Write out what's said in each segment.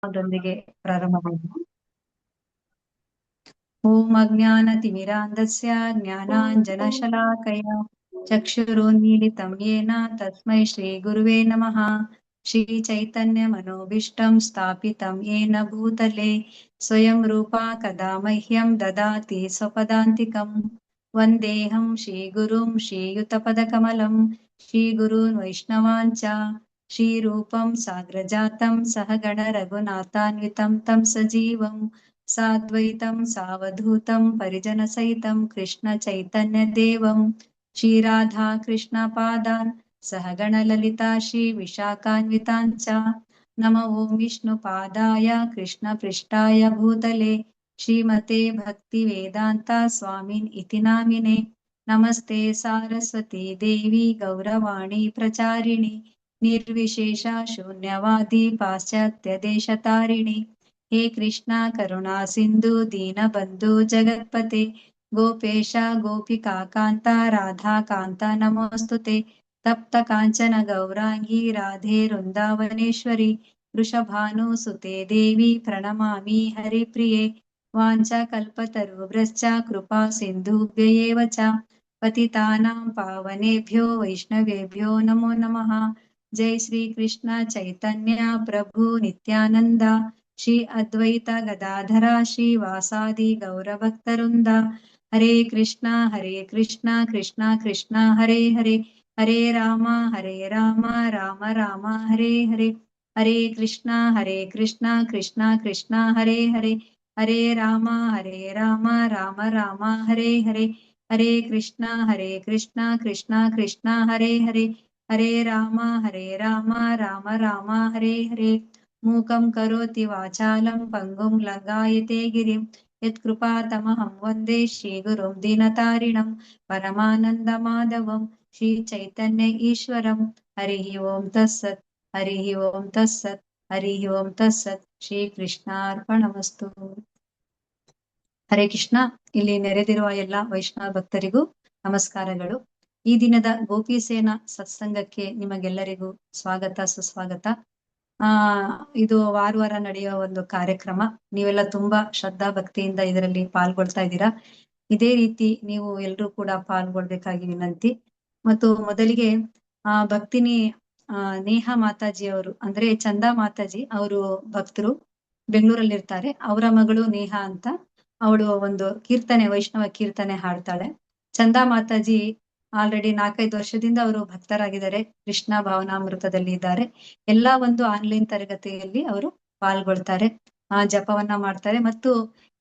ಅದೊಂದಿಗೆ ಪ್ರಾರಂಭ ಮಾಡೋಣ. ಓಂ ಅಜ್ಞಾನತಿಮಿರಾಂಧಸ್ಯ ಜ್ಞಾನಾಂಜನಶಲಾಕಯ ಚಕ್ಷುರುನ್ಮೀಲಿತಂ ಯೇನ ತಸ್ಮೈ ಶ್ರೀ ಗುರುವೇ ನಮಃ. ಶ್ರೀ ಚೈತನ್ಯ ಮನೋಭೀಷ್ಟಂ ಸ್ಥಾಪಿತಂ ಯೇನ ಭೂತಲೆ ಸ್ವಯಂ ರೂಪಾ ಕದಾ ಮಹ್ಯಂ ದದಾತಿ ಸ್ವಪದಾಂತಿಕಂ. ವಂದೇಹಂ ಶ್ರೀಗುರುಂ ಶ್ರೀಯುತಪದಕಮಲಂ ಶ್ರೀಗುರುನ್ ವೈಷ್ಣವಾಂಚ ಶ್ರೀರೂಪಂ ಸಾಗ್ರಜಾತಂ ಸಹಗಣ ರಘುನಾಥಾನ್ವಿತಂ ತಂ ಸಜೀವಂ ಸಾದ್ವೈತಂ ಸಾವಧೂತಂ ಪರಿಜನಸಹಿತಂ ಕೃಷ್ಣ ಚೈತನ್ಯ ದೇವಂ ಶ್ರೀರಾಧಾ ಕೃಷ್ಣ ಪಾದಾನ್ ಸಹಗಣ ಲಲಿತಾ ಶ್ರೀ ವಿಶಾಖಾನ್ವಿತಾಂಚ. ನಮ ಓಂ ವಿಷ್ಣು ಪಾದಾಯ ಕೃಷ್ಣ ಪೃಷ್ಠಾಯ ಭೂತಲೆ ಶ್ರೀಮತೆ ಭಕ್ತಿ ವೇದಾಂತ ಸ್ವಾಮಿನ್ ಇತಿ ನಾಮಿನೆ. ನಮಸ್ತೆ ಸಾರಸ್ವತಿ ದೇವಿ ಗೌರವಾಣಿ ಪ್ರಚಾರಿಣಿ ನಿರ್ವಿಶೇಷ ಶೂನ್ಯವಾದಿ ಪಾಶ್ಚಾತ್ಯ ದೇಶತಾರಿಣಿ. ಹೇ ಕೃಷ್ಣ ಕರುಣಾ ಸಿಂಧು ದೀನಬಂಧು ಜಗತ್ಪತೆ ಗೋಪೇಶ ಗೋಪಿಕಾ ಕಾಂತ ರಾಧಾ ಕಾಂತ ನಮೋಸ್ತುತೆ. ತಪ್ತ ಕಾಂಚನ ಗೌರಾಂಗಿ ರಾಧೆ ವೃಂದಾವನೇಶ್ವರಿ ವೃಷಭಾನುಸುತೆ ದೇವಿ ಪ್ರಣಮಾಮಿ ಹರಿಪ್ರಿಯೆ. ವಾಂಛಾಕಲ್ಪತರುಭ್ಯಶ್ಚ ಕೃಪಾ ಸಿಂಧುಭ್ಯ ಏವ ಚ ಪತಿತಾನಾಂ ಪಾವನೇಭ್ಯೋ ವೈಷ್ಣವೇಭ್ಯೋ ನಮೋ ನಮಃ. ಜೈ ಶ್ರೀ ಕೃಷ್ಣ ಚೈತನ್ಯ ಪ್ರಭು ನಿತ್ಯಾನಂದ ಶ್ರೀ ಅದ್ವೈತ ಗದಾಧರ ಶ್ರೀವಾಸಾದಿ ಗೌರಭಕ್ತವೃಂದ. ಹರೇ ಕೃಷ್ಣ ಕೃಷ್ಣ ಕೃಷ್ಣ ಹರೇ ಹರೇ ಹರೇ ರಾಮ ರಾಮ ರಾಮ ಹರೇ ಹರೇ. ಹರೇ ಕೃಷ್ಣ ಕೃಷ್ಣ ಕೃಷ್ಣ ಹರೇ ಹರೇ ಹರೇ ರಾಮ ರಾಮ ರಾಮ ಹರೇ ಹರೇ. ಹರೇ ಕೃಷ್ಣ ಕೃಷ್ಣ ಕೃಷ್ಣ ಹರೇ ಹರೇ ಹರೇ ರಾಮ ರಾಮ ರಾಮ ಹರೇ ಹರೇ. ಮೂಕಂ ಕರೋತಿ ವಾಚಾಲಂ ಪಂಗುಂ ಲಂಘಾಯತೆ ಗಿರಿಂ ಯತ್ಕೃಪಾತಮಹಂ ವಂದೇ ಶ್ರೀಗುರುಂ ದೀನತಾರಿಣಂ ಪರಮಾನಂದ ಮಾಧವಂ ಶ್ರೀ ಚೈತನ್ಯ ಈಶ್ವರಂ. ಹರಿ ಓಂ ತಸ್ಸತ್ ಹರಿ ಓಂ ತಸ್ಸತ್ ಹರಿ ಓಂ ತಸ್ಸತ್. ಶ್ರೀ ಕೃಷ್ಣಾರ್ಪಣಮಸ್ತು. ಹರೇ ಕೃಷ್ಣ. ಇಲ್ಲಿ ನೆರೆದಿರುವ ಎಲ್ಲ ವೈಷ್ಣವ ಭಕ್ತರಿಗೂ ನಮಸ್ಕಾರಗಳು. ಈ ದಿನದ ಗೋಪಿಸೇನ ಸತ್ಸಂಗಕ್ಕೆ ನಿಮಗೆಲ್ಲರಿಗೂ ಸ್ವಾಗತ ಸುಸ್ವಾಗತ. ಇದು ವಾರ ನಡೆಯುವ ಒಂದು ಕಾರ್ಯಕ್ರಮ. ನೀವೆಲ್ಲ ತುಂಬಾ ಶ್ರದ್ಧಾ ಭಕ್ತಿಯಿಂದ ಇದರಲ್ಲಿ ಪಾಲ್ಗೊಳ್ತಾ ಇದ್ದೀರಾ. ಇದೇ ರೀತಿ ನೀವು ಎಲ್ರೂ ಕೂಡ ಪಾಲ್ಗೊಳ್ಬೇಕಾಗಿ ವಿನಂತಿ. ಮತ್ತು ಮೊದಲಿಗೆ ಭಕ್ತಿನಿ ನೇಹಾ ಮಾತಾಜಿ ಅವರು ಅಂದ್ರೆ ಚಂದಾ ಮಾತಾಜಿ ಅವರು ಭಕ್ತರು ಬೆಂಗಳೂರಲ್ಲಿ ಇರ್ತಾರೆ. ಅವರ ಮಗಳು ನೇಹಾ ಅಂತ, ಅವಳು ಒಂದು ಕೀರ್ತನೆ ವೈಷ್ಣವ ಕೀರ್ತನೆ ಹಾಡ್ತಾಳೆ. ಚಂದಾ ಮಾತಾಜಿ ಆಲ್ರೆಡಿ 4-5 ವರ್ಷದಿಂದ ಅವರು ಭಕ್ತರಾಗಿದ್ದಾರೆ. ಕೃಷ್ಣ ಭಾವನಾಮೃತದಲ್ಲಿ ಇದ್ದಾರೆ. ಎಲ್ಲಾ ಒಂದು ಆನ್ಲೈನ್ ತರಗತಿಯಲ್ಲಿ ಅವರು ಪಾಲ್ಗೊಳ್ತಾರೆ, ಜಪವನ್ನ ಮಾಡ್ತಾರೆ. ಮತ್ತು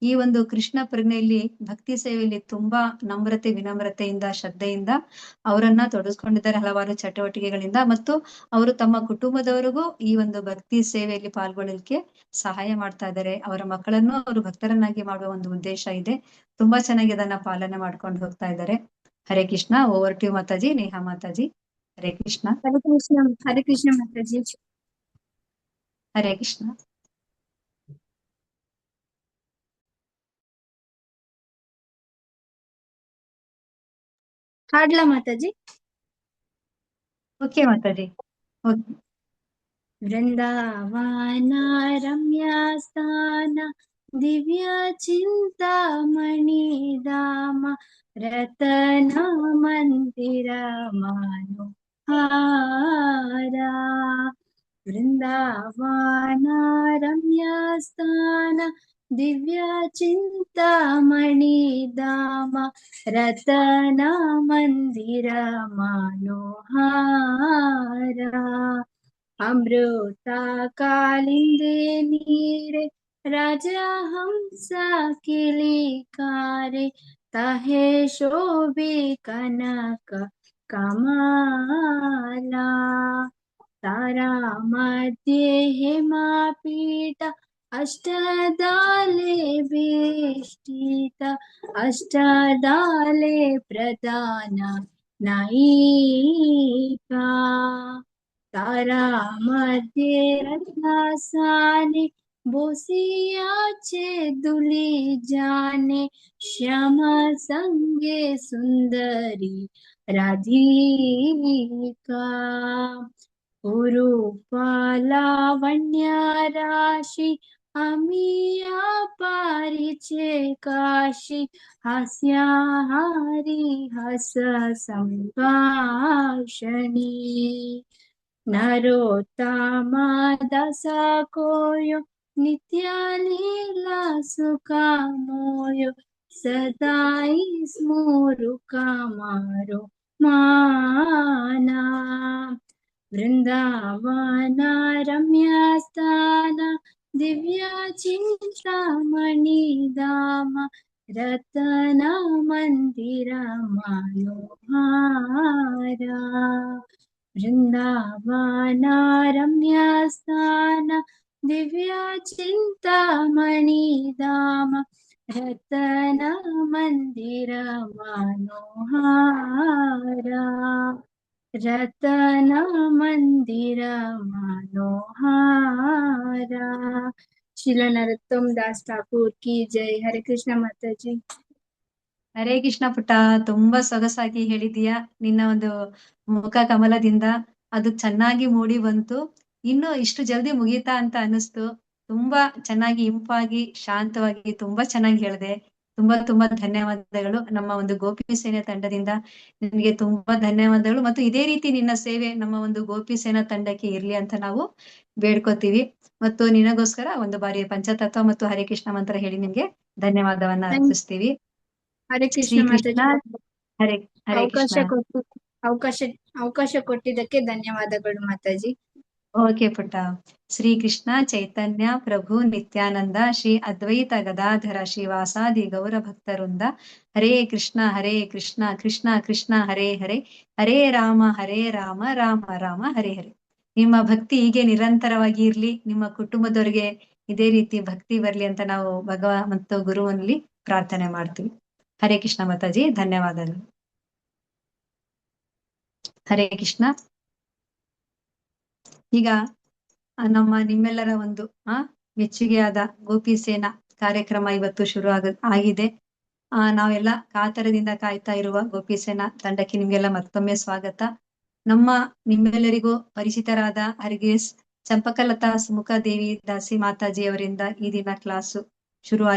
ಈ ಒಂದು ಕೃಷ್ಣ ಪ್ರಜ್ಞೆಯಲ್ಲಿ ಭಕ್ತಿ ಸೇವೆಯಲ್ಲಿ ತುಂಬಾ ನಮ್ರತೆ ವಿನಮ್ರತೆಯಿಂದ ಶ್ರದ್ಧೆಯಿಂದ ಅವರನ್ನ ತೊಡಗಿಸ್ಕೊಂಡಿದ್ದಾರೆ ಹಲವಾರು ಚಟುವಟಿಕೆಗಳಿಂದ. ಮತ್ತು ಅವರು ತಮ್ಮ ಕುಟುಂಬದವರಿಗೂ ಈ ಒಂದು ಭಕ್ತಿ ಸೇವೆಯಲ್ಲಿ ಪಾಲ್ಗೊಳ್ಳಲಿಕ್ಕೆ ಸಹಾಯ ಮಾಡ್ತಾ ಇದ್ದಾರೆ. ಅವರ ಮಕ್ಕಳನ್ನು ಅವರು ಭಕ್ತರನ್ನಾಗಿ ಮಾಡುವ ಒಂದು ಉದ್ದೇಶ ಇದೆ. ತುಂಬಾ ಚೆನ್ನಾಗಿ ಅದನ್ನ ಪಾಲನೆ ಮಾಡ್ಕೊಂಡು ಹೋಗ್ತಾ ಇದ್ದಾರೆ. ಹರೇ ಕೃಷ್ಣ. Over to Mataji. ನೇಹಾ ಮಾತಾಜಿ. ಹರೇ ಕೃಷ್ಣ. ಹರೇ ಕೃಷ್ಣ ಮಾತಾಜಿ. ಹರೇ ಕೃಷ್ಣ. ಹಾಡ್ಲಾ ಮಾತಾಜಿ? ಓಕೆ ಮಾತಾಜಿ. ವೃಂದಾವನ ರಮ್ಯ ಸ್ಥಾನ ದಿವ್ಯ ಚಿಂತಾಮಣಿ ಧಾಮ ರತನ ಮಂದಿರ ಮನೋಹಾರ. ವೃಂದಾವನ ರಮ್ಯ ಸ್ಥಾನ ದಿವ್ಯ ಚಿಂತಾಮಣಿ ಧಾಮ ರತನ ಮಂದಿರ ಮನೋಹಾರ. ಅಮೃತ ಕಾಲಿಂದೆ ನೀರೆ ರಾಜಹಂಸ ಕಿಲಿಕಾರೆ ತಹೆ ಶೋಭೆ ಕನಕ ಕಮಲ. ತಾರಾ ಮಧ್ಯೆ ಹೇಮಾಪೀಠ ಅಷ್ಟದಾಲೆ ಬೇಷ್ಟಿತ ಅಷ್ಟದಾಲೆ ಪ್ರಧಾನ ನಾಯಿಕಾ. तारा मध्ये रत्नासाने बोसियाचे दुली जाने श्यामा संगे सुंदरी राधिका. लावण्य राशि अमीया परिचे काशी हास्याहारी हस संभाषणी नरोत्तमा दस कोयो नित्य लीला सुखामोयो सदाई स्मोरु कामारो माना वृंदावन रम्यस्थान दिव्य चिंतामणि धाम रतन मंदिर मनोहारा वृंदावन रम्यस्थान दिव्य चिंतामणि धाम रतन मंदिर मनोहारा रतन मंदिर मनोहारा। शिला नरोत्तम दास ठाकुर की जय। हरे कृष्ण माता जी। ಹರೇ ಕೃಷ್ಣ ಪುಟ್ಟ, ತುಂಬಾ ಸೊಗಸಾಗಿ ಹೇಳಿದೀಯಾ. ನಿನ್ನ ಒಂದು ಮುಖ ಕಮಲದಿಂದ ಅದು ಚೆನ್ನಾಗಿ ಮೂಡಿ ಬಂತು. ಇನ್ನು ಇಷ್ಟು ಜಲ್ದಿ ಮುಗೀತಾ ಅಂತ ಅನಿಸ್ತು. ತುಂಬಾ ಚೆನ್ನಾಗಿ ಇಂಪಾಗಿ ಶಾಂತವಾಗಿ ತುಂಬಾ ಚೆನ್ನಾಗಿ ಹೇಳಿದೆ. ತುಂಬಾ ತುಂಬಾ ಧನ್ಯವಾದಗಳು. ನಮ್ಮ ಒಂದು ಗೋಪಿ ಸೇನೆ ತಂಡದಿಂದ ನಿನಗೆ ತುಂಬಾ ಧನ್ಯವಾದಗಳು. ಮತ್ತು ಇದೇ ರೀತಿ ನಿನ್ನ ಸೇವೆ ನಮ್ಮ ಒಂದು ಗೋಪಿ ಸೇನಾ ತಂಡಕ್ಕೆ ಇರ್ಲಿ ಅಂತ ನಾವು ಬೇಡ್ಕೋತೀವಿ. ಮತ್ತು ನಿನಗೋಸ್ಕರ ಒಂದು ಬಾರಿ ಪಂಚತತ್ವ ಮತ್ತು ಹರೇ ಕೃಷ್ಣ ಮಂತ್ರ ಹೇಳಿ ನಿಮ್ಗೆ ಧನ್ಯವಾದವನ್ನ ಅರ್ಪಿಸ್ತೀವಿ. ಹರೇ ಕೃಷ್ಣ ಶ್ರೀಕೃಷ್ಣ. ಮಾತಾಜಿ, ಹರೇ ಹರೇ ಅವಕಾಶ ಕೃಷ್ಣ. ಕೊಟ್ಟು ಅವಕಾಶ ಅವಕಾಶ ಕೊಟ್ಟಿದ್ದಕ್ಕೆ ಧನ್ಯವಾದಗಳು ಮಾತಾಜಿ. ಓಕೆ ಪುಟ್ಟ. ಶ್ರೀಕೃಷ್ಣ ಚೈತನ್ಯ ಪ್ರಭು ನಿತ್ಯಾನಂದ ಶ್ರೀ ಅದ್ವೈತ ಗದಾಧರ ಶ್ರೀವಾಸಾದಿ ಗೌರ ಭಕ್ತರಿಂದ ಹರೇ ಕೃಷ್ಣ ಕೃಷ್ಣ ಕೃಷ್ಣ ಹರೇ ಹರೇ ಹರೇ ರಾಮ ರಾಮ ರಾಮ ಹರೇ ಹರೇ. ನಿಮ್ಮ ಭಕ್ತಿ ಹೀಗೆ ನಿರಂತರವಾಗಿ ಇರ್ಲಿ. ನಿಮ್ಮ ಕುಟುಂಬದವರಿಗೆ ಇದೇ ರೀತಿ ಭಕ್ತಿ ಬರ್ಲಿ ಅಂತ ನಾವು ಭಗವಾನ್ ಮತ್ತು ಗುರುವಲ್ಲಿ ಪ್ರಾರ್ಥನೆ ಮಾಡ್ತೀವಿ. ಹರೇ ಕೃಷ್ಣ ಮಾತಾಜಿ, ಧನ್ಯವಾದಗಳು. ಹರೇ ಕೃಷ್ಣ. ಈಗ ನಿಮ್ಮೆಲ್ಲರ ಒಂದು ಮೆಚ್ಚುಗೆಯಾದ ಗೋಪಿ ಸೇನಾ ಕಾರ್ಯಕ್ರಮ ಇವತ್ತು ಶುರು ಆಗಿದೆ. ನಾವೆಲ್ಲ ಕಾತರದಿಂದ ಕಾಯ್ತಾ ಇರುವ ಗೋಪಿ ಸೇನಾ ತಂಡಕ್ಕೆ ನಿಮ್ಗೆಲ್ಲ ಮತ್ತೊಮ್ಮೆ ಸ್ವಾಗತ. ನಿಮ್ಮೆಲ್ಲರಿಗೂ ಪರಿಚಿತರಾದ ಹರ್ಗೇಸ್ ಚಂಪಕಲತಾ ಸುಮುಖದೇವಿ ದಾಸಿ ಮಾತಾಜಿ ಅವರಿಂದ ಈ ದಿನ ಕ್ಲಾಸು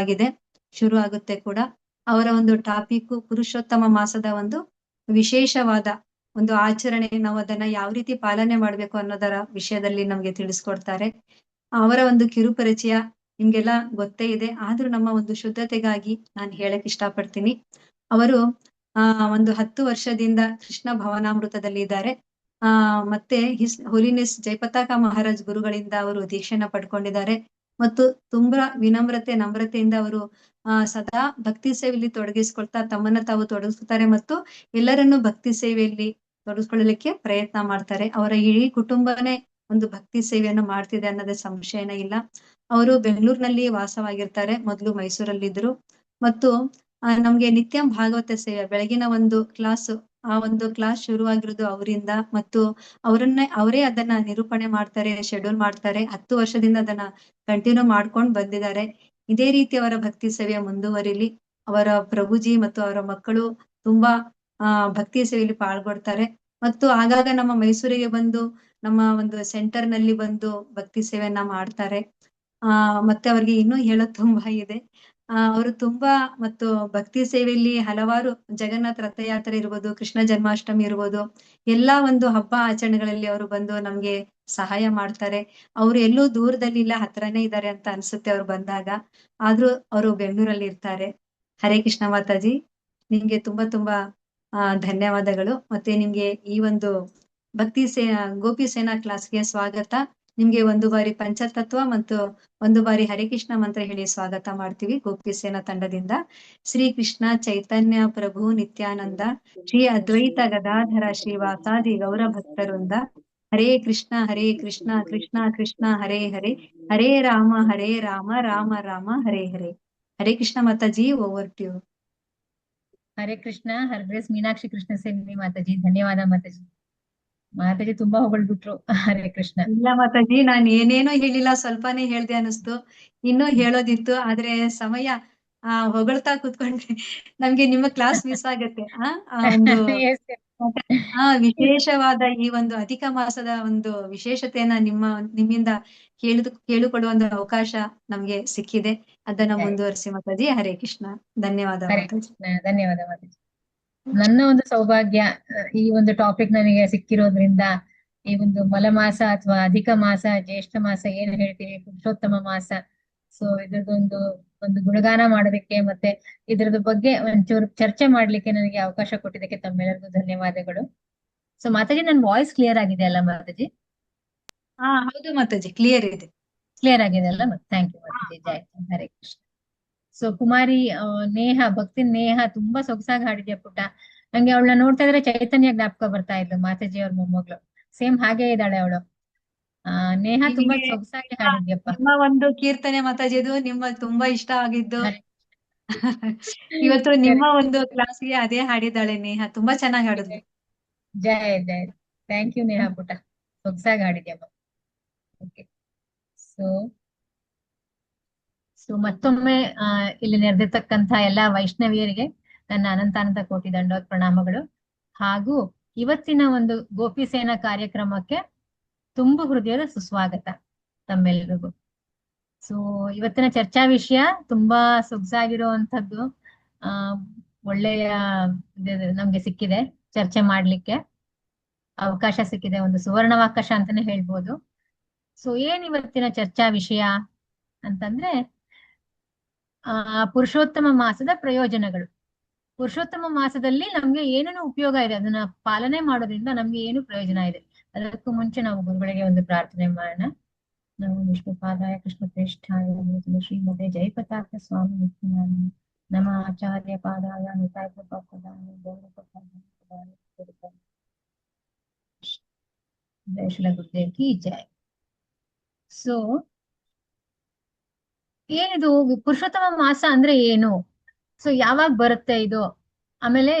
ಶುರು ಆಗುತ್ತೆ ಕೂಡ. ಅವರ ಒಂದು ಟಾಪಿಕ್ ಪುರುಷೋತ್ತಮ ಮಾಸದ ಒಂದು ವಿಶೇಷವಾದ ಒಂದು ಆಚರಣೆ, ನಾವು ಅದನ್ನ ಯಾವ ರೀತಿ ಪಾಲನೆ ಮಾಡ್ಬೇಕು ಅನ್ನೋದರ ವಿಷಯದಲ್ಲಿ ನಮ್ಗೆ ತಿಳಿಸ್ಕೊಡ್ತಾರೆ. ಅವರ ಒಂದು ಕಿರು ಪರಿಚಯ ನಿಮ್ಗೆಲ್ಲ ಗೊತ್ತೇ ಇದೆ, ಆದ್ರೂ ನಮ್ಮ ಒಂದು ಶುದ್ಧತೆಗಾಗಿ ನಾನು ಹೇಳಕ್ ಇಷ್ಟಪಡ್ತೀನಿ. ಅವರು ಒಂದು 10 ವರ್ಷದಿಂದ ಕೃಷ್ಣ ಭವನಾಮೃತದಲ್ಲಿ ಇದ್ದಾರೆ. ಮತ್ತೆ ಹೋಲಿನೆಸ್ ಜಯಪತಾಕ ಮಹಾರಾಜ್ ಗುರುಗಳಿಂದ ಅವರು ದೀಕ್ಷೆನ ಪಡ್ಕೊಂಡಿದ್ದಾರೆ. ಮತ್ತು ತುಂಬಾ ನಮ್ರತೆಯಿಂದ ಅವರು ಸದಾ ಭಕ್ತಿ ಸೇವೆಯಲ್ಲಿ ತೊಡಗಿಸ್ಕೊಳ್ತಾ ತಮ್ಮನ್ನ ತಾವು ತೊಡಗಿಸ್ತಾರೆ ಮತ್ತು ಎಲ್ಲರನ್ನೂ ಭಕ್ತಿ ಸೇವೆಯಲ್ಲಿ ತೊಡಗಿಸ್ಕೊಳ್ಳಲಿಕ್ಕೆ ಪ್ರಯತ್ನ ಮಾಡ್ತಾರೆ. ಅವರ ಇಡೀ ಕುಟುಂಬನೇ ಒಂದು ಭಕ್ತಿ ಸೇವೆಯನ್ನು ಮಾಡ್ತಿದೆ ಅನ್ನೋದೇ ಸಂಶಯನೇ ಇಲ್ಲ. ಅವರು ಬೆಂಗಳೂರಿನಲ್ಲಿ ವಾಸವಾಗಿರ್ತಾರೆ, ಮೊದಲು ಮೈಸೂರಲ್ಲಿದ್ರು. ಮತ್ತು ನಮ್ಗೆ ನಿತ್ಯ ಭಾಗವತ ಸೇವೆ ಬೆಳಗಿನ ಒಂದು ಕ್ಲಾಸ್ ಶುರುವಾಗಿರೋದು ಅವರಿಂದ. ಮತ್ತು ಅವರೇ ಅದನ್ನ ನಿರೂಪಣೆ ಮಾಡ್ತಾರೆ, ಶೆಡ್ಯೂಲ್ ಮಾಡ್ತಾರೆ. 10 ವರ್ಷದಿಂದ ಅದನ್ನ ಕಂಟಿನ್ಯೂ ಮಾಡ್ಕೊಂಡು ಬಂದಿದ್ದಾರೆ. ಇದೇ ರೀತಿ ಅವರ ಭಕ್ತಿ ಸೇವೆ ಮುಂದುವರಿಲಿ. ಅವರ ಪ್ರಭುಜಿ ಮತ್ತು ಅವರ ಮಕ್ಕಳು ತುಂಬಾ ಭಕ್ತಿ ಸೇವೆಯಲ್ಲಿ ಪಾಲ್ಗೊಳ್ತಾರೆ. ಮತ್ತು ಆಗಾಗ ನಮ್ಮ ಮೈಸೂರಿಗೆ ಬಂದು ನಮ್ಮ ಒಂದು ಸೆಂಟರ್ ನಲ್ಲಿ ಬಂದು ಭಕ್ತಿ ಸೇವೆಯನ್ನ ಮಾಡ್ತಾರೆ. ಮತ್ತೆ ಅವ್ರಿಗೆ ಇನ್ನೂ ಹೇಳೋದ್ ತುಂಬಾ ಇದೆ. ಅವರು ತುಂಬಾ ಮತ್ತು ಭಕ್ತಿ ಸೇವೆಯಲ್ಲಿ ಹಲವಾರು ಜಗನ್ನಾಥ ರಥಯಾತ್ರೆ ಇರ್ಬೋದು, ಕೃಷ್ಣ ಜನ್ಮಾಷ್ಟಮಿ ಇರ್ಬೋದು, ಎಲ್ಲಾ ಒಂದು ಹಬ್ಬ ಆಚರಣೆಗಳಲ್ಲಿ ಅವರು ಬಂದು ನಮ್ಗೆ ಸಹಾಯ ಮಾಡ್ತಾರೆ. ಅವ್ರು ಎಲ್ಲೂ ದೂರದಲ್ಲಿ ಇಲ್ಲ, ಹತ್ರನೇ ಇದ್ದಾರೆ ಅಂತ ಅನ್ಸುತ್ತೆ ಅವ್ರು ಬಂದಾಗ. ಆದ್ರೂ ಅವರು ಬೆಂಗಳೂರಲ್ಲಿ ಇರ್ತಾರೆ. ಹರೇ ಕೃಷ್ಣ ಮಾತಾಜಿ, ನಿಮ್ಗೆ ತುಂಬಾ ತುಂಬಾ ಧನ್ಯವಾದಗಳು. ಮತ್ತೆ ನಿಮ್ಗೆ ಈ ಒಂದು ಗೋಪಿ ಸೇನಾ ಕ್ಲಾಸ್ಗೆ ಸ್ವಾಗತ. ನಿಮ್ಗೆ ಒಂದು ಬಾರಿ ಪಂಚತತ್ವ ಮತ್ತು ಒಂದು ಬಾರಿ ಹರಿಕೃಷ್ಣ ಮಂತ್ರ ಹೇಳಿ ಸ್ವಾಗತ ಮಾಡ್ತೀವಿ ಗೋಪಿ ಸೇನಾ ತಂಡದಿಂದ. ಶ್ರೀ ಕೃಷ್ಣ ಚೈತನ್ಯ ಪ್ರಭು ನಿತ್ಯಾನಂದ ಶ್ರೀ ಅದ್ವೈತ ಗದಾಧರ ಶ್ರೀವಾಸಾದಿ ಗೌರ ಭಕ್ತರಿಂದ Hare Krishna Krishna Krishna Hare Hare Hare Rama Rama Rama Hare Hare. Hare Krishna Mataji, over to you. Hare Krishna. Her grace Meenakshi Krishna Saini Mataji, ಧನ್ಯವಾದ ಮಾತಾಜಿ. ಮಾತಾಜಿ ತುಂಬಾ ಹೊಗಳ್ಬಿಟ್ರು. ಹರೇ ಕೃಷ್ಣ. ಇಲ್ಲ ಮಾತಾಜಿ, ನಾನ್ ಏನೇನೋ ಹೇಳಿಲ್ಲ, ಸ್ವಲ್ಪನೇ ಹೇಳ್ದೆ ಅನಿಸ್ತು. ಇನ್ನೂ ಹೇಳೋದಿತ್ತು, ಆದ್ರೆ ಸಮಯ ಹೊಗಳ್ತಾ ಕೂತ್ಕೊಂಡ್ರೆ ನಮ್ಗೆ ನಿಮ್ಮ ಕ್ಲಾಸ್ ಮಿಸ್ ಆಗತ್ತೆ. ಒಂದು ವಿಶೇಷವಾದ ಈ ಒಂದು ಅಧಿಕ ಮಾಸದ ಒಂದು ವಿಶೇಷತೆಯನ್ನ ನಿಮ್ಮಿಂದ ಕೇಳಿಕೊಳ್ಳುವ ಒಂದು ಅವಕಾಶ ನಮ್ಗೆ ಸಿಕ್ಕಿದೆ. ಅದನ್ನ ಮುಂದುವರಿಸಿ ಮಾತಾಜಿ. ಹರೇ ಕೃಷ್ಣ. ಧನ್ಯವಾದ ಹರೇ ಮಾತಾಜಿ. ಕೃಷ್ಣ. ಧನ್ಯವಾದ ಮಾತಾಜಿ. ನನ್ನ ಒಂದು ಸೌಭಾಗ್ಯ ಈ ಒಂದು ಟಾಪಿಕ್ ನನಗೆ ಸಿಕ್ಕಿರೋದ್ರಿಂದ, ಈ ಒಂದು ಮಲಮಾಸ ಅಥವಾ ಅಧಿಕ ಮಾಸ, ಜ್ಯೇಷ್ಠ ಮಾಸ ಏನ್ ಹೇಳ್ತೀವಿ, ಪುರುಷೋತ್ತಮ ಮಾಸ, ಸೊ ಇದ್ರದೊಂದು ಒಂದು ಗುಣಗಾನ ಮಾಡೋದಕ್ಕೆ ಮತ್ತೆ ಇದ್ರದ್ದು ಬಗ್ಗೆ ಒಂಚೂರು ಚರ್ಚೆ ಮಾಡ್ಲಿಕ್ಕೆ ನನಗೆ ಅವಕಾಶ ಕೊಟ್ಟಿದ್ದಕ್ಕೆ ತಮ್ಮೆಲ್ಲರಿಗೂ ಧನ್ಯವಾದಗಳು. ಸೊ ಮಾತಾಜಿ, ನನ್ನ ವಾಯ್ಸ್ ಕ್ಲಿಯರ್ ಆಗಿದೆ ಅಲ್ಲ ಮಾತಾಜಿ? ಹೌದು ಮಾತಾಜಿ, ಕ್ಲಿಯರ್ ಇದೆ. ಕ್ಲಿಯರ್ ಆಗಿದೆ ಅಲ್ಲ? Thank you Mataji. ಜೈ ಹರೇ ಕೃಷ್ಣ. ಸೊ ಕುಮಾರಿ ಭಕ್ತಿ ನೇಹ ತುಂಬಾ ಸೊಗಸಾಗಿ ಹಾಡಿದ್ಯಾ ಪುಟ್ಟ. ನಂಗೆ ಅವಳನ್ನ ನೋಡ್ತಾ ಇದ್ರೆ ಚೈತನ್ಯ ಜ್ಞಾಪಕ ಬರ್ತಾ ಇದ್ಲು, ಮಾತಾಜಿ ಅವ್ರ ಮೊಮ್ಮಗಳು. ಸೇಮ್ ಹಾಗೆ ಇದ್ದಾಳೆ ಅವಳು. ನೇಹ ತುಂಬಾ ನಿಮಗೆ ಸೊಗಸಾಗಿ ಹಾಡಿದ್ಯಪ್ಪ. ನಿಮ್ಮ ಒಂದು ಕೀರ್ತನೆ ಮಾತಾಜಿ, ಅದು ನಿಮ್ಮ ತುಂಬಾ ಇಷ್ಟ ಆಗಿದ್ದು. ಇವತ್ತು ನಿಮ್ಮ ಒಂದು ಕ್ಲಾಸ್ಗೆ ಅದೇ ಹಾಡಿದ್ದಾಳೆ ನೇಹ. ತುಂಬಾ ಚೆನ್ನಾಗಿ ಹಾಡಿದ್ಲು. ಜೈ ಜೈ. ಥ್ಯಾಂಕ್ ಯು ನೇಹ ಪುಟ್ಟ, ಸೊಗಸಾಗಿ ಹಾಡಿದ್ಯಪ್ಪ. ಓಕೆ. ಸೊ ಮತ್ತೊಮ್ಮೆ ಇಲ್ಲಿ ನೆರೆದಿರ್ತಕ್ಕಂಥ ಎಲ್ಲಾ ವೈಷ್ಣವಿಯರಿಗೆ ನನ್ನ ಅನಂತ ಕೋಟಿ ದಂಡೋತ್ ಪ್ರಣಾಮಗಳು. ಹಾಗೂ ಇವತ್ತಿನ ಒಂದು ಗೋಪಿಸೇನಾ ಕಾರ್ಯಕ್ರಮಕ್ಕೆ ತುಂಬು ಹೃದಯದ ಸುಸ್ವಾಗತ ತಮ್ಮೆಲ್ಲರಿಗೂ. ಸೊ ಇವತ್ತಿನ ಚರ್ಚಾ ವಿಷಯ ತುಂಬಾ ಸೊಗಸಾಗಿರುವಂತದ್ದು. ಒಳ್ಳೆಯ ನಮ್ಗೆ ಸಿಕ್ಕಿದೆ ಚರ್ಚೆ ಮಾಡ್ಲಿಕ್ಕೆ ಅವಕಾಶ ಸಿಕ್ಕಿದೆ, ಒಂದು ಸುವರ್ಣಾವಕಾಶ ಅಂತಾನೆ ಹೇಳ್ಬೋದು. ಸೊ ಏನ್ ಇವತ್ತಿನ ಚರ್ಚಾ ವಿಷಯ ಅಂತಂದ್ರೆ, ಪುರುಷೋತ್ತಮ ಮಾಸದ ಪ್ರಯೋಜನಗಳು. ಪುರುಷೋತ್ತಮ ಮಾಸದಲ್ಲಿ ನಮ್ಗೆ ಏನೇನು ಉಪಯೋಗ ಇದೆ, ಅದನ್ನ ಪಾಲನೆ ಮಾಡೋದ್ರಿಂದ ನಮ್ಗೆ ಏನು ಪ್ರಯೋಜನ ಇದೆ. ಅದಕ್ಕೂ ಮುಂಚೆ ನಾವು ಗುರುಗಳಿಗೆ ಒಂದು ಪ್ರಾರ್ಥನೆ ಮಾಡೋಣ. ನಾವು ವಿಷ್ಣುಪಾದಾಯ ಕೃಷ್ಣ ಪ್ರೇಷ್ಠಾಯ ಶ್ರೀಮತೆ ಜಯಪತಾಕ ಸ್ವಾಮಿ ನಿತ್ಯಾನಂದ ನಮ ಆಚಾರ್ಯ ಪಾದಾಯ ನಿತಾಯ ಜಯ ಶ್ರೀಲ ಗುರುದೇವ್ ಕಿ ಜಯ. ಸೊ ಏನಿದು ಪುರುಷೋತ್ತಮ ಮಾಸ ಅಂದ್ರೆ ಏನು? ಸೊ ಯಾವಾಗ ಬರುತ್ತೆ ಇದು? ಆಮೇಲೆ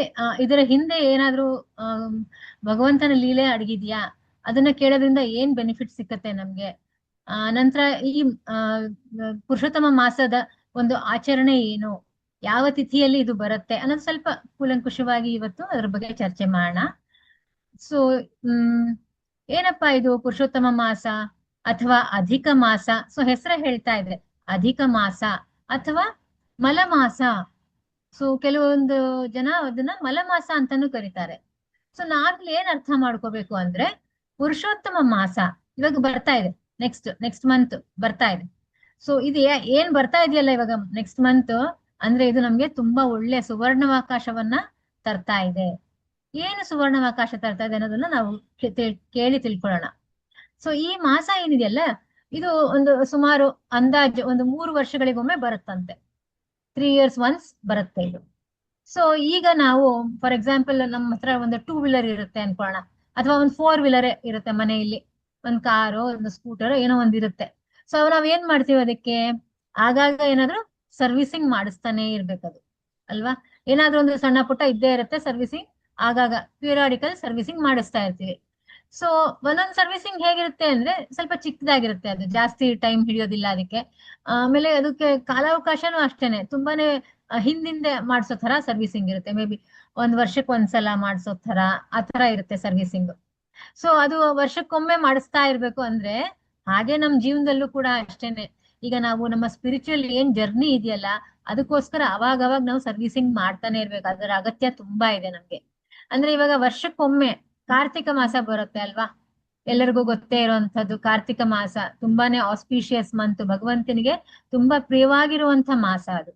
ಇದರ ಹಿಂದೆ ಏನಾದ್ರೂ ಭಗವಂತನ ಲೀಲೆ ಅಡಗಿದ್ಯಾ? ಅದನ್ನ ಕೇಳೋದ್ರಿಂದ ಏನ್ ಬೆನಿಫಿಟ್ ಸಿಕ್ಕತ್ತೆ ನಮ್ಗೆ? ನಂತರ ಈ ಪುರುಷೋತ್ತಮ ಮಾಸದ ಒಂದು ಆಚರಣೆ ಏನು, ಯಾವ ತಿಥಿಯಲ್ಲಿ ಇದು ಬರುತ್ತೆ ಅನ್ನೋದು ಸ್ವಲ್ಪ ಕೂಲಂಕುಷವಾಗಿ ಇವತ್ತು ಅದ್ರ ಬಗ್ಗೆ ಚರ್ಚೆ ಮಾಡೋಣ. ಸೊ ಏನಪ್ಪಾ ಇದು ಪುರುಷೋತ್ತಮ ಮಾಸ ಅಥವಾ ಅಧಿಕ ಮಾಸ? ಸೊ ಹೆಸರೇ ಹೇಳ್ತಾ ಇದೆ, ಅಧಿಕ ಮಾಸ ಅಥವಾ ಮಲಮಾಸ. ಸೊ ಕೆಲವೊಂದು ಜನ ಅದನ್ನ ಮಲಮಾಸ ಅಂತಾನೂ ಕರೀತಾರೆ. ಸೊ ನಾವ್ ಏನ್ ಅರ್ಥ ಮಾಡ್ಕೋಬೇಕು ಅಂದ್ರೆ, ಪುರುಷೋತ್ತಮ ಮಾಸ ಇವಾಗ ಬರ್ತಾ ಇದೆ, ನೆಕ್ಸ್ಟ್ ಮಂತ್ ಬರ್ತಾ ಇದೆ. ಸೊ ಇದು ಏನ್ ಬರ್ತಾ ಇದೆಯಲ್ಲ ಇವಾಗ ನೆಕ್ಸ್ಟ್ ಮಂತ್, ಅಂದ್ರೆ ಇದು ನಮ್ಗೆ ತುಂಬಾ ಒಳ್ಳೆ ಸುವರ್ಣಾವಕಾಶವನ್ನ ತರ್ತಾ ಇದೆ. ಏನು ಸುವರ್ಣಾವಕಾಶ ತರ್ತಾ ಇದೆ ಅನ್ನೋದನ್ನ ನಾವು ಕೇಳಿ ತಿಳ್ಕೊಳ್ಳೋಣ. ಸೊ ಈ ಮಾಸ ಏನಿದೆಯಲ್ಲ, ಇದು ಒಂದು ಸುಮಾರು ಅಂದಾಜು ಒಂದು 3 ವರ್ಷಗಳಿಗೊಮ್ಮೆ ಬರುತ್ತಂತೆ. 3 years ಒನ್ಸ್ ಬರುತ್ತೆ ಇದು. ಸೊ ಈಗ ನಾವು ಫಾರ್ ಎಕ್ಸಾಂಪಲ್ ನಮ್ಮ ಹತ್ರ ಒಂದು 2 wheeler ಇರುತ್ತೆ ಅನ್ಕೊಳ್ಳೋಣ, ಅಥವಾ ಒಂದು 4 wheeler ಇರುತ್ತೆ ಮನೆಯಲ್ಲಿ, ಒಂದು ಕಾರು, ಒಂದು ಸ್ಕೂಟರ್, ಏನೋ ಒಂದ್ ಇರುತ್ತೆ. ಸೊ ನಾವ್ ಏನ್ ಮಾಡ್ತೀವಿ, ಅದಕ್ಕೆ ಆಗಾಗ ಏನಾದ್ರು ಸರ್ವಿಸಿಂಗ್ ಮಾಡಿಸ್ತಾನೆ ಇರ್ಬೇಕದು ಅಲ್ವಾ? ಏನಾದ್ರೂ ಒಂದು ಸಣ್ಣ ಪುಟ್ಟ ಇದ್ದೇ ಇರುತ್ತೆ ಸರ್ವಿಸಿಂಗ್, ಆಗಾಗ ಪೀರಿಯಾಡಿಕಲ್ ಸರ್ವಿಸಿಂಗ್ ಮಾಡಿಸ್ತಾ ಇರ್ತೀವಿ. ಸೊ ಒಂದೊಂದ್ ಸರ್ವಿಸಿಂಗ್ ಹೇಗಿರುತ್ತೆ ಅಂದ್ರೆ ಸ್ವಲ್ಪ ಚಿಕ್ಕದಾಗಿರುತ್ತೆ, ಅದು ಜಾಸ್ತಿ ಟೈಮ್ ಹಿಡಿಯೋದಿಲ್ಲ ಅದಕ್ಕೆ. ಆಮೇಲೆ ಅದಕ್ಕೆ ಕಾಲಾವಕಾಶನೂ ಅಷ್ಟೇನೆ, ತುಂಬಾನೇ ಹಿಂದಿಂದೆ ಮಾಡ್ಸೋ ತರ ಸರ್ವಿಸಿಂಗ್ ಇರುತ್ತೆ. ಮೇ ಬಿ 1 ವರ್ಷಕ್ಕೆ ಒಂದ್ಸಲ ಮಾಡ್ಸೋ ತರ, ಆ ತರ ಇರುತ್ತೆ ಸರ್ವಿಸಿಂಗ್. ಸೊ ಅದು ವರ್ಷಕ್ಕೊಮ್ಮೆ ಮಾಡಿಸ್ತಾ ಇರ್ಬೇಕು. ಅಂದ್ರೆ ಹಾಗೆ ನಮ್ ಜೀವನದಲ್ಲೂ ಕೂಡ ಅಷ್ಟೇನೆ. ಈಗ ನಾವು ನಮ್ಮ ಸ್ಪಿರಿಚುವಲ್ ಏನ್ ಜರ್ನಿ ಇದೆಯಲ್ಲ, ಅದಕ್ಕೋಸ್ಕರ ಅವಾಗ ನಾವು ಸರ್ವಿಸಿಂಗ್ ಮಾಡ್ತಾನೆ ಇರ್ಬೇಕು. ಅದರ ಅಗತ್ಯ ತುಂಬಾ ಇದೆ ನಮ್ಗೆ. ಅಂದ್ರೆ ಇವಾಗ ವರ್ಷಕ್ಕೊಮ್ಮೆ ಕಾರ್ತಿಕ ಮಾಸ ಬರುತ್ತೆ ಅಲ್ವಾ? ಎಲ್ಲರಿಗೂ ಗೊತ್ತೇ ಇರುವಂತದ್ದು ಕಾರ್ತಿಕ ಮಾಸ ತುಂಬಾನೇ ಆಸ್ಪಿಷಿಯಸ್ ಮಂತ್, ಭಗವಂತನಿಗೆ ತುಂಬಾ ಪ್ರಿಯವಾಗಿರುವಂತ ಮಾಸ ಅದು.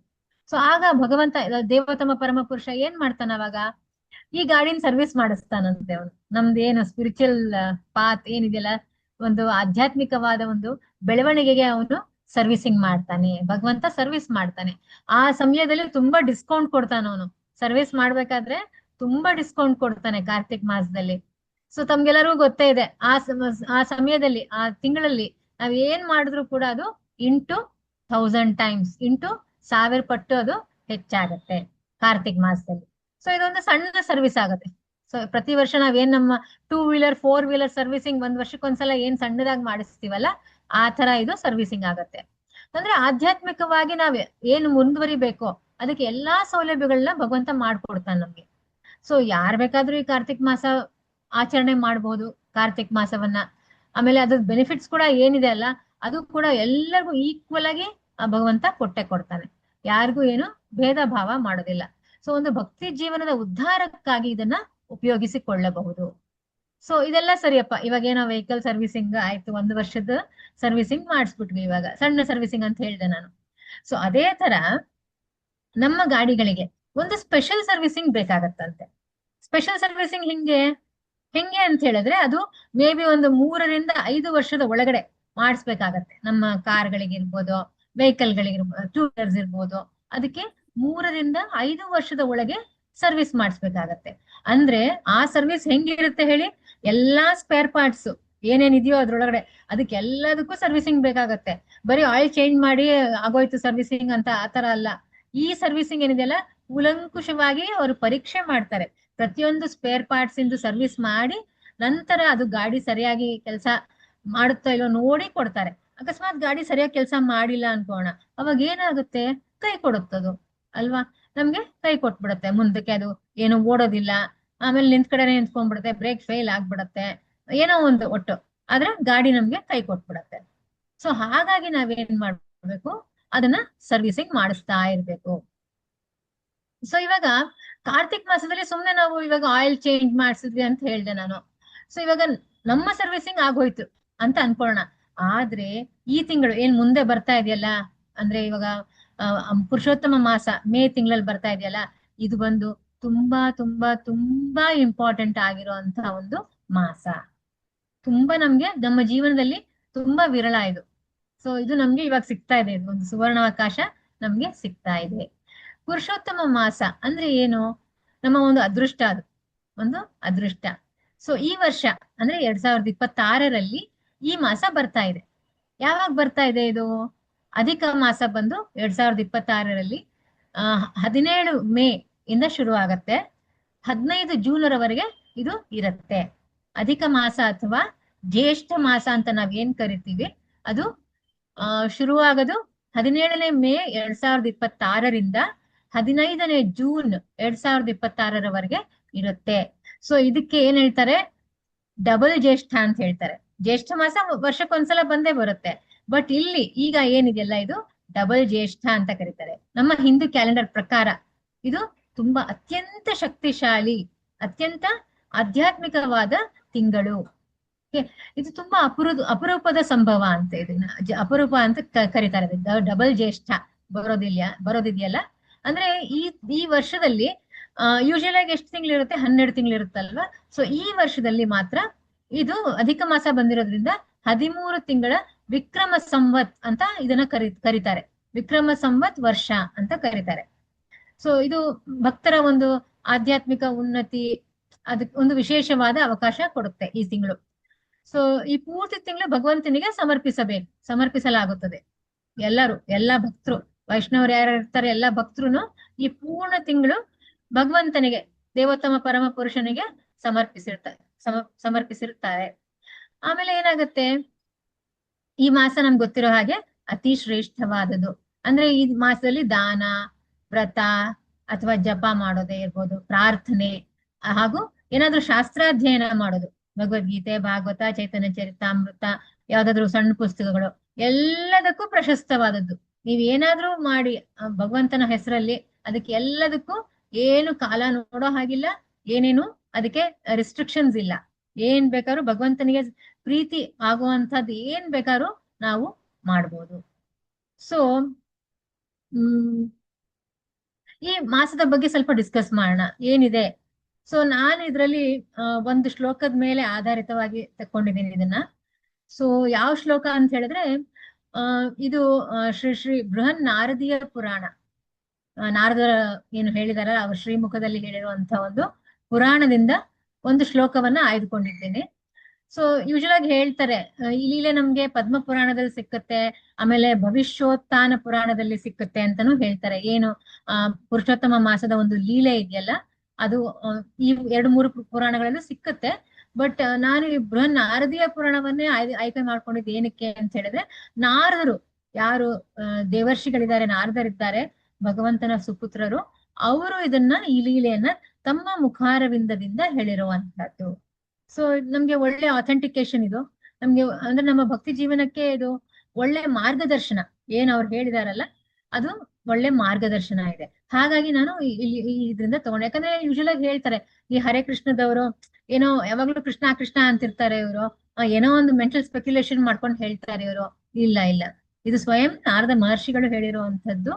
ಸೊ ಆಗ ಭಗವಂತ ದೇವೋತ್ತಮ ಪರಮ ಪುರುಷ ಏನ್ ಮಾಡ್ತಾನ ಅವಾಗ, ಈ ಗಾಡಿನ ಸರ್ವಿಸ್ ಮಾಡಿಸ್ತಾನಂತೆ ಅವನು. ನಮ್ದು ಏನು ಸ್ಪಿರಿಚುವಲ್ ಪಾತ್ ಏನಿದೆಯಲ್ಲ, ಒಂದು ಆಧ್ಯಾತ್ಮಿಕವಾದ ಒಂದು ಬೆಳವಣಿಗೆಗೆ ಅವನು ಸರ್ವಿಸಿಂಗ್ ಮಾಡ್ತಾನೆ, ಭಗವಂತ ಸರ್ವಿಸ್ ಮಾಡ್ತಾನೆ. ಆ ಸಮಯದಲ್ಲಿ ತುಂಬಾ ಡಿಸ್ಕೌಂಟ್ ಕೊಡ್ತಾನ ಅವನು. ಸರ್ವಿಸ್ ಮಾಡ್ಬೇಕಾದ್ರೆ ತುಂಬಾ ಡಿಸ್ಕೌಂಟ್ ಕೊಡ್ತಾನೆ ಕಾರ್ತಿಕ್ ಮಾಸದಲ್ಲಿ. ಸೊ ತಮ್ಗೆಲ್ಲರಿಗೂ ಗೊತ್ತೇ ಇದೆ, ಆ ಸಮಯದಲ್ಲಿ, ಆ ತಿಂಗಳಲ್ಲಿ ನಾವ್ ಏನ್ ಮಾಡಿದ್ರು ಕೂಡ ಅದು ಇಂಟು 1000 times, ಇಂಟು 1000 ಪಟ್ಟು ಅದು ಹೆಚ್ಚಾಗತ್ತೆ ಕಾರ್ತಿಕ್ ಮಾಸದಲ್ಲಿ. ಸೊ ಇದೊಂದು ಸಣ್ಣ ಸರ್ವಿಸ್ ಆಗುತ್ತೆ. ಸೊ ಪ್ರತಿ ವರ್ಷ ನಾವೇನ್ ನಮ್ಮ 2 wheeler 4 wheeler ಸರ್ವಿಸಿಂಗ್ ಒಂದ್ ವರ್ಷಕ್ಕೊಂದ್ಸಲ ಏನ್ ಸಣ್ಣದಾಗಿ ಮಾಡಿಸ್ತೀವಲ್ಲ, ಆ ತರ ಇದು ಸರ್ವಿಸಿಂಗ್ ಆಗತ್ತೆ. ಅಂದ್ರೆ ಆಧ್ಯಾತ್ಮಿಕವಾಗಿ ನಾವ್ ಏನು ಮುಂದುವರಿಬೇಕೋ ಅದಕ್ಕೆ ಎಲ್ಲಾ ಸೌಲಭ್ಯಗಳನ್ನ ಭಗವಂತ ಮಾಡ್ಕೊಡ್ತಾನೆ ನಮ್ಗೆ. ಸೊ ಯಾರ್ ಬೇಕಾದ್ರೂ ಈ ಕಾರ್ತಿಕ್ ಮಾಸ ಆಚರಣೆ ಮಾಡ್ಬೋದು, ಕಾರ್ತಿಕ್ ಮಾಸವನ್ನ. ಆಮೇಲೆ ಅದ್ರ ಬೆನಿಫಿಟ್ಸ್ ಕೂಡ ಏನಿದೆ ಅಲ್ಲ, ಅದು ಕೂಡ ಎಲ್ಲರಿಗೂ ಈಕ್ವಲ್ ಆಗಿ ಆ ಭಗವಂತ ಕೊಟ್ಟೆ ಕೊಡ್ತಾನೆ, ಯಾರಿಗೂ ಏನು ಭೇದ ಭಾವ ಮಾಡೋದಿಲ್ಲ. ಸೊ ಒಂದು ಭಕ್ತಿ ಜೀವನದ ಉದ್ಧಾರಕ್ಕಾಗಿ ಇದನ್ನ ಉಪಯೋಗಿಸಿಕೊಳ್ಳಬಹುದು. ಸೊ ಇದೆಲ್ಲ ಸರಿಯಪ್ಪ. ಇವಾಗ ಏನೋ ವೆಹಿಕಲ್ ಸರ್ವಿಸಿಂಗ್ ಆಯ್ತು, 1 ವರ್ಷದ ಸರ್ವಿಸಿಂಗ್ ಮಾಡಿಸ್ಬಿಟ್ವಿ, ಇವಾಗ ಸಣ್ಣ ಸರ್ವಿಸಿಂಗ್ ಅಂತ ಹೇಳಿದೆ ನಾನು. ಸೊ ಅದೇ ತರ ನಮ್ಮ ಗಾಡಿಗಳಿಗೆ ಒಂದು ಸ್ಪೆಷಲ್ ಸರ್ವಿಸಿಂಗ್ ಬೇಕಾಗತ್ತಂತೆ. ಸ್ಪೆಷಲ್ ಸರ್ವಿಸಿಂಗ್ ಹೆಂಗೆ ಅಂತ ಹೇಳಿದ್ರೆ, ಅದು ಮೇ ಬಿ ಒಂದು 3 ರಿಂದ 5 ವರ್ಷದ ಒಳಗಡೆ ಮಾಡಿಸ್ಬೇಕಾಗತ್ತೆ. ನಮ್ಮ ಕಾರ್ಗಳಿಗಿರ್ಬೋದು, ವೆಹಿಕಲ್ಗಳಿಗಿರ್ಬೋದು, 2 ವೀಲರ್ಸ್ ಇರ್ಬೋದು, ಅದಕ್ಕೆ 3 ರಿಂದ 5 ವರ್ಷದ ಒಳಗೆ ಸರ್ವಿಸ್ ಮಾಡಿಸ್ಬೇಕಾಗತ್ತೆ. ಅಂದ್ರೆ ಆ ಸರ್ವಿಸ್ ಹೆಂಗಿರುತ್ತೆ ಹೇಳಿ, ಎಲ್ಲಾ ಸ್ಪೇರ್ ಪಾರ್ಟ್ಸ್ ಏನೇನಿದೆಯೋ ಅದ್ರೊಳಗಡೆ ಅದಕ್ಕೆಲ್ಲದಕ್ಕೂ ಸರ್ವಿಸಿಂಗ್ ಬೇಕಾಗತ್ತೆ. ಬರೀ ಆಯಿಲ್ ಚೇಂಜ್ ಮಾಡಿ ಆಗೋಯ್ತು ಸರ್ವಿಸಿಂಗ್ ಅಂತ ಆತರ ಅಲ್ಲ. ಈ ಸರ್ವಿಸಿಂಗ್ ಏನಿದೆಯಲ್ಲ, ಕೂಲಂಕುಷವಾಗಿ ಅವರು ಪರೀಕ್ಷೆ ಮಾಡ್ತಾರೆ. ಪ್ರತಿಯೊಂದು ಸ್ಪೇರ್ ಪಾರ್ಟ್ಸ್ ಇಂದು ಸರ್ವಿಸ್ ಮಾಡಿ ನಂತರ ಅದು ಗಾಡಿ ಸರಿಯಾಗಿ ಕೆಲಸ ಮಾಡುತ್ತೋ ಇಲ್ಲೋ ನೋಡಿ ಕೊಡ್ತಾರೆ. ಅಕಸ್ಮಾತ್ ಗಾಡಿ ಸರಿಯಾಗಿ ಕೆಲಸ ಮಾಡಿಲ್ಲ ಅನ್ಕೋಣ, ಅವಾಗ ಏನಾಗುತ್ತೆ, ಕೈ ಕೊಡುತ್ತದು ಅಲ್ವಾ, ನಮ್ಗೆ ಕೈ ಕೊಟ್ಬಿಡತ್ತೆ. ಮುಂದಕ್ಕೆ ಅದು ಏನು ಓಡೋದಿಲ್ಲ, ಆಮೇಲೆ ನಿಂತ್ ಕಡೆನೆ ನಿಂತ್ಕೊಂಡ್ಬಿಡುತ್ತೆ, ಬ್ರೇಕ್ ಫೇಲ್ ಆಗ್ಬಿಡತ್ತೆ, ಏನೋ ಒಂದು ಒಟ್ಟು ಆದ್ರೆ ಗಾಡಿ ನಮ್ಗೆ ಕೈ ಕೊಟ್ಬಿಡತ್ತೆ. ಸೊ ಹಾಗಾಗಿ ನಾವೇನ್ ಮಾಡ್ಬೇಕು, ಅದನ್ನ ಸರ್ವಿಸಿಂಗ್ ಮಾಡಿಸ್ತಾ ಇರ್ಬೇಕು. ಸೊ ಇವಾಗ ಕಾರ್ತಿಕ್ ಮಾಸದಲ್ಲಿ ಸುಮ್ನೆ ನಾವು ಇವಾಗ ಆಯಿಲ್ ಚೇಂಜ್ ಮಾಡಿಸಿದ್ವಿ ಅಂತ ಹೇಳ್ದೆ ನಾನು. ಸೊ ಇವಾಗ ನಮ್ಮ ಸರ್ವಿಸಿಂಗ್ ಆಗೋಯ್ತು ಅಂತ ಅನ್ಕೊಳ್ಳೋಣ. ಆದ್ರೆ ಈ ತಿಂಗಳು ಏನ್ ಮುಂದೆ ಬರ್ತಾ ಇದೆಯಲ್ಲ, ಅಂದ್ರೆ ಇವಾಗ ಪುರುಷೋತ್ತಮ ಮಾಸ ಮೇ ತಿಂಗಳಲ್ಲಿ ಬರ್ತಾ ಇದೆಯಲ್ಲ, ಇದು ಬಂದು ತುಂಬಾ ತುಂಬಾ ತುಂಬಾ ಇಂಪಾರ್ಟೆಂಟ್ ಆಗಿರುವಂತಹ ಒಂದು ಮಾಸ. ತುಂಬಾ ನಮ್ಗೆ ನಮ್ಮ ಜೀವನದಲ್ಲಿ ತುಂಬಾ ವಿರಳ ಇದು. ಸೊ ಇದು ನಮ್ಗೆ ಇವಾಗ ಸಿಗ್ತಾ ಇದೆ, ಇದು ಒಂದು ಸುವರ್ಣಾವಕಾಶ ನಮ್ಗೆ ಸಿಗ್ತಾ ಇದೆ. ಪುರುಷೋತ್ತಮ ಮಾಸ ಅಂದ್ರೆ ಏನು, ನಮ್ಮ ಒಂದು ಅದೃಷ್ಟ, ಅದು ಒಂದು ಅದೃಷ್ಟ. ಸೊ ಈ ವರ್ಷ ಅಂದ್ರೆ 2026ರಲ್ಲಿ ಈ ಮಾಸ ಬರ್ತಾ ಇದೆ. ಯಾವಾಗ ಬರ್ತಾ ಇದೆ ಇದು? ಅಧಿಕ ಮಾಸ ಬಂದು 2026ರಲ್ಲಿ 17 ಮೇ ಇಂದ ಶುರು ಆಗತ್ತೆ, 15 ಜೂನ್ರವರೆಗೆ ಇದು ಇರುತ್ತೆ. ಅಧಿಕ ಮಾಸ ಅಥವಾ ಜ್ಯೇಷ್ಠ ಮಾಸ ಅಂತ ನಾವ್ ಏನ್ ಕರಿತೀವಿ, ಅದು ಶುರುವಾಗೋದು 17ನೇ ಮೇ 2026ರಿಂದ 15ನೇ ಜೂನ್ 2026ರವರೆಗೆ ಇರುತ್ತೆ. ಸೊ ಇದಕ್ಕೆ ಏನ್ ಹೇಳ್ತಾರೆ, ಡಬಲ್ ಜ್ಯೇಷ್ಠ ಅಂತ ಹೇಳ್ತಾರೆ. ಜ್ಯೇಷ್ಠ ಮಾಸ ವರ್ಷಕ್ಕೊಂದ್ಸಲ ಬಂದೇ ಬರುತ್ತೆ, ಬಟ್ ಇಲ್ಲಿ ಈಗ ಏನಿದೆಯಲ್ಲ ಇದು ಡಬಲ್ ಜ್ಯೇಷ್ಠ ಅಂತ ಕರೀತಾರೆ. ನಮ್ಮ ಹಿಂದೂ ಕ್ಯಾಲೆಂಡರ್ ಪ್ರಕಾರ ಇದು ತುಂಬಾ ಅತ್ಯಂತ ಶಕ್ತಿಶಾಲಿ, ಅತ್ಯಂತ ಆಧ್ಯಾತ್ಮಿಕವಾದ ತಿಂಗಳು. ಇದು ತುಂಬಾ ಅಪರೂಪದ ಸಂಭವ ಅಂತ, ಇದನ್ನ ಅಪರೂಪ ಅಂತ ಕರೀತಾರೆ. ಡಬಲ್ ಜ್ಯೇಷ್ಠ ಬರೋದಿದೆಯಲ್ಲ, ಅಂದ್ರೆ ಈ ವರ್ಷದಲ್ಲಿ ಯೂಶುವಲ್ ಆಗಿ ಎಷ್ಟು ತಿಂಗಳಿರುತ್ತೆ, 12 ತಿಂಗಳಿರುತ್ತಲ್ವಾ. ಸೊ ಈ ವರ್ಷದಲ್ಲಿ ಮಾತ್ರ ಇದು ಅಧಿಕ ಮಾಸ ಬಂದಿರೋದ್ರಿಂದ 13 ತಿಂಗಳ ವಿಕ್ರಮ ಸಂವತ್ ಅಂತ ಇದನ್ನ ಕರೀತಾರೆ. ವಿಕ್ರಮ ಸಂವತ್ ವರ್ಷ ಅಂತ ಕರೀತಾರೆ. ಸೊ ಇದು ಭಕ್ತರ ಒಂದು ಆಧ್ಯಾತ್ಮಿಕ ಉನ್ನತಿ, ಅದಕ್ಕೆ ಒಂದು ವಿಶೇಷವಾದ ಅವಕಾಶ ಕೊಡುತ್ತೆ ಈ ತಿಂಗಳು. ಸೊ ಈ ಪೂರ್ತಿ ತಿಂಗಳು ಭಗವಂತನಿಗೆ ಸಮರ್ಪಿಸಲಾಗುತ್ತದೆ. ಎಲ್ಲಾ ಭಕ್ತರು, ವೈಷ್ಣವರು ಯಾರು ಇರ್ತಾರೆ, ಎಲ್ಲಾ ಭಕ್ತರು ಈ ಪೂರ್ಣ ತಿಂಗಳು ಭಗವಂತನಿಗೆ, ದೇವೋತ್ತಮ ಪರಮ ಪುರುಷನಿಗೆ ಸಮರ್ಪಿಸಿರ್ತಾರೆ. ಆಮೇಲೆ ಏನಾಗುತ್ತೆ, ಈ ಮಾಸ ನಮ್ಗೆ ಗೊತ್ತಿರೋ ಹಾಗೆ ಅತಿ ಶ್ರೇಷ್ಠವಾದದ್ದು. ಅಂದ್ರೆ ಈ ಮಾಸದಲ್ಲಿ ದಾನ, ವ್ರತ ಅಥವಾ ಜಪ ಮಾಡೋದೇ ಇರ್ಬೋದು, ಪ್ರಾರ್ಥನೆ, ಹಾಗೂ ಏನಾದ್ರೂ ಶಾಸ್ತ್ರಾಧ್ಯಯನ ಮಾಡೋದು, ಭಗವದ್ಗೀತೆ, ಭಾಗವತ, ಚೈತನ್ಯ ಚರಿತಾಮೃತ, ಯಾವ್ದಾದ್ರು ಸಣ್ಣ ಪುಸ್ತಕಗಳು, ಎಲ್ಲದಕ್ಕೂ ಪ್ರಶಸ್ತವಾದದ್ದು. ನೀವ್ ಏನಾದ್ರೂ ಮಾಡಿ ಭಗವಂತನ ಹೆಸರಲ್ಲಿ, ಅದಕ್ಕೆ ಎಲ್ಲದಕ್ಕೂ ಏನು ಕಾಲ ನೋಡೋ ಹಾಗಿಲ್ಲ, ಏನೇನು ಅದಕ್ಕೆ ರಿಸ್ಟ್ರಿಕ್ಷನ್ಸ್ ಇಲ್ಲ. ಏನ್ ಬೇಕಾದ್ರೂ ಭಗವಂತನಿಗೆ ಪ್ರೀತಿ ಆಗುವಂತದ್ದು ಏನ್ ಬೇಕಾದ್ರೂ ನಾವು ಮಾಡ್ಬೋದು. ಸೊ ಈ ಮಾಸದ ಬಗ್ಗೆ ಸ್ವಲ್ಪ ಡಿಸ್ಕಸ್ ಮಾಡೋಣ ಏನಿದೆ. ಸೊ ನಾನು ಇದ್ರಲ್ಲಿ ಒಂದು ಶ್ಲೋಕದ ಮೇಲೆ ಆಧಾರಿತವಾಗಿ ತಕೊಂಡಿದ್ದೀನಿ ಇದನ್ನ. ಸೊ ಯಾವ ಶ್ಲೋಕ ಅಂತ ಹೇಳಿದ್ರೆ, ಇದು ಶ್ರೀ ಬೃಹನ್ ನಾರದೀಯ ಪುರಾಣ, ನಾರದರ ಏನು ಹೇಳಿದಾರ ಅವ್ರ ಶ್ರೀಮುಖದಲ್ಲಿ ಹೇಳಿರುವಂತ ಒಂದು ಪುರಾಣದಿಂದ ಒಂದು ಶ್ಲೋಕವನ್ನ ಆಯ್ದುಕೊಂಡಿದ್ದೇನೆ. ಸೊ ಯೂಶುವಲ್ ಆಗಿ ಹೇಳ್ತಾರೆ, ಈ ಲೀಲೆ ನಮ್ಗೆ ಪದ್ಮ ಪುರಾಣದಲ್ಲಿ ಸಿಕ್ಕತ್ತೆ, ಆಮೇಲೆ ಭವಿಷ್ಯೋತ್ಥಾನ ಪುರಾಣದಲ್ಲಿ ಸಿಕ್ಕತ್ತೆ ಅಂತಾನು ಹೇಳ್ತಾರೆ. ಏನು ಪುರುಷೋತ್ತಮ ಮಾಸದ ಒಂದು ಲೀಲೆ ಇದೆಯಲ್ಲ, ಅದು ಈ 2-3 ಪುರಾಣಗಳಲ್ಲೂ ಸಿಕ್ಕತ್ತೆ. ಬಟ್ ನಾನು ಈ ಬೃಹನ್ ನಾರದೀಯ ಪುರಾಣವನ್ನೇ ಆಯ್ಕೆ ಮಾಡ್ಕೊಂಡಿದ್ದು ಏನಕ್ಕೆ ಅಂತ ಹೇಳಿದ್ರೆ, ನಾರದರು ಯಾರು ದೇವರ್ಷಿಗಳಿದ್ದಾರೆ, ನಾರದರಿದ್ದಾರೆ, ಭಗವಂತನ ಸುಪುತ್ರರು, ಅವರು ಇದನ್ನ ಈ ಲೀಲೆಯನ್ನ ತಮ್ಮ ಮುಖಾರವಿಂದದಿಂದ ಹೇಳಿರುವಂತಹದ್ದು. ಸೊ ನಮ್ಗೆ ಒಳ್ಳೆ ಅಥೆಂಟಿಕೇಶನ್ ಇದು. ನಮ್ಗೆ ಅಂದ್ರೆ ನಮ್ಮ ಭಕ್ತಿ ಜೀವನಕ್ಕೆ ಇದು ಒಳ್ಳೆ ಮಾರ್ಗದರ್ಶನ. ಏನ್ ಅವ್ರು ಹೇಳಿದಾರಲ್ಲ ಅದು ಒಳ್ಳೆ ಮಾರ್ಗದರ್ಶನ ಇದೆ. ಹಾಗಾಗಿ ನಾನು ಇದರಿಂದ ತಗೊಂಡೆ. ಯಾಕಂದ್ರೆ ಯೂಶಲ್ ಆಗಿ ಹೇಳ್ತಾರೆ ಈ ಹರೇ ಕೃಷ್ಣದವರು ಏನೋ ಯಾವಾಗ್ಲೂ ಕೃಷ್ಣ ಕೃಷ್ಣ ಅಂತಿರ್ತಾರೆ ಇವರು, ಏನೋ ಒಂದು ಮೆಂಟಲ್ ಸ್ಪೆಕ್ಯುಲೇಷನ್ ಮಾಡ್ಕೊಂಡು ಹೇಳ್ತಾರೆ ಇವರು. ಇಲ್ಲ ಇಲ್ಲ, ಇದು ಸ್ವಯಂ ನಾರದ ಮಹರ್ಷಿಗಳು ಹೇಳಿರುವಂತದ್ದು,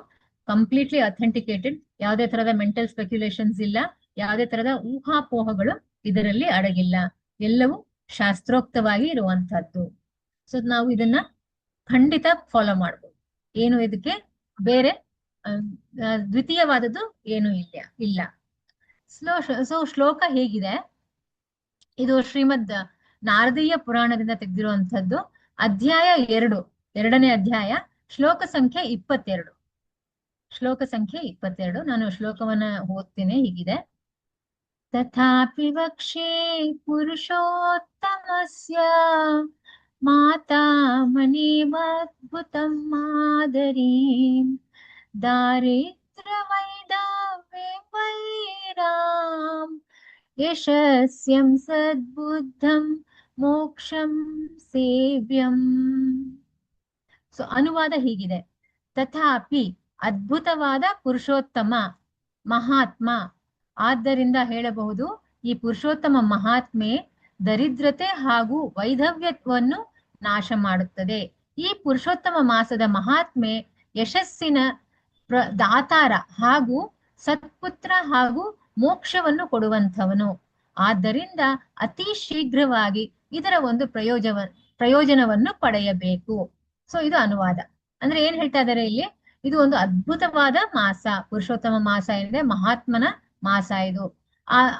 ಕಂಪ್ಲೀಟ್ಲಿ ಅಥೆಂಟಿಕೇಟೆಡ್. ಯಾವುದೇ ತರದ ಮೆಂಟಲ್ ಸ್ಪೆಕ್ಯುಲೇಷನ್ಸ್ ಇಲ್ಲ, ಯಾವುದೇ ತರದ ಊಹಾಪೋಹಗಳು ಇದರಲ್ಲಿ ಅಡಗಿಲ್ಲ, ಎಲ್ಲವೂ ಶಾಸ್ತ್ರೋಕ್ತವಾಗಿ ಇರುವಂತಹದ್ದು. ಸೊ ನಾವು ಇದನ್ನ ಖಂಡಿತ ಫಾಲೋ ಮಾಡ್ಬೋದು. ಏನು ಇದಕ್ಕೆ ಬೇರೆ ದ್ವಿತೀಯವಾದದ್ದು ಏನು ಇಲ್ಲ. ಸೊ ಶ್ಲೋಕ ಹೇಗಿದೆ, ಇದು ಶ್ರೀಮದ್ ನಾರದೀಯ ಪುರಾಣದಿಂದ ತೆಗೆದಿರುವಂತಹದ್ದು. ಅಧ್ಯಾಯ 2, 2ನೇ ಅಧ್ಯಾಯ, ಶ್ಲೋಕ ಸಂಖ್ಯೆ 22. ಶ್ಲೋಕ ಸಂಖ್ಯೆ 22 ನಾನು ಶ್ಲೋಕವನ್ನ ಓದ್ತೀನಿ. ಹೀಗಿದೆ: ತಥಾಪಿ ವಕ್ಷೇ ಪುರುಷೋತ್ತಮಸ್ಯ ಮಾತಾಮನೀಮದ್ಭುತಂ ಮಾದರೀಂ ದಾರಿದ್ರ್ಯವೈಧವ್ಯವೈರಾಂ ಯಶಸ್ಯಂ ಸದ್ಬುದ್ಧಂ ಮೋಕ್ಷಂ ಸೇವ್ಯಂ. ಸೊ ಅನುವಾದ ಹೀಗಿದೆ: ತಥಾಪಿ ಅದ್ಭುತವಾದ ಪುರುಷೋತ್ತಮ ಮಹಾತ್ಮ, ಆದ್ದರಿಂದ ಹೇಳಬಹುದು ಈ ಪುರುಷೋತ್ತಮ ಮಹಾತ್ಮೆ ದರಿದ್ರತೆ ಹಾಗೂ ವೈಧವ್ಯವನ್ನು ನಾಶ ಮಾಡುತ್ತದೆ. ಈ ಪುರುಷೋತ್ತಮ ಮಾಸದ ಮಹಾತ್ಮೆ ಯಶಸ್ಸಿನ ದಾತಾರ ಹಾಗೂ ಸತ್ಪುತ್ರ ಹಾಗೂ ಮೋಕ್ಷವನ್ನು ಕೊಡುವಂಥವನು. ಆದ್ದರಿಂದ ಅತಿ ಶೀಘ್ರವಾಗಿ ಇದರ ಒಂದು ಪ್ರಯೋಜನವನ್ನು ಪಡೆಯಬೇಕು. ಸೊ ಇದು ಅನುವಾದ. ಅಂದ್ರೆ ಏನ್ ಹೇಳ್ತಾ ಇದ್ದಾರೆ ಇಲ್ಲಿ, ಇದು ಒಂದು ಅದ್ಭುತವಾದ ಮಾಸ, ಪುರುಷೋತ್ತಮ ಮಾಸ ಏನಿದೆ ಮಹಾತ್ಮನ ಮಾಸ ಇದು.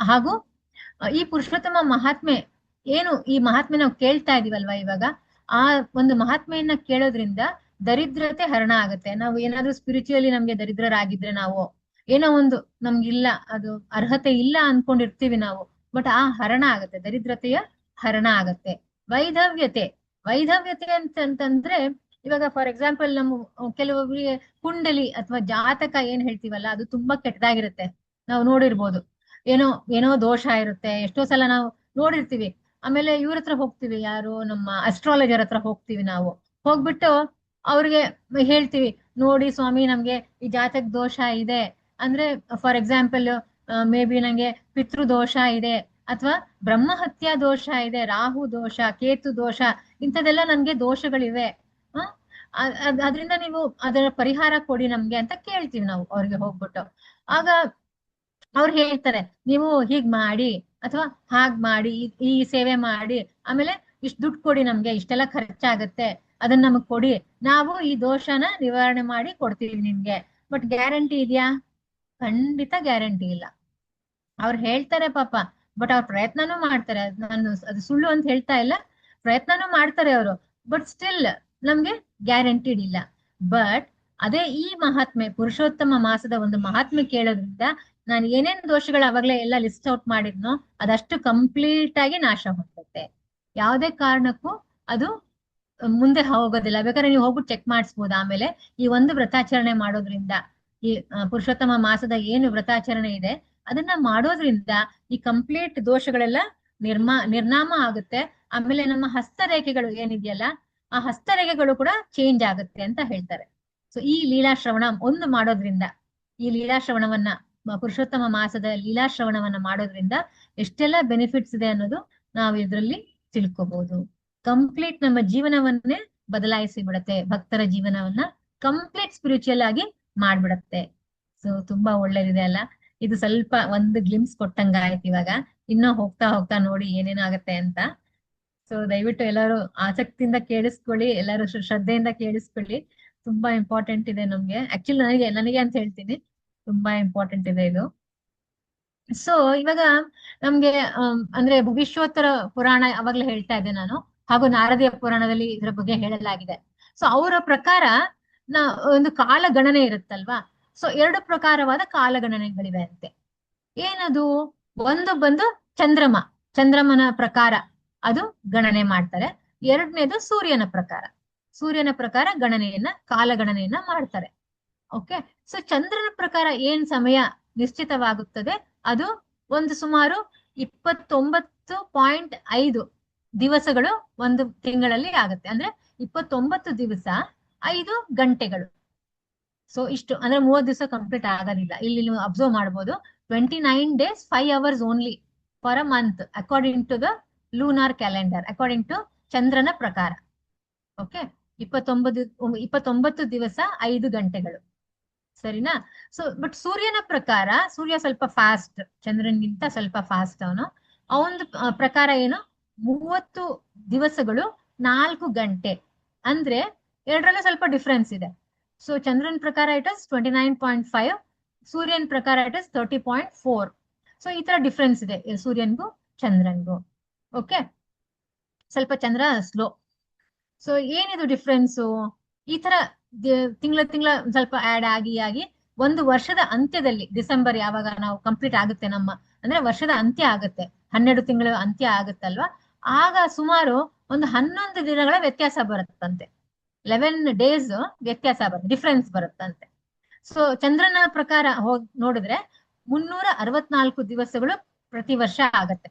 ಹಾಗೂ ಈ ಪುರುಷೋತ್ತಮ ಮಹಾತ್ಮೆ ಏನು, ಈ ಮಹಾತ್ಮೆ ನಾವು ಕೇಳ್ತಾ ಇದೀವಲ್ವಾ ಇವಾಗ, ಆ ಒಂದು ಮಹಾತ್ಮೆಯನ್ನ ಕೇಳೋದ್ರಿಂದ ದರಿದ್ರತೆ ಹರಣ ಆಗುತ್ತೆ. ನಾವು ಏನಾದ್ರೂ ಸ್ಪಿರಿಚುಯಲಿ ನಮ್ಗೆ ದರಿದ್ರರಾಗಿದ್ರೆ, ನಾವು ಏನೋ ಒಂದು ನಮ್ಗಿಲ್ಲ, ಅದು ಅರ್ಹತೆ ಇಲ್ಲ ಅನ್ಕೊಂಡಿರ್ತೀವಿ ನಾವು, ಬಟ್ ಆ ಹರಣ ಆಗತ್ತೆ, ದರಿದ್ರತೆಯ ಹರಣ ಆಗತ್ತೆ. ವೈಧವ್ಯತೆ ಅಂತಂದ್ರೆ ಇವಾಗ ಫಾರ್ ಎಕ್ಸಾಂಪಲ್ ನಮ್ಮ ಕೆಲವೊಬ್ಬರಿಗೆ ಕುಂಡಲಿ ಅಥವಾ ಜಾತಕ ಏನ್ ಹೇಳ್ತೀವಲ್ಲ ಅದು ತುಂಬಾ ಕೆಟ್ಟದಾಗಿರುತ್ತೆ. ನಾವು ನೋಡಿರ್ಬೋದು, ಏನೋ ದೋಷ ಇರುತ್ತೆ. ಎಷ್ಟೋ ಸಲ ನಾವು ನೋಡಿರ್ತೀವಿ. ಆಮೇಲೆ ಇವ್ರ ಹತ್ರ ಹೋಗ್ತೀವಿ, ಯಾರು ನಮ್ಮ ಅಸ್ಟ್ರಾಲಜರ್ ಹತ್ರ ಹೋಗ್ತೀವಿ. ನಾವು ಹೋಗ್ಬಿಟ್ಟು ಅವ್ರಿಗೆ ಹೇಳ್ತೀವಿ, ನೋಡಿ ಸ್ವಾಮಿ ನಮ್ಗೆ ಈ ಜಾತಕ ದೋಷ ಇದೆ ಅಂದ್ರೆ, ಫಾರ್ ಎಕ್ಸಾಂಪಲ್ ಮೇ ಬಿ ನಂಗೆ ಪಿತೃ ದೋಷ ಇದೆ ಅಥವಾ ಬ್ರಹ್ಮಹತ್ಯಾ ದೋಷ ಇದೆ, ರಾಹು ದೋಷ, ಕೇತು ದೋಷ, ಇಂಥದೆಲ್ಲ ನನ್ಗೆ ದೋಷಗಳಿವೆ, ಅದ್ರಿಂದ ನೀವು ಅದರ ಪರಿಹಾರ ಕೊಡಿ ನಮ್ಗೆ ಅಂತ ಕೇಳ್ತೀವಿ ನಾವು ಅವ್ರಿಗೆ ಹೋಗ್ಬಿಟ್ಟು. ಆಗ ಅವ್ರು ಹೇಳ್ತಾರೆ, ನೀವು ಹೀಗ್ ಮಾಡಿ ಅಥವಾ ಹಾಗ್ ಮಾಡಿ, ಈ ಸೇವೆ ಮಾಡಿ, ಆಮೇಲೆ ಇಷ್ಟು ದುಡ್ಡು ಕೊಡಿ ನಮ್ಗೆ, ಇಷ್ಟೆಲ್ಲ ಖರ್ಚಾಗತ್ತೆ, ಅದನ್ನ ನಮಗ್ ಕೊಡಿ, ನಾವು ಈ ದೋಷನ ನಿವಾರಣೆ ಮಾಡಿ ಕೊಡ್ತೀವಿ ನಿಮ್ಗೆ. ಬಟ್ ಗ್ಯಾರಂಟಿ ಇದೆಯಾ? ಖಂಡಿತ ಗ್ಯಾರಂಟಿ ಇಲ್ಲ. ಅವ್ರು ಹೇಳ್ತಾರೆ ಪಾಪ, ಬಟ್ ಅವ್ರ ಪ್ರಯತ್ನನೂ ಮಾಡ್ತಾರೆ. ನಾನು ಅದು ಸುಳ್ಳು ಅಂತ ಹೇಳ್ತಾ ಇಲ್ಲ, ಪ್ರಯತ್ನನೂ ಮಾಡ್ತಾರೆ ಅವರು, ಬಟ್ ಸ್ಟಿಲ್ ನಮ್ಗೆ ಗ್ಯಾರಂಟಿಡ್ ಇಲ್ಲ. ಬಟ್ ಅದೇ ಈ ಮಹಾತ್ಮೆ, ಪುರುಷೋತ್ತಮ ಮಾಸದ ಒಂದು ಮಹಾತ್ಮೆ ಕೇಳೋದ್ರಿಂದ ನಾನು ಏನೇನ್ ದೋಷಗಳು ಅವಾಗ್ಲೇ ಎಲ್ಲ ಲಿಸ್ಟ್ ಔಟ್ ಮಾಡಿದ್ನೋ ಅದಷ್ಟು ಕಂಪ್ಲೀಟ್ ಆಗಿ ನಾಶ ಹೊಂದುತ್ತೆ. ಯಾವುದೇ ಕಾರಣಕ್ಕೂ ಅದು ಮುಂದೆ ಹೋಗೋದಿಲ್ಲ. ಬೇಕಾದ್ರೆ ನೀವು ಹೋಗ್ಬಿಟ್ಟು ಚೆಕ್ ಮಾಡಿಸ್ಬೋದು. ಆಮೇಲೆ ಈ ಒಂದು ವ್ರತಾಚರಣೆ ಮಾಡೋದ್ರಿಂದ, ಈ ಪುರುಷೋತ್ತಮ ಮಾಸದ ಏನು ವ್ರತಾಚರಣೆ ಇದೆ ಅದನ್ನ ಮಾಡೋದ್ರಿಂದ ಈ ಕಂಪ್ಲೀಟ್ ದೋಷಗಳೆಲ್ಲ ನಿರ್ನಾಮ ಆಗುತ್ತೆ. ಆಮೇಲೆ ನಮ್ಮ ಹಸ್ತರೇಖೆಗಳು ಏನಿದೆಯಲ್ಲ, ಆ ಹಸ್ತರೇಖೆಗಳು ಕೂಡ ಚೇಂಜ್ ಆಗುತ್ತೆ ಅಂತ ಹೇಳ್ತಾರೆ. ಸೊ ಈ ಲೀಲಾಶ್ರವಣ ಒಂದು ಮಾಡೋದ್ರಿಂದ, ಈ ಲೀಲಾಶ್ರವಣವನ್ನ, ಪುರುಷೋತ್ತಮ ಮಾಸದ ಲೀಲಾಶ್ರವಣವನ್ನ ಮಾಡೋದ್ರಿಂದ ಎಷ್ಟೆಲ್ಲ ಬೆನಿಫಿಟ್ಸ್ ಇದೆ ಅನ್ನೋದು ನಾವು ಇದರಲ್ಲಿ ತಿಳ್ಕೋಬಹುದು. ಕಂಪ್ಲೀಟ್ ನಮ್ಮ ಜೀವನವನ್ನೇ ಬದಲಾಯಿಸಿ ಬಿಡತ್ತೆ, ಭಕ್ತರ ಜೀವನವನ್ನ ಕಂಪ್ಲೀಟ್ ಸ್ಪಿರಿಚುವಲ್ ಆಗಿ ಮಾಡ್ಬಿಡತ್ತೆ. ಸೊ ತುಂಬಾ ಒಳ್ಳೇದಿದೆ ಅಲ್ಲ. ಇದು ಸ್ವಲ್ಪ ಒಂದು ಗ್ಲಿಮ್ಸ್ ಕೊಟ್ಟಂಗ ಆಯ್ತು. ಇವಾಗ ಇನ್ನೂ ಹೋಗ್ತಾ ಹೋಗ್ತಾ ನೋಡಿ ಏನೇನಾಗತ್ತೆ ಅಂತ. ಸೊ ದಯವಿಟ್ಟು ಎಲ್ಲರೂ ಆಸಕ್ತಿಯಿಂದ ಕೇಳಿಸ್ಕೊಳ್ಳಿ, ಎಲ್ಲರೂ ಶ್ರದ್ಧೆಯಿಂದ ಕೇಳಿಸ್ಕೊಳ್ಳಿ. ತುಂಬಾ ಇಂಪಾರ್ಟೆಂಟ್ ಇದೆ ನಮ್ಗೆ. ಆಕ್ಚುಲಿ ನನಗೆ ಅಂತ ಹೇಳ್ತೀನಿ, ತುಂಬಾ ಇಂಪಾರ್ಟೆಂಟ್ ಇದೆ ಇದು. ಸೊ ಇವಾಗ ನಮ್ಗೆ ಅಂದ್ರೆ ಭವಿಷ್ಯೋತ್ತರ ಪುರಾಣ ಅವಾಗ್ಲೇ ಹೇಳ್ತಾ ಇದ್ದೆ ನಾನು, ಹಾಗೂ ನಾರದೀಯ ಪುರಾಣದಲ್ಲಿ ಇದ್ರ ಬಗ್ಗೆ ಹೇಳಲಾಗಿದೆ. ಸೊ ಅವರ ಪ್ರಕಾರ ಒಂದು ಕಾಲಗಣನೆ ಇರುತ್ತಲ್ವಾ. ಸೊ 2 ಪ್ರಕಾರವಾದ ಕಾಲಗಣನೆಗಳಿವೆ ಅಂತೆ. ಏನದು? ಒಂದು ಬಂದು ಚಂದ್ರಮನ ಪ್ರಕಾರ ಅದು ಗಣನೆ ಮಾಡ್ತಾರೆ. 2ನೇದು ಸೂರ್ಯನ ಪ್ರಕಾರ ಕಾಲಗಣನೆಯನ್ನ ಮಾಡ್ತಾರೆ. ಓಕೆ. ಸೊ ಚಂದ್ರನ ಪ್ರಕಾರ ಏನ್ ಸಮಯ ನಿಶ್ಚಿತವಾಗುತ್ತದೆ ಅದು ಒಂದು ಸುಮಾರು 29.5 ದಿವಸಗಳು ಒಂದು ತಿಂಗಳಲ್ಲಿ ಆಗುತ್ತೆ. ಅಂದ್ರೆ 29 ದಿವಸ 5 ಗಂಟೆಗಳು. ಸೊ ಇಷ್ಟು ಅಂದ್ರೆ 30 ದಿವಸ ಕಂಪ್ಲೀಟ್ ಆಗೋದಿಲ್ಲ. ಇಲ್ಲಿ ನೀವು ಅಬ್ಸರ್ವ್ ಮಾಡ್ಬೋದು 29 days 5 hours only for a month according to the lunar calendar, according to ಚಂದ್ರನ ಪ್ರಕಾರ. ಓಕೆ, 29 ದಿವಸ 5 ಗಂಟೆಗಳು, ಸರಿನಾ? ಸೊ ಬಟ್ ಸೂರ್ಯನ ಪ್ರಕಾರ ಸೂರ್ಯ ಸ್ವಲ್ಪ ಫಾಸ್ಟ್, ಚಂದ್ರನ್ಗಿಂತ ಸ್ವಲ್ಪ ಫಾಸ್ಟ್ ಅವನು. ಅವನ ಪ್ರಕಾರ ಏನು 30 ದಿವಸಗಳು 4 ಗಂಟೆ, ಅಂದ್ರೆ ಎರಡರಲ್ಲೂ ಸ್ವಲ್ಪ ಡಿಫ್ರೆನ್ಸ್ ಇದೆ. ಸೊ ಚಂದ್ರನ್ ಪ್ರಕಾರ ಇಟ್ ಇಸ್ 29.5, ಸೂರ್ಯನ್ ಪ್ರಕಾರ ಇಟ್ ಇಸ್ 30.4. ಸೊ ಈ ತರ ಡಿಫ್ರೆನ್ಸ್ ಇದೆ ಸೂರ್ಯನ್ಗೂ ಚಂದ್ರನ್ಗೂ. ಓಕೆ, ಸ್ವಲ್ಪ ಚಂದ್ರ ಸ್ಲೋ. ಸೊ ಏನಿದು ಡಿಫ್ರೆನ್ಸು? ಈ ತರ ತಿಂಗಳ ಸ್ವಲ್ಪ ಆಡ್ ಆಗಿ ಒಂದು ವರ್ಷದ ಅಂತ್ಯದಲ್ಲಿ, ಡಿಸೆಂಬರ್ ಯಾವಾಗ ನಾವು ಕಂಪ್ಲೀಟ್ ಆಗುತ್ತೆ ನಮ್ಮ, ಅಂದ್ರೆ ವರ್ಷದ ಅಂತ್ಯ ಆಗುತ್ತೆ, 12 ತಿಂಗಳ ಅಂತ್ಯ ಆಗುತ್ತಲ್ವಾ, ಆಗ ಸುಮಾರು ಒಂದು 11 ದಿನಗಳ ವ್ಯತ್ಯಾಸ ಬರುತ್ತಂತೆ. 11 days ವ್ಯತ್ಯಾಸ ಬರುತ್ತೆ, ಡಿಫ್ರೆನ್ಸ್ ಬರುತ್ತಂತೆ. ಸೊ ಚಂದ್ರನ ಪ್ರಕಾರ ನೋಡಿದ್ರೆ 364 ದಿವಸಗಳು ಪ್ರತಿ ವರ್ಷ ಆಗತ್ತೆ,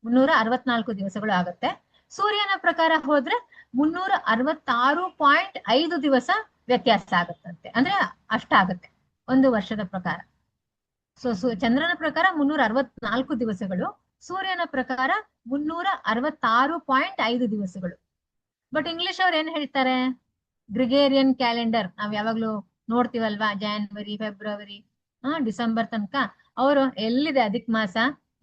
364 ದಿವಸಗಳು ಆಗತ್ತೆ. ಸೂರ್ಯನ ಪ್ರಕಾರ ಹೋದ್ರೆ 366.5 ದಿವಸ ವ್ಯತ್ಯಾಸ ಆಗತ್ತಂತೆ, ಅಂದ್ರೆ ಅಷ್ಟಾಗತ್ತೆ ಒಂದು ವರ್ಷದ ಪ್ರಕಾರ. ಸೊ ಚಂದ್ರನ ಪ್ರಕಾರ 364 ದಿವಸಗಳು, ಸೂರ್ಯನ ಪ್ರಕಾರ 366.5 ದಿವಸಗಳು. ಬಟ್ ಇಂಗ್ಲಿಷ್ ಅವ್ರು ಏನ್ ಹೇಳ್ತಾರೆ, ಗ್ರಿಗೇರಿಯನ್ ಕ್ಯಾಲೆಂಡರ್ ನಾವ್ ಯಾವಾಗ್ಲೂ ನೋಡ್ತೀವಲ್ವಾ, ಜಾನ್ವರಿ, ಫೆಬ್ರವರಿ, ಡಿಸೆಂಬರ್ ತನಕ. ಅವರು ಎಲ್ಲಿದೆ ಅಧಿಕ ಮಾಸ,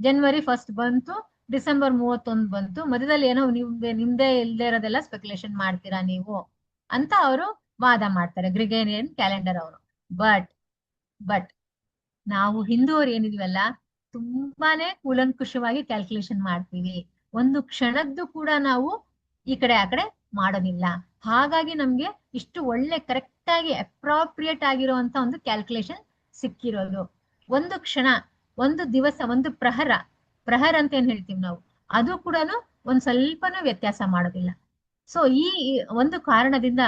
ಜನವರಿ 1 ಬಂತು, ಡಿಸೆಂಬರ್ 31 ಬಂತು, ಮಧ್ಯದಲ್ಲಿ ಏನೋ ನಿಮ್ದೇ ಇಲ್ದೇ ಇರೋದೆಲ್ಲ ಸ್ಪೆಕ್ಯುಲೇಷನ್ ಮಾಡ್ತೀರಾ ನೀವು ಅಂತ ಅವರು ವಾದ ಮಾಡ್ತಾರೆ, ಗ್ರಿಗೇರಿಯನ್ ಕ್ಯಾಲೆಂಡರ್ ಅವರು. ಬಟ್ ನಾವು ಹಿಂದೂವರು ಏನಿದೀವಲ್ಲ, ತುಂಬಾನೇ ಕೂಲಂಕುಷವಾಗಿ ಕ್ಯಾಲ್ಕುಲೇಷನ್ ಮಾಡ್ತೀವಿ. ಒಂದು ಕ್ಷಣದ್ದು ಕೂಡ ನಾವು ಈ ಕಡೆ ಆ ಕಡೆ ಮಾಡೋದಿಲ್ಲ. ಹಾಗಾಗಿ ನಮ್ಗೆ ಇಷ್ಟು ಒಳ್ಳೆ ಕರೆಕ್ಟ್ ಆಗಿ ಅಪ್ರಾಪ್ರಿಯೇಟ್ ಆಗಿರುವಂತ ಒಂದು ಕ್ಯಾಲ್ಕುಲೇಷನ್ ಸಿಕ್ಕಿರೋದು. ಒಂದು ಕ್ಷಣ, ಒಂದು ದಿವಸ, ಒಂದು ಪ್ರಹರ ಅಂತ ಏನ್ ಹೇಳ್ತೀವಿ ನಾವು, ಅದು ಕೂಡ ಒಂದ್ ಸ್ವಲ್ಪನೂ ವ್ಯತ್ಯಾಸ ಮಾಡೋದಿಲ್ಲ. ಸೊ ಈ ಒಂದು ಕಾರಣದಿಂದ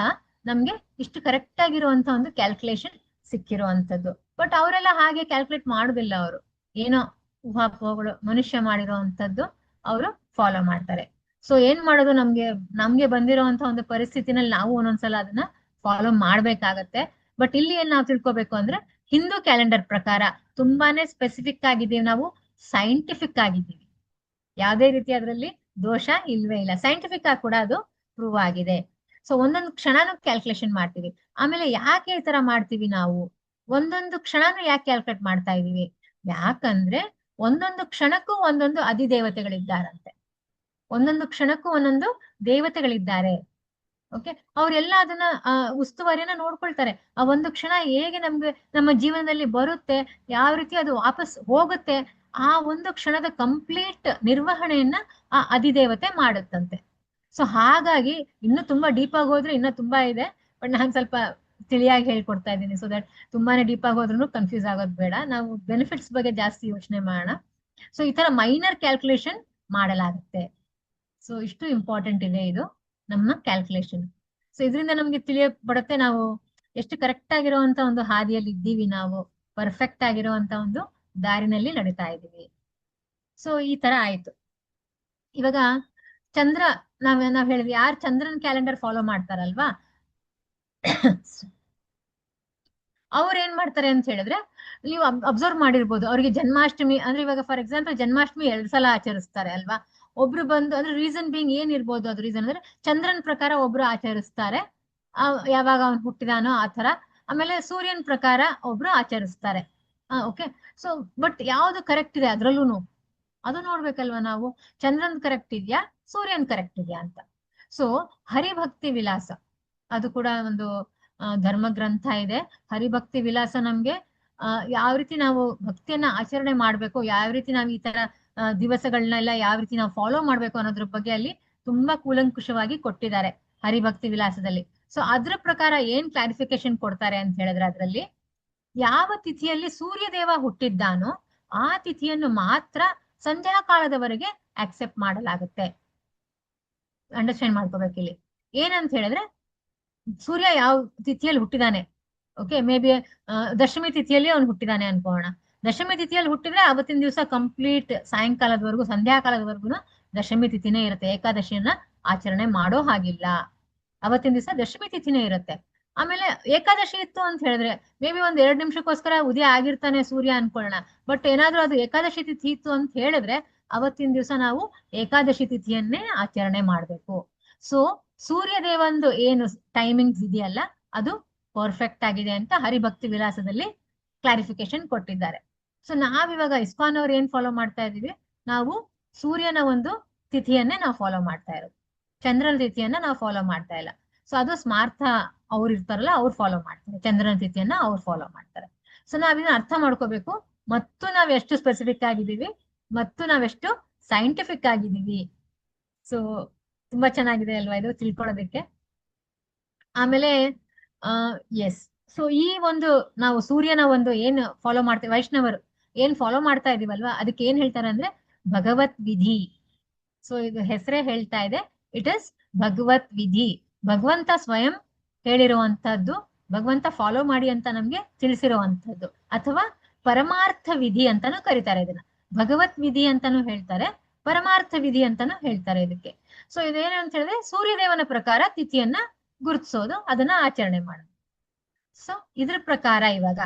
ನಮ್ಗೆ ಇಷ್ಟು ಕರೆಕ್ಟ್ ಆಗಿರುವಂತ ಒಂದು ಕ್ಯಾಲ್ಕುಲೇಷನ್ ಸಿಕ್ಕಿರುವಂತದ್ದು. ಬಟ್ ಅವರೆಲ್ಲ ಹಾಗೆ ಕ್ಯಾಲ್ಕುಲೇಟ್ ಮಾಡುದಿಲ್ಲ, ಅವರು ಏನೋ ಊಹಾಪೋಹಗಳು ಮನುಷ್ಯ ಮಾಡಿರೋವಂಥದ್ದು ಅವರು ಫಾಲೋ ಮಾಡ್ತಾರೆ. ಸೊ ಏನ್ ಮಾಡೋದು, ನಮ್ಗೆ ಬಂದಿರೋಂತ ಒಂದು ಪರಿಸ್ಥಿತಿನಲ್ಲಿ ನಾವು ಒಂದೊಂದ್ಸಲ ಅದನ್ನ ಫಾಲೋ ಮಾಡ್ಬೇಕಾಗತ್ತೆ. ಬಟ್ ಇಲ್ಲಿ ಏನ್ ನಾವು ತಿಳ್ಕೊಬೇಕು ಅಂದ್ರೆ, ಹಿಂದೂ ಕ್ಯಾಲೆಂಡರ್ ಪ್ರಕಾರ ತುಂಬಾನೇ ಸ್ಪೆಸಿಫಿಕ್ ಆಗಿದ್ದೀವಿ ನಾವು, ಸೈಂಟಿಫಿಕ್ ಆಗಿದ್ದೀವಿ, ಯಾವುದೇ ರೀತಿ ಅದರಲ್ಲಿ ದೋಷ ಇಲ್ವೇ ಇಲ್ಲ. ಸೈಂಟಿಫಿಕ್ ಆಗಿ ಕೂಡ ಅದು ಪ್ರೂವ್ ಆಗಿದೆ. ಸೊ ಒಂದೊಂದು ಕ್ಷಣನೂ ಕ್ಯಾಲ್ಕುಲೇಷನ್ ಮಾಡ್ತೀವಿ. ಆಮೇಲೆ ಯಾಕೆ ಈ ತರ ಮಾಡ್ತೀವಿ ನಾವು, ಒಂದೊಂದು ಕ್ಷಣನೂ ಯಾಕೆ ಕ್ಯಾಲ್ಕುಲೇಟ್ ಮಾಡ್ತಾ ಇದೀವಿ? ಯಾಕಂದ್ರೆ ಒಂದೊಂದು ಕ್ಷಣಕ್ಕೂ ಒಂದೊಂದು ಅಧಿದೇವತೆಗಳಿದ್ದಾರಂತೆ, ಒಂದೊಂದು ಕ್ಷಣಕ್ಕೂ ಒಂದೊಂದು ದೇವತೆಗಳಿದ್ದಾರೆ. ಓಕೆ, ಅವರೆಲ್ಲ ಅದನ್ನ ಉಸ್ತುವಾರಿಯನ್ನ ನೋಡ್ಕೊಳ್ತಾರೆ. ಆ ಒಂದು ಕ್ಷಣ ಹೇಗೆ ನಮ್ಗೆ ನಮ್ಮ ಜೀವನದಲ್ಲಿ ಬರುತ್ತೆ, ಯಾವ ರೀತಿ ಅದು ವಾಪಸ್ ಹೋಗುತ್ತೆ, ಆ ಒಂದು ಕ್ಷಣದ ಕಂಪ್ಲೀಟ್ ನಿರ್ವಹಣೆಯನ್ನ ಆ ಅಧಿದೇವತೆ ಮಾಡುತ್ತಂತೆ. ಸೊ ಹಾಗಾಗಿ ಇನ್ನು ತುಂಬಾ ಡೀಪ್ ಆಗಿ ಹೋದ್ರೆ ಇನ್ನ ತುಂಬಾ ಇದೆ, ಬಟ್ ನಾನ್ ಸ್ವಲ್ಪ ತಿಳಿಯಾಗಿ ಹೇಳ್ಕೊಡ್ತಾ ಇದ್ದೀನಿ, ಸೊ ದಟ್ ತುಂಬಾನೇ ಡೀಪ್ ಆಗಿ ಹೋದ್ರೂ ಕನ್ಫ್ಯೂಸ್ ಆಗೋದು ಬೇಡ, ನಾವು ಬೆನಿಫಿಟ್ಸ್ ಬಗ್ಗೆ ಜಾಸ್ತಿ ಯೋಚನೆ ಮಾಡೋಣ. ಸೊ ಈ ತರ ಮೈನರ್ ಕ್ಯಾಲ್ಕುಲೇಷನ್ ಮಾಡಲಾಗುತ್ತೆ. ಸೊ ಇಷ್ಟು ಇಂಪಾರ್ಟೆಂಟ್ ಇದೆ ಇದು ನಮ್ಮ ಕ್ಯಾಲ್ಕುಲೇಷನ್. ಸೊ ಇದರಿಂದ ನಮ್ಗೆ ತಿಳಿಯಪಡುತ್ತೆ ನಾವು ಎಷ್ಟು ಕರೆಕ್ಟ್ ಆಗಿರುವಂತ ಒಂದು ಹಾದಿಯಲ್ಲಿ ಇದ್ದೀವಿ, ನಾವು ಪರ್ಫೆಕ್ಟ್ ಆಗಿರುವಂತ ಒಂದು ದಾರಿನಲ್ಲಿ ನಡೀತಾ ಇದ್ದೀವಿ. ಸೊ ಈ ತರ ಆಯ್ತು. ಇವಾಗ ಚಂದ್ರ, ನಾವ್ ಹೇಳಿದ್ವಿ, ಯಾರು ಚಂದ್ರನ್ ಕ್ಯಾಲೆಂಡರ್ ಫಾಲೋ ಮಾಡ್ತಾರಲ್ವಾ, ಅವ್ರು ಏನ್ ಮಾಡ್ತಾರೆ ಅಂತ ಹೇಳಿದ್ರೆ, ನೀವು ಅಬ್ಸರ್ವ್ ಮಾಡಿರ್ಬೋದು, ಅವ್ರಿಗೆ ಜನ್ಮಾಷ್ಟಮಿ ಅಂದ್ರೆ, ಇವಾಗ ಫಾರ್ ಎಕ್ಸಾಂಪಲ್ ಜನ್ಮಾಷ್ಟಮಿ 2 ಸಲ ಆಚರಿಸ್ತಾರೆ ಅಲ್ವಾ. ಒಬ್ರು ಬಂದು, ಅಂದ್ರೆ ರೀಸನ್ ಬೀಂಗ್ ಏನಿರ್ಬೋದು, ಅದು ರೀಸನ್ ಅಂದ್ರೆ ಚಂದ್ರನ್ ಪ್ರಕಾರ ಒಬ್ರು ಆಚರಿಸ್ತಾರೆ, ಯಾವಾಗ ಅವ್ನು ಹುಟ್ಟಿದಾನೋ ಆ ತರ. ಆಮೇಲೆ ಸೂರ್ಯನ್ ಪ್ರಕಾರ ಒಬ್ರು ಆಚರಿಸ್ತಾರೆ. ಓಕೆ, ಸೊ ಬಟ್ ಯಾವ್ದು ಕರೆಕ್ಟ್ ಇದೆ ಅದ್ರಲ್ಲೂ ಅದು ನೋಡ್ಬೇಕಲ್ವಾ ನಾವು, ಚಂದ್ರನ್ ಕರೆಕ್ಟ್ ಇದೆಯಾ, ಸೂರ್ಯನ್ ಕರೆಕ್ಟ್ ಇದೆಯಾ ಅಂತ. ಸೊ ಹರಿಭಕ್ತಿ ವಿಲಾಸ, ಅದು ಕೂಡ ಒಂದು ಧರ್ಮ ಗ್ರಂಥ ಇದೆ. ಹರಿಭಕ್ತಿ ವಿಲಾಸ ನಮ್ಗೆ ಯಾವ ರೀತಿ ನಾವು ಭಕ್ತಿಯನ್ನ ಆಚರಣೆ ಮಾಡ್ಬೇಕು, ಯಾವ ರೀತಿ ನಾವು ಈ ತರ ದಿವಸಗಳನ್ನೆಲ್ಲ ಯಾವ ರೀತಿ ನಾವು ಫಾಲೋ ಮಾಡ್ಬೇಕು ಅನ್ನೋದ್ರ ಬಗ್ಗೆ ಅಲ್ಲಿ ತುಂಬಾ ಕೂಲಂಕುಷವಾಗಿ ಕೊಟ್ಟಿದ್ದಾರೆ ಹರಿಭಕ್ತಿ ವಿಲಾಸದಲ್ಲಿ. ಸೊ ಅದ್ರ ಪ್ರಕಾರ ಏನ್ ಕ್ಲಾರಿಫಿಕೇಶನ್ ಕೊಡ್ತಾರೆ ಅಂತ ಹೇಳಿದ್ರೆ, ಅದ್ರಲ್ಲಿ ಯಾವ ತಿಥಿಯಲ್ಲಿ ಸೂರ್ಯ ದೇವ ಹುಟ್ಟಿದ್ದಾನೋ ಆ ತಿಥಿಯನ್ನು ಮಾತ್ರ ಸಂಧ್ಯಾ ಕಾಲದವರೆಗೆ ಆಕ್ಸೆಪ್ಟ್ ಮಾಡಲಾಗುತ್ತೆ. ಅಂಡರ್ಸ್ಟ್ಯಾಂಡ್ ಮಾಡ್ಕೋಬೇಕು ಇಲ್ಲಿ ಏನಂತ ಹೇಳಿದ್ರೆ, ಸೂರ್ಯ ಯಾವ ತಿಥಿಯಲ್ಲಿ ಹುಟ್ಟಿದಾನೆ, ಓಕೆ, ಮೇ ಬಿ ದಶಮಿ ತಿಥಿಯಲ್ಲಿ ಅವನು ಹುಟ್ಟಿದಾನೆ ಅನ್ಕೋಣ, ದಶಮಿ ತಿಥಿಯಲ್ಲಿ ಹುಟ್ಟಿದ್ರೆ ಅವತ್ತಿನ ದಿವಸ ಕಂಪ್ಲೀಟ್ ಸಾಯಂಕಾಲದವರೆಗೂ ಸಂಧ್ಯಾಕಾಲದವರೆಗೂ ದಶಮಿ ತಿಥಿನೇ ಇರುತ್ತೆ. ಏಕಾದಶಿಯನ್ನ ಆಚರಣೆ ಮಾಡೋ ಹಾಗಿಲ್ಲ. ಅವತ್ತಿನ ದಿವಸ ದಶಮಿ ತಿಥಿನೇ ಇರುತ್ತೆ. ಆಮೇಲೆ ಏಕಾದಶಿ ಇತ್ತು ಅಂತ ಹೇಳಿದ್ರೆ ಮೇ ಬಿ ಒಂದ್ 2 ನಿಮಿಷಕ್ಕೋಸ್ಕರ ಉದಯ ಆಗಿರ್ತಾನೆ ಸೂರ್ಯ ಅನ್ಕೊಳ್ಳೋಣ. ಬಟ್ ಏನಾದ್ರೂ ಅದು ಏಕಾದಶಿ ತಿಥಿ ಇತ್ತು ಅಂತ ಹೇಳಿದ್ರೆ ಅವತ್ತಿನ ದಿವಸ ನಾವು ಏಕಾದಶಿ ತಿಥಿಯನ್ನೇ ಆಚರಣೆ ಮಾಡ್ಬೇಕು. ಸೊ ಸೂರ್ಯ ದೇವಂದು ಏನು ಟೈಮಿಂಗ್ಸ್ ಇದೆಯಲ್ಲ ಅದು ಪರ್ಫೆಕ್ಟ್ ಆಗಿದೆ ಅಂತ ಹರಿಭಕ್ತಿ ವಿಲಾಸದಲ್ಲಿ ಕ್ಲಾರಿಫಿಕೇಶನ್ ಕೊಟ್ಟಿದ್ದಾರೆ. ಸೊ ನಾವಿವಾಗ ಇಸ್ಕಾನ್ ಅವ್ರು ಏನ್ ಫಾಲೋ ಮಾಡ್ತಾ ಇದೀವಿ, ನಾವು ಸೂರ್ಯನ ಒಂದು ತಿಥಿಯನ್ನೇ ನಾವು ಫಾಲೋ ಮಾಡ್ತಾ ಇರೋದು, ಚಂದ್ರನ ತಿಥಿಯನ್ನ ನಾವು ಫಾಲೋ ಮಾಡ್ತಾ ಇಲ್ಲ. ಸೊ ಅದು ಸ್ಮಾರ್ಥ ಅವ್ರು ಇರ್ತಾರಲ್ಲ ಅವ್ರು ಫಾಲೋ ಮಾಡ್ತಾರೆ, ಚಂದ್ರನ ತಿಥಿಯನ್ನ ಅವ್ರು ಫಾಲೋ ಮಾಡ್ತಾರೆ. ಸೊ ನಾವಿದನ್ನ ಅರ್ಥ ಮಾಡ್ಕೋಬೇಕು. ಮತ್ತು ನಾವ್ ಎಷ್ಟು ಸ್ಪೆಸಿಫಿಕ್ ಆಗಿದ್ದೀವಿ ಮತ್ತು ನಾವೆಷ್ಟು ಸೈಂಟಿಫಿಕ್ ಆಗಿದ್ದೀವಿ. ಸೊ ತುಂಬಾ ಚೆನ್ನಾಗಿದೆ ಅಲ್ವಾ ಇದು ತಿಳ್ಕೊಳ್ಳೋದಕ್ಕೆ. ಆಮೇಲೆ ಎಸ್, ಸೊ ಈ ಒಂದು ನಾವು ಸೂರ್ಯನ ಒಂದು ಏನ್ ಫಾಲೋ ಮಾಡ್ತೀವಿ, ವೈಷ್ಣವರು ಏನ್ ಫಾಲೋ ಮಾಡ್ತಾ ಇದೀವಲ್ವಾ, ಅದಕ್ಕೆ ಏನ್ ಹೇಳ್ತಾರೆ ಅಂದ್ರೆ ಭಗವತ್ ವಿಧಿ. ಸೊ ಇದು ಹೆಸರೇ ಹೇಳ್ತಾ ಇದೆ, ಇಟ್ ಇಸ್ ಭಗವತ್ ವಿಧಿ. ಭಗವಂತ ಸ್ವಯಂ ಹೇಳಿರುವಂತಹದ್ದು, ಭಗವಂತ ಫಾಲೋ ಮಾಡಿ ಅಂತ ನಮ್ಗೆ ತಿಳಿಸಿರುವಂತಹದ್ದು, ಅಥವಾ ಪರಮಾರ್ಥ ವಿಧಿ ಅಂತಾನು ಕರೀತಾರೆ ಇದನ್ನ. ಭಗವತ್ ವಿಧಿ ಅಂತಾನು ಹೇಳ್ತಾರೆ, ಪರಮಾರ್ಥ ವಿಧಿ ಅಂತಾನು ಹೇಳ್ತಾರೆ ಇದಕ್ಕೆ. ಸೊ ಇದೇನು ಅಂತ ಹೇಳಿದ್ರೆ ಸೂರ್ಯದೇವನ ಪ್ರಕಾರ ತಿಥಿಯನ್ನ ಗುರುತಿಸೋದು, ಅದನ್ನ ಆಚರಣೆ ಮಾಡೋದು. ಸೊ ಇದ್ರ ಪ್ರಕಾರ ಇವಾಗ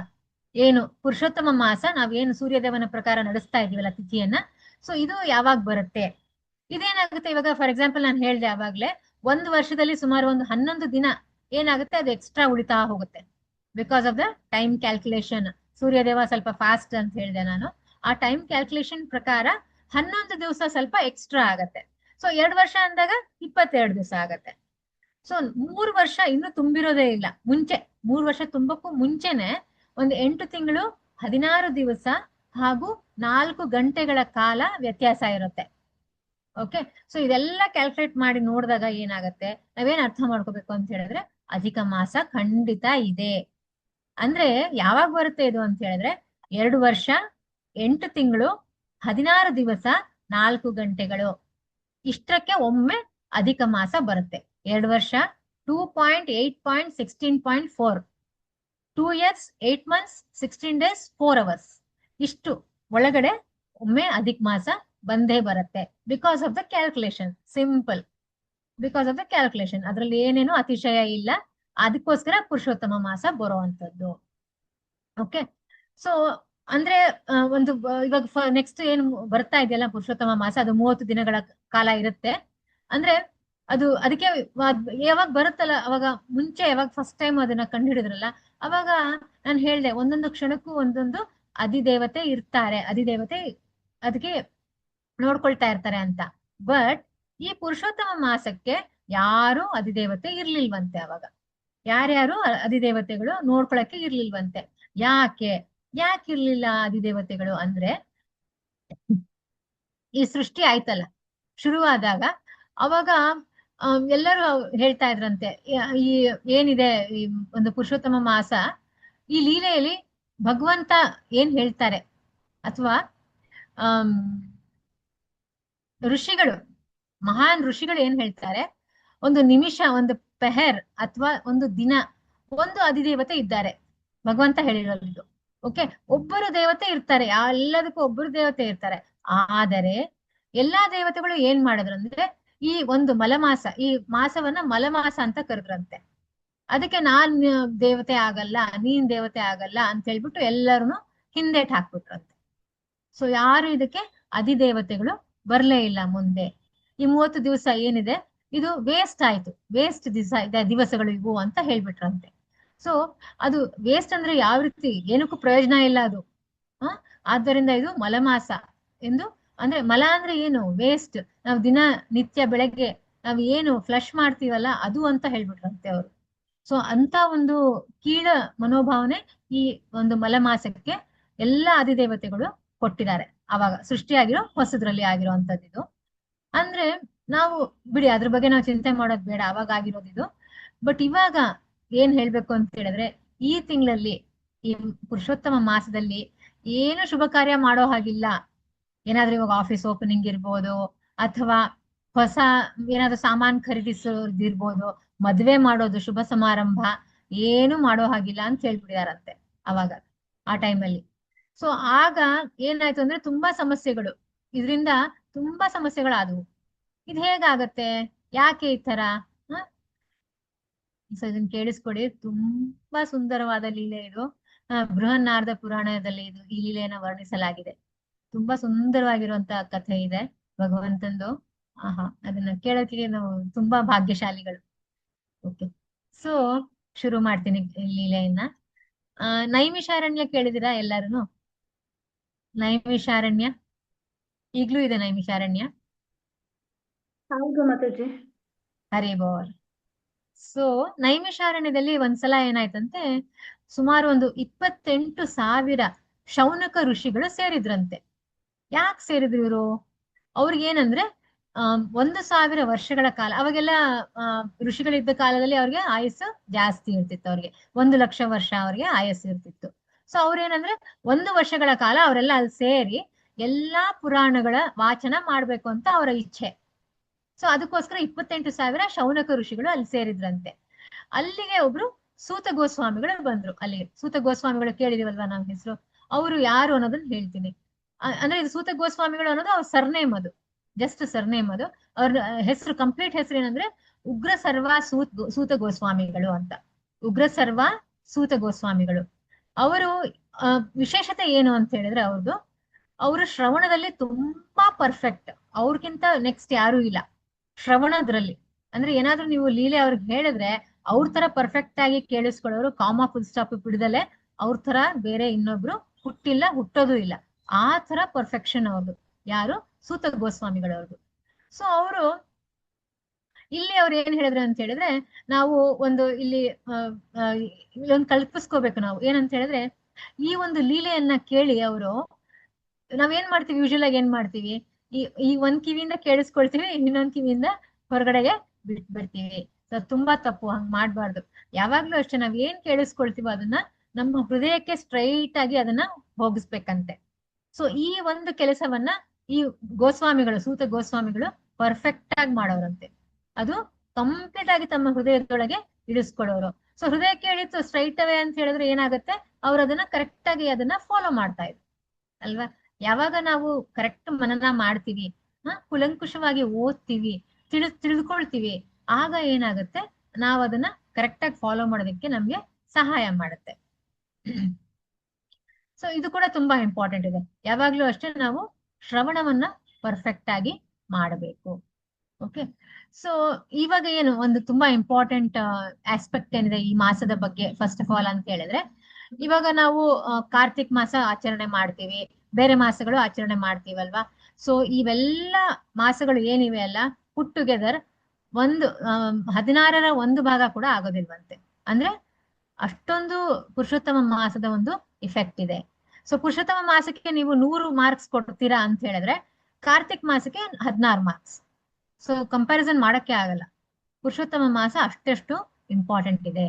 ಏನು ಪುರುಷೋತ್ತಮ ಮಾಸ ನಾವೇನು ಸೂರ್ಯದೇವನ ಪ್ರಕಾರ ನಡೆಸ್ತಾ ಇದೀವಲ್ಲ ತಿಥಿಯನ್ನ, ಸೊ ಇದು ಯಾವಾಗ ಬರುತ್ತೆ, ಇದೇನಾಗುತ್ತೆ ಇವಾಗ ಫಾರ್ ಎಕ್ಸಾಂಪಲ್ ನಾನು ಹೇಳ್ದೆ ಆವಾಗ್ಲೇ, 1 ವರ್ಷದಲ್ಲಿ ಸುಮಾರು ಒಂದು 11 ದಿನ ಏನಾಗುತ್ತೆ ಅದು ಎಕ್ಸ್ಟ್ರಾ ಉಳಿತಾ ಹೋಗುತ್ತೆ. Because of the time calculation. Suryadeva ಸ್ವಲ್ಪ ಫಾಸ್ಟ್ ಅಂತ ಹೇಳಿದೆ ನಾನು. ಆ ಟೈಮ್ ಕ್ಯಾಲ್ಕುಲೇಷನ್ ಪ್ರಕಾರ 11 ದಿವಸ ಸ್ವಲ್ಪ ಎಕ್ಸ್ಟ್ರಾ ಆಗತ್ತೆ. ಸೊ 2 ವರ್ಷ ಅಂದಾಗ 22 ದಿವಸ ಆಗತ್ತೆ. ಸೊ 3 ವರ್ಷ ಇನ್ನು ತುಂಬಿರೋದೇ ಇಲ್ಲ. ಮುಂಚೆ 3 ವರ್ಷ ತುಂಬಕ್ಕೂ ಮುಂಚೆನೆ ಒಂದು 8 ತಿಂಗಳು 16 ದಿವಸ ಹಾಗೂ 4 ಗಂಟೆಗಳ ಕಾಲ ವ್ಯತ್ಯಾಸ ಇರುತ್ತೆ. ಓಕೆ, ಸೊ ಇದೆಲ್ಲ ಕ್ಯಾಲ್ಕುಲೇಟ್ ಮಾಡಿ ನೋಡಿದಾಗ ಏನಾಗತ್ತೆ, ನಾವೇನ್ ಅರ್ಥ ಮಾಡ್ಕೋಬೇಕು ಅಂತ ಹೇಳಿದ್ರೆ ಅಧಿಕ ಮಾಸ ಖಂಡಿತ ಇದೆ. ಅಂದ್ರೆ ಯಾವಾಗ ಬರುತ್ತೆ ಇದು ಅಂತ ಹೇಳಿದ್ರೆ 2 ವರ್ಷ 8 ತಿಂಗಳು 16 ದಿವಸ 4 ಗಂಟೆಗಳು, ಇಷ್ಟಕ್ಕೆ ಒಮ್ಮೆ ಅಧಿಕ ಮಾಸ ಬರುತ್ತೆ. 2 ವರ್ಷ 2.8.16.4, 2 years 8 months 16 days 4 hours, ಇಷ್ಟು ಒಳಗಡೆ ಒಮ್ಮೆ ಅಧಿಕ ಮಾಸ ಬಂದೇ ಬರುತ್ತೆ. Because of the calculation, simple, because of the calculation. ಅದ್ರಲ್ಲಿ ಏನೇನು ಅತಿಶಯ ಇಲ್ಲ, ಅದಕ್ಕೋಸ್ಕರ ಪುರುಷೋತ್ತಮ ಮಾಸ ಬರುವಂತದ್ದು. ಓಕೆ, ಸೊ ಅಂದ್ರೆ ಒಂದು ಇವಾಗ ನೆಕ್ಸ್ಟ್ ಏನ್ ಬರ್ತಾ ಇದೆಯಲ್ಲ ಪುರುಷೋತ್ತಮ ಮಾಸ, ಅದು 30 ದಿನಗಳ ಕಾಲ ಇರುತ್ತೆ. ಅಂದ್ರೆ ಅದು ಅದಕ್ಕೆ ಯಾವಾಗ ಬರುತ್ತಲ್ಲ ಅವಾಗ ಮುಂಚೆ ಯಾವಾಗ ಫಸ್ಟ್ ಟೈಮ್ ಅದನ್ನ ಕಂಡುಹಿಡಿದ್ರಲ್ಲ ಅವಾಗ ನಾನು ಹೇಳ್ದೆ ಒಂದೊಂದು ಕ್ಷಣಕ್ಕೂ ಒಂದೊಂದು ಅಧಿದೇವತೆ ಇರ್ತಾರೆ, ಅಧಿದೇವತೆ ಅದಕ್ಕೆ ನೋಡ್ಕೊಳ್ತಾ ಇರ್ತಾರೆ ಅಂತ. ಬಟ್ ಈ ಪುರುಷೋತ್ತಮ ಮಾಸಕ್ಕೆ ಯಾರು ಅಧಿದೇವತೆ ಇರ್ಲಿಲ್ವಂತೆ. ಅವಾಗ ಯಾರ್ಯಾರು ಅಧಿದೇವತೆಗಳು ನೋಡ್ಕೊಳಕ್ಕೆ ಇರ್ಲಿಲ್ವಂತೆ. ಯಾಕೆ ಇರ್ಲಿಲ್ಲ ಅಧಿದೇವತೆಗಳು ಅಂದ್ರೆ, ಈ ಸೃಷ್ಟಿ ಆಯ್ತಲ್ಲ ಶುರುವಾದಾಗ ಅವಾಗ ಎಲ್ಲರೂ ಹೇಳ್ತಾ ಇದ್ರಂತೆ, ಈ ಏನಿದೆ ಈ ಒಂದು ಪುರುಷೋತ್ತಮ ಮಾಸ, ಈ ಲೀಲೆಯಲ್ಲಿ ಭಗವಂತ ಏನ್ ಹೇಳ್ತಾರೆ ಅಥವಾ ಋಷಿಗಳು, ಮಹಾನ್ ಋಷಿಗಳು ಏನ್ ಹೇಳ್ತಾರೆ, ಒಂದು ನಿಮಿಷ, ಒಂದು ಪೆಹರ್ ಅಥವಾ ಒಂದು ದಿನ, ಒಂದು ಅಧಿದೇವತೆ ಇದ್ದಾರೆ ಭಗವಂತ ಹೇಳಿರೋದು. ಓಕೆ, ಒಬ್ಬರು ದೇವತೆ ಇರ್ತಾರೆ, ಎಲ್ಲದಕ್ಕೂ ಒಬ್ಬರು ದೇವತೆ ಇರ್ತಾರೆ. ಆದರೆ ಎಲ್ಲಾ ದೇವತೆಗಳು ಏನ್ ಮಾಡಿದ್ರು ಅಂದ್ರೆ ಈ ಒಂದು ಮಲಮಾಸ, ಈ ಮಾಸವನ್ನ ಮಲಮಾಸ ಅಂತ ಕರೆದ್ರಂತೆ. ಅದಕ್ಕೆ ನಾನ್ ದೇವತೆ ಆಗಲ್ಲ, ನೀನ್ ದೇವತೆ ಆಗಲ್ಲ ಅಂತ ಹೇಳ್ಬಿಟ್ಟು ಎಲ್ಲರನ್ನು ಹಿಂದೇಟ್ ಹಾಕ್ಬಿಟ್ರಂತೆ. ಸೊ ಯಾರು ಇದಕ್ಕೆ ಅಧಿದೇವತೆಗಳು ಬರ್ಲೇ ಇಲ್ಲ ಮುಂದೆ. ಈ 30 ದಿವಸ ಏನಿದೆ ಇದು ವೇಸ್ಟ್ ಆಯ್ತು, ವೇಸ್ಟ್ ದಿವಸಗಳು ಇವು ಅಂತ ಹೇಳ್ಬಿಟ್ರಂತೆ. ಸೊ ಅದು ವೇಸ್ಟ್ ಅಂದ್ರೆ ಯಾವ ರೀತಿ, ಏನಕ್ಕೂ ಪ್ರಯೋಜನ ಇಲ್ಲ ಅದು. ಆದ್ದರಿಂದ ಇದು ಮಲಮಾಸ ಎಂದು, ಅಂದ್ರೆ ಮಲ ಅಂದ್ರೆ ಏನು, ವೇಸ್ಟ್. ನಾವು ದಿನ ನಿತ್ಯ ಬೆಳಗ್ಗೆ ನಾವು ಏನು ಫ್ಲಶ್ ಮಾಡ್ತೀವಲ್ಲ ಅದು ಅಂತ ಹೇಳ್ಬಿಟ್ರಂತೆ ಅವರು. ಸೊ ಅಂತ ಒಂದು ಕೀಳ ಮನೋಭಾವನೆ ಈ ಒಂದು ಮಲಮಾಸಕ್ಕೆ ಎಲ್ಲಾ ಅಧಿದೇವತೆಗಳು ಕೊಟ್ಟಿದ್ದಾರೆ. ಅವಾಗ ಸೃಷ್ಟಿಯಾಗಿರೋ ಹೊಸದ್ರಲ್ಲಿ ಆಗಿರೋಂಥದ್ದು. ಅಂದ್ರೆ ನಾವು ಬಿಡಿ ಅದ್ರ ಬಗ್ಗೆ ನಾವು ಚಿಂತೆ ಮಾಡೋದು ಬೇಡ, ಅವಾಗ ಆಗಿರೋದಿದು. ಬಟ್ ಇವಾಗ ಏನ್ ಹೇಳ್ಬೇಕು ಅಂತ ಹೇಳಿದ್ರೆ, ಈ ತಿಂಗಳಲ್ಲಿ ಈ ಪುರುಷೋತ್ತಮ ಮಾಸದಲ್ಲಿ ಏನು ಶುಭ ಕಾರ್ಯ ಮಾಡೋ ಹಾಗಿಲ್ಲ. ಏನಾದ್ರೂ ಇವಾಗ ಆಫೀಸ್ ಓಪನಿಂಗ್ ಇರ್ಬೋದು, ಅಥವಾ ಹೊಸ ಏನಾದ್ರು ಸಾಮಾನ್ ಖರೀದಿಸೋದಿರ್ಬೋದು, ಮದ್ವೆ ಮಾಡೋದು, ಶುಭ ಸಮಾರಂಭ ಏನು ಮಾಡೋ ಹಾಗಿಲ್ಲ ಅಂತ ಹೇಳ್ಬಿಡಿದಾರಂತೆ ಅವಾಗ ಆ ಟೈಮಲ್ಲಿ. ಸೊ ಆಗ ಏನಾಯ್ತು ಅಂದ್ರೆ ತುಂಬಾ ಸಮಸ್ಯೆಗಳು, ಇದರಿಂದ ತುಂಬಾ ಸಮಸ್ಯೆಗಳಾದವು. ಇದು ಹೇಗಾಗತ್ತೆ, ಯಾಕೆ ಈ ತರ? ಸೊ ಇದನ್ನ ಕೇಳಿಸ್ಕೊಡಿ, ತುಂಬಾ ಸುಂದರವಾದ ಲೀಲೆ ಇದು. ಬೃಹನ್ನಾರದ ಪುರಾಣದಲ್ಲಿ ಈ ಲೀಲೆಯನ್ನ ವರ್ಣಿಸಲಾಗಿದೆ. ತುಂಬಾ ಸುಂದರವಾಗಿರುವಂತಹ ಕಥೆ ಇದೆ ಭಗವಂತಂದು. ಆಹಾ, ಅದನ್ನ ಕೇಳೋಕೆ ನಾವು ತುಂಬಾ ಭಾಗ್ಯಶಾಲಿಗಳು. ಓಕೆ, ಸೊ ಶುರು ಮಾಡ್ತೀನಿ ಈ ಲೀಲೆಯನ್ನ. ನೈಮಿಷಾರಣ್ಯ ಕೇಳಿದಿರಾ ಎಲ್ಲಾರು? ನೈಮಿಷಾರಣ್ಯ ಈಗ್ಲೂ ಇದೆ, ನೈಮಿಷಾರಣ್ಯ. ಹೌದು ಮಾತಾಜಿ. ಹರಿ ಬೋಲ್. ಸೊ ನೈಮಿಷಾರಣ್ಯದಲ್ಲಿ ಒಂದ್ಸಲ ಏನಾಯ್ತಂತೆ, ಸುಮಾರು ಒಂದು 28,000 ಶೌನಕ ಋಷಿಗಳು ಸೇರಿದ್ರಂತೆ. ಯಾಕೆ ಸೇರಿದ್ರು ಇವರು? ಅವ್ರಿಗೇನಂದ್ರೆ 1,000 ವರ್ಷಗಳ ಕಾಲ, ಅವಾಗೆಲ್ಲ ಋಷಿಗಳಿದ್ದ ಕಾಲದಲ್ಲಿ ಅವ್ರಿಗೆ ಆಯಸ್ಸು ಜಾಸ್ತಿ ಇರ್ತಿತ್ತು. ಅವ್ರಿಗೆ 1,00,000 ವರ್ಷ ಅವ್ರಿಗೆ ಆಯಸ್ಸು ಇರ್ತಿತ್ತು. ಸೊ ಅವ್ರೇನಂದ್ರೆ 1 ವರ್ಷಗಳ ಕಾಲ ಅವರೆಲ್ಲ ಅಲ್ಲಿ ಸೇರಿ ಎಲ್ಲಾ ಪುರಾಣಗಳ ವಾಚನ ಮಾಡ್ಬೇಕು ಅಂತ ಅವರ ಇಚ್ಛೆ. ಸೊ ಅದಕ್ಕೋಸ್ಕರ 28,000 ಶೌನಕ ಋಷಿಗಳು ಅಲ್ಲಿ ಸೇರಿದ್ರಂತೆ. ಅಲ್ಲಿಗೆ ಒಬ್ರು ಸೂತ ಗೋಸ್ವಾಮಿಗಳು ಬಂದ್ರು. ಅಲ್ಲಿಗೆ ಸೂತ ಗೋಸ್ವಾಮಿಗಳು ಕೇಳಿದಿವಲ್ವಾ ನಾವು ಹೆಸರು, ಅವರು ಯಾರು ಅನ್ನೋದನ್ನ ಹೇಳ್ತೀನಿ. ಅಂದ್ರೆ ಇದು ಸೂತ ಗೋಸ್ವಾಮಿಗಳು ಅನ್ನೋದು ಅವ್ರ ಸರ್ನೇಮ್, ಅದು ಜಸ್ಟ್ ಸರ್ನೇಮ್. ಅದು ಅವ್ರ ಹೆಸರು, ಕಂಪ್ಲೀಟ್ ಹೆಸರು ಏನಂದ್ರೆ ಉಗ್ರ ಸರ್ವ ಸೂತ ಗೋಸ್ವಾಮಿಗಳು ಅಂತ. ಉಗ್ರ ಸರ್ವ ಸೂತ ಗೋಸ್ವಾಮಿಗಳು. ಅವರು ವಿಶೇಷತೆ ಏನು ಅಂತ ಹೇಳಿದ್ರೆ ಅವ್ರದ್ದು, ಅವರು ಶ್ರವಣದಲ್ಲಿ ತುಂಬಾ ಪರ್ಫೆಕ್ಟ್. ಅವ್ರಿಗಿಂತ ನೆಕ್ಸ್ಟ್ ಯಾರು ಇಲ್ಲ ಶ್ರವಣದ್ರಲ್ಲಿ. ಅಂದ್ರೆ ಏನಾದ್ರೂ ನೀವು ಲೀಲೆ ಅವ್ರಿಗೆ ಹೇಳಿದ್ರೆ ಅವ್ರ ತರ ಪರ್ಫೆಕ್ಟ್ ಆಗಿ ಕೇಳಿಸ್ಕೊಳ್ಳೋರು, ಕಾಮಾ ಫುಲ್ ಸ್ಟಾಪ್ ಬಿಡದಲೆ ಅವ್ರ ತರ ಬೇರೆ ಇನ್ನೊಬ್ರು ಹುಟ್ಟಿಲ್ಲ, ಹುಟ್ಟೋದು ಇಲ್ಲ. ಆ ತರ ಪರ್ಫೆಕ್ಷನ್ ಅವ್ರದ್ದು. ಯಾರು? ಸೂತ ಗೋಸ್ವಾಮಿಗಳವ್ರದ್ದು. ಸೊ ಅವರು ಇಲ್ಲಿ ಅವ್ರು ಏನ್ ಹೇಳಿದ್ರು ಅಂತ ಹೇಳಿದ್ರೆ, ನಾವು ಒಂದು ಇಲ್ಲಿ ಇಲ್ಲೊಂದು ಕಲ್ಪಿಸ್ಕೋಬೇಕು ನಾವು. ಏನಂತ ಹೇಳಿದ್ರೆ, ಈ ಒಂದು ಲೀಲೆಯನ್ನ ಕೇಳಿ ಅವರು, ನಾವೇನ್ ಮಾಡ್ತೀವಿ, ಯೂಶುವಲ್ ಆಗಿ ಏನ್ ಮಾಡ್ತೀವಿ, ಈ ಒಂದ್ ಕಿವಿಯಿಂದ ಕೇಳಿಸ್ಕೊಳ್ತೀವಿ, ಇನ್ನೊಂದ್ ಕಿವಿಯಿಂದ ಹೊರಗಡೆಗೆ ಬಿಡ್ತೀವಿ. ಸೊ ತುಂಬಾ ತಪ್ಪು, ಹಂಗ್ ಮಾಡ್ಬಾರ್ದು. ಯಾವಾಗ್ಲೂ ಅಷ್ಟೇ, ನಾವ್ ಏನ್ ಕೇಳಿಸ್ಕೊಳ್ತೀವೋ ಅದನ್ನ ನಮ್ಮ ಹೃದಯಕ್ಕೆ ಸ್ಟ್ರೈಟ್ ಆಗಿ ಅದನ್ನ ಹೋಗಿಸ್ಬೇಕಂತೆ. ಸೊ ಈ ಒಂದು ಕೆಲಸವನ್ನ ಈ ಗೋಸ್ವಾಮಿಗಳು, ಸೂತ ಗೋಸ್ವಾಮಿಗಳು ಪರ್ಫೆಕ್ಟ್ ಆಗಿ ಮಾಡೋರಂತೆ. ಅದು ಕಂಪ್ಲೀಟ್ ಆಗಿ ತಮ್ಮ ಹೃದಯದೊಳಗೆ ಇಳಿಸ್ಕೊಳ್ಳೋರು. ಸೊ ಹೃದಯಕ್ಕೆ ಇಳಿತು ಸ್ಟ್ರೈಟ್ ಅವೇ ಅಂತ ಹೇಳಿದ್ರೆ ಏನಾಗುತ್ತೆ, ಅವ್ರು ಅದನ್ನ ಕರೆಕ್ಟ್ ಆಗಿ ಅದನ್ನ ಫಾಲೋ ಮಾಡ್ತಾ ಇದ್ರು ಅಲ್ವಾ. ಯಾವಾಗ ನಾವು ಕರೆಕ್ಟ್ ಮನನ ಮಾಡ್ತೀವಿ, ಕುಲಂಕುಷವಾಗಿ ಓದ್ತೀವಿ, ತಿಳಿದುಕೊಳ್ತೀವಿ, ಆಗ ಏನಾಗುತ್ತೆ, ನಾವ್ ಅದನ್ನ ಕರೆಕ್ಟ್ ಆಗಿ ಫಾಲೋ ಮಾಡೋದಕ್ಕೆ ನಮ್ಗೆ ಸಹಾಯ ಮಾಡುತ್ತೆ. ಸೊ ಇದು ಕೂಡ ತುಂಬಾ ಇಂಪಾರ್ಟೆಂಟ್ ಇದೆ. ಯಾವಾಗ್ಲೂ ಅಷ್ಟೇ ನಾವು ಶ್ರವಣವನ್ನ ಪರ್ಫೆಕ್ಟ್ ಆಗಿ ಮಾಡಬೇಕು. ಓಕೆ, ಸೊ ಇವಾಗ ಏನು ಒಂದು ತುಂಬಾ ಇಂಪಾರ್ಟೆಂಟ್ ಆಸ್ಪೆಕ್ಟ್ ಏನಿದೆ ಈ ಮಾಸದ ಬಗ್ಗೆ, ಫಸ್ಟ್ ಆಫ್ ಆಲ್ ಅಂತ ಹೇಳಿದ್ರೆ, ಇವಾಗ ನಾವು ಕಾರ್ತಿಕ್ ಮಾಸ ಆಚರಣೆ ಮಾಡ್ತೀವಿ, ಬೇರೆ ಮಾಸಗಳು ಆಚರಣೆ ಮಾಡ್ತೀವಲ್ವಾ. ಸೊ ಇವೆಲ್ಲ ಮಾಸಗಳು ಏನಿವೆ ಅಲ್ಲ, ಪುಟ್ ಟುಗೆದರ್ ಒಂದು 16ರ 1 ಭಾಗ ಕೂಡ ಆಗೋದಿಲ್ವಂತೆ. ಅಂದ್ರೆ ಅಷ್ಟೊಂದು ಪುರುಷೋತ್ತಮ ಮಾಸದ ಒಂದು ಇಫೆಕ್ಟ್ ಇದೆ. ಸೊ ಪುರುಷೋತ್ತಮ ಮಾಸಕ್ಕೆ ನೀವು 100 ಮಾರ್ಕ್ಸ್ ಕೊಡ್ತೀರಾ ಅಂತ ಹೇಳಿದ್ರೆ, ಕಾರ್ತಿಕ್ ಮಾಸಕ್ಕೆ 16 ಮಾರ್ಕ್ಸ್. ಸೊ ಕಂಪ್ಯಾರಿಸನ್ ಮಾಡಕ್ಕೆ ಆಗಲ್ಲ. ಪುರುಷೋತ್ತಮ ಮಾಸ ಅಷ್ಟೆಷ್ಟು ಇಂಪಾರ್ಟೆಂಟ್ ಇದೆ.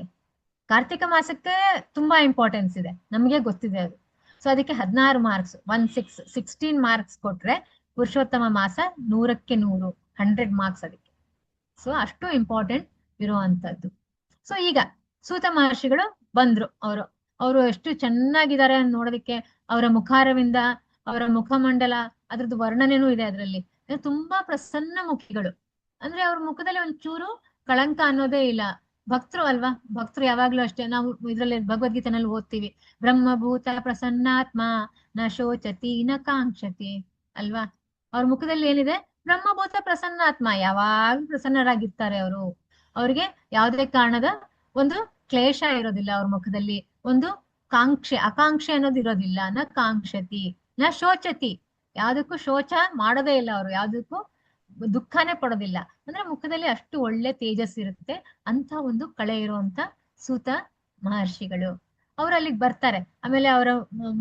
ಕಾರ್ತಿಕ ಮಾಸಕ್ಕೆ ತುಂಬಾ ಇಂಪಾರ್ಟೆನ್ಸ್ ಇದೆ, ನಮಗೆ ಗೊತ್ತಿದೆ ಅದು. ಸೊ ಅದಕ್ಕೆ 16 ಮಾರ್ಕ್ಸ್, 16 ಮಾರ್ಕ್ಸ್ ಕೊಟ್ರೆ ಪುರುಷೋತ್ತಮ ಮಾಸ 100ಕ್ಕೆ 100, 100 ಮಾರ್ಕ್ಸ್ ಅದಕ್ಕೆ. ಸೊ ಅಷ್ಟು ಇಂಪಾರ್ಟೆಂಟ್ ಇರುವಂತದ್ದು. ಸೊ ಈಗ ಸೂತ ಮಹರ್ಷಿಗಳು ಬಂದ್ರು. ಅವರು ಎಷ್ಟು ಚೆನ್ನಾಗಿದ್ದಾರೆ ನೋಡೋದಕ್ಕೆ. ಅವರ ಮುಖಾರವಿಂದ, ಅವರ ಮುಖಮಂಡಲ, ಅದ್ರದ್ದು ವರ್ಣನೆನೂ ಇದೆ ಅದರಲ್ಲಿ. ತುಂಬಾ ಪ್ರಸನ್ನ ಮುಖಿಗಳು. ಅಂದ್ರೆ ಅವ್ರ ಮುಖದಲ್ಲಿ ಒಂಚೂರು ಕಳಂಕ ಅನ್ನೋದೇ ಇಲ್ಲ. ಭಕ್ತರು ಅಲ್ವಾ, ಭಕ್ತರು ಯಾವಾಗ್ಲೂ ಅಷ್ಟೇ. ನಾವು ಇದ್ರಲ್ಲಿ ಭಗವದ್ಗೀತೆನಲ್ಲಿ ಓದ್ತೀವಿ, ಬ್ರಹ್ಮಭೂತ ಪ್ರಸನ್ನಾತ್ಮ ನ ಶೋಚತಿ ನ ಕಾಂಕ್ಷತಿ ಅಲ್ವಾ. ಅವ್ರ ಮುಖದಲ್ಲಿ ಏನಿದೆ, ಬ್ರಹ್ಮಭೂತ ಪ್ರಸನ್ನಾತ್ಮ, ಯಾವಾಗ್ಲೂ ಪ್ರಸನ್ನರಾಗಿರ್ತಾರೆ ಅವರು. ಅವ್ರಿಗೆ ಯಾವುದೇ ಕಾರಣದ ಒಂದು ಕ್ಲೇಶ ಇರೋದಿಲ್ಲ ಅವ್ರ ಮುಖದಲ್ಲಿ. ಒಂದು ಆಕಾಂಕ್ಷೆ ಅನ್ನೋದು ಇರೋದಿಲ್ಲ. ನ ಕಾಂಕ್ಷತಿ ನ ಶೋಚತಿ, ಯಾವ್ದಕ್ಕೂ ಶೋಚ ಮಾಡೋದೇ ಇಲ್ಲ ಅವರು, ಯಾವ್ದಕ್ಕೂ ದುಃಖನೇ ಪಡೋದಿಲ್ಲ. ಅಂದ್ರೆ ಮುಖದಲ್ಲಿ ಅಷ್ಟು ಒಳ್ಳೆ ತೇಜಸ್ ಇರುತ್ತೆ. ಅಂತ ಒಂದು ಕಳೆ ಇರುವಂತ ಸೂತ ಮಹರ್ಷಿಗಳು ಅವ್ರು ಅಲ್ಲಿಗೆ ಬರ್ತಾರೆ. ಆಮೇಲೆ ಅವರ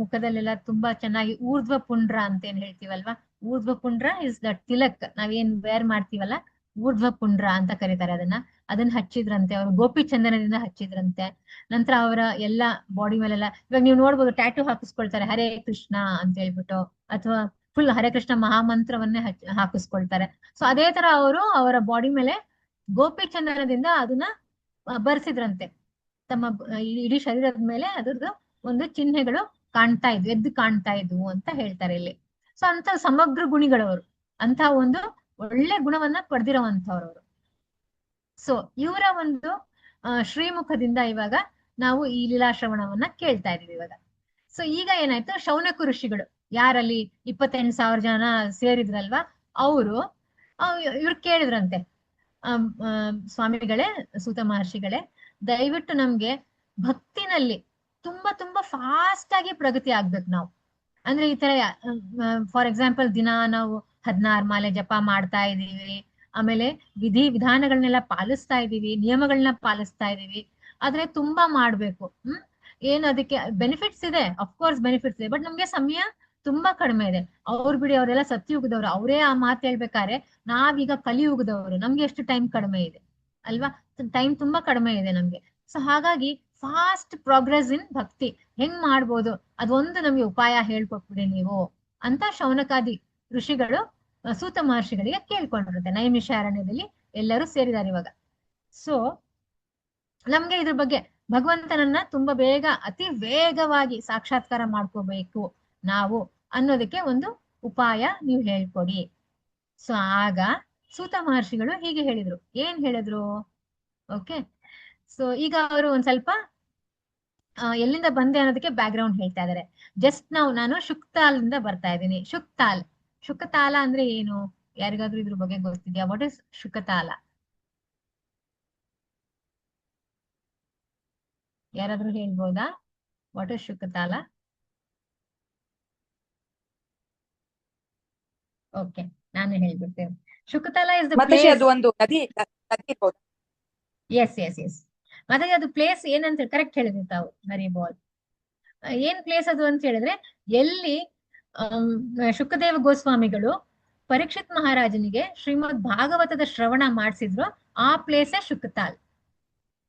ಮುಖದಲ್ಲೆಲ್ಲ ತುಂಬಾ ಚೆನ್ನಾಗಿ ಊರ್ಧ್ವ ಪುಂಡ್ರ ಅಂತ ಏನ್ ಹೇಳ್ತೀವಲ್ವಾ, ಊರ್ಧ್ವ ಪುಂಡ್ರ ಇಸ್ ದ ತಿಲಕ್, ನಾವೇನ್ ವೇರ್ ಮಾಡ್ತೀವಲ್ಲ, ಊರ್ಧ್ವ ಪುಂಡ್ರ ಅಂತ ಕರೀತಾರೆ ಅದನ್ನ ಹಚ್ಚಿದ್ರಂತೆ. ಅವ್ರು ಗೋಪಿ ಚಂದನದಿಂದ ಹಚ್ಚಿದ್ರಂತೆ. ನಂತರ ಅವರ ಎಲ್ಲ ಬಾಡಿ ಮೇಲೆಲ್ಲ, ಇವಾಗ ನೀವು ನೋಡ್ಬೋದು, ಟ್ಯಾಟೂ ಹಾಕಿಸ್ಕೊಳ್ತಾರೆ ಹರೇ ಕೃಷ್ಣ ಅಂತ ಹೇಳ್ಬಿಟ್ಟು, ಅಥವಾ ಫುಲ್ ಹರೇ ಕೃಷ್ಣ ಮಹಾಮಂತ್ರವನ್ನೇ ಹಾಕಿಸ್ಕೊಳ್ತಾರೆ. ಸೊ ಅದೇ ತರ ಅವರು ಅವರ ಬಾಡಿ ಮೇಲೆ ಗೋಪಿ ಚಂದನದಿಂದ ಅದನ್ನ ಬರ್ಸಿದ್ರಂತೆ. ತಮ್ಮ ಇಡೀ ಶರೀರದ ಮೇಲೆ ಅದ್ರದ್ದು ಒಂದು ಚಿಹ್ನೆಗಳು ಕಾಣ್ತಾ ಇದ್ವು, ಎದ್ದು ಕಾಣ್ತಾ ಇದ್ವು ಅಂತ ಹೇಳ್ತಾರೆ ಇಲ್ಲಿ. ಸೊ ಅಂತ ಸಮಗ್ರ ಗುಣಿಗಳವರು, ಅಂತ ಒಂದು ಒಳ್ಳೆ ಗುಣವನ್ನ ಪಡೆದಿರುವಂತವ್ರವರು. ಸೊ ಇವರ ಒಂದು ಶ್ರೀಮುಖದಿಂದ ಇವಾಗ ನಾವು ಈ ಲೀಲಾಶ್ರವಣವನ್ನ ಕೇಳ್ತಾ ಇದೀವಿ ಇವಾಗ. ಸೊ ಈಗ ಏನಾಯ್ತು, ಶೌನಕ ಋಷಿಗಳು ಯಾರಲ್ಲಿ 28,000 ಜನ ಸೇರಿದ್ರಲ್ವಾ, ಅವರು ಇವ್ರು ಕೇಳಿದ್ರಂತೆ, ಸ್ವಾಮಿಗಳೇ, ಸೂತ ಮಹರ್ಷಿಗಳೇ, ದಯವಿಟ್ಟು ನಮ್ಗೆ ಭಕ್ತಿನಲ್ಲಿ ತುಂಬಾ ತುಂಬಾ ಫಾಸ್ಟ್ ಆಗಿ ಪ್ರಗತಿ ಆಗ್ಬೇಕು ನಾವು. ಅಂದ್ರೆ ಈ ತರ ಫಾರ್ ಎಕ್ಸಾಂಪಲ್ ದಿನ ನಾವು 16 ಮಾಲೆ ಜಪ ಮಾಡ್ತಾ ಇದೀವಿ, ಆಮೇಲೆ ವಿಧಿ ವಿಧಾನಗಳನ್ನೆಲ್ಲ ಪಾಲಿಸ್ತಾ ಇದೀವಿ, ನಿಯಮಗಳನ್ನ ಪಾಲಿಸ್ತಾ ಇದೀವಿ, ಆದ್ರೆ ತುಂಬಾ ಮಾಡ್ಬೇಕು. ಏನ್ ಅದಕ್ಕೆ ಬೆನಿಫಿಟ್ಸ್ ಇದೆ, ಅಫ್ಕೋರ್ಸ್ ಬೆನಿಫಿಟ್ಸ್ ಇದೆ, ಬಟ್ ನಮ್ಗೆ ಸಮಯ ತುಂಬಾ ಕಡಿಮೆ ಇದೆ. ಅವ್ರು ಬಿಡಿ, ಅವರೆಲ್ಲ ಸತ್ಯಯುಗದವ್ರು, ಅವರೇ ಆ ಮಾತು ಹೇಳ್ಬೇಕಾದ್ರೆ ನಾವೀಗ ಕಲಿಯುಗದವರು, ನಮ್ಗೆ ಎಷ್ಟು ಟೈಮ್ ಕಡಿಮೆ ಇದೆ ಅಲ್ವಾ, ಟೈಮ್ ತುಂಬಾ ಕಡಿಮೆ ಇದೆ ನಮ್ಗೆ. ಸೊ ಹಾಗಾಗಿ ಫಾಸ್ಟ್ ಪ್ರೋಗ್ರೆಸ್ ಇನ್ ಭಕ್ತಿ ಹೆಂಗ್ ಮಾಡ್ಬೋದು, ಅದೊಂದು ನಮ್ಗೆ ಉಪಾಯ ಹೇಳ್ಕೊಟ್ಬಿಡಿ ನೀವು ಅಂತ ಶೌನಕಾದಿ ಋಷಿಗಳು ಸೂತ ಮಹರ್ಷಿಗಳಿಗೆ ಕೇಳ್ಕೊಂಡಿರುತ್ತೆ. ನೈಮಿಷಾರಣ್ಯದಲ್ಲಿ ಎಲ್ಲರೂ ಸೇರಿದ್ದಾರೆ ಇವಾಗ. ಸೊ ನಮ್ಗೆ ಇದ್ರ ಬಗ್ಗೆ ಭಗವಂತನನ್ನ ತುಂಬಾ ಬೇಗ, ಅತಿ ವೇಗವಾಗಿ ಸಾಕ್ಷಾತ್ಕಾರ ಮಾಡ್ಕೋಬೇಕು ನಾವು ಅನ್ನೋದಕ್ಕೆ ಒಂದು ಉಪಾಯ ನೀವು ಹೇಳ್ಕೊಡಿ. ಸೊ ಆಗ ಸೂತ ಮಹರ್ಷಿಗಳು ಹೀಗೆ ಹೇಳಿದ್ರು. ಏನ್ ಹೇಳಿದ್ರು? ಓಕೆ, ಸೊ ಈಗ ಅವರು ಒಂದ್ ಸ್ವಲ್ಪ ಎಲ್ಲಿಂದ ಬಂದೆ ಅನ್ನೋದಕ್ಕೆ ಬ್ಯಾಕ್ ಗ್ರೌಂಡ್ ಹೇಳ್ತಾ ಇದಾರೆ. ಜಸ್ಟ್ ನಾನು ಶುಕ್ತಾಲ್ನಿಂದ ಬರ್ತಾ ಇದ್ದೀನಿ. ಶುಕತಾಲ ಅಂದ್ರೆ ಏನು? ಯಾರಿಗಾದ್ರೂ ಇದ್ರ ಬಗ್ಗೆ ಗೊತ್ತಿದ್ಯಾ? What is ಶುಕತಾಲ? ಯಾರಾದ್ರೂ ಹೇಳ್ಬೋದಾ? What is ಶುಕತಾಲ? ಓಕೆ, ನಾನು ಹೇಳ್ಬಿಡ್ತೇನೆ. ಶುಕತಾಲ ಇಸ್ ದ ಪ್ಲೇಸ್. ಅದು ಒಂದು ನದಿ ಇರ್ಬೋದು. ಎಸ್ ಮತ್ತೆ ಅದು ಪ್ಲೇಸ್ ಏನಂತ ಕರೆಕ್ಟ್ ಹೇಳಿದ್ರಿ ತಾವು, ಹರಿಬೋಲ್. ಏನ್ ಪ್ಲೇಸ್ ಅದು ಅಂತ ಹೇಳಿದ್ರೆ, ಎಲ್ಲಿ ಶುಕದೇವ ಗೋಸ್ವಾಮಿಗಳು ಪರೀಕ್ಷಿತ್ ಮಹಾರಾಜನಿಗೆ ಶ್ರೀಮದ್ ಭಾಗವತದ ಶ್ರವಣ ಮಾಡಿಸಿದ್ರು, ಆ ಪ್ಲೇಸೇ ಶುಕತಾಲ್.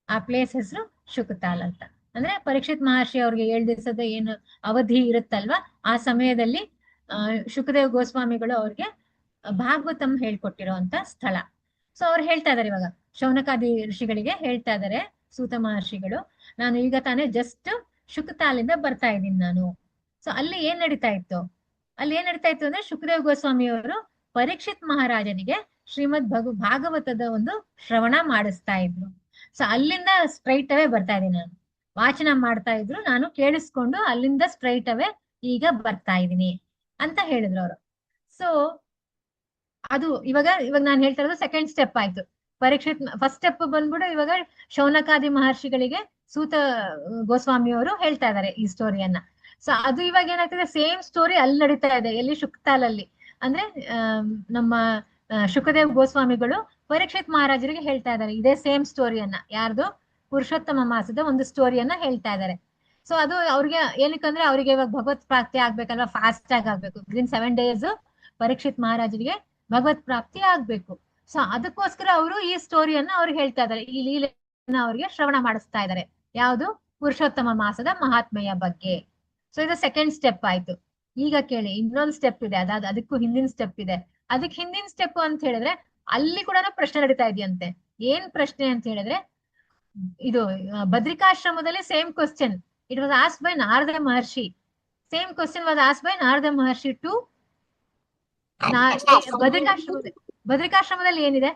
ಆ ಪ್ಲೇಸ್ ಹೆಸರು ಶುಕತಾಲ್ ಅಂತ. ಅಂದ್ರೆ ಪರೀಕ್ಷಿತ್ ಮಹರ್ಷಿ ಅವ್ರಿಗೆ 7 ದಿವಸದ ಏನು ಅವಧಿ ಇರುತ್ತಲ್ವಾ, ಆ ಸಮಯದಲ್ಲಿ ಶುಕದೇವ್ ಗೋಸ್ವಾಮಿಗಳು ಅವ್ರಿಗೆ ಭಾಗವತಂ ಹೇಳ್ಕೊಟ್ಟಿರೋಂತ ಸ್ಥಳ. ಸೊ ಅವ್ರು ಹೇಳ್ತಾ ಇದಾರೆ ಇವಾಗ, ಶೌನಕಾದಿ ಋಷಿಗಳಿಗೆ ಹೇಳ್ತಾ ಇದಾರೆ ಸೂತ ಮಹರ್ಷಿಗಳು, ನಾನು ಈಗ ತಾನೇ ಜಸ್ಟ್ ಶುಕತಾಲಿಂದ ಬರ್ತಾ ಇದ್ದೀನಿ ನಾನು. ಸೊ ಅಲ್ಲಿ ಏನ್ ನಡೀತಾ ಇತ್ತು ಅಂದ್ರೆ, ಶುಕದೇವ್ ಗೋಸ್ವಾಮಿ ಅವರು ಪರೀಕ್ಷಿತ್ ಮಹಾರಾಜನಿಗೆ ಶ್ರೀಮದ್ ಭಾಗವತದ ಒಂದು ಶ್ರವಣ ಮಾಡಿಸ್ತಾ ಇದ್ರು. ಸೊ ಅಲ್ಲಿಂದ ಸ್ಟ್ರೈಟ್ ಅವೇ ಬರ್ತಾ ಇದ್ದೀನಿ ನಾನು, ವಾಚನ ಮಾಡ್ತಾ ಇದ್ರು, ನಾನು ಕೇಳಿಸ್ಕೊಂಡು ಅಲ್ಲಿಂದ ಸ್ಟ್ರೈಟ್ ಅವೇ ಈಗ ಬರ್ತಾ ಇದ್ದೀನಿ ಅಂತ ಹೇಳಿದ್ರು ಅವರು. ಸೊ ಅದು ಇವಾಗ ನಾನು ಹೇಳ್ತಾ ಇರೋದು ಸೆಕೆಂಡ್ ಸ್ಟೆಪ್ ಆಯ್ತು. ಪರೀಕ್ಷಿತ್ ಫಸ್ಟ್ ಸ್ಟೆಪ್ ಬಂದ್ಬಿಟ್ಟು ಇವಾಗ ಶೌನಕಾದಿ ಮಹರ್ಷಿಗಳಿಗೆ ಸೂತ ಗೋಸ್ವಾಮಿ ಅವರು ಹೇಳ್ತಾ ಇದಾರೆ ಈ ಸ್ಟೋರಿಯನ್ನ. ಸೊ ಅದು ಇವಾಗ ಏನಾಗ್ತದೆ, ಸೇಮ್ ಸ್ಟೋರಿ ಅಲ್ಲಿ ನಡೀತಾ ಇದೆ. ಎಲ್ಲಿ? ಶುಕ್ತಾಲಲ್ಲಿ. ಅಂದ್ರೆ ನಮ್ಮ ಶುಕದೇವ್ ಗೋಸ್ವಾಮಿಗಳು ಪರೀಕ್ಷಿತ್ ಮಹಾರಾಜರಿಗೆ ಹೇಳ್ತಾ ಇದ್ದಾರೆ ಇದೇ ಸೇಮ್ ಸ್ಟೋರಿಯನ್ನ. ಯಾರ್ದು? ಪುರುಷೋತ್ತಮ ಮಾಸದ ಒಂದು ಸ್ಟೋರಿಯನ್ನ ಹೇಳ್ತಾ ಇದ್ದಾರೆ. ಸೊ ಅದು ಅವ್ರಿಗೆ ಏನಕ್ಕಂದ್ರೆ, ಅವ್ರಿಗೆ ಇವಾಗ ಭಗವತ್ ಪ್ರಾಪ್ತಿ ಆಗ್ಬೇಕಲ್ವಾ, ಫಾಸ್ಟ್ ಆಗಿ ಆಗ್ಬೇಕು. ವಿದಿನ್ 7 days ಪರೀಕ್ಷಿತ್ ಮಹಾರಾಜರಿಗೆ ಭಗವತ್ ಪ್ರಾಪ್ತಿ ಆಗ್ಬೇಕು. ಸೊ ಅದಕ್ಕೋಸ್ಕರ ಅವರು ಈ ಸ್ಟೋರಿಯನ್ನ ಅವ್ರಿಗೆ ಹೇಳ್ತಾ ಇದ್ದಾರೆ, ಈ ಲೀಲೆಯನ್ನ ಅವ್ರಿಗೆ ಶ್ರವಣ ಮಾಡಿಸ್ತಾ ಇದ್ದಾರೆ. ಯಾವುದು? ಪುರುಷೋತ್ತಮ ಮಾಸದ ಮಹಾತ್ಮೆಯ ಬಗ್ಗೆ. ಸೊ ಇದು ಸೆಕೆಂಡ್ ಸ್ಟೆಪ್ ಆಯ್ತು. ಈಗ ಕೇಳಿ, ಇನ್ನೊಂದು ಸ್ಟೆಪ್ ಇದೆ, ಅದಕ್ಕೂ ಹಿಂದಿನ ಸ್ಟೆಪ್ ಇದೆ. ಅದಕ್ಕೆ ಹಿಂದಿನ ಸ್ಟೆಪ್ ಅಂತ ಹೇಳಿದ್ರೆ, ಅಲ್ಲಿ ಕೂಡ ಪ್ರಶ್ನೆ ನಡೀತಾ ಇದೆಯಂತೆ. ಏನ್ ಪ್ರಶ್ನೆ ಅಂತ ಹೇಳಿದ್ರೆ, ಇದು ಬದ್ರಿಕಾಶ್ರಮದಲ್ಲಿ same question, it was asked by Narada Maharshi. Same question was asked by Narada Maharshi to ಬದ್ರಿಕಾಶ್ರಮದಲ್ಲಿ ಏನಿದೆ?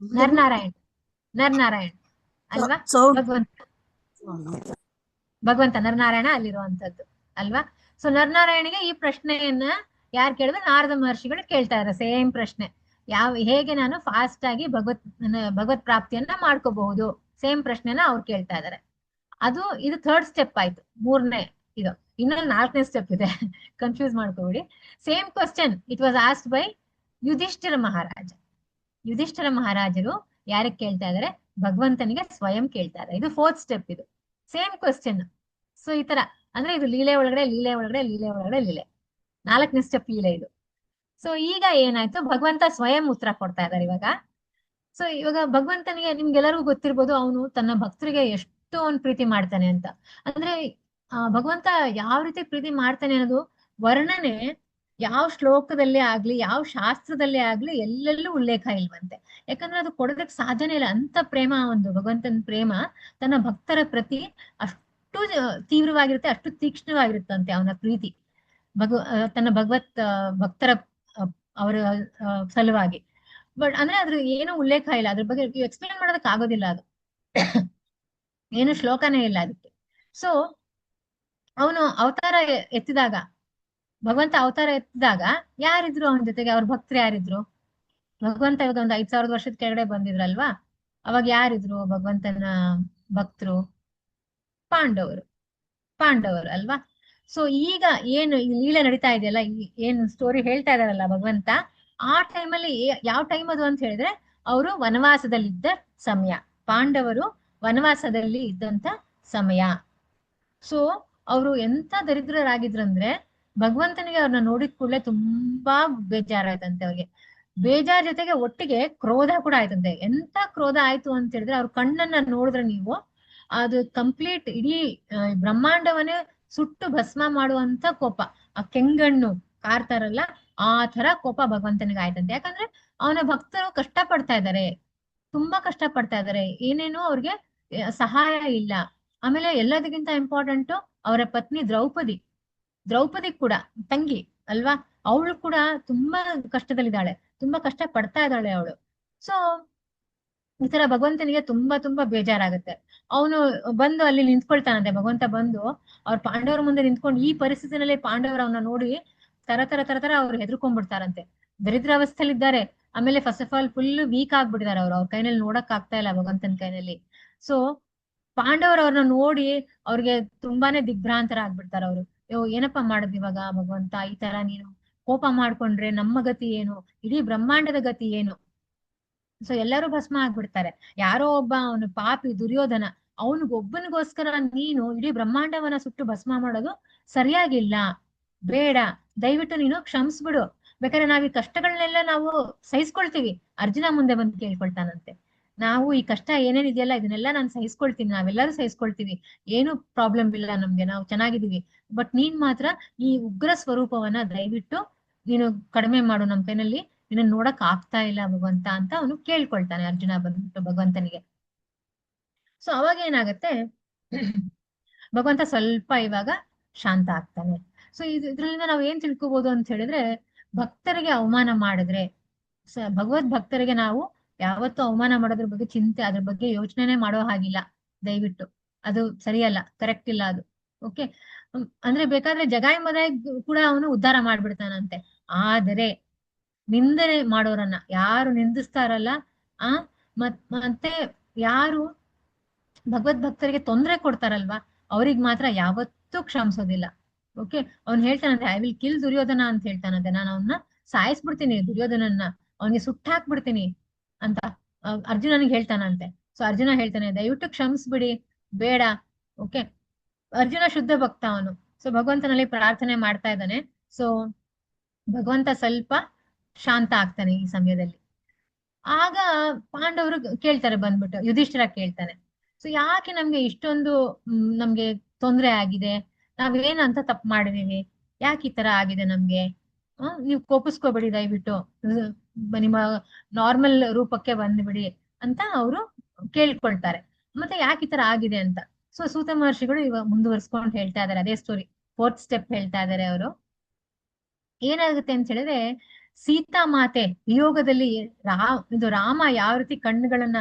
ನರನಾರಾಯಣ್ ಅಲ್ವಾ? ಭಗವಂತ ನರನಾರಾಯಣ ಅಲ್ಲಿರುವಂತದ್ದು ಅಲ್ವಾ? ಸೊ ನರನಾರಾಯಣಿಗೆ ಈ ಪ್ರಶ್ನೆಯನ್ನ ಯಾರು ಕೇಳಿದ್ರೆ, ನಾರದ ಮಹರ್ಷಿಗಳು ಕೇಳ್ತಾ ಇದ್ದಾರೆ ಸೇಮ್ ಪ್ರಶ್ನೆ. ಹೇಗೆ ನಾನು ಫಾಸ್ಟ್ ಆಗಿ ಭಗವತ್ ಪ್ರಾಪ್ತಿಯನ್ನ ಮಾಡ್ಕೋಬಹುದು, ಸೇಮ್ ಪ್ರಶ್ನೆನ ಅವ್ರು ಕೇಳ್ತಾ ಇದಾರೆ. ಇದು ಥರ್ಡ್ ಸ್ಟೆಪ್ ಆಯ್ತು. ಮೂರನೇ ಇದು. ಇನ್ನೊಂದು 4ನೇ ಸ್ಟೆಪ್ ಇದೆ, ಕನ್ಫ್ಯೂಸ್ ಮಾಡ್ಕೋಬಿಡಿ. Same question it was asked by Yudhishthira ಮಹಾರಾಜರು ಯಾರಿಗೆ ಕೇಳ್ತಾ ಇದಾರೆ? ಭಗವಂತನಿಗೆ ಸ್ವಯಂ ಕೇಳ್ತಾ ಇದ್ದಾರೆ. ಇದು 4th ಸ್ಟೆಪ್. ಇದು ಸೇಮ್ ಕ್ವಶನ್. ಸೊ ಈ ತರ ಅಂದ್ರೆ ಇದು ಲೀಲೆ ಒಳಗಡೆ ಲೀಲೆ 4ನೇ ಸ್ಟೆಪ್ ಲೀಲೆ ಇದು. ಸೊ ಈಗ ಏನಾಯ್ತು, ಭಗವಂತ ಸ್ವಯಂ ಉತ್ತರ ಕೊಡ್ತಾ ಇದ್ದಾರೆ ಇವಾಗ. ಸೊ ಇವಾಗ ಭಗವಂತನಿಗೆ ನಿಮ್ಗೆಲ್ಲರಿಗೂ ಗೊತ್ತಿರ್ಬೋದು, ಅವನು ತನ್ನ ಭಕ್ತರಿಗೆ ಎಷ್ಟು ಅವನು ಪ್ರೀತಿ ಮಾಡ್ತಾನೆ ಅಂತ. ಅಂದ್ರೆ ಭಗವಂತ ಯಾವ ರೀತಿ ಪ್ರೀತಿ ಮಾಡ್ತಾನೆ ಅನ್ನೋದು ವರ್ಣನೆ ಯಾವ ಶ್ಲೋಕದಲ್ಲೇ ಆಗ್ಲಿ, ಯಾವ ಶಾಸ್ತ್ರದಲ್ಲೇ ಆಗ್ಲಿ ಎಲ್ಲೆಲ್ಲೂ ಉಲ್ಲೇಖ ಇಲ್ವಂತೆ. ಯಾಕಂದ್ರೆ ಅದು ಕೊಡೋದಕ್ಕೆ ಸಾಧ್ಯನೇ ಇಲ್ಲ. ಅಂತ ಪ್ರೇಮ ಒಂದು ಭಗವಂತನ ಪ್ರೇಮ ತನ್ನ ಭಕ್ತರ ಪ್ರತಿ ಅಷ್ಟು ಎಷ್ಟು ತೀವ್ರವಾಗಿರುತ್ತೆ, ಅಷ್ಟು ತೀಕ್ಷ್ಣವಾಗಿರುತ್ತಂತೆ ಅವನ ಪ್ರೀತಿ ತನ್ನ ಭಕ್ತರ ಅವರ ಸಲುವಾಗಿ. ಬಟ್ ಅಂದ್ರೆ ಅದ್ರ ಏನು ಉಲ್ಲೇಖ ಇಲ್ಲ, ಅದ್ರ ಬಗ್ಗೆ ಎಕ್ಸ್ಪ್ಲೇನ್ ಮಾಡೋದಕ್ಕೆ ಆಗೋದಿಲ್ಲ, ಅದು ಏನು ಶ್ಲೋಕನೇ ಇಲ್ಲ ಅದಕ್ಕೆ. ಸೊ ಅವನು ಅವತಾರ ಎತ್ತಿದಾಗ, ಭಗವಂತ ಅವತಾರ ಎತ್ತಿದಾಗ ಯಾರಿದ್ರು ಅವನ ಜೊತೆಗೆ? ಅವ್ರ ಭಕ್ತರು ಯಾರಿದ್ರು? ಭಗವಂತ ಇವಾಗ ಒಂದು 5,000 ವರ್ಷದ ಕೆಳಗಡೆ ಬಂದಿದ್ರಲ್ವಾ, ಅವಾಗ ಯಾರಿದ್ರು ಭಗವಂತನ ಭಕ್ತರು? ಪಾಂಡವರು ಅಲ್ವಾ. ಸೊ ಈಗ ಏನು ಈ ಲೀಲೆ ನಡೀತಾ ಇದೆಯಲ್ಲ, ಏನು ಸ್ಟೋರಿ ಹೇಳ್ತಾ ಇದಾರಲ್ಲ ಭಗವಂತ, ಆ ಟೈಮಲ್ಲಿ ಯಾವ ಟೈಮ್ ಅದು ಅಂತ ಹೇಳಿದ್ರೆ ಅವರು ವನವಾಸದಲ್ಲಿದ್ದ ಸಮಯ, ಪಾಂಡವರು ವನವಾಸದಲ್ಲಿ ಇದ್ದಂತ ಸಮಯ. ಸೊ ಅವರು ಎಂತ ದರಿದ್ರರಾಗಿದ್ರಂದ್ರೆ ಭಗವಂತನಿಗೆ ಅವ್ರನ್ನ ನೋಡಿದ ಕೂಡಲೇ ತುಂಬಾ ಬೇಜಾರಾಯ್ತಂತೆ ಅವ್ರಿಗೆ. ಬೇಜಾರ್ ಜೊತೆಗೆ ಒಟ್ಟಿಗೆ ಕ್ರೋಧ ಕೂಡ ಆಯ್ತಂತೆ. ಎಂತ ಕ್ರೋಧ ಆಯ್ತು ಅಂತ ಹೇಳಿದ್ರೆ, ಅವ್ರ ಕಣ್ಣನ್ನ ನೋಡಿದ್ರೆ ನೀವು, ಅದು ಕಂಪ್ಲೀಟ್ ಇಡೀ ಬ್ರಹ್ಮಾಂಡವನ್ನೇ ಸುಟ್ಟು ಭಸ್ಮ ಮಾಡುವಂತ ಕೋಪ, ಆ ಕೆಂಗಣ್ಣು ಕಾರ್ತಾರಲ್ಲ ಆ ತರ ಕೋಪ ಭಗವಂತನಿಗೆ ಆಯ್ತಂತೆ. ಯಾಕಂದ್ರೆ ಅವನ ಭಕ್ತರು ಕಷ್ಟ ಪಡ್ತಾ ಇದ್ದಾರೆ, ತುಂಬಾ ಕಷ್ಟ ಪಡ್ತಾ ಇದ್ದಾರೆ, ಏನೇನೋ ಅವ್ರಿಗೆ ಸಹಾಯ ಇಲ್ಲ. ಆಮೇಲೆ ಎಲ್ಲದಕ್ಕಿಂತ ಇಂಪಾರ್ಟೆಂಟ್ ಅವರ ಪತ್ನಿ ದ್ರೌಪದಿ ಕೂಡ ತಂಗಿ ಅಲ್ವಾ, ಅವಳು ಕೂಡ ತುಂಬಾ ಕಷ್ಟದಲ್ಲಿದ್ದಾಳೆ, ತುಂಬಾ ಕಷ್ಟ ಪಡ್ತಾ ಇದ್ದಾಳೆ ಅವಳು. ಸೊ ಈ ತರ ಭಗವಂತನಿಗೆ ತುಂಬಾ ಬೇಜಾರಾಗುತ್ತೆ. ಅವನು ಬಂದು ಅಲ್ಲಿ ನಿಂತ್ಕೊಳ್ತಾನಂತೆ. ಭಗವಂತ ಬಂದು ಅವ್ರ ಪಾಂಡವರ ಮುಂದೆ ನಿಂತ್ಕೊಂಡು, ಈ ಪರಿಸ್ಥಿತಿನಲ್ಲಿ ಪಾಂಡವರು ಅವನ್ನ ನೋಡಿ ತರ ಅವ್ರು ಹೆದರ್ಕೊಂಡ್ಬಿಡ್ತಾರಂತೆ. ದರಿದ್ರಾವಸ್ಥೆಯಲ್ಲಿದ್ದಾರೆ. ಆಮೇಲೆ first of all full weak ಆಗ್ಬಿಟ್ಟಿದ್ದಾರೆ ಅವ್ರ ಕೈನಲ್ಲಿ ನೋಡಕ್ ಆಗ್ತಾ ಇಲ್ಲ ಭಗವಂತನ ಕೈನಲ್ಲಿ. ಸೊ ಪಾಂಡವರು ಅವ್ರನ್ನ ನೋಡಿ ಅವ್ರಿಗೆ ತುಂಬಾನೇ ದಿಗ್ಭ್ರಾಂತರ ಆಗ್ಬಿಡ್ತಾರ ಅವರು. ಏನಪ್ಪಾ ಮಾಡುದು ಇವಾಗ ಭಗವಂತ, ಈ ತರ ನೀನು ಕೋಪ ಮಾಡ್ಕೊಂಡ್ರೆ ನಮ್ಮ ಗತಿ ಏನು, ಇಡೀ ಬ್ರಹ್ಮಾಂಡದ ಗತಿ ಏನು? ಸೊ ಎಲ್ಲರೂ ಭಸ್ಮ ಆಗ್ಬಿಡ್ತಾರೆ. ಯಾರೋ ಒಬ್ಬ ಅವನು ಪಾಪಿ ದುರ್ಯೋಧನ, ಅವನಿಗೊಬ್ಬನಿಗೋಸ್ಕರ ನೀನು ಇಡೀ ಬ್ರಹ್ಮಾಂಡವನ್ನ ಸುಟ್ಟು ಭಸ್ಮ ಮಾಡೋದು ಸರಿಯಾಗಿಲ್ಲ, ಬೇಡ, ದಯವಿಟ್ಟು ನೀನು ಕ್ಷಮಿಸ್ಬಿಡು. ಬೇಕಾದ್ರೆ ನಾವ್ ಈ ಕಷ್ಟಗಳನ್ನೆಲ್ಲ ನಾವು ಸಹಿಸ್ಕೊಳ್ತೀವಿ. ಅರ್ಜುನ ಮುಂದೆ ಬಂದು ಕೇಳ್ಕೊಳ್ತಾನಂತೆ, ನಾವು ಈ ಕಷ್ಟ ಏನೇನಿದೆಯಲ್ಲ ಇದನ್ನೆಲ್ಲ ನಾನು ಸಹಿಸ್ಕೊಳ್ತೀನಿ, ನಾವೆಲ್ಲರೂ ಸಹಿಸ್ಕೊಳ್ತೀವಿ, ಏನು ಪ್ರಾಬ್ಲಮ್ ಇಲ್ಲ ನಮ್ಗೆ, ನಾವು ಚೆನ್ನಾಗಿದೀವಿ. ಬಟ್ ನೀನ್ ಮಾತ್ರ ಈ ಉಗ್ರ ಸ್ವರೂಪವನ್ನ ದಯವಿಟ್ಟು ನೀನು ಕಡಿಮೆ ಮಾಡು, ನಮ್ ಕೈನಲ್ಲಿ ನಿನ್ನ ನೋಡಕ್ ಆಗ್ತಾ ಇಲ್ಲ ಭಗವಂತ ಅಂತ ಅವನು ಕೇಳ್ಕೊಳ್ತಾನೆ ಅರ್ಜುನ ಬಂದ್ಬಿಟ್ಟು ಭಗವಂತನಿಗೆ. ಸೊ ಅವಾಗ ಏನಾಗತ್ತೆ, ಭಗವಂತ ಸ್ವಲ್ಪ ಇವಾಗ ಶಾಂತ ಆಗ್ತಾನೆ. ಸೊ ಇದ್ರಿಂದ ನಾವ್ ಏನ್ ತಿಳ್ಕೊಬಹುದು ಅಂತ ಹೇಳಿದ್ರೆ, ಭಕ್ತರಿಗೆ ಅವಮಾನ ಮಾಡಿದ್ರೆ, ಭಗವದ್ ಭಕ್ತರಿಗೆ ನಾವು ಯಾವತ್ತೂ ಅವಮಾನ ಮಾಡೋದ್ರ ಬಗ್ಗೆ ಚಿಂತೆ, ಅದ್ರ ಬಗ್ಗೆ ಯೋಚನೆ ಮಾಡೋ ಹಾಗಿಲ್ಲ ದಯವಿಟ್ಟು. ಅದು ಸರಿಯಲ್ಲ, ಕರೆಕ್ಟ್ ಇಲ್ಲ ಅದು. ಓಕೆ, ಅಂದ್ರೆ ಬೇಕಾದ್ರೆ ಜಗಾಯಿ ಮದಾಯಿ ಕೂಡ ಅವನು ಉದ್ಧಾರ ಮಾಡ್ಬಿಡ್ತಾನಂತೆ. ಆದರೆ ನಿಂದನೆ ಮಾಡೋರನ್ನ, ಯಾರು ನಿಂದಿಸ್ತಾರಲ್ಲ ಆ ಮತ್ತೆ ಯಾರು ಭಗವದ್ ಭಕ್ತರಿಗೆ ತೊಂದರೆ ಕೊಡ್ತಾರಲ್ವಾ, ಅವ್ರಿಗೆ ಮಾತ್ರ ಯಾವತ್ತೂ ಕ್ಷಮಿಸೋದಿಲ್ಲ. ಓಕೆ, ಅವ್ನ್ ಹೇಳ್ತಾನಂತೆ, ಐ ವಿಲ್ ಕಿಲ್ ದುರ್ಯೋಧನ ಅಂತ ಹೇಳ್ತಾನಂತೆ, ನಾನು ಅವನ್ನ ಸಾಯಿಸ್ಬಿಡ್ತೀನಿ ದುರ್ಯೋಧನನ್ನ, ಅವನಿಗೆ ಸುಟ್ಟಾಕ್ಬಿಡ್ತೀನಿ ಅಂತ ಅರ್ಜುನನಿಗೆ ಹೇಳ್ತಾನಂತೆ. ಸೊ ಅರ್ಜುನ ಹೇಳ್ತಾನೆ, ದಯವಿಟ್ಟು ಕ್ಷಮಿಸ್ಬಿಡಿ, ಬೇಡ. ಓಕೆ, ಅರ್ಜುನ ಶುದ್ಧ ಭಕ್ತ ಅವನು. ಸೊ ಭಗವಂತನಲ್ಲಿ ಪ್ರಾರ್ಥನೆ ಮಾಡ್ತಾ ಇದ್ದಾನೆ. ಸೊ ಭಗವಂತ ಸ್ವಲ್ಪ ಶಾಂತ ಆಗ್ತಾನೆ ಈ ಸಮಯದಲ್ಲಿ. ಆಗ ಪಾಂಡವರು ಕೇಳ್ತಾರೆ ಬಂದ್ಬಿಟ್ಟು, ಯುಧಿಷ್ಠಿರ ಕೇಳ್ತಾನೆ, ಸೊ ಯಾಕೆ ನಮ್ಗೆ ಇಷ್ಟೊಂದು ನಮ್ಗೆ ತೊಂದರೆ ಆಗಿದೆ, ನಾವೇನಂತ ತಪ್ಪು ಮಾಡಿದೀವಿ, ಯಾಕೆ ಈ ತರ ಆಗಿದೆ ನಮ್ಗೆ? ನೀವು ಕೋಪಿಸ್ಕೋಬೇಡಿ, ದಯವಿಟ್ಟು ನಿಮ್ಮ ನಾರ್ಮಲ್ ರೂಪಕ್ಕೆ ಬಂದ್ಬಿಡಿ ಅಂತ ಅವರು ಕೇಳ್ಕೊಳ್ತಾರೆ. ಮತ್ತೆ ಯಾಕೆ ಈ ತರ ಆಗಿದೆ ಅಂತ. ಸೊ ಸೂತ ಮಹರ್ಷಿಗಳು ಇವಾಗ ಮುಂದುವರ್ಸ್ಕೊಂಡು ಹೇಳ್ತಾ ಇದಾರೆ, ಅದೇ ಸ್ಟೋರಿ 4th ಸ್ಟೆಪ್ ಹೇಳ್ತಾ ಇದಾರೆ ಅವರು. ಏನಾಗುತ್ತೆ ಅಂತ ಹೇಳಿದ್ರೆ, ಸೀತಾ ಮಾತೆ ವಿಯೋಗದಲ್ಲಿ ಇದು ರಾಮ ಯಾವ ರೀತಿ ಕಣ್ಣುಗಳನ್ನ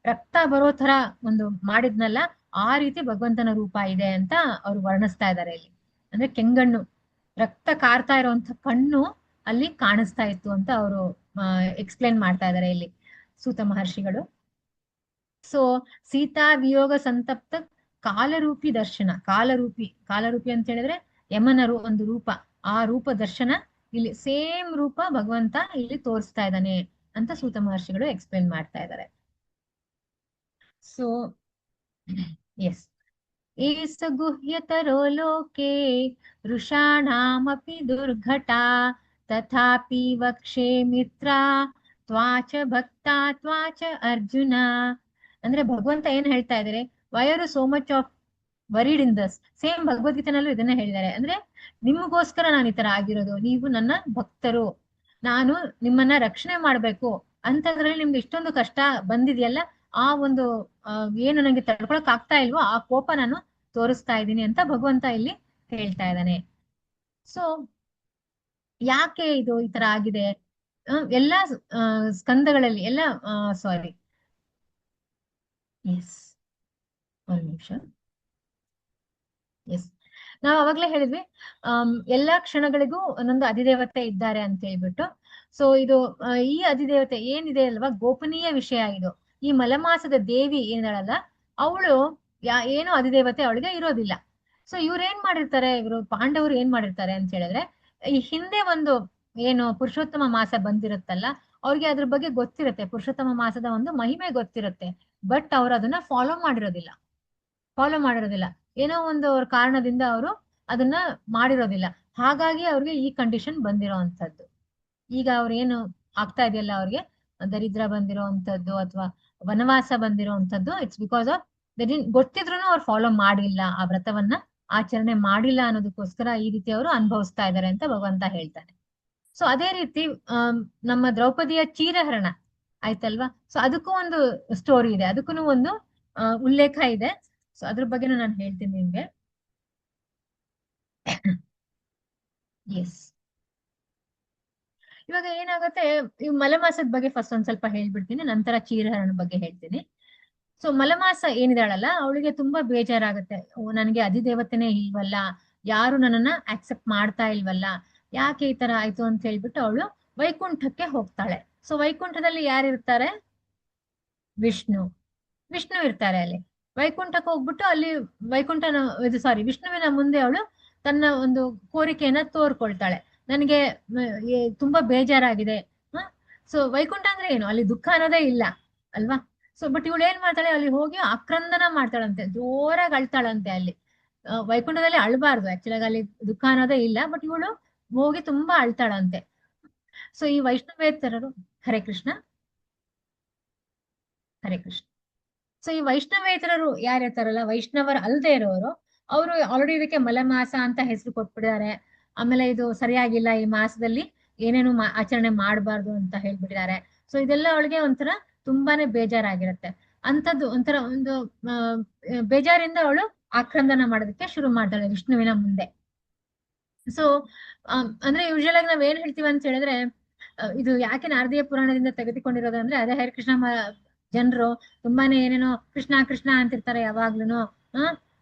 ರಕ್ತ ಬರೋ ತರ ಒಂದು ಮಾಡಿದ್ನಲ್ಲ, ಆ ರೀತಿ ಭಗವಂತನ ರೂಪ ಇದೆ ಅಂತ ಅವ್ರು ವರ್ಣಿಸ್ತಾ ಇದ್ದಾರೆ ಇಲ್ಲಿ. ಅಂದ್ರೆ ಕೆಂಗಣ್ಣು, ರಕ್ತ ಕಾರ್ತಾ ಇರುವಂತ ಕಣ್ಣು ಅಲ್ಲಿ ಕಾಣಿಸ್ತಾ ಇತ್ತು ಅಂತ ಅವರು ಎಕ್ಸ್ಪ್ಲೇನ್ ಮಾಡ್ತಾ ಇದ್ದಾರೆ ಇಲ್ಲಿ ಸೂತ ಮಹರ್ಷಿಗಳು. ಸೊ ಸೀತಾ ವಿಯೋಗ ಸಂತಪ್ತ ಕಾಲರೂಪಿ ದರ್ಶನ, ಕಾಲರೂಪಿ ಅಂತ ಹೇಳಿದ್ರೆ ಯಮನರು ಒಂದು ರೂಪ, ಆ ರೂಪ ದರ್ಶನ ಇಲ್ಲಿ ಸೇಮ್ ರೂಪ ಭಗವಂತ ಇಲ್ಲಿ ತೋರಿಸ್ತಾ ಇದ್ದಾನೆ ಅಂತ ಸೂತ ಮಹರ್ಷಿಗಳು ಎಕ್ಸ್ಪ್ಲೇನ್ ಮಾಡ್ತಾ ಇದ್ದಾರೆ. ಸೊ ಎಸ್, ಏಸ ಗುಹ್ಯತರೋ ಲೋಕೆ ವೃಷಾಣಾಮಪಿ ದುರ್ಘಟಾ ತಥಾಪಿ ವಕ್ಷೇ ಮಿತ್ರ ತ್ವಾಚ ಭಕ್ತ ತ್ವಾಚ ಅರ್ಜುನ. ಅಂದ್ರೆ ಭಗವಂತ ಏನ್ ಹೇಳ್ತಾ ಇದಾರೆ, why are so much of worried in thus. Same ಭಗವದ್ಗೀತೆನಲ್ಲೂ ಇದನ್ನ ಹೇಳಿದ್ದಾರೆ. ಅಂದ್ರೆ ನಿಮಗೋಸ್ಕರ ನಾನು ಈ ತರ ಆಗಿರೋದು, ನೀವು ನನ್ನ ಭಕ್ತರು, ನಾನು ನಿಮ್ಮನ್ನ ರಕ್ಷಣೆ ಮಾಡ್ಬೇಕು ಅಂತದ್ರಲ್ಲಿ ನಿಮ್ಗೆ ಇಷ್ಟೊಂದು ಕಷ್ಟ ಬಂದಿದೆಯಲ್ಲ, ಆ ಒಂದು ಏನು ನಂಗೆ ತಡ್ಕೊಳಕ್ ಆಗ್ತಾ ಇಲ್ವೋ ಆ ಕೋಪ ನಾನು ತೋರಿಸ್ತಾ ಇದ್ದೀನಿ ಅಂತ ಭಗವಂತ ಇಲ್ಲಿ ಹೇಳ್ತಾ ಇದ್ದಾನೆ. ಸೊ ಯಾಕೆ ಇದು ಈ ತರ ಆಗಿದೆ? ಎಲ್ಲಾ ಸ್ಕಂದಗಳಲ್ಲಿ ಎಲ್ಲ ಸಾರಿ ಎಸ್ ಒಂದು ನಿಮಿಷ. ಎಸ್, ನಾವು ಅವಾಗ್ಲೇ ಹೇಳಿದ್ವಿ ಎಲ್ಲಾ ಕ್ಷಣಗಳಿಗೂ ಒಂದೊಂದು ಅಧಿದೇವತೆ ಇದ್ದಾರೆ ಅಂತ ಹೇಳ್ಬಿಟ್ಟು. ಸೊ ಇದು ಈ ಅಧಿದೇವತೆ ಏನಿದೆ ಅಲ್ವಾ, ಗೋಪನೀಯ ವಿಷಯ ಇದು. ಈ ಮಲಮಾಸದ ದೇವಿ ಏನಾಳಲ್ಲ, ಅವಳು ಏನು ಅಧಿದೇವತೆ ಅವಳಿಗೆ ಇರೋದಿಲ್ಲ. ಸೊ ಇವ್ರೇನ್ ಮಾಡಿರ್ತಾರೆ, ಇವರು ಪಾಂಡವರು ಏನ್ ಮಾಡಿರ್ತಾರೆ ಅಂತ ಹೇಳಿದ್ರೆ, ಈ ಹಿಂದೆ ಒಂದು ಏನು ಪುರುಷೋತ್ತಮ ಮಾಸ ಬಂದಿರುತ್ತಲ್ಲ, ಅವ್ರಿಗೆ ಅದ್ರ ಬಗ್ಗೆ ಗೊತ್ತಿರುತ್ತೆ, ಪುರುಷೋತ್ತಮ ಮಾಸದ ಒಂದು ಮಹಿಮೆ ಗೊತ್ತಿರುತ್ತೆ. ಬಟ್ ಅವ್ರು ಅದನ್ನ ಫಾಲೋ ಮಾಡಿರೋದಿಲ್ಲ. ಏನೋ ಒಂದು ಅವ್ರ ಕಾರಣದಿಂದ ಅವರು ಅದನ್ನ ಮಾಡಿರೋದಿಲ್ಲ. ಹಾಗಾಗಿ ಅವ್ರಿಗೆ ಈ ಕಂಡೀಷನ್ ಬಂದಿರೋ ಅಂತದ್ದು. ಈಗ ಅವ್ರೇನು ಆಗ್ತಾ ಇದೆಯಲ್ಲ, ಅವ್ರಿಗೆ ದರಿದ್ರ ಬಂದಿರೋ ಅಂತದ್ದು ಅಥವಾ ವನವಾಸ ಬಂದಿರೋ ಅಂತದ್ದು, ಇಟ್ಸ್ ಬಿಕಾಸ್ ಆಫ್ ಗೊತ್ತಿದ್ರು ಅವ್ರು ಫಾಲೋ ಮಾಡಿಲ್ಲ, ಆ ವ್ರತವನ್ನ ಆಚರಣೆ ಮಾಡಿಲ್ಲ ಅನ್ನೋದಕ್ಕೋಸ್ಕರ ಈ ರೀತಿ ಅವರು ಅನುಭವಿಸ್ತಾ ಇದ್ದಾರೆ ಅಂತ ಭಗವಂತ ಹೇಳ್ತಾನೆ. ಸೊ ಅದೇ ರೀತಿ ನಮ್ಮ ದ್ರೌಪದಿಯ ಚೀರಹರಣ ಆಯ್ತಲ್ವಾ, ಸೊ ಅದಕ್ಕೂ ಒಂದು ಸ್ಟೋರಿ ಇದೆ, ಅದಕ್ಕೂ ಒಂದು ಉಲ್ಲೇಖ ಇದೆ. ಸೊ ಅದ್ರ ಬಗ್ಗೆನೂ ನಾನು ಹೇಳ್ತೀನಿ ನಿಮ್ಗೆ. ಎಸ್, ಇವಾಗ ಏನಾಗುತ್ತೆ, ಈ ಮಲಮಾಸದ ಬಗ್ಗೆ ಫಸ್ಟ್ ಒಂದ್ ಸ್ವಲ್ಪ ಹೇಳ್ಬಿಡ್ತೀನಿ, ನಂತರ ಚೀರಹರಣ ಬಗ್ಗೆ ಹೇಳ್ತೀನಿ. ಸೊ ಮಲಮಾಸ ಏನಿದಾಳಲ್ಲ, ಅವಳಿಗೆ ತುಂಬಾ ಬೇಜಾರಾಗುತ್ತೆ. ನನಗೆ ಅಧಿದೇವತೆನೇ ಇಲ್ವಲ್ಲ, ಯಾರು ನನ್ನನ್ನ ಆಕ್ಸೆಪ್ಟ್ ಮಾಡ್ತಾ ಇಲ್ವಲ್ಲ, ಯಾಕೆ ಈ ತರ ಆಯ್ತು ಅಂತ ಹೇಳ್ಬಿಟ್ಟು ಅವಳು ವೈಕುಂಠಕ್ಕೆ ಹೋಗ್ತಾಳೆ. ಸೊ ವೈಕುಂಠದಲ್ಲಿ ಯಾರಿರ್ತಾರೆ? ವಿಷ್ಣು ಇರ್ತಾರೆ ಅಲ್ಲಿ. ವೈಕುಂಠಕ್ಕೆ ಹೋಗ್ಬಿಟ್ಟು ಅಲ್ಲಿ ವಿಷ್ಣುವಿನ ಮುಂದೆ ಅವಳು ತನ್ನ ಒಂದು ಕೋರಿಕೆಯನ್ನ ತೋರ್ಕೊಳ್ತಾಳೆ. ನನಗೆ ತುಂಬಾ ಬೇಜಾರಾಗಿದೆ. ಸೊ ವೈಕುಂಠ ಅಂದ್ರೆ ಏನು? ಅಲ್ಲಿ ದುಃಖ ಅನ್ನೋದೇ ಇಲ್ಲ ಅಲ್ವಾ. ಸೊ ಬಟ್ ಇವಳು ಏನ್ ಮಾಡ್ತಾಳೆ, ಅಲ್ಲಿ ಹೋಗಿ ಆಕ್ರಂದನ ಮಾಡ್ತಾಳಂತೆ, ಜೋರಾಗಿ ಅಳ್ತಾಳಂತೆ. ಅಲ್ಲಿ ವೈಕುಂಠದಲ್ಲಿ ಅಳ್ಬಾರ್ದು, ಆಕ್ಚುಲಾಗಿ ಅಲ್ಲಿ ದುಃಖ ಅನ್ನೋದೇ ಇಲ್ಲ, ಬಟ್ ಇವಳು ಹೋಗಿ ತುಂಬಾ ಅಳ್ತಾಳಂತೆ. ಸೊ ಈ ವೈಷ್ಣವೇತರರು, ಹರೇ ಕೃಷ್ಣ. ಸೊ ಈ ವೈಷ್ಣವೇತರರು ಯಾರಿರ್ತಾರಲ್ಲ, ವೈಷ್ಣವರ ಅಲ್ದೇ ಇರೋರು, ಅವರು ಆಲ್ರೆಡಿ ಇದಕ್ಕೆ ಮಲಮಾಸ ಅಂತ ಹೆಸರು ಕೊಟ್ಬಿಟ್ಟಿದ್ದಾರೆ. ಆಮೇಲೆ ಇದು ಸರಿಯಾಗಿಲ್ಲ, ಈ ಮಾಸದಲ್ಲಿ ಏನೇನು ಆಚರಣೆ ಮಾಡಬಾರ್ದು ಅಂತ ಹೇಳ್ಬಿಟ್ಟಿದ್ದಾರೆ. ಸೊ ಇದೆಲ್ಲ ಅವಳಿಗೆ ಒಂಥರ ತುಂಬಾನೇ ಬೇಜಾರಾಗಿರುತ್ತೆ. ಅಂತದ್ದು ಒಂಥರ ಒಂದು ಬೇಜಾರಿಂದ ಅವಳು ಆಕ್ರಂದನ ಮಾಡೋದಕ್ಕೆ ಶುರು ಮಾಡ್ತಾಳೆ ವಿಷ್ಣುವಿನ ಮುಂದೆ. ಸೊ ಅಂದ್ರೆ ಯೂಶುವಲ್ ಆಗಿ ನಾವ್ ಏನ್ ಹೇಳ್ತೀವಿ ಅಂತ ಹೇಳಿದ್ರೆ, ಇದು ಯಾಕೆ ನಾರದೀಯ ಪುರಾಣದಿಂದ ತೆಗೆದುಕೊಂಡಿರೋದು ಅಂದ್ರೆ, ಅದೇ ಹರಿಕೃಷ್ಣ ಜನರು ತುಂಬಾನೇ ಏನೇನೋ ಕೃಷ್ಣ ಕೃಷ್ಣ ಅಂತಿರ್ತಾರೆ ಯಾವಾಗ್ಲೂ.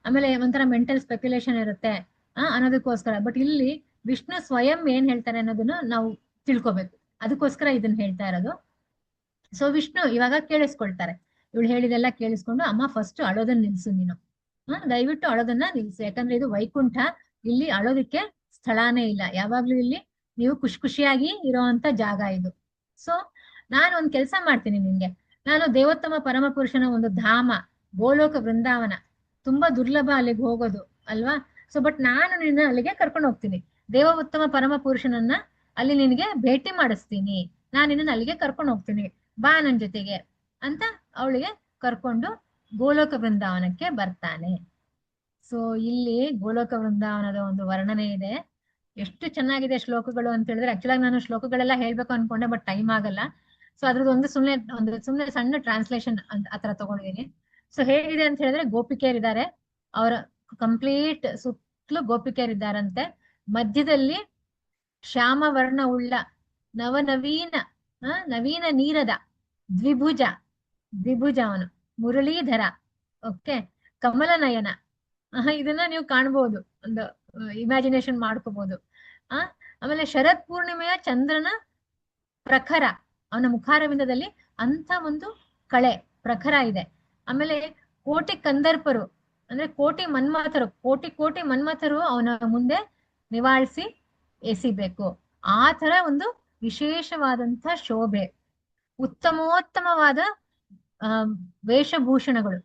ಆಮೇಲೆ ಒಂಥರ ಮೆಂಟಲ್ ಸ್ಪೆಕ್ಯುಲೇಷನ್ ಇರುತ್ತೆ ಅನ್ನೋದಕ್ಕೋಸ್ಕರ. ಬಟ್ ಇಲ್ಲಿ ವಿಷ್ಣು ಸ್ವಯಂ ಏನ್ ಹೇಳ್ತಾರೆ ಅನ್ನೋದನ್ನ ನಾವು ತಿಳ್ಕೊಬೇಕು, ಅದಕ್ಕೋಸ್ಕರ ಇದನ್ನ ಹೇಳ್ತಾ ಇರೋದು. ಸೊ ವಿಷ್ಣು ಇವಾಗ ಕೇಳಿಸ್ಕೊಳ್ತಾರೆ, ಇವಳು ಹೇಳಿದೆಲ್ಲ ಕೇಳಿಸ್ಕೊಂಡು, ಅಮ್ಮ ಫಸ್ಟ್ ಅಳೋದನ್ನ ನಿಲ್ಸು ನೀನು, ದಯವಿಟ್ಟು ಅಳೋದನ್ನ ನಿಲ್ಸು, ಯಾಕಂದ್ರೆ ಇದು ವೈಕುಂಠ, ಇಲ್ಲಿ ಅಳೋದಕ್ಕೆ ಸ್ಥಳಾನೇ ಇಲ್ಲ, ಯಾವಾಗ್ಲೂ ಇಲ್ಲಿ ನೀವು ಖುಷಿಯಾಗಿ ಇರೋಂತ ಜಾಗ ಇದು. ಸೊ ನಾನು ಒಂದ್ ಕೆಲ್ಸ ಮಾಡ್ತೀನಿ ನಿನ್ಗೆ, ನಾನು ದೇವೋತ್ತಮ ಪರಮಪುರುಷನ ಒಂದು ಧಾಮ ಗೋಲೋಕ ವೃಂದಾವನ, ತುಂಬಾ ದುರ್ಲಭ ಅಲ್ಲಿಗೆ ಹೋಗೋದು ಅಲ್ವಾ. ಸೊ ಬಟ್ ನಾನು ನಿನ್ನ ಅಲ್ಲಿಗೆ ಕರ್ಕೊಂಡು ಹೋಗ್ತೀನಿ, ದೇವೋತ್ತಮ ಪರಮಪುರುಷನನ್ನ ಅಲ್ಲಿ ನಿನಗೆ ಭೇಟಿ ಮಾಡಿಸ್ತೀನಿ, ನಾನು ನಿನ್ನ ಅಲ್ಲಿಗೆ ಕರ್ಕೊಂಡು ಹೋಗ್ತೀನಿ, ಬಾ ನನ್ ಜೊತೆಗೆ ಅಂತ ಅವಳಿಗೆ ಕರ್ಕೊಂಡು ಗೋಲೋಕ ವೃಂದಾವನಕ್ಕೆ ಬರ್ತಾನೆ. ಸೊ ಇಲ್ಲಿ ಗೋಲೋಕ ವೃಂದಾವನದ ಒಂದು ವರ್ಣನೆ ಇದೆ, ಎಷ್ಟು ಚೆನ್ನಾಗಿದೆ ಶ್ಲೋಕಗಳು ಅಂತ ಹೇಳಿದ್ರೆ. ಆಕ್ಚುಲಾಗಿ ನಾನು ಶ್ಲೋಕಗಳೆಲ್ಲ ಹೇಳ್ಬೇಕು ಅನ್ಕೊಂಡೆ, ಬಟ್ ಟೈಮ್ ಆಗಲ್ಲ. ಸೊ ಅದ್ರದ್ದು ಒಂದು ಸುಮ್ನೆ ಸಣ್ಣ ಟ್ರಾನ್ಸ್ಲೇಷನ್ ಆತರ ತಗೊಂಡಿದ್ದೀನಿ. ಸೊ ಹೇಗಿದೆ ಅಂತ ಹೇಳಿದ್ರೆ, ಗೋಪಿಕೆಯರಿದ್ದಾರೆ, ಅವರ ಕಂಪ್ಲೀಟ್ ಸುತ್ತಲೂ ಗೋಪಿಕೆಯರಿದ್ದಾರಂತೆ. ಮಧ್ಯದಲ್ಲಿ ಶ್ಯಾಮ ವರ್ಣ ಉಳ್ಳ ನವೀನ ನೀರದ ದ್ವಿಭುಜ ಅವನು, ಮುರಳೀಧರ, ಓಕೆ, ಕಮಲನಯನ, ಇದನ್ನ ನೀವು ಕಾಣ್ಬೋದು, ಒಂದು ಇಮ್ಯಾಜಿನೇಷನ್ ಮಾಡ್ಕೋಬಹುದು. ಆಮೇಲೆ ಶರತ್ ಪೂರ್ಣಿಮೆಯ ಚಂದ್ರನ ಪ್ರಖರ, ಅವನ ಮುಖಾರವಿಂದದಲ್ಲಿ ಅಂತ ಒಂದು ಕಳೆ ಪ್ರಖರ ಇದೆ. ಆಮೇಲೆ ಕೋಟಿ ಕಂದರ್ಪರು ಅಂದ್ರೆ ಕೋಟಿ ಮನ್ಮಥರು ಅವನ ಮುಂದೆ ನಿವಾಳಿಸಿ ಎಸಿಬೇಕು, ಆ ತರ ಒಂದು ವಿಶೇಷವಾದಂತ ಶೋಭೆ, ಉತ್ತಮೋತ್ತಮವಾದ ವೇಷಭೂಷಣಗಳು.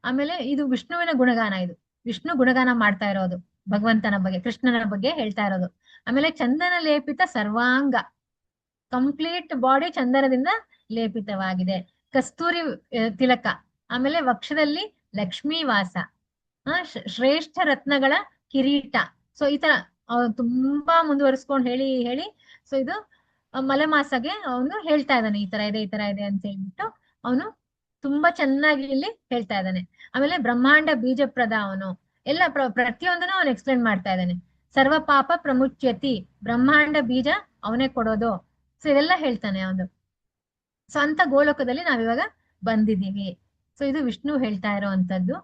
ಆಮೇಲೆ ಇದು ವಿಷ್ಣುವಿನ ಗುಣಗಾನ, ಇದು ವಿಷ್ಣು ಗುಣಗಾನ ಮಾಡ್ತಾ ಇರೋದು, ಭಗವಂತನ ಬಗ್ಗೆ, ಕೃಷ್ಣನ ಬಗ್ಗೆ ಹೇಳ್ತಾ ಇರೋದು. ಆಮೇಲೆ ಚಂದನ ಲೇಪಿತ ಸರ್ವಾಂಗ, ಕಂಪ್ಲೀಟ್ ಬಾಡಿ ಚಂದನದಿಂದ ಲೇಪಿತವಾಗಿದೆ. ಕಸ್ತೂರಿ ತಿಲಕ, ಆಮೇಲೆ ವಕ್ಷದಲ್ಲಿ ಲಕ್ಷ್ಮೀ ವಾಸ, ಶ್ರೇಷ್ಠ ರತ್ನಗಳ ಕಿರೀಟ. ಸೊ ಈ ತರ ತುಂಬಾ ಮುಂದುವರಿಸ್ಕೊಂಡು ಹೇಳಿ ಸೊ ಇದು ಮಲಮಾಸಗೆ ಅವನು ಹೇಳ್ತಾ ಇದ್ದಾನೆ, ಈ ತರ ಇದೆ ಅಂತ ಹೇಳ್ಬಿಟ್ಟು ಅವನು ತುಂಬಾ ಚೆನ್ನಾಗಿ ಇಲ್ಲಿ ಹೇಳ್ತಾ ಇದ್ದಾನೆ. ಆಮೇಲೆ ಬ್ರಹ್ಮಾಂಡ ಬೀಜಪ್ರದ ಅವನು, ಎಲ್ಲ ಪ್ರತಿಯೊಂದನ್ನು ಅವನು ಎಕ್ಸ್ಪ್ಲೇನ್ ಮಾಡ್ತಾ ಇದ್ದಾನೆ. ಸರ್ವ ಪಾಪ ಪ್ರಮುಚ್ಯತಿ, ಬ್ರಹ್ಮಾಂಡ ಬೀಜ ಅವನೇ ಕೊಡೋದು. ಸೊ ಇದೆಲ್ಲ ಹೇಳ್ತಾನೆ ಅವನು. ಸೊ ಅಂತ ಗೋಲೋಕದಲ್ಲಿ ನಾವಿವಾಗ ಬಂದಿದ್ದೀವಿ. ಸೊ ಇದು ವಿಷ್ಣು ಹೇಳ್ತಾ ಇರೋವಂಥದ್ದು.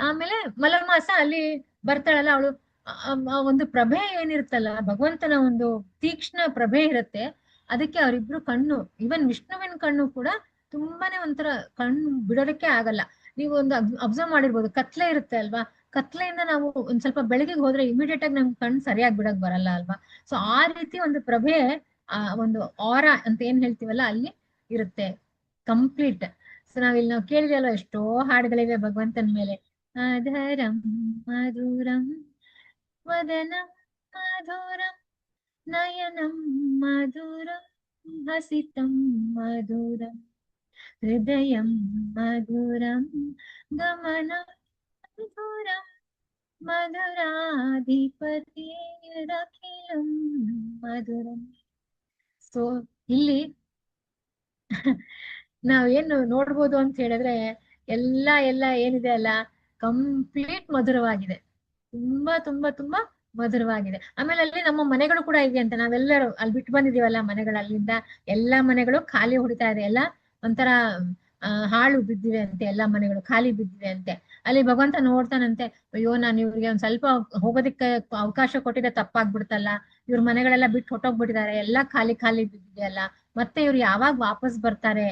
ಆಮೇಲೆ ಮಲಮಾಸ ಅಲ್ಲಿ ಬರ್ತಾಳಲ್ಲ ಅವಳು, ಒಂದು ಪ್ರಭೆ ಏನಿರುತ್ತಲ್ಲ, ಭಗವಂತನ ಒಂದು ತೀಕ್ಷ್ಣ ಪ್ರಭೆ ಇರುತ್ತೆ. ಅದಕ್ಕೆ ಅವರಿಬ್ರು ಕಣ್ಣು, ಇವನ್ ವಿಷ್ಣುವಿನ ಕಣ್ಣು ಕೂಡ ತುಂಬಾನೇ ಒಂಥರ ಕಣ್ಣು ಬಿಡೋದಕ್ಕೆ ಆಗಲ್ಲ. ನೀವು ಒಂದು ಅಬ್ಸರ್ವ್ ಮಾಡಿರ್ಬೋದು, ಕತ್ಲೆ ಇರುತ್ತೆ ಅಲ್ವಾ, ಕತ್ಲೆಯಿಂದ ನಾವು ಒಂದ್ ಸ್ವಲ್ಪ ಬೆಳಗಿಗೆ ಹೋದ್ರೆ ಇಮಿಡಿಯೇಟ್ ಆಗಿ ನಮ್ಗೆ ಕಣ್ಣು ಸರಿಯಾಗಿ ಬಿಡಕ್ ಬರಲ್ಲ ಅಲ್ವಾ. ಸೊ ಆ ರೀತಿ ಒಂದು ಪ್ರಭೆ, ಒಂದು ಆರ ಅಂತ ಏನ್ ಹೇಳ್ತೀವಲ್ಲ ಅಲ್ಲಿ ಇರುತ್ತೆ ಕಂಪ್ಲೀಟ್. ಸೊ ನಾವು ಕೇಳಿದೆ ಅಲ್ವಾ, ಎಷ್ಟೋ ಹಾಡುಗಳಿವೆ ಭಗವಂತನ ಮೇಲೆ. ಅಧರಂ ಮಧುರಂ ವದನಂ ಮಧುರಂ ನಯನಂ ಮಧುರಂ ಹಸಿತಂ ಮಧುರಂ ಹೃದಯಂ ಮಧುರಂ ಗಮನಂ ಮಧುರಂ ಮಧುರಾಧಿಪತಿರಖಿಲಂ ಮಧುರಂ. ಸೊ ಇಲ್ಲಿ ನಾವೇನು ನೋಡ್ಬೋದು ಅಂತ ಹೇಳಿದ್ರೆ, ಎಲ್ಲ ಏನಿದೆ ಅಲ್ಲ ಕಂಪ್ಲೀಟ್ ಮಧುರವಾಗಿದೆ, ತುಂಬಾ ತುಂಬಾ ತುಂಬಾ ಮಧುರವಾಗಿದೆ. ಆಮೇಲೆ ಅಲ್ಲಿ ನಮ್ಮ ಮನೆಗಳು ಕೂಡ ಇದೆ ಅಂತ, ನಾವೆಲ್ಲರೂ ಅಲ್ಲಿ ಬಿಟ್ಟು ಬಂದಿದೀವಲ್ಲ ಮನೆಗಳು, ಅಲ್ಲಿಂದ ಎಲ್ಲಾ ಮನೆಗಳು ಖಾಲಿ ಹೊಡಿತಾ ಇದೆ, ಎಲ್ಲ ಒಂಥರ ಹಾಳು ಬಿದ್ದಿವೆ ಅಂತೆ, ಎಲ್ಲಾ ಮನೆಗಳು ಖಾಲಿ ಬಿದ್ದಿವೆ ಅಂತೆ. ಅಲ್ಲಿ ಭಗವಂತ ನೋಡ್ತಾನಂತೆ, ಅಯ್ಯೋ ನಾನು ಇವ್ರಿಗೆ ಒಂದ್ ಸ್ವಲ್ಪ ಹೋಗೋದಿಕ್ಕೆ ಅವಕಾಶ ಕೊಟ್ಟಿದ್ದೆ ತಪ್ಪಾಗ್ಬಿಡ್ತಲ್ಲ, ಇವ್ರ ಮನೆಗಳೆಲ್ಲ ಬಿಟ್ಟು ಹೊಟ್ಟೋಗ್ಬಿಟ್ಟಿದ್ದಾರೆ, ಎಲ್ಲಾ ಖಾಲಿ ಖಾಲಿ ಬಿದ್ದಿದೆ ಅಲ್ಲ, ಮತ್ತೆ ಇವ್ರು ಯಾವಾಗ ವಾಪಸ್ ಬರ್ತಾರೆ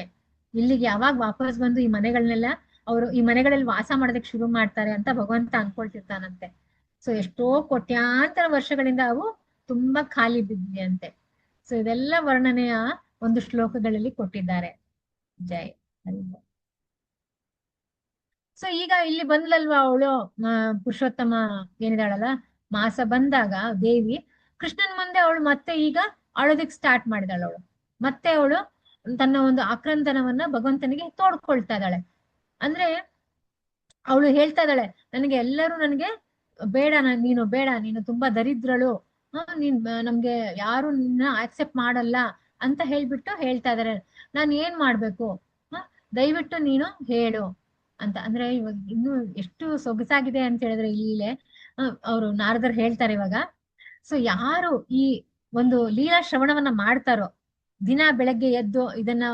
ಇಲ್ಲಿಗೆ, ಯಾವಾಗ ವಾಪಸ್ ಬಂದು ಈ ಮನೆಗಳನ್ನೆಲ್ಲ ಅವರು ಈ ಮನೆಗಳಲ್ಲಿ ವಾಸ ಮಾಡೋದಕ್ಕೆ ಶುರು ಮಾಡ್ತಾರೆ ಅಂತ ಭಗವಂತ ಅನ್ಕೊಳ್ತಿರ್ತಾನಂತೆ. ಸೊ ಎಷ್ಟೋ ಕೋಟ್ಯಾಂತರ ವರ್ಷಗಳಿಂದ ಅವು ತುಂಬಾ ಖಾಲಿ ಬಿದ್ದಿದೆ ಅಂತೆ. ಸೊ ಇದೆಲ್ಲ ವರ್ಣನೆಯ ಒಂದು ಶ್ಲೋಕಗಳಲ್ಲಿ ಕೊಟ್ಟಿದ್ದಾರೆ. ಜೈ ಹರಿ. ಸೊ ಈಗ ಇಲ್ಲಿ ಬಂದ್ಲಲ್ವಾ ಅವಳು, ಪುರುಷೋತ್ತಮ ಏನಿದಾಳಲ್ಲ ಮಾಸ ಬಂದಾಗ ದೇವಿ ಕೃಷ್ಣನ್ ಮುಂದೆ ಅವಳು ಮತ್ತೆ ಈಗ ಅಳೋದಿಕ್ ಸ್ಟಾರ್ಟ್ ಮಾಡಿದಾಳು. ಅವಳು ಮತ್ತೆ ಅವಳು ತನ್ನ ಒಂದು ಆಕ್ರಂದನವನ್ನ ಭಗವಂತನಿಗೆ ತೋಡ್ಕೊಳ್ತಾ ಇದ್ದಾಳೆ. ಅಂದ್ರೆ ಅವಳು ಹೇಳ್ತಾ ಇದ್ದಾಳೆ, ನನಗೆ ಎಲ್ಲರೂ ನನಗೆ ಬೇಡ, ನೀನು ಬೇಡ, ನೀನು ತುಂಬಾ ದರಿದ್ರಳು, ನೀನ್ ನಮ್ಗೆ ಯಾರು ನಿನ್ನ ಆಕ್ಸೆಪ್ಟ್ ಮಾಡಲ್ಲ ಅಂತ ಹೇಳ್ಬಿಟ್ಟು ಹೇಳ್ತಾ ಇದಾರೆ. ನಾನ್ ಏನ್ ಮಾಡ್ಬೇಕು, ದಯವಿಟ್ಟು ನೀನು ಹೇಳು ಅಂತ. ಅಂದ್ರೆ ಇವಾಗ ಇನ್ನು ಎಷ್ಟು ಸೊಗಸಾಗಿದೆ ಅಂತ ಹೇಳಿದ್ರೆ ಲೀಲೆ, ಅವರು ನಾರದರು ಹೇಳ್ತಾರೆ ಇವಾಗ. ಸೊ ಯಾರು ಈ ಒಂದು ಲೀಲಾ ಶ್ರವಣವನ್ನ ಮಾಡ್ತಾರೋ, ದಿನ ಬೆಳಗ್ಗೆ ಎದ್ದು ಇದನ್ನ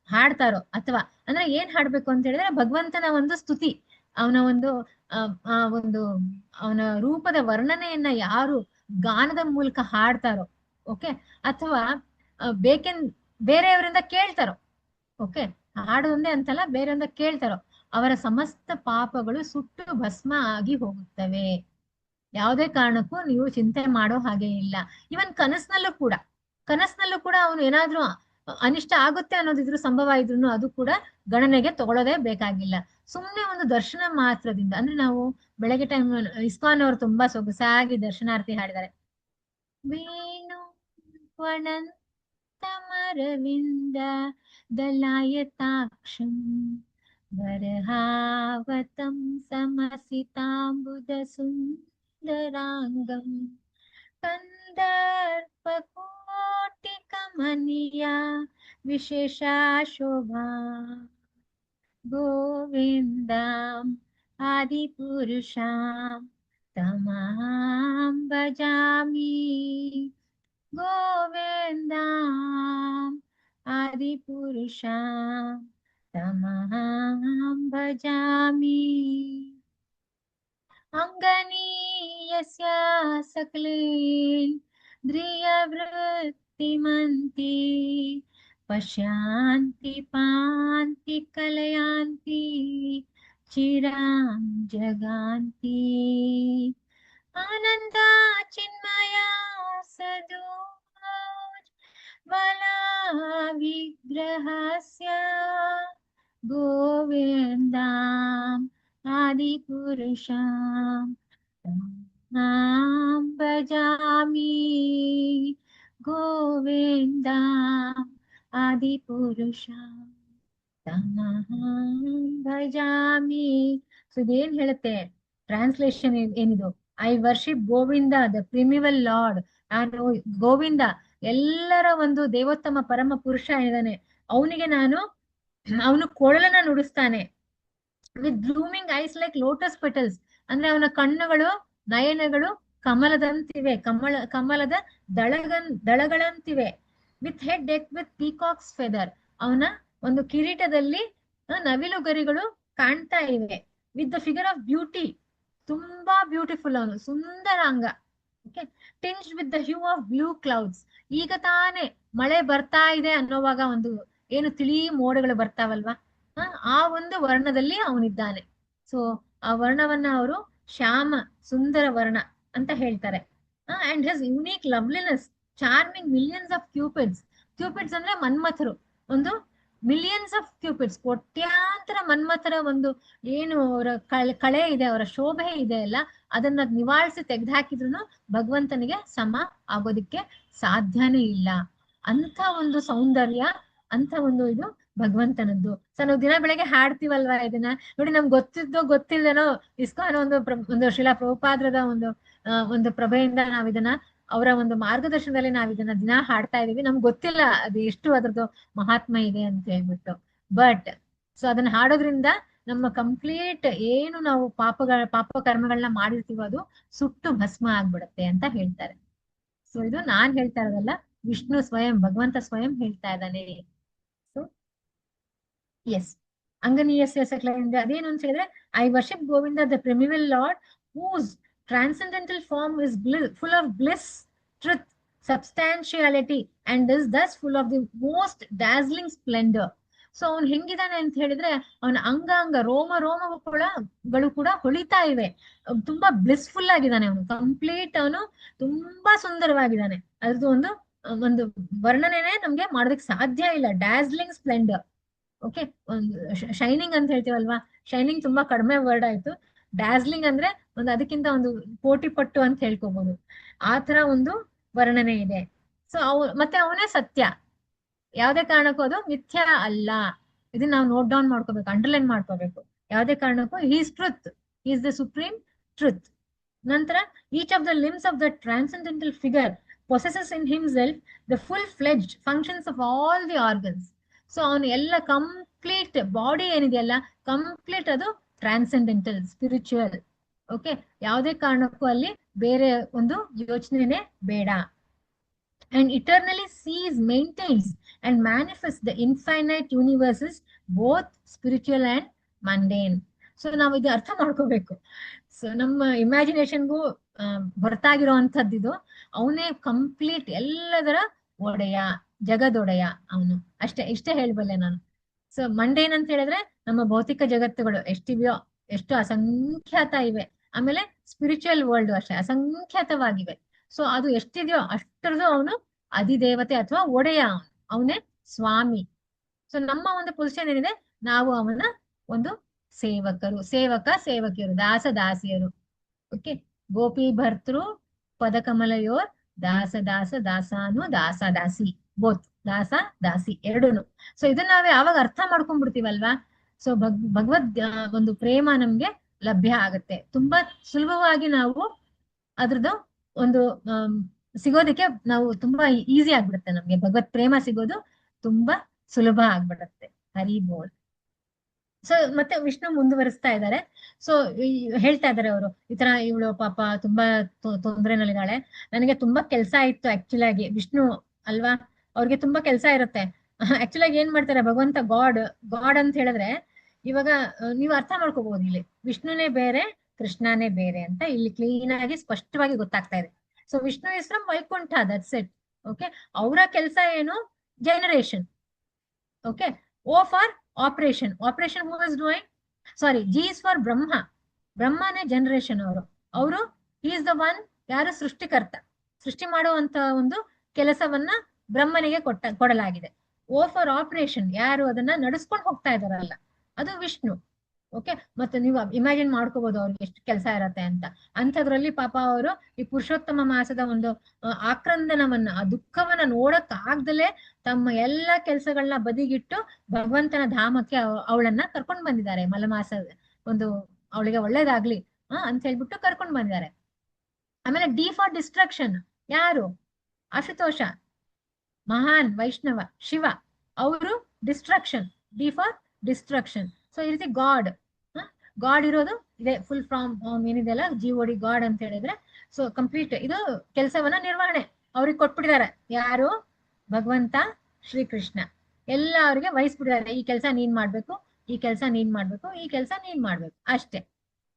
ಹಾಡ್ತಾರೋ, ಅಥವಾ ಅಂದ್ರೆ ಏನ್ ಹಾಡ್ಬೇಕು ಅಂತ ಹೇಳಿದ್ರೆ ಭಗವಂತನ ಒಂದು ಸ್ತುತಿ, ಅವನ ಒಂದು ಅವನ ರೂಪದ ವರ್ಣನೆಯನ್ನ ಯಾರು ಗಾನದ ಮೂಲಕ ಹಾಡ್ತಾರೋ, ಓಕೆ, ಅಥವಾ ಬೇರೆಯವರಿಂದ ಕೇಳ್ತಾರೋ, ಓಕೆ, ಹಾಡೊಂದೇ ಅಂತಲ್ಲ ಬೇರೆಯವರಿಂದ ಕೇಳ್ತಾರೋ, ಅವರ ಸಮಸ್ತ ಪಾಪಗಳು ಸುಟ್ಟು ಭಸ್ಮ ಆಗಿ ಹೋಗುತ್ತವೆ. ಯಾವುದೇ ಕಾರಣಕ್ಕೂ ನೀವು ಚಿಂತೆ ಮಾಡೋ ಹಾಗೆ ಇಲ್ಲ. ಇವನ್ ಕನಸಿನಲ್ಲೂ ಕೂಡ ಅವನು ಏನಾದ್ರೂ ಅನಿಷ್ಟ ಆಗುತ್ತೆ ಅನ್ನೋದಿದ್ರು ಸಂಭವ ಇದ್ರು ಅದು ಕೂಡ ಗಣನೆಗೆ ತಗೊಳ್ಳೋದೇ ಬೇಕಾಗಿಲ್ಲ. ಸುಮ್ನೆ ಒಂದು ದರ್ಶನ ಮಾತ್ರದಿಂದ, ಅಂದ್ರೆ ನಾವು ಬೆಳಗ್ಗೆ ಟೈಮ್ ಇಸ್ಕಾನ್ ಅವರು ತುಂಬಾ ಸೊಗಸಾಗಿ ದರ್ಶನಾರ್ಥಿ ಹಾಡಿದ್ದಾರೆ. ವೇಣು ವಣಂತಮರವಿಂದ ದಲಾಯತಾಕ್ಷಂ ವರಹಾವತಂ ಸಮಸಿತಾಂಬುದ ಸುಂದರಾಂಗಂ ಕಂದರ್ಪಕೋಟಿಕಮನಿಯ ವಿಶೇಷ ಶೋಭಾ ಗೋವಿಂದಂ ಆದಿಪುರುಷಾಂ ತಮಹಂ ಭಜಾಮಿ ಗೋವಿಂದಂ ಆದಿಪುರುಷಾಂ ತಮಹಂ ಭಜಾಮಿ. ಅಂಗನೀಯಸ್ಯ ಸಕಲೇಂದ್ರಿಯವೃತ್ತಿಮಂತಿ ಪಶ್ಯಾಂತಿ ಪಾಂತಿ ಕಲಯಾಂತಿ ಚಿರಾಂ ಜಗಾಂತಿ ಆನಂದ ಚಿನ್ಮಯ ಸದು ಬಲ ವಿಗ್ರಹಸ್ಯ ಗೋವಿಂದಂ ಆದಿಪುರುಷಾಂ ತಮಹಂ ಭಜಾಮಿ ಗೋವಿಂದಂ ಆದಿಪುರುಷಾಂ ತಮಹಂ ಭಜಾಮಿ. ಸೊ ಇದೇನ್ ಹೇಳುತ್ತೆ ಟ್ರಾನ್ಸ್ಲೇಷನ್ ಏನಿದು, I worship Govinda the primeval lord. ನಾನು ಗೋವಿಂದ ಎಲ್ಲರ ಒಂದು ದೇವೋತ್ತಮ ಪರಮ ಪುರುಷ ಇದ್ದಾನೆ, ಅವನಿಗೆ ನಾನು ಅವನು ಕೊಳಲನ್ನ ನುಡಿಸ್ತಾನೆ. With blooming eyes like lotus petals, ಅಂದ್ರೆ ಅವನ ಕಣ್ಣುಗಳು ನಯನಗಳು ಕಮಲದಂತಿವೆ, ಕಮಲದ ದಳಗಳಂತಿವೆ. With head deck with peacocks feather, ಅವನ ಒಂದು ಕಿರೀಟದಲ್ಲಿ ನವಿಲುಗರಿಗಳು ಕಾಣ್ತಾ ಇವೆ. With the figure of beauty, ತುಂಬಾ ಬ್ಯೂಟಿಫುಲ್ ಅವನು, ಸುಂದರಾಂಗ. Okay, tinge with the hue of blue clouds, ಈಗ ತಾನೇ ಮಳೆ ಬರ್ತಾ ಇದೆ ಅನ್ನೋವಾಗ ಒಂದು ಏನು ತಿಳಿ ಮೋಡಗಳು ಬರ್ತಾವಲ್ವಾ, ಆ ಒಂದು ವರ್ಣದಲ್ಲಿ ಅವನಿದ್ದಾನೆ. ಸೊ ಆ ವರ್ಣವನ್ನ ಅವರು ಶ್ಯಾಮ ಸುಂದರ ವರ್ಣ ಅಂತ ಹೇಳ್ತಾರೆ. And his unique loveliness charming millions of cupids. Cupids ಅಂದ್ರೆ ಮನ್ಮಥರು, ಒಂದು ಮಿಲಿಯನ್ಸ್ ಆಫ್ ಕ್ಯೂಪಿಡ್ಸ್, ಕೋಟ್ಯಾಂತರ ಮನ್ಮಥರ ಒಂದು ಏನು ಅವರ ಕಳೆ ಇದೆ, ಅವರ ಶೋಭೆ ಇದೆ ಅಲ್ಲ, ಅದನ್ನ ನಿವಾರಿಸಿ ತೆಗೆದುಹಾಕಿದ್ರು ಭಗವಂತನಿಗೆ ಸಮ ಆಗೋದಿಕ್ಕೆ ಸಾಧ್ಯನೇ ಇಲ್ಲ. ಅಂತ ಒಂದು ಸೌಂದರ್ಯ, ಅಂತ ಒಂದು ಇದು ಭಗವಂತನದ್ದು. ಸೊ ನಾವು ದಿನ ಬೆಳಗ್ಗೆ ಹಾಡ್ತೀವಲ್ವಾ ಇದನ್ನ ನೋಡಿ, ನಮ್ಗೆ ಗೊತ್ತಿದ್ದೋ ಗೊತ್ತಿಲ್ಲದೇನೋ ಇಸ್ಕಾನ್ ಒಂದು ಶಿಲಾ ಪ್ರಭುಪಾದ್ರದ ಒಂದು ಪ್ರಭೆಯಿಂದ ನಾವ್ ಇದನ್ನ, ಅವರ ಒಂದು ಮಾರ್ಗದರ್ಶನದಲ್ಲಿ ನಾವ್ ಇದನ್ನ ದಿನ ಹಾಡ್ತಾ ಇದೀವಿ. ನಮ್ಗೆ ಗೊತ್ತಿಲ್ಲ ಅದು ಎಷ್ಟು ಅದ್ರದ್ದು ಮಹಾತ್ಮ ಇದೆ ಅಂತ ಹೇಳ್ಬಿಟ್ಟು. ಬಟ್ ಸೊ ಅದನ್ನ ಹಾಡೋದ್ರಿಂದ ನಮ್ಮ ಕಂಪ್ಲೀಟ್ ಏನು ನಾವು ಪಾಪ ಕರ್ಮಗಳನ್ನ ಮಾಡಿರ್ತೀವೋ ಅದು ಸುಟ್ಟು ಭಸ್ಮ ಆಗ್ಬಿಡುತ್ತೆ ಅಂತ ಹೇಳ್ತಾರೆ. ಸೊ ಇದು ನಾನ್ ಹೇಳ್ತಾ ಇರೋದಲ್ಲ, ವಿಷ್ಣು ಸ್ವಯಂ, ಭಗವಂತ ಸ್ವಯಂ ಹೇಳ್ತಾ ಇದ್ದಾನೆ. ಸೊ ಎಸ್, ಅಂಗನೀಯಸ್ಯ ಸಕಲವಿಂದ ಅದೇನು ಅಂತ ಹೇಳಿದ್ರೆ, I worship Govinda the primeval lord whose transcendental form is full of bliss, truth, substantiality, and is thus full of the most dazzling splendor. So ಅವನು ಹೆಂಗಿದಾನೆ ಅಂತ ಹೇಳಿದ್ರೆ, ಅವನ ಅಂಗಾಂಗ ರೋಮಗಳು ಕೂಡ ಹೊಳಿತಾ ಇವೆ, ತುಂಬಾ ಬ್ಲಿಸ್ಫುಲ್ ಆಗಿದ್ದಾನೆ ಅವನು, ಕಂಪ್ಲೀಟ್ ಅವನು ತುಂಬಾ ಸುಂದರವಾಗಿದ್ದಾನೆ. ಅದ್ರದ್ದು ಒಂದು ವರ್ಣನೆನೇ ನಮ್ಗೆ ಮಾಡೋದಕ್ಕೆ ಸಾಧ್ಯ ಇಲ್ಲ. ಡ್ಯಾಸ್ಲಿಂಗ್ ಸ್ಪ್ಲೆಂಡರ್. ಓಕೆ, ಒಂದು ಶೈನಿಂಗ್ ಅಂತ ಹೇಳ್ತೀವಲ್ವಾ, ಶೈನಿಂಗ್ ತುಂಬಾ ಕಡಿಮೆ ವರ್ಡ್ ಆಯ್ತು. ಡ್ಯಾಸ್ಲಿಂಗ್ ಅಂದ್ರೆ ಅದಕ್ಕಿಂತ ಒಂದು ಕೋಟಿ ಪಟ್ಟು ಅಂತ ಹೇಳ್ಕೋಬಹುದು. ಆ ತರ ಒಂದು ವರ್ಣನೆ ಇದೆ. ಸೊ ಮತ್ತೆ ಅವನೇ ಸತ್ಯ, ಯಾವ್ದೇ ಕಾರಣಕ್ಕೂ ಅದು ಮಿಥ್ಯ ಅಲ್ಲ. ಇದನ್ನ ನಾವು ನೋಟ್ ಡೌನ್ ಮಾಡ್ಕೋಬೇಕು, ಅಂಡರ್ಲೈನ್ ಮಾಡ್ಕೋಬೇಕು. ಯಾವ್ದೇ ಕಾರಣಕ್ಕೂ is truth, is the supreme truth. ನಂತರ each of the limbs of the transcendental figure possesses in himself the full-fledged functions of all the organs. So ಅವನು ಎಲ್ಲ ಕಂಪ್ಲೀಟ್ ಬಾಡಿ ಏನಿದೆಯಲ್ಲ, ಕಂಪ್ಲೀಟ್ ಅದು transcendental, spiritual. Okay, ಯಾವುದೇ ಕಾರಣಕ್ಕೂ ಅಲ್ಲಿ ಬೇರೆ ಒಂದು ಯೋಚನೆನೇ ಬೇಡ. And eternally sees, maintains and manifest the infinite universes, both spiritual and mundane. So ನಾವು ಇದು ಅರ್ಥ ಮಾಡ್ಕೋಬೇಕು. ಸೊ ನಮ್ಮ ಇಮ್ಯಾಜಿನೇಷನ್ಗೂ ಹೊರತಾಗಿರೋ ಅಂಥದ್ದಿದು. ಅವನೇ ಕಂಪ್ಲೀಟ್ ಎಲ್ಲದರ ಒಡೆಯ, ಜಗದೊಡೆಯ ಅವನು. ಇಷ್ಟೇ ಹೇಳ್ಬಲ್ಲೆ ನಾನು. ಸೊ ಮಂಡೇನ್ ಅಂತ ಹೇಳಿದ್ರೆ ನಮ್ಮ ಭೌತಿಕ ಜಗತ್ತುಗಳು ಎಷ್ಟಿವೆಯೋ, ಎಷ್ಟು ಅಸಂಖ್ಯಾತ ಇವೆ. ಆಮೇಲೆ ಸ್ಪಿರಿಚುವಲ್ ವರ್ಲ್ಡ್ ಅಷ್ಟೇ ಅಸಂಖ್ಯಾತವಾಗಿವೆ. ಸೊ ಅದು ಎಷ್ಟಿದೆಯೋ ಅಷ್ಟರದು ಅವನು ಅಧಿದೇವತೆ ಅಥವಾ ಒಡೆಯ, ಅವನೇ ಸ್ವಾಮಿ. ಸೊ ನಮ್ಮ ಒಂದು ಪೊಸಿಷನ್ ಏನಿದೆ, ನಾವು ಅವನ ಒಂದು ಸೇವಕಿಯರು, ದಾಸಿಯರು. ಓಕೆ, ಗೋಪಿ ಭರ್ತೃ ಪದಕಮಲಯೋರ್ ದಾಸಾನು ದಾಸಿ, ಬೋತ್ ದಾಸಿ ಎರಡೂನು. ಸೊ ಇದನ್ನ ನಾವೇ ಯಾವಾಗ ಅರ್ಥ ಮಾಡ್ಕೊಂಡ್ಬಿಡ್ತೀವಲ್ವಾ, ಸೊ ಭಗವದ್ ಒಂದು ಪ್ರೇಮ ನಮ್ಗೆ ಲಭ್ಯ ಆಗತ್ತೆ. ತುಂಬಾ ಸುಲಭವಾಗಿ ನಾವು ಅದ್ರದ್ದು ಒಂದು ಸಿಗೋದಕ್ಕೆ ನಾವು ತುಂಬಾ ಈಸಿ ಆಗ್ಬಿಡುತ್ತೆ. ನಮ್ಗೆ ಭಗವತ್ ಪ್ರೇಮ ಸಿಗೋದು ತುಂಬಾ ಸುಲಭ ಆಗ್ಬಿಡತ್ತೆ. ಹರಿ ಬೋಲ್. ಸೊ ಮತ್ತೆ ವಿಷ್ಣು ಮುಂದುವರಿಸ್ತಾ ಇದ್ದಾರೆ. ಸೊ ಹೇಳ್ತಾ ಇದಾರೆ ಅವರು, ಈ ತರ ಇವಳು ಪಾಪ ತುಂಬಾ ತೊಂದ್ರೆನಲ್ಲಿದ್ದಾಳೆ, ನನಗೆ ತುಂಬಾ ಕೆಲ್ಸ ಇತ್ತು. ಆಕ್ಚುಲಿ ಆಗಿ ವಿಷ್ಣು ಅಲ್ವಾ, ಅವ್ರಿಗೆ ತುಂಬಾ ಕೆಲ್ಸ ಇರುತ್ತೆ. ಆಕ್ಚುಲಿ ಆಗಿ ಏನ್ ಮಾಡ್ತಾರೆ ಭಗವಂತ, ಗಾಡ್ ಅಂತ ಹೇಳಿದ್ರೆ, ಇವಾಗ ನೀವು ಅರ್ಥ ಮಾಡ್ಕೋಬಹುದು, ಇಲ್ಲಿ ವಿಷ್ಣುನೇ ಬೇರೆ ಕೃಷ್ಣನೇ ಬೇರೆ ಅಂತ ಇಲ್ಲಿ ಕ್ಲೀನ್ ಆಗಿ ಸ್ಪಷ್ಟವಾಗಿ ಗೊತ್ತಾಗ್ತಾ ಇದೆ. So Vishnu is from Vaikuntha, that's it. Okay, ಅವರ ಕೆಲಸ ಏನು, generation. Okay, O for operation who is doing, sorry, G is for ಬ್ರಹ್ಮನೇ ಜನರೇಷನ್. ಅವರು ಈಸ್ ದ ಒನ್, ಯಾರು ಸೃಷ್ಟಿಕರ್ತ, ಸೃಷ್ಟಿ ಮಾಡುವಂತ ಒಂದು ಕೆಲಸವನ್ನ ಬ್ರಹ್ಮನಿಗೆ ಕೊಡಲಾಗಿದೆ. ಓ ಫಾರ್ ಆಪರೇಷನ್, ಯಾರು ಅದನ್ನ ನಡೆಸ್ಕೊಂಡು ಹೋಗ್ತಾ ಇದಾರಲ್ಲ, ಅದು ವಿಷ್ಣು. ಓಕೆ, ಮತ್ತೆ ನೀವು ಇಮ್ಯಾಜಿನ್ ಮಾಡ್ಕೋಬಹುದು ಅವ್ರಿಗೆ ಎಷ್ಟು ಕೆಲಸ ಇರತ್ತೆ ಅಂತ. ಅಂಥದ್ರಲ್ಲಿ ಪಾಪ ಅವರು ಈ ಪುರುಷೋತ್ತಮ ಮಾಸದ ಒಂದು ಆಕ್ರಂದನವನ್ನ, ಆ ದುಃಖವನ್ನ ನೋಡಕ್ ಆಗ್ದಲೇ ತಮ್ಮ ಎಲ್ಲಾ ಕೆಲಸಗಳನ್ನ ಬದಿಗಿಟ್ಟು ಭಗವಂತನ ಧಾಮಕ್ಕೆ ಅವಳನ್ನ ಕರ್ಕೊಂಡ್ ಬಂದಿದ್ದಾರೆ. ಮಲಮಾಸ ಒಂದು ಅವಳಿಗೆ ಒಳ್ಳೇದಾಗ್ಲಿ ಅಂತ ಹೇಳ್ಬಿಟ್ಟು ಕರ್ಕೊಂಡ್ ಬಂದಿದ್ದಾರೆ. ಆಮೇಲೆ ಡಿ ಫಾರ್ ಡಿಸ್ಟ್ರಕ್ಷನ್, ಯಾರು, ಅಶುತೋಷ, ಮಹಾನ್ ವೈಷ್ಣವ ಶಿವ, ಅವರು destruction, D for destruction. So ಈ ರೀತಿ ಗಾಡ್, ಗಾಡ್ ಇರೋದು ಇದೆ, ಫುಲ್ ಫ್ರಾಮ್ ಏನಿದೆಲ್ಲ GOD ಗಾಡ್ ಅಂತ ಹೇಳಿದ್ರೆ. ಸೊ ಕಂಪ್ಲೀಟ್ ಇದು ಕೆಲಸವನ್ನ ನಿರ್ವಹಣೆ ಅವ್ರಿಗೆ ಕೊಟ್ಬಿಟ್ಟಿದ್ದಾರೆ. ಯಾರು? ಭಗವಂತ ಶ್ರೀಕೃಷ್ಣ ಎಲ್ಲ ಅವ್ರಿಗೆ ವಹಿಸ್ಬಿಟ್ಟಿದ್ದಾರೆ. ಈ ಕೆಲಸ ನೀನ್ ಮಾಡ್ಬೇಕು, ಈ ಕೆಲಸ ನೀನ್ ಮಾಡ್ಬೇಕು, ಈ ಕೆಲಸ ನೀನ್ ಮಾಡ್ಬೇಕು ಅಷ್ಟೇ.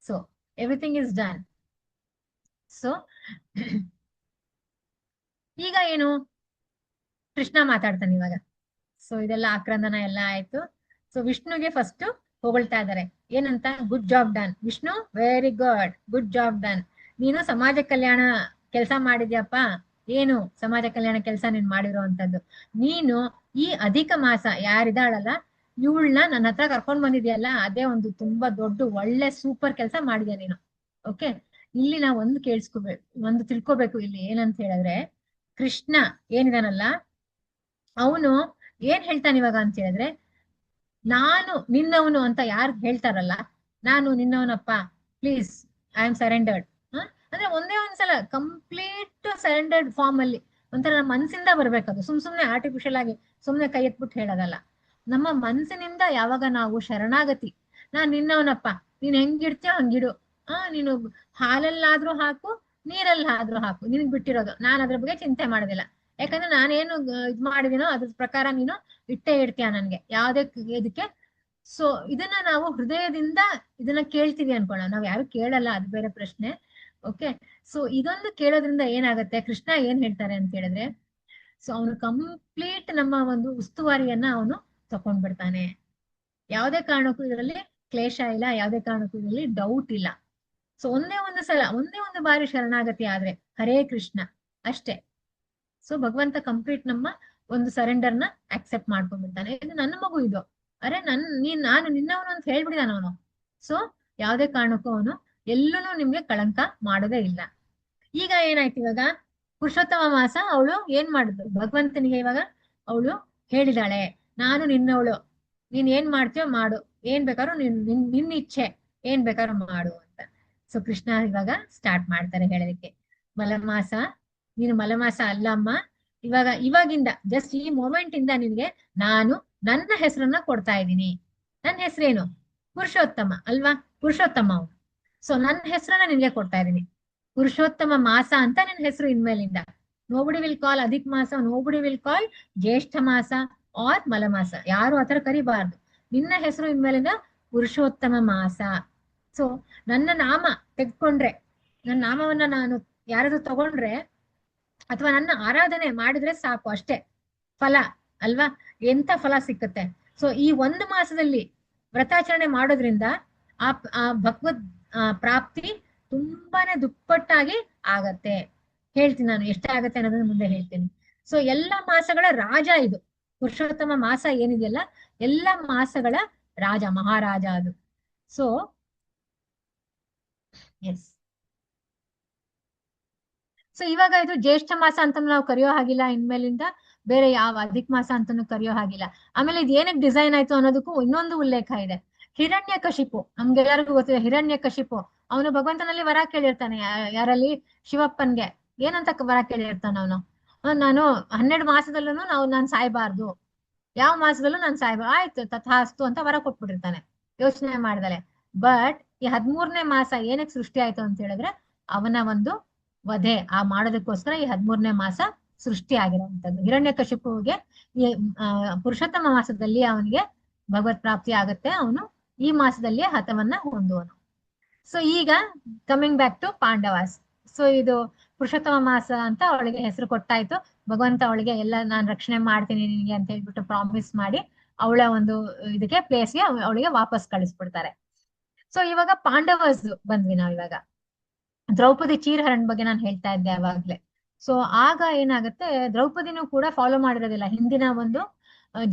So everything is done. So ಈಗ ಏನು? ಕೃಷ್ಣ ಮಾತಾಡ್ತಾನೆ ಇವಾಗ. ಸೊ ಇದೆಲ್ಲ ಆಕ್ರಂದನ ಎಲ್ಲ ಆಯ್ತು. ಸೊ ವಿಷ್ಣುಗೆ ಫಸ್ಟ್ ಹೊಗಳ್ತಾ ಇದ್ದಾರೆ. ಏನಂತ? Good job done Vishnu, very good job done. ನೀನು ಸಮಾಜ ಕಲ್ಯಾಣ ಕೆಲಸ ಮಾಡಿದ್ಯಪ್ಪ. ಏನು ಸಮಾಜ ಕಲ್ಯಾಣ ಕೆಲಸ ನೀನ್ ಮಾಡಿರೋ ಅಂತದ್ದು. ನೀನು ಈ ಅಧಿಕ ಮಾಸ ಯಾರಿದಾಳಲ್ಲ ಇವಳನ್ನ ನನ್ನ ಹತ್ರ ಕರ್ಕೊಂಡ್ ಬಂದಿದ್ಯಲ್ಲ, ಅದೇ ಒಂದು ತುಂಬಾ ದೊಡ್ಡ ಒಳ್ಳೆ ಸೂಪರ್ ಕೆಲಸ ಮಾಡಿದ್ಯಾ ನೀನು. ಓಕೆ, ಇಲ್ಲಿ ನಾವು ಒಂದು ಕೇಳಿಸ್ಕೋಬೇಕು, ಒಂದು ತಿಳ್ಕೊಬೇಕು. ಇಲ್ಲಿ ಏನಂತ ಹೇಳಿದ್ರೆ, ಕೃಷ್ಣ ಏನಿದಾನಲ್ಲ ಅವನು ಏನ್ ಹೇಳ್ತಾನೆ ಇವಾಗ ಅಂತ ಹೇಳಿದ್ರೆ, ನಾನು ನಿನ್ನವನು ಅಂತ ಯಾರು ಹೇಳ್ತಾರಲ್ಲ, ನಾನು ನಿನ್ನವನಪ್ಪ, ಪ್ಲೀಸ್ ಐ ಆಮ್ ಸರೆಂಡರ್ಡ್. ಅಂದ್ರೆ ಒಂದೇ ಒಂದ್ಸಲ ಕಂಪ್ಲೀಟ್ ಸರೆಂಡರ್ಡ್ ಫಾರ್ಮ್ ಅಲ್ಲಿ ಒಂಥರ ನಮ್ಮ ಮನ್ಸಿಂದ ಬರ್ಬೇಕದು. ಸುಮ್ನೆ ಆರ್ಟಿಫಿಷಿಯಲ್ ಆಗಿ ಸುಮ್ನೆ ಕೈ ಎತ್ಬಿಟ್ಟು ಹೇಳೋದಲ್ಲ. ನಮ್ಮ ಮನಸ್ಸಿನಿಂದ ಯಾವಾಗ ನಾವು ಶರಣಾಗತಿ, ನಾನ್ ನಿನ್ನವನಪ್ಪ, ನೀನ್ ಹೆಂಗಿಡ್ತೀಯೋ ಹಂಗಿಡು, ನೀನು ಹಾಲಲ್ಲಾದ್ರೂ ಹಾಕು, ನೀರಲ್ಲಾದ್ರೂ ಹಾಕು, ನಿನಗ್ ಬಿಟ್ಟಿರೋದು, ನಾನು ಅದ್ರ ಬಗ್ಗೆ ಚಿಂತೆ ಮಾಡೋದಿಲ್ಲ. ಯಾಕಂದ್ರೆ ನಾನೇನು ಇದ್ ಮಾಡಿದೀನೋ ಅದ್ರ ಪ್ರಕಾರ ನೀನು ಇಟ್ಟೇ ಇಡ್ತೀಯ ನನ್ಗೆ ಯಾವ್ದೇ ಇದಕ್ಕೆ. ಸೊ ಇದನ್ನ ನಾವು ಹೃದಯದಿಂದ ಇದನ್ನ ಕೇಳ್ತೀವಿ ಅನ್ಕೋಣ. ನಾವ್ ಯಾರು ಕೇಳಲ್ಲ, ಅದು ಬೇರೆ ಪ್ರಶ್ನೆ. ಓಕೆ, ಸೊ ಇದೊಂದು ಕೇಳೋದ್ರಿಂದ ಏನಾಗತ್ತೆ, ಕೃಷ್ಣ ಏನ್ ಹೇಳ್ತಾರೆ ಅಂತ ಹೇಳಿದ್ರೆ, ಸೊ ಅವನು ಕಂಪ್ಲೀಟ್ ನಮ್ಮ ಒಂದು ಉಸ್ತುವಾರಿಯನ್ನ ಅವನು ತಕೊಂಡ್ಬಿಡ್ತಾನೆ. ಯಾವ್ದೇ ಕಾರಣಕ್ಕೂ ಇದರಲ್ಲಿ ಕ್ಲೇಶ ಇಲ್ಲ, ಯಾವ್ದೇ ಕಾರಣಕ್ಕೂ ಇದರಲ್ಲಿ ಡೌಟ್ ಇಲ್ಲ. ಸೊ ಒಂದೇ ಒಂದು ಬಾರಿ ಶರಣಾಗತಿ ಆದ್ರೆ ಹರೇ ಕೃಷ್ಣ ಅಷ್ಟೇ. ಸೊ ಭಗವಂತ ಕಂಪ್ಲೀಟ್ ನಮ್ಮ ಒಂದು ಸರೆಂಡರ್ನ ಅಕ್ಸೆಪ್ಟ್ ಮಾಡ್ಕೊಂಡ್ಬಿಡ್ತಾನೆ. ಇದು ನನ್ನ ಮಗು, ಇದು ಅರೆ ನಾನು ನಿನ್ನವನು ಅಂತ ಹೇಳ್ಬಿಡಿದಾನ ಅವನು. ಸೊ ಯಾವ್ದೇ ಕಾರಣಕ್ಕೂ ಅವನು ಎಲ್ಲೂ ನಿಮ್ಗೆ ಕಳಂಕ ಮಾಡೋದೇ ಇಲ್ಲ. ಈಗ ಏನಾಯ್ತು, ಇವಾಗ ಪುರುಷೋತ್ತಮ ಮಾಸ ಅವಳು ಏನ್ ಮಾಡಿದ್ಲು ಭಗವಂತನಿಗೆ, ಇವಾಗ ಅವಳು ಹೇಳಿದಾಳೆ, ನಾನು ನಿನ್ನವಳು, ನೀನ್ ಏನ್ ಮಾಡ್ತೀಯೋ ಮಾಡು, ಏನ್ ಬೇಕಾದ್ರೂ ನಿನ್ನ ಇಚ್ಛೆ, ಏನ್ ಬೇಕಾದ್ರೂ ಮಾಡು ಅಂತ. ಸೊ ಕೃಷ್ಣ ಇವಾಗ ಸ್ಟಾರ್ಟ್ ಮಾಡ್ತಾರೆ ಹೇಳೋದಕ್ಕೆ, ಮಲಮಾಸ ನೀನು ಮಲಮಾಸ ಅಲ್ಲಮ್ಮ, ಇವಾಗಿಂದ ಜಸ್ಟ್ ಈ ಮೂಮೆಂಟ್ ಇಂದ ನಿನ್ಗೆ ನಾನು ನನ್ನ ಹೆಸರನ್ನ ಕೊಡ್ತಾ ಇದ್ದೀನಿ. ನನ್ನ ಹೆಸರೇನು? ಪುರುಷೋತ್ತಮ ಅಲ್ವಾ, ಪುರುಷೋತ್ತಮ ಅವನು. ಸೊ ನನ್ನ ಹೆಸರನ್ನ ನಿನ್ಗೆ ಕೊಡ್ತಾ ಇದ್ದೀನಿ, ಪುರುಷೋತ್ತಮ ಮಾಸ ಅಂತ ನಿನ್ ಹೆಸರು ಇನ್ಮೇಲಿಂದ. ನೋಬಡಿ ವಿಲ್ ಕಾಲ್ ಅಧಿಕ್ ಮಾಸ, ನೋಬಡಿ ವಿಲ್ ಕಾಲ್ ಜ್ಯೇಷ್ಠ ಮಾಸ ಆರ್ ಮಲಮಾಸ, ಯಾರು ಆತರ ಕರಿಬಾರ್ದು. ನಿನ್ನ ಹೆಸರು ಇನ್ಮೇಲಿಂದ ಪುರುಷೋತ್ತಮ ಮಾಸ. ಸೊ ನನ್ನ ನಾಮ ತೆಗೆದುಕೊಂಡ್ರೆ, ನನ್ನ ನಾಮವನ್ನ ನಾನು ಯಾರಾದ್ರೂ ತಗೊಂಡ್ರೆ ಅಥವಾ ನನ್ನ ಆರಾಧನೆ ಮಾಡಿದ್ರೆ ಸಾಕು, ಅಷ್ಟೇ ಫಲ ಅಲ್ವಾ, ಎಂತ ಫಲ ಸಿಕ್ಕತ್ತೆ. ಸೊ ಈ ಒಂದು ಮಾಸದಲ್ಲಿ ವ್ರತಾಚರಣೆ ಮಾಡೋದ್ರಿಂದ ಆ ಭಗವದ್ ಪ್ರಾಪ್ತಿ ತುಂಬಾನೇ ದುಪ್ಪಟ್ಟಾಗಿ ಆಗತ್ತೆ. ಹೇಳ್ತೀನಿ ನಾನು ಎಷ್ಟೇ ಆಗತ್ತೆ ಅನ್ನೋದನ್ನ ಮುಂದೆ ಹೇಳ್ತೀನಿ. ಸೊ ಎಲ್ಲಾ ಮಾಸಗಳ ರಾಜ ಇದು ಪುರುಷೋತ್ತಮ ಮಾಸ ಏನಿದೆಯಲ್ಲ, ಎಲ್ಲಾ ಮಾಸಗಳ ರಾಜ, ಮಹಾರಾಜ ಅದು. ಸೊ ಎಸ್, ಸೊ ಇವಾಗ ಇದು ಜ್ಯೇಷ್ಠ ಮಾಸ ಅಂತ ನಾವು ಕರೆಯೋ ಹಾಗಿಲ್ಲ, ಇನ್ಮೇಲಿಂದ ಬೇರೆ ಯಾವ ಅಧಿಕ ಮಾಸ ಅಂತಾನು ಕರೆಯೋ ಹಾಗಿಲ್ಲ. ಆಮೇಲೆ ಇದು ಏನಕ್ಕೆ ಡಿಸೈನ್ ಆಯ್ತು ಅನ್ನೋದಕ್ಕೂ ಇನ್ನೊಂದು ಉಲ್ಲೇಖ ಇದೆ. ಹಿರಣ್ಯಕಶಿಪು, ನಮ್ಗೆಲ್ಲರಿಗೂ ಗೊತ್ತಿದೆ ಹಿರಣ್ಯಕಶಿಪು. ಅವನು ಭಗವಂತನಲ್ಲಿ ವರ ಕೇಳಿರ್ತಾನೆ. ಯಾರಲ್ಲಿ? ಶಿವಪ್ಪನ್ಗೆ. ಏನಂತ ವರ ಕೇಳಿರ್ತಾನ ಅವನು? ನಾನು 12 ಮಾಸದಲ್ಲೂ ನಾನ್ ಸಾಯ್ಬಾರ್ದು, ಯಾವ ಮಾಸದಲ್ಲೂ ನಾನ್ ಸಾಯ್ಬಾರ್ದು, ಆಯ್ತು ತಥಾಸ್ತು ಅಂತ ವರ ಕೊಟ್ಬಿಟ್ಟಿರ್ತಾನೆ ಯೋಚನೆ ಮಾಡ್ದಲೆ. ಬಟ್ ಈ 13ನೇ ಮಾಸ ಏನಕ್ಕೆ ಸೃಷ್ಟಿ ಆಯ್ತು ಅಂತ ಹೇಳಿದ್ರೆ, ಅವನ ಒಂದು ವಧೆ ಮಾಡೋದಕ್ಕೋಸ್ಕರ ಈ 13ನೇ ಮಾಸ ಸೃಷ್ಟಿ ಆಗಿರುವಂತದ್ದು. ಹಿರಣ್ಯಕಶಿಪುವಿಗೆ ಈ ಪುರುಷೋತ್ತಮ ಮಾಸದಲ್ಲಿ ಅವನಿಗೆ ಭಗವತ್ ಪ್ರಾಪ್ತಿ ಆಗುತ್ತೆ. ಅವನು ಈ ಮಾಸದಲ್ಲಿ ಹತವನ್ನ ಹೊಂದುವನು. ಸೊ ಈಗ coming back to Pandavas. So ಇದು ಪುರುಷೋತ್ತಮ ಮಾಸ ಅಂತ ಅವಳಿಗೆ ಹೆಸರು ಕೊಟ್ಟಾಯ್ತು. ಭಗವಂತ ಅವಳಿಗೆ ಎಲ್ಲ ನಾನ್ ರಕ್ಷಣೆ ಮಾಡ್ತೀನಿ ನಿನಗೆ ಅಂತ ಹೇಳ್ಬಿಟ್ಟು ಪ್ರಾಮಿಸ್ ಮಾಡಿ ಅವಳ ಒಂದು ಇದಕ್ಕೆ ಪ್ಲೇಸ್ಗೆ ಅವಳಿಗೆ ವಾಪಸ್ ಕಳಿಸ್ಬಿಡ್ತಾರೆ. ಸೊ ಇವಾಗ ಪಾಂಡವಸ್ ಬಂದ್ವಿ ನಾವ್. ಇವಾಗ ದ್ರೌಪದಿ ಚೀರಹರಣ್ ಬಗ್ಗೆ ನಾನು ಹೇಳ್ತಾ ಇದ್ದೆ ಅವಾಗ್ಲೇ. ಸೊ ಆಗ ಏನಾಗುತ್ತೆ, ದ್ರೌಪದಿನೂ ಕೂಡ ಫಾಲೋ ಮಾಡಿರೋದಿಲ್ಲ. ಹಿಂದಿನ ಒಂದು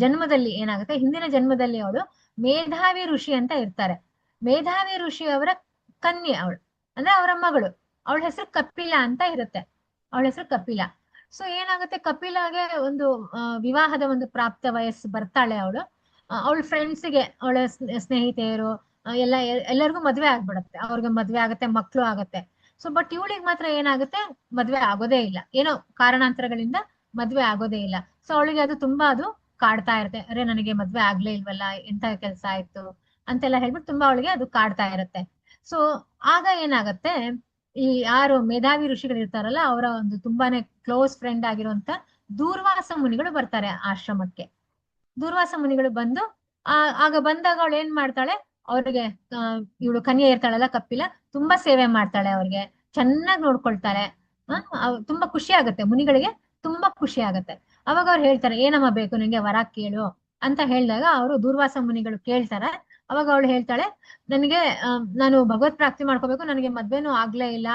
ಜನ್ಮದಲ್ಲಿ ಏನಾಗುತ್ತೆ, ಹಿಂದಿನ ಜನ್ಮದಲ್ಲಿ ಅವಳು ಮೇಧಾವಿ ಋಷಿ ಅಂತ ಇರ್ತಾರೆ. ಮೇಧಾವಿ ಋಷಿ ಅವರ ಕನ್ಯೆ ಅವಳು, ಅಂದ್ರೆ ಅವರ ಮಗಳು. ಅವಳ ಹೆಸರು ಕಪಿಲ ಅಂತ ಇರುತ್ತೆ. ಅವಳ ಹೆಸರು ಕಪಿಲ. ಸೊ ಏನಾಗುತ್ತೆ, ಕಪಿಲಾಗೆ ಒಂದು ವಿವಾಹದ ಒಂದು ಪ್ರಾಪ್ತ ವಯಸ್ಸು ಬರ್ತಾಳೆ ಅವಳು. ಅವಳ ಫ್ರೆಂಡ್ಸ್ಗೆ, ಅವಳ ಸ್ನೇಹಿತೆಯರು ಎಲ್ಲರಿಗೂ ಮದ್ವೆ ಆಗ್ಬಿಡತ್ತೆ. ಅವ್ರಿಗೆ ಮದ್ವೆ ಆಗತ್ತೆ, ಮಕ್ಳು ಆಗತ್ತೆ. ಸೊ ಬಟ್ ಇವಳಿಗೆ ಮಾತ್ರ ಏನಾಗುತ್ತೆ, ಮದ್ವೆ ಆಗೋದೇ ಇಲ್ಲ. ಏನೋ ಕಾರಣಾಂತರಗಳಿಂದ ಮದ್ವೆ ಆಗೋದೇ ಇಲ್ಲ. ಸೊ ಅವಳಿಗೆ ಅದು ತುಂಬಾ ಕಾಡ್ತಾ ಇರುತ್ತೆ. ಅರೆ ನನಗೆ ಮದ್ವೆ ಆಗ್ಲೇ ಇಲ್ವಲ್ಲ, ಎಂತ ಕೆಲಸ ಆಯ್ತು ಅಂತೆಲ್ಲ ಹೇಳ್ಬಿಟ್ಟು ತುಂಬಾ ಅವಳಿಗೆ ಅದು ಕಾಡ್ತಾ ಇರುತ್ತೆ. ಸೊ ಆಗ ಏನಾಗತ್ತೆ, ಈ ಯಾರು ಮೇಧಾವಿ ಋಷಿಗಳು ಇರ್ತಾರಲ್ಲ ಅವರ ಒಂದು ತುಂಬಾನೇ ಕ್ಲೋಸ್ ಫ್ರೆಂಡ್ ಆಗಿರುವಂತ ದೂರ್ವಾಸ ಮುನಿಗಳು ಬರ್ತಾರೆ ಆಶ್ರಮಕ್ಕೆ. ದೂರ್ವಾಸ ಮುನಿಗಳು ಬಂದು ಆಗ ಬಂದಾಗ ಅವಳು ಏನ್ ಮಾಡ್ತಾಳೆ, ಅವ್ರಿಗೆ ಇವಳು ಕನ್ಯೆ ಇರ್ತಾಳಲ್ಲ ಕಪಿಲ, ತುಂಬಾ ಸೇವೆ ಮಾಡ್ತಾಳೆ, ಅವ್ರಿಗೆ ಚೆನ್ನಾಗಿ ನೋಡ್ಕೊಳ್ತಾಳೆ. ತುಂಬಾ ಖುಷಿ ಆಗುತ್ತೆ ಮುನಿಗಳಿಗೆ, ತುಂಬಾ ಖುಷಿ ಆಗತ್ತೆ. ಅವಾಗ ಅವ್ರು ಹೇಳ್ತಾರೆ, ಏನಮ್ಮ ಬೇಕು ನಿಂಗೆ, ವರ ಕೇಳು ಅಂತ ಹೇಳಿದಾಗ ಅವರು ದೂರ್ವಾಸ ಮುನಿಗಳು ಕೇಳ್ತಾರೆ. ಅವಾಗ ಅವಳು ಹೇಳ್ತಾಳೆ, ನನಗೆ ನಾನು ಭಗವತ್ ಪ್ರಾಪ್ತಿ ಮಾಡ್ಕೋಬೇಕು, ನನಗೆ ಮದ್ವೆನೂ ಆಗ್ಲೇ ಇಲ್ಲ,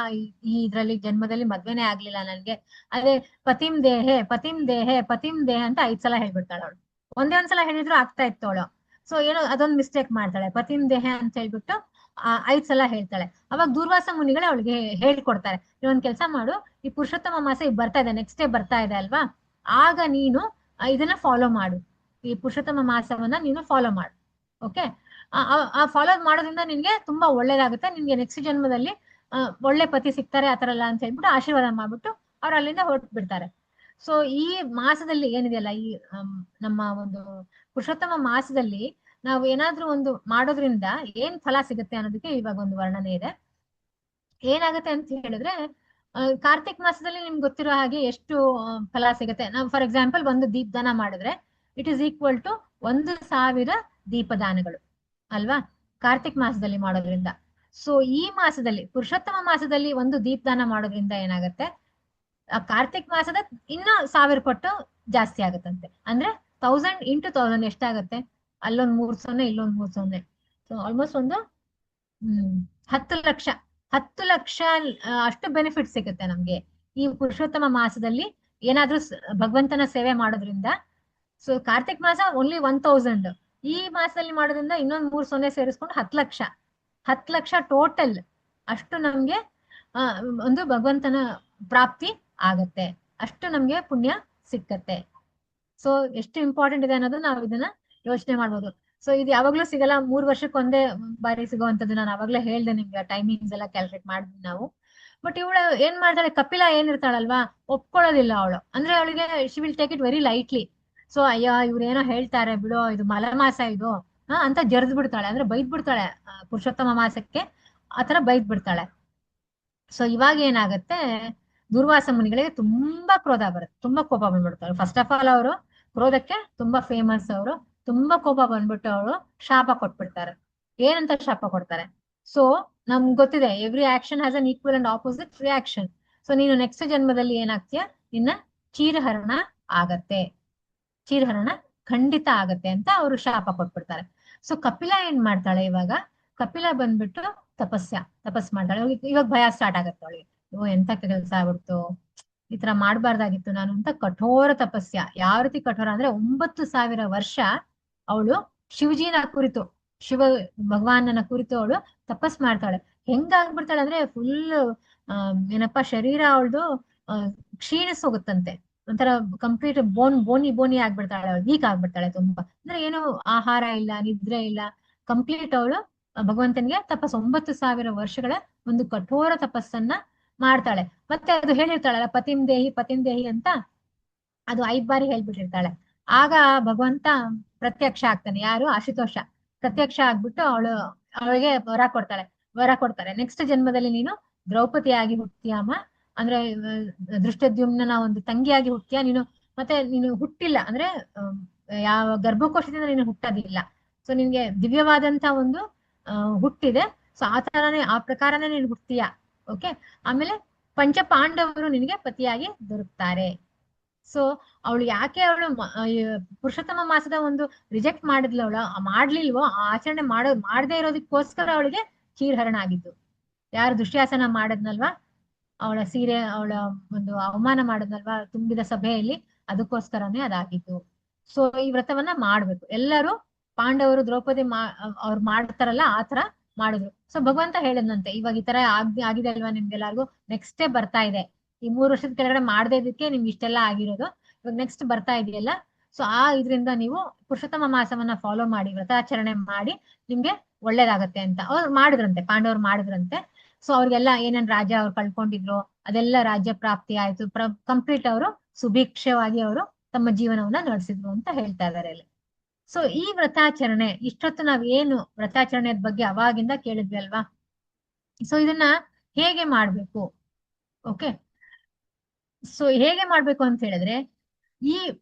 ಈ ಇದ್ರಲ್ಲಿ ಜನ್ಮದಲ್ಲಿ ಮದ್ವೆನೇ ಆಗ್ಲಿಲ್ಲ ನನ್ಗೆ. ಅದೇ ಪತಿಂ ದೇಹೆ ಪತಿಂ ದೇಹೆ ಪತಿಂ ದೇಹ ಅಂತ 5 ಸಲ ಹೇಳ್ಬಿಡ್ತಾಳೆ ಅವಳು. ಒಂದೇ ಒಂದ್ಸಲ ಹೇಳಿದ್ರು ಆಗ್ತಾ ಇತ್ತು ಅವಳು. ಸೊ ಏನೋ ಅದೊಂದು ಮಿಸ್ಟೇಕ್ ಮಾಡ್ತಾಳೆ, ಪತಿಂ ದೇಹ ಅಂತ ಹೇಳ್ಬಿಟ್ಟು 5 ಸಲ ಹೇಳ್ತಾಳೆ. ಅವಾಗ ದೂರ್ವಾಸ ಮುನಿಗಳೇ ಅವಳಿಗೆ ಹೇಳ್ಕೊಡ್ತಾರೆ, ನೀವೊಂದ್ ಕೆಲಸ ಮಾಡು, ಈ ಪುರುಷೋತ್ತಮ ಮಾಸ ಈಗ ಬರ್ತಾ ಇದೆ, ನೆಕ್ಸ್ಟ್ ಡೇ ಬರ್ತಾ ಇದೆ ಅಲ್ವಾ, ಆಗ ನೀನು ಇದನ್ನ ಫಾಲೋ ಮಾಡು, ಈ ಪುರುಷೋತ್ತಮ ಮಾಸವನ್ನ ನೀನು ಫಾಲೋ ಮಾಡು. ಓಕೆ, ಆ ಫಾಲೋ ಮಾಡೋದ್ರಿಂದ ನಿನ್ಗೆ ತುಂಬಾ ಒಳ್ಳೇದಾಗುತ್ತೆ, ನಿನ್ಗೆ ನೆಕ್ಸ್ಟ್ ಜನ್ಮದಲ್ಲಿ ಒಳ್ಳೆ ಪತಿ ಸಿಗ್ತಾರೆ ಆತರ ಎಲ್ಲ ಅಂತ ಹೇಳ್ಬಿಟ್ಟು ಆಶೀರ್ವಾದ ಮಾಡ್ಬಿಟ್ಟು ಅವ್ರು ಅಲ್ಲಿಂದ ಹೊರಟು ಬಿಡ್ತಾರೆ. ಸೊ ಈ ಮಾಸದಲ್ಲಿ ಏನಿದೆಯಲ್ಲ, ಈ ನಮ್ಮ ಒಂದು ಪುರುಷೋತ್ತಮ ಮಾಸದಲ್ಲಿ ನಾವು ಏನಾದ್ರೂ ಒಂದು ಮಾಡೋದ್ರಿಂದ ಏನ್ ಫಲ ಸಿಗುತ್ತೆ ಅನ್ನೋದಕ್ಕೆ ಇವಾಗ ಒಂದು ವರ್ಣನೆ ಇದೆ. ಏನಾಗುತ್ತೆ ಅಂತ ಹೇಳಿದ್ರೆ, ಕಾರ್ತಿಕ್ ಮಾಸದಲ್ಲಿ ನಿಮ್ಗೆ ಗೊತ್ತಿರೋ ಹಾಗೆ ಎಷ್ಟು ಫಲ ಸಿಗುತ್ತೆ. ನಾವು ಫಾರ್ ಎಕ್ಸಾಂಪಲ್ ಒಂದು ದೀಪದಾನ ಮಾಡಿದ್ರೆ ಇಟ್ ಈಸ್ ಈಕ್ವಲ್ ಟು 1,000 ದೀಪದಾನಗಳು ಅಲ್ವಾ, ಕಾರ್ತಿಕ್ ಮಾಸದಲ್ಲಿ ಮಾಡೋದ್ರಿಂದ. ಸೊ ಈ ಮಾಸದಲ್ಲಿ ಪುರುಷೋತ್ತಮ ಮಾಸದಲ್ಲಿ ಒಂದು ದೀಪದಾನ ಮಾಡೋದ್ರಿಂದ ಏನಾಗುತ್ತೆ, ಕಾರ್ತಿಕ್ ಮಾಸದ ಇನ್ನೂ 1000 ಪಟ್ಟು ಜಾಸ್ತಿ ಆಗುತ್ತಂತೆ. ಅಂದ್ರೆ 1000 into 1000 ಎಷ್ಟಾಗತ್ತೆ, ಅಲ್ಲೊಂದ್ 3 ಇಲ್ಲೊಂದ್ 3 ಸೊ ಆಲ್ಮೋಸ್ಟ್ ಒಂದು 10 ಲಕ್ಷ ಅಷ್ಟು ಬೆನಿಫಿಟ್ ಸಿಗುತ್ತೆ ನಮ್ಗೆ ಈ ಪುರುಷೋತ್ತಮ ಮಾಸದಲ್ಲಿ ಏನಾದ್ರೂ ಭಗವಂತನ ಸೇವೆ ಮಾಡೋದ್ರಿಂದ. ಸೊ ಕಾರ್ತಿಕ್ ಮಾಸ ಓನ್ಲಿ 1000, ಈ ಮಾಸದಲ್ಲಿ ಮಾಡೋದ್ರಿಂದ ಇನ್ನೊಂದ್ 3 ಸೇರಿಸ್ಕೊಂಡು 10 ಲಕ್ಷ ಟೋಟಲ್ ಅಷ್ಟು ನಮ್ಗೆ ಒಂದು ಭಗವಂತನ ಪ್ರಾಪ್ತಿ ಆಗತ್ತೆ, ಅಷ್ಟು ನಮ್ಗೆ ಪುಣ್ಯ ಸಿಕ್ಕತ್ತೆ. ಸೊ ಎಷ್ಟು ಇಂಪಾರ್ಟೆಂಟ್ ಇದೆ ಅನ್ನೋದು ನಾವು ಇದನ್ನ ಯೋಚನೆ ಮಾಡ್ಬೋದು. ಸೊ ಇದು ಯಾವಾಗ್ಲೂ ಸಿಗಲ್ಲ, 3 ವರ್ಷಕ್ಕೊಂದೇ ಬಾರಿ ಸಿಗುವಂತದ್ದು. ನಾನು ಅವಾಗ್ಲೇ ಹೇಳ್ದೆ ನಿಮ್ಗೆ, ಟೈಮಿಂಗ್ಸ್ ಎಲ್ಲ ಕ್ಯಾಲ್ಕುಲೇಟ್ ಮಾಡಿದ್ವಿ ನಾವು. ಬಟ್ ಇವಳು ಏನ್ ಮಾಡ್ತಾಳೆ, ಕಪಿಲ ಏನಿರ್ತಾಳಲ್ವಾ, ಒಪ್ಕೊಳ್ಳೋದಿಲ್ಲ ಅವಳು. ಅಂದ್ರೆ ಅವಳಿಗೆ she will take it very lightly. So ಅಯ್ಯ ಇವ್ರೇನೋ ಹೇಳ್ತಾರೆ ಬಿಡೋ, ಇದು ಮಲಮಾಸ ಇದು ಅಂತ ಜರ್ದ್ ಬಿಡ್ತಾಳೆ, ಅಂದ್ರೆ ಬೈದ್ ಬಿಡ್ತಾಳೆ, ಪುರುಷೋತ್ತಮ ಮಾಸಕ್ಕೆ ಆತರ ಬೈದ್ ಬಿಡ್ತಾಳೆ. ಸೊ ಇವಾಗ ಏನಾಗತ್ತೆ, ದುರ್ವಾಸ ಮುನಿಗಳಿಗೆ ತುಂಬಾ ಕ್ರೋಧ ಬರುತ್ತೆ, ತುಂಬಾ ಕೋಪ ಬಂದ್ಬಿಡ್ತಾಳೆ. ಫಸ್ಟ್ ಆಫ್ ಆಲ್ ಅವರು ಕ್ರೋಧಕ್ಕೆ ತುಂಬಾ ಫೇಮಸ್, ಅವರು ತುಂಬಾ ಕೋಪ ಬಂದ್ಬಿಟ್ಟು ಅವರು ಶಾಪ ಕೊಟ್ಬಿಡ್ತಾರೆ. ಏನಂತ ಶಾಪ ಕೊಡ್ತಾರೆ, ಸೊ ನಮ್ಗೆ ಗೊತ್ತಿದೆ, every action has an equal and opposite reaction. So ನೀನು ನೆಕ್ಸ್ಟ್ ಜನ್ಮದಲ್ಲಿ ಏನಾಗ್ತೀಯ, ನಿನ್ನ ಚೀರಹರಣ ಆಗತ್ತೆ, ಚೀರಹರಣ ಖಂಡಿತ ಆಗತ್ತೆ ಅಂತ ಅವರು ಶಾಪ ಕೊಟ್ಬಿಡ್ತಾರೆ. ಸೊ ಕಪಿಲ ಏನ್ ಮಾಡ್ತಾಳೆ, ಇವಾಗ ಕಪಿಲ ಬಂದ್ಬಿಟ್ಟು ತಪಸ್ ಮಾಡ್ತಾಳೆ. ಇವಾಗ ಭಯ ಸ್ಟಾರ್ಟ್ ಆಗತ್ತೆ ಅವಳಿಗೆ, ಎಂತ ಕೆಲಸ ಆಗ್ಬಿಡ್ತು, ಈ ತರ ಮಾಡ್ಬಾರ್ದಾಗಿತ್ತು ನಾನು ಅಂತ ಕಠೋರ ತಪಸ್ಯ. ಯಾವ ರೀತಿ ಕಠೋರ ಅಂದ್ರೆ 9,000 ವರ್ಷ ಅವಳು ಶಿವಜಿನ ಕುರಿತು, ಶಿವ ಭಗವಾನನ ಕುರಿತು ಅವಳು ತಪಸ್ ಮಾಡ್ತಾಳೆ. ಹೆಂಗಾಗ್ಬಿಡ್ತಾಳೆ ಅಂದ್ರೆ ಫುಲ್ ಏನಪ್ಪಾ ಶರೀರ ಅವಳದು ಕ್ಷೀಣಿಸ್ ಹೋಗುತ್ತಂತೆ, ಒಂಥರ ಕಂಪ್ಲೀಟ್ ಬೋನಿ ಆಗ್ಬಿಡ್ತಾಳೆ, ಅವಳು ವೀಕ್ ಆಗ್ಬಿಡ್ತಾಳೆ ತುಂಬಾ. ಅಂದ್ರೆ ಏನು ಆಹಾರ ಇಲ್ಲ, ನಿದ್ರೆ ಇಲ್ಲ, ಕಂಪ್ಲೀಟ್ ಅವಳು ಭಗವಂತನಿಗೆ 9,000 ವರ್ಷಗಳ ಒಂದು ಕಠೋರ ತಪಸ್ಸನ್ನ ಮಾಡ್ತಾಳೆ. ಮತ್ತೆ ಅದು ಹೇಳಿರ್ತಾಳಲ್ಲ ಪತಿಂ ದೇಹಿ ಅಂತ, ಅದು 5 ಬಾರಿ ಹೇಳ್ಬಿಟ್ಟಿರ್ತಾಳೆ. ಆಗ ಭಗವಂತ ಪ್ರತ್ಯಕ್ಷ ಆಗ್ತಾನೆ, ಯಾರು, ಆಶುತೋಷ ಪ್ರತ್ಯಕ್ಷ ಆಗ್ಬಿಟ್ಟು ಅವಳಿಗೆ ವರ ಕೊಡ್ತಾರೆ, ನೆಕ್ಸ್ಟ್ ಜನ್ಮದಲ್ಲಿ ನೀನು ದ್ರೌಪದಿಯಾಗಿ ಹುಟ್ಟಿಯಮ್ಮ, ಅಂದ್ರೆ ದೃಷ್ಟದ್ಯುಮ್ನ ಒಂದು ತಂಗಿಯಾಗಿ ಹುಟ್ಟಿಯ ನೀನು, ಮತ್ತೆ ನೀನು ಹುಟ್ಟಿಲ್ಲ ಅಂದ್ರೆ ಯಾವ ಗರ್ಭಕೋಶದಿಂದ ನೀನು ಹುಟ್ಟೋದಿಲ್ಲ. ಸೊ ನಿನ್ಗೆ ದಿವ್ಯವಾದಂತ ಒಂದು ಹುಟ್ಟಿದೆ. ಸೊ ಆ ಪ್ರಕಾರನೇ ನೀನು ಹುಟ್ಟಿಯ. ಓಕೆ, ಆಮೇಲೆ ಪಂಚ ಪಾಂಡವರು ನಿನಗೆ ಪತಿಯಾಗಿ ದೊರಕ್ತಾರೆ. ಸೊ ಅವಳು ಯಾಕೆ ಪುರುಷೋತ್ತಮ ಮಾಸದ ಒಂದು ರಿಜೆಕ್ಟ್ ಮಾಡಿದ್ಲು, ಮಾಡ್ಲಿಲ್ವೋ, ಆ ಆಚರಣೆ ಮಾಡದೇ ಇರೋದಕ್ಕೋಸ್ಕರ ಅವಳಿಗೆ ಚೀರ್ಹರಣ ಆಗಿದ್ದು. ಯಾರು ದುಶ್ಯಾಸನ ಮಾಡದ್ನಲ್ವಾ, ಅವಳ ಸೀರೆ, ಅವಳ ಒಂದು ಅವಮಾನ ಮಾಡದ್ನಲ್ವಾ ತುಂಬಿದ ಸಭೆಯಲ್ಲಿ, ಅದಕ್ಕೋಸ್ಕರನೇ ಅದಾಗಿದ್ದು. ಸೊ ಈ ವ್ರತವನ್ನ ಮಾಡ್ಬೇಕು ಎಲ್ಲರೂ. ಪಾಂಡವರು ದ್ರೌಪದಿ ಅವ್ರು ಮಾಡ್ತಾರಲ್ಲ ಆತರ ಮಾಡಿದ್ರು. ಸೊ ಭಗವಂತ ಹೇಳಿದ್ನಂತೆ, ಇವಾಗ ಈ ತರ ಆಗಿದೆ ಅಲ್ವಾ ನಿಮ್ಗೆಲ್ಲಾರ್ಗು, ನೆಕ್ಸ್ಟ್ ಬರ್ತಾ ಇದೆ, ಈ 3 ವರ್ಷದ ಕೆಳಗಡೆ ಮಾಡದೇ ಇದಕ್ಕೆ ನಿಮ್ಗೆ ಇಷ್ಟೆಲ್ಲ ಆಗಿರೋದು, ಇವಾಗ ನೆಕ್ಸ್ಟ್ ಬರ್ತಾ ಇದೆಯಲ್ಲ, ಸೊ ಇದ್ರಿಂದ ನೀವು ಪುರುಷೋತ್ತಮ ಮಾಸವನ್ನ ಫಾಲೋ ಮಾಡಿ, ವ್ರತಾಚರಣೆ ಮಾಡಿ, ನಿಮ್ಗೆ ಒಳ್ಳೇದಾಗತ್ತೆ ಅಂತ ಅವ್ರು ಮಾಡಿದ್ರಂತೆ, ಪಾಂಡವರು ಮಾಡಿದ್ರಂತೆ. ಸೊ ಅವ್ರಿಗೆಲ್ಲ ಏನೇನ್ ರಾಜ್ಯ ಅವ್ರು ಕಳ್ಕೊಂಡಿದ್ರು ಅದೆಲ್ಲ ರಾಜ್ಯ ಪ್ರಾಪ್ತಿ ಆಯ್ತು, ಕಂಪ್ಲೀಟ್ ಅವರು ಸುಭಿಕ್ಷವಾಗಿ ಅವರು ತಮ್ಮ ಜೀವನವನ್ನ ನಡೆಸಿದ್ರು ಅಂತ ಹೇಳ್ತಾ ಇದಾರೆ ಇಲ್ಲಿ. ಸೊ ಈ ವ್ರತಾಚರಣೆ, ಇಷ್ಟೊತ್ತು ನಾವ್ ಏನು ವ್ರತಾಚರಣೆ ಬಗ್ಗೆ ಅವಾಗಿಂದ ಕೇಳಿದ್ವಿ ಅಲ್ವಾ. ಸೊ ಇದನ್ನ ಹೇಗೆ ಮಾಡ್ಬೇಕು? ಓಕೆ, ಸೊ ಹೇಗೆ ಮಾಡ್ಬೇಕು ಅಂತ ಹೇಳಿದ್ರೆ, ಈ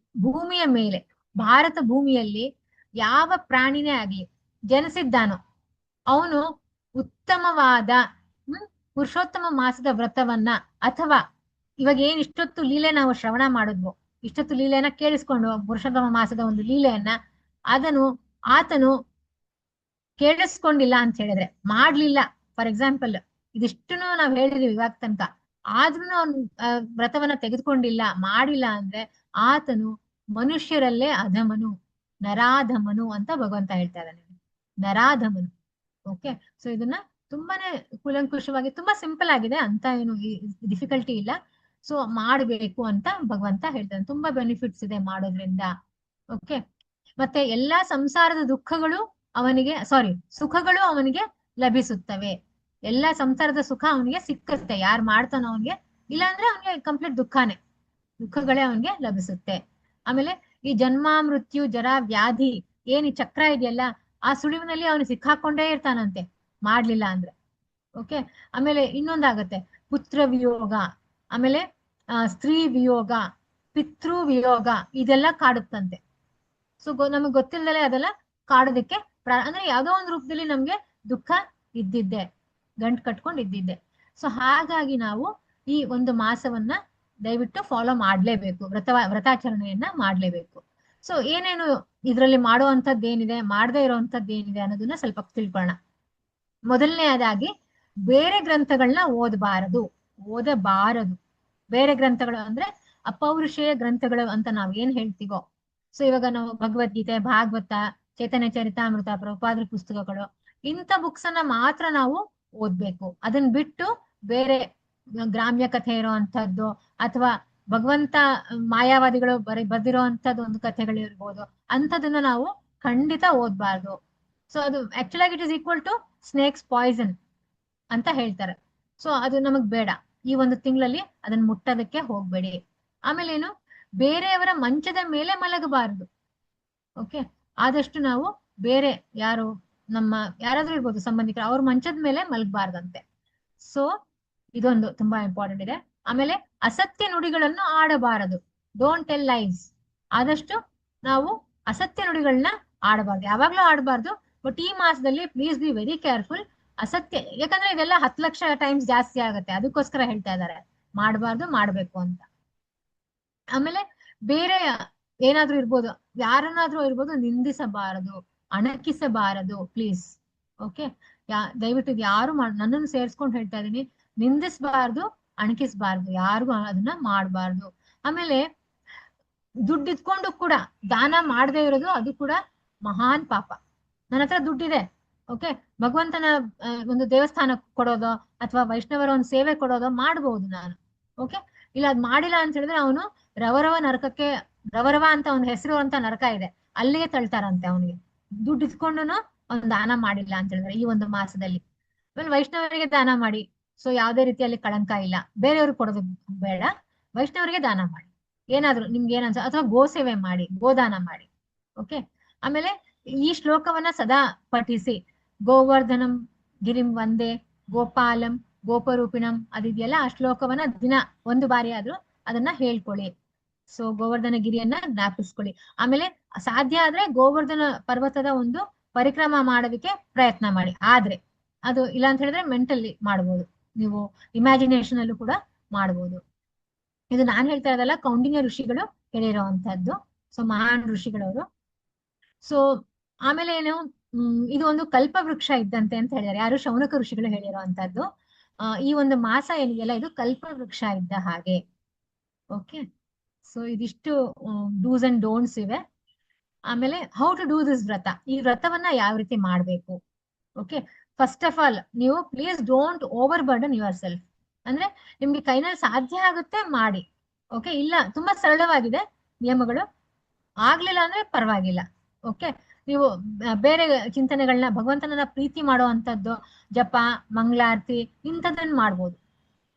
ಭೂಮಿಯ ಮೇಲೆ, ಭಾರತ ಭೂಮಿಯಲ್ಲಿ ಯಾವ ಪ್ರಾಣಿನೇ ಆಗ್ಲಿ ಜನಿಸಿದ್ದಾನೋ ಅವನು ಉತ್ತಮವಾದ ಪುರುಷೋತ್ತಮ ಮಾಸದ ವ್ರತವನ್ನ, ಅಥವಾ ಇವಾಗ ಏನ್ ಇಷ್ಟೊತ್ತು ಲೀಲೆ ನಾವು ಶ್ರವಣ ಮಾಡಿದ್ವು, ಇಷ್ಟೊತ್ತು ಲೀಲೆಯನ್ನ ಕೇಳಿಸ್ಕೊಂಡು ಪುರುಷೋತ್ತಮ ಮಾಸದ ಒಂದು ಲೀಲೆಯನ್ನ ಆತನು ಕೇಳಿಸ್ಕೊಂಡಿಲ್ಲ ಅಂತ ಹೇಳಿದ್ರೆ, ಮಾಡ್ಲಿಲ್ಲ, ಫಾರ್ ಎಕ್ಸಾಂಪಲ್ ಇದಿಷ್ಟನ್ನು ನಾವ್ ಹೇಳಿದೀವಿ ಇವಾಗ ತನಕ, ಆದ್ರೂ ಅವ್ನು ವ್ರತವನ್ನ ತೆಗೆದುಕೊಂಡಿಲ್ಲ, ಮಾಡಿಲ್ಲ ಅಂದ್ರೆ ಆತನು ಮನುಷ್ಯರಲ್ಲೇ ಅಧಮನು, ನರಾಧಮನು ಅಂತ ಭಗವಂತ ಹೇಳ್ತಾ ಇದ್ದಾನೆ. ನರಾಧಮನು. ಓಕೆ, ಸೊ ಇದನ್ನ ತುಂಬಾನೇ ಕೂಲಂಕುಷವಾಗಿ, ತುಂಬಾ ಸಿಂಪಲ್ ಆಗಿದೆ, ಅಂತ ಏನು ಡಿಫಿಕಲ್ಟಿ ಇಲ್ಲ. ಸೊ ಮಾಡ್ಬೇಕು ಅಂತ ಭಗವಂತ ಹೇಳ್ತಾನೆ. ತುಂಬಾ ಬೆನಿಫಿಟ್ಸ್ ಇದೆ ಮಾಡೋದ್ರಿಂದ. ಓಕೆ, ಮತ್ತೆ ಎಲ್ಲಾ ಸಂಸಾರದ ದುಃಖಗಳು ಅವನಿಗೆ, ಸುಖಗಳು ಅವನಿಗೆ ಲಭಿಸುತ್ತವೆ. ಎಲ್ಲಾ ಸಂಸಾರದ ಸುಖ ಅವನಿಗೆ ಸಿಕ್ಕುತ್ತೆ ಯಾರು ಮಾಡ್ತಾನೋ ಅವನಿಗೆ, ಇಲ್ಲಾಂದ್ರೆ ಅವನಿಗೆ ಕಂಪ್ಲೀಟ್ ದುಃಖಗಳೇ ಅವನಿಗೆ ಲಭಿಸುತ್ತೆ. ಆಮೇಲೆ ಈ ಜನ್ಮ ಮೃತ್ಯು ಜರ ವ್ಯಾಧಿ ಏನ್ ಈ ಚಕ್ರ ಇದೆಯಲ್ಲ, ಆ ಸುಳಿವಿನಲ್ಲಿ ಅವನು ಸಿಕ್ಕಾಕೊಂಡೇ ಇರ್ತಾನಂತೆ ಮಾಡ್ಲಿಲ್ಲ ಅಂದ್ರೆ. ಓಕೆ, ಆಮೇಲೆ ಇನ್ನೊಂದಾಗತ್ತೆ ಪುತ್ರ ವಿಯೋಗ, ಆಮೇಲೆ ಸ್ತ್ರೀ ವಿಯೋಗ, ಪಿತೃ ವಿಯೋಗ, ಇದೆಲ್ಲ ಕಾಡುತ್ತಂತೆ. ಸೊ ನಮಗ್ ಗೊತ್ತಿಲ್ಲದಲೇ ಅದೆಲ್ಲ ಕಾಡೋದಕ್ಕೆ ಅಂದ್ರೆ ಯಾವ್ದೋ ಒಂದು ರೂಪದಲ್ಲಿ ನಮ್ಗೆ ದುಃಖ ಇದ್ದಿದ್ದೆ, ಗಂಟು ಕಟ್ಕೊಂಡು ಇದ್ದಿದ್ದೆ. ಸೊ ಹಾಗಾಗಿ ನಾವು ಈ ಒಂದು ಮಾಸವನ್ನ ದಯವಿಟ್ಟು ಫಾಲೋ ಮಾಡ್ಲೇಬೇಕು, ವ್ರತಾಚರಣೆಯನ್ನ ಮಾಡ್ಲೇಬೇಕು. ಸೊ ಏನೇನು ಇದ್ರಲ್ಲಿ ಮಾಡುವಂಥದ್ದು ಏನಿದೆ, ಮಾಡದೇ ಇರೋವಂಥದ್ದು ಏನಿದೆ ಅನ್ನೋದನ್ನ ಸ್ವಲ್ಪ ತಿಳ್ಕೊಳ್ಳೋಣ. ಮೊದಲನೇದಾಗಿ ಬೇರೆ ಗ್ರಂಥಗಳನ್ನ ಓದಬಾರದು. ಬೇರೆ ಗ್ರಂಥಗಳು ಅಂದ್ರೆ ಅಪೌರುಷೇಯ ಗ್ರಂಥಗಳು ಅಂತ ನಾವ್ ಏನ್ ಹೇಳ್ತೀವೋ, ಸೊ ಇವಾಗ ನಾವು ಭಗವದ್ಗೀತೆ, ಭಾಗವತ, ಚೈತನ್ಯ ಚರಿತಾಮೃತ, ಪ್ರಭುಪಾದ್ರ ಪುಸ್ತಕಗಳು, ಇಂಥ ಬುಕ್ಸ್ ಅನ್ನ ಮಾತ್ರ ನಾವು ಓದ್ಬೇಕು. ಅದನ್ನ ಬಿಟ್ಟು ಬೇರೆ ಗ್ರಾಮ್ಯ ಕಥೆ ಇರೋವಂಥದ್ದು ಅಥವಾ ಭಗವಂತ ಮಾಯಾವಾದಿಗಳು ಬರ್ದಿರೋಂಥದ್ದು ಒಂದು ಕಥೆಗಳು ಇರ್ಬೋದು, ಅಂಥದನ್ನ ನಾವು ಖಂಡಿತ ಓದ್ಬಾರ್ದು. ಸೊ ಅದು ಆಕ್ಚುಲ್ ಆಗಿ it is equal to snakes poison ಅಂತ ಹೇಳ್ತಾರೆ. ಸೊ ಅದು ನಮಗ್ ಬೇಡ. ಈ ಒಂದು ತಿಂಗಳಲ್ಲಿ ಅದನ್ನ ಮುಟ್ಟೋದಕ್ಕೆ ಹೋಗ್ಬೇಡಿ. ಆಮೇಲೆ ಏನು, ಬೇರೆಯವರ ಮಂಚದ ಮೇಲೆ ಮಲಗಬಾರದು. ಓಕೆ, ಆದಷ್ಟು ನಾವು ಬೇರೆ ಯಾರಾದ್ರೂ ಇರ್ಬೋದು ಸಂಬಂಧಿಕರು, ಅವ್ರ ಮಂಚದ ಮೇಲೆ ಮಲಗಬಾರ್ದಂತೆ. ಸೊ ಇದೊಂದು ತುಂಬಾ ಇಂಪಾರ್ಟೆಂಟ್ ಇದೆ. ಆಮೇಲೆ ಅಸತ್ಯ ನುಡಿಗಳನ್ನು ಆಡಬಾರದು. Don't tell lies. ಆದಷ್ಟು ನಾವು ಅಸತ್ಯ ನುಡಿಗಳನ್ನ ಆಡಬಾರ್ದು, ಯಾವಾಗ್ಲೂ ಆಡಬಾರ್ದು. ಬಟ್ ಈ ಮಾಸದಲ್ಲಿ ಪ್ಲೀಸ್ ಬಿ ವೆರಿ ಕೇರ್ಫುಲ್. ಅಸತ್ಯ, ಯಾಕಂದ್ರೆ ಇದೆಲ್ಲ 10 ಲಕ್ಷ ಟೈಮ್ಸ್ ಜಾಸ್ತಿ ಆಗುತ್ತೆ, ಅದಕ್ಕೋಸ್ಕರ ಹೇಳ್ತಾ ಇದ್ದಾರೆ ಮಾಡಬಾರ್ದು, ಮಾಡ್ಬೇಕು ಅಂತ. ಆಮೇಲೆ ಬೇರೆ ಏನಾದ್ರೂ ಇರ್ಬೋದು, ಯಾರನ್ನಾದ್ರೂ ಇರ್ಬೋದು, ನಿಂದಿಸಬಾರದು, ಅಣಕಿಸಬಾರದು ಪ್ಲೀಸ್. ಓಕೆ, ದಯವಿಟ್ಟು ಇದು ಯಾರು ನನ್ನನ್ನು ಸೇರ್ಸ್ಕೊಂಡು ಹೇಳ್ತಾ ಇದೀನಿ, ನಿಂದಿಸಬಾರ್ದು, ಅಣಕಿಸಬಾರ್ದು, ಯಾರಿಗೂ ಅದನ್ನ ಮಾಡಬಾರ್ದು. ಆಮೇಲೆ ದುಡ್ಡು ಇಟ್ಕೊಂಡು ಕೂಡ ದಾನ ಮಾಡದೇ ಇರೋದು, ಅದು ಕೂಡ ಮಹಾನ್ ಪಾಪ. ನನ್ನ ಹತ್ರ ದುಡ್ಡಿದೆ, ಓಕೆ, ಭಗವಂತನ ಒಂದು ದೇವಸ್ಥಾನ ಕೊಡೋದು ಅಥವಾ ವೈಷ್ಣವರ ಒಂದು ಸೇವೆ ಕೊಡೋದು ಮಾಡ್ಬೋದು ನಾನು. ಓಕೆ, ಇಲ್ಲ ಅದ್ ಮಾಡಿಲ್ಲ ಅಂತ ಹೇಳಿದ್ರೆ ಅವನು ರವರವ ಅಂತ ಒಂದು ಹೆಸರು ಅಂತ ನರಕ ಇದೆ, ಅಲ್ಲಿಗೆ ತಳ್ತಾರಂತೆ ಅವನಿಗೆ. ದುಡ್ಡು ಇಟ್ಕೊಂಡುನು ಅವ್ನು ದಾನ ಮಾಡಿಲ್ಲ ಅಂತ ಹೇಳಿದ್ರೆ ಈ ಒಂದು ಮಾಸದಲ್ಲಿ. ಆಮೇಲೆ ವೈಷ್ಣವರಿಗೆ ದಾನ ಮಾಡಿ. ಸೊ ಯಾವ್ದೇ ರೀತಿಯಲ್ಲಿ ಕಳಂಕ ಇಲ್ಲ. ಬೇರೆಯವ್ರಿಗೆ ಕೊಡೋದು ಬೇಡ, ವೈಷ್ಣವರಿಗೆ ದಾನ ಮಾಡಿ. ಏನಾದ್ರು ನಿಮ್ಗೆ ಏನನ್ಸ, ಅಥವಾ ಗೋಸೇವೆ ಮಾಡಿ, ಗೋದಾನ ಮಾಡಿ. ಓಕೆ, ಆಮೇಲೆ ಈ ಶ್ಲೋಕವನ್ನ ಸದಾ ಪಠಿಸಿ. ಗೋವರ್ಧನಂ ಗಿರಿಂ ವಂದೇ ಗೋಪಾಲಂ ಗೋಪರೂಪಿಣಂ ಅದಿದೆಯಲ್ಲ, ಆ ಶ್ಲೋಕವನ್ನ ದಿನ ಒಂದು ಬಾರಿ ಆದ್ರೂ ಅದನ್ನ ಹೇಳ್ಕೊಳ್ಳಿ. ಸೊ ಗೋವರ್ಧನ ಗಿರಿಯನ್ನ ಜ್ಞಾಪಿಸ್ಕೊಳ್ಳಿ. ಆಮೇಲೆ ಸಾಧ್ಯ ಆದ್ರೆ ಗೋವರ್ಧನ ಪರ್ವತದ ಒಂದು ಪರಿಕ್ರಮ ಮಾಡೋದಕ್ಕೆ ಪ್ರಯತ್ನ ಮಾಡಿ. ಆದ್ರೆ ಅದು ಇಲ್ಲ ಅಂತ ಹೇಳಿದ್ರೆ ಮೆಂಟಲಿ ಮಾಡ್ಬೋದು, ನೀವು ಇಮ್ಯಾಜಿನೇಷನ್ ಅಲ್ಲೂ ಕೂಡ ಮಾಡ್ಬೋದು. ಇದು ನಾನ್ ಹೇಳ್ತಾ ಇರೋದಲ್ಲ, ಕೌಂಡಿನ್ಯ ಋಷಿಗಳು ಹೇಳಿರೋವಂಥದ್ದು. ಸೊ ಮಹಾನ್ ಋಷಿಗಳವರು. ಸೊ ಆಮೇಲೆ ಏನು, ಇದು ಒಂದು ಕಲ್ಪವೃಕ್ಷ ಇದ್ದಂತೆ ಅಂತ ಹೇಳಿದ್ದಾರೆ. ಯಾರು? ಶೌನಕ ಋಷಿಗಳು ಹೇಳಿರುವಂತದ್ದು. ಈ ಒಂದು ಮಾಸ ಏನಿದೆಯಲ್ಲ, ಇದು ಕಲ್ಪವೃಕ್ಷ ಇದ್ದ ಹಾಗೆ. ಓಕೆ, ಸೊ ಇದಿಷ್ಟು ಡೂಸ್ ಅಂಡ್ ಡೋಂಟ್ಸ್ ಇವೆ. ಆಮೇಲೆ ಹೌ ಟು ಡೂ ದಿಸ್ ವ್ರತ, ಈ ವ್ರತವನ್ನ ಯಾವ ರೀತಿ ಮಾಡ್ಬೇಕು. ಓಕೆ, ಫಸ್ಟ್ ಆಫ್ ಆಲ್ ನೀವು please don't over burden your self. ಅಂದ್ರೆ ನಿಮ್ಗೆ ಕೈನಲ್ಲಿ ಸಾಧ್ಯ ಆಗುತ್ತೆ ಮಾಡಿ. ಓಕೆ, ಇಲ್ಲ ತುಂಬಾ ಸರಳವಾಗಿದೆ ನಿಯಮಗಳು, ಆಗ್ಲಿಲ್ಲ ಅಂದ್ರೆ ಪರವಾಗಿಲ್ಲ. ಓಕೆ, ನೀವು ಬೇರೆ ಚಿಂತನೆಗಳನ್ನ, ಭಗವಂತನನ್ನ ಪ್ರೀತಿ ಮಾಡುವಂತದ್ದು, ಜಪ, ಮಂಗಳಾರತಿ ಇಂಥದನ್ನ ಮಾಡ್ಬೋದು.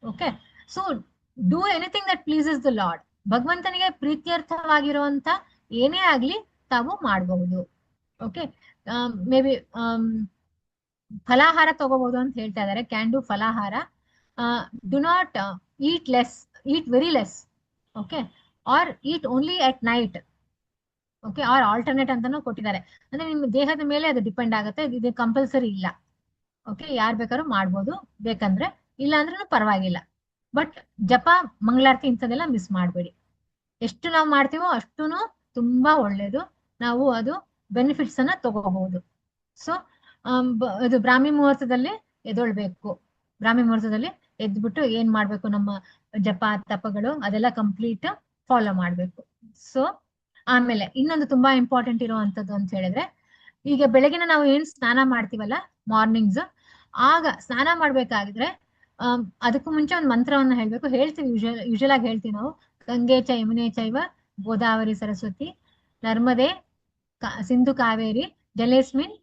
Okay, so do anything that pleases the lord. ಭಗವಂತನಿಗೆ ಪ್ರೀತ್ಯರ್ಥವಾಗಿರುವಂತ ಏನೇ ಆಗ್ಲಿ ತಾವು ಮಾಡಬಹುದು. ಓಕೆ, ಮೇ ಬಿ ಫಲಾಹಾರ ತಗೋಬಹುದು ಅಂತ ಹೇಳ್ತಾ ಇದಾರೆ. ಕ್ಯಾನ್ ಡೂ ಫಲಾಹಾರ. Do not eat less, eat very less. Okay, or eat only at night. Okay, or alternate ಅಂತಾನು ಕೊಟ್ಟಿದ್ದಾರೆ. ಅಂದ್ರೆ ನಿಮ್ಮ ದೇಹದ ಮೇಲೆ ಅದು ಡಿಪೆಂಡ್ ಆಗುತ್ತೆ, ಇದು ಕಂಪಲ್ಸರಿ ಇಲ್ಲ. ಓಕೆ, ಯಾರು ಬೇಕಾದ್ರೂ ಮಾಡ್ಬೋದು ಬೇಕಂದ್ರೆ, ಇಲ್ಲ ಅಂದ್ರೂ ಪರವಾಗಿಲ್ಲ. ಬಟ್ ಜಪ ಮಂಗಳಾರತಿ ಇಂಥದೆಲ್ಲ ಮಿಸ್ ಮಾಡಬೇಡಿ. ಎಷ್ಟು ನಾವು ಮಾಡ್ತೀವೋ ಅಷ್ಟೂನು ತುಂಬಾ ಒಳ್ಳೇದು. ನಾವು ಅದು ಬೆನಿಫಿಟ್ಸ್ ಅನ್ನ ತಗೋಬಹುದು. ಸೊ ಇದು ಬ್ರಾಹ್ಮಿ ಮುಹೂರ್ತದಲ್ಲಿ ಎದೊಳ್ಬೇಕು. ಬ್ರಾಹ್ಮಿ ಮುಹೂರ್ತದಲ್ಲಿ ಎದ್ಬಿಟ್ಟು ಏನ್ ಮಾಡ್ಬೇಕು, ನಮ್ಮ ಜಪ ತಪಗಳು ಅದೆಲ್ಲ ಕಂಪ್ಲೀಟ್ ಫಾಲೋ ಮಾಡ್ಬೇಕು. ಸೊ ಆಮೇಲೆ ಇನ್ನೊಂದು ತುಂಬಾ ಇಂಪಾರ್ಟೆಂಟ್ ಇರುವಂತದ್ದು ಅಂತ ಹೇಳಿದ್ರೆ, ಈಗ ಬೆಳಗಿನ ನಾವು ಏನ್ ಸ್ನಾನ ಮಾಡ್ತೀವಲ್ಲ ಮಾರ್ನಿಂಗ್ಸ್, ಆಗ ಸ್ನಾನ ಮಾಡ್ಬೇಕಾಗಿದ್ರೆ ಅದಕ್ಕೂ ಮುಂಚೆ ಒಂದು ಮಂತ್ರವನ್ನ ಹೇಳ್ಬೇಕು. ಹೇಳ್ತೀವಿ, ಯೂಶಲ್ ಆಗಿ ಹೇಳ್ತೀವಿ ನಾವು, ಗಂಗೆ ಚ ಯಮುನೆ ಚೈವ ಗೋದಾವರಿ ಸರಸ್ವತಿ ನರ್ಮದೆ ಸಿಂಧು ಕಾವೇರಿ ಜಲೇಸ್ಮಿನ್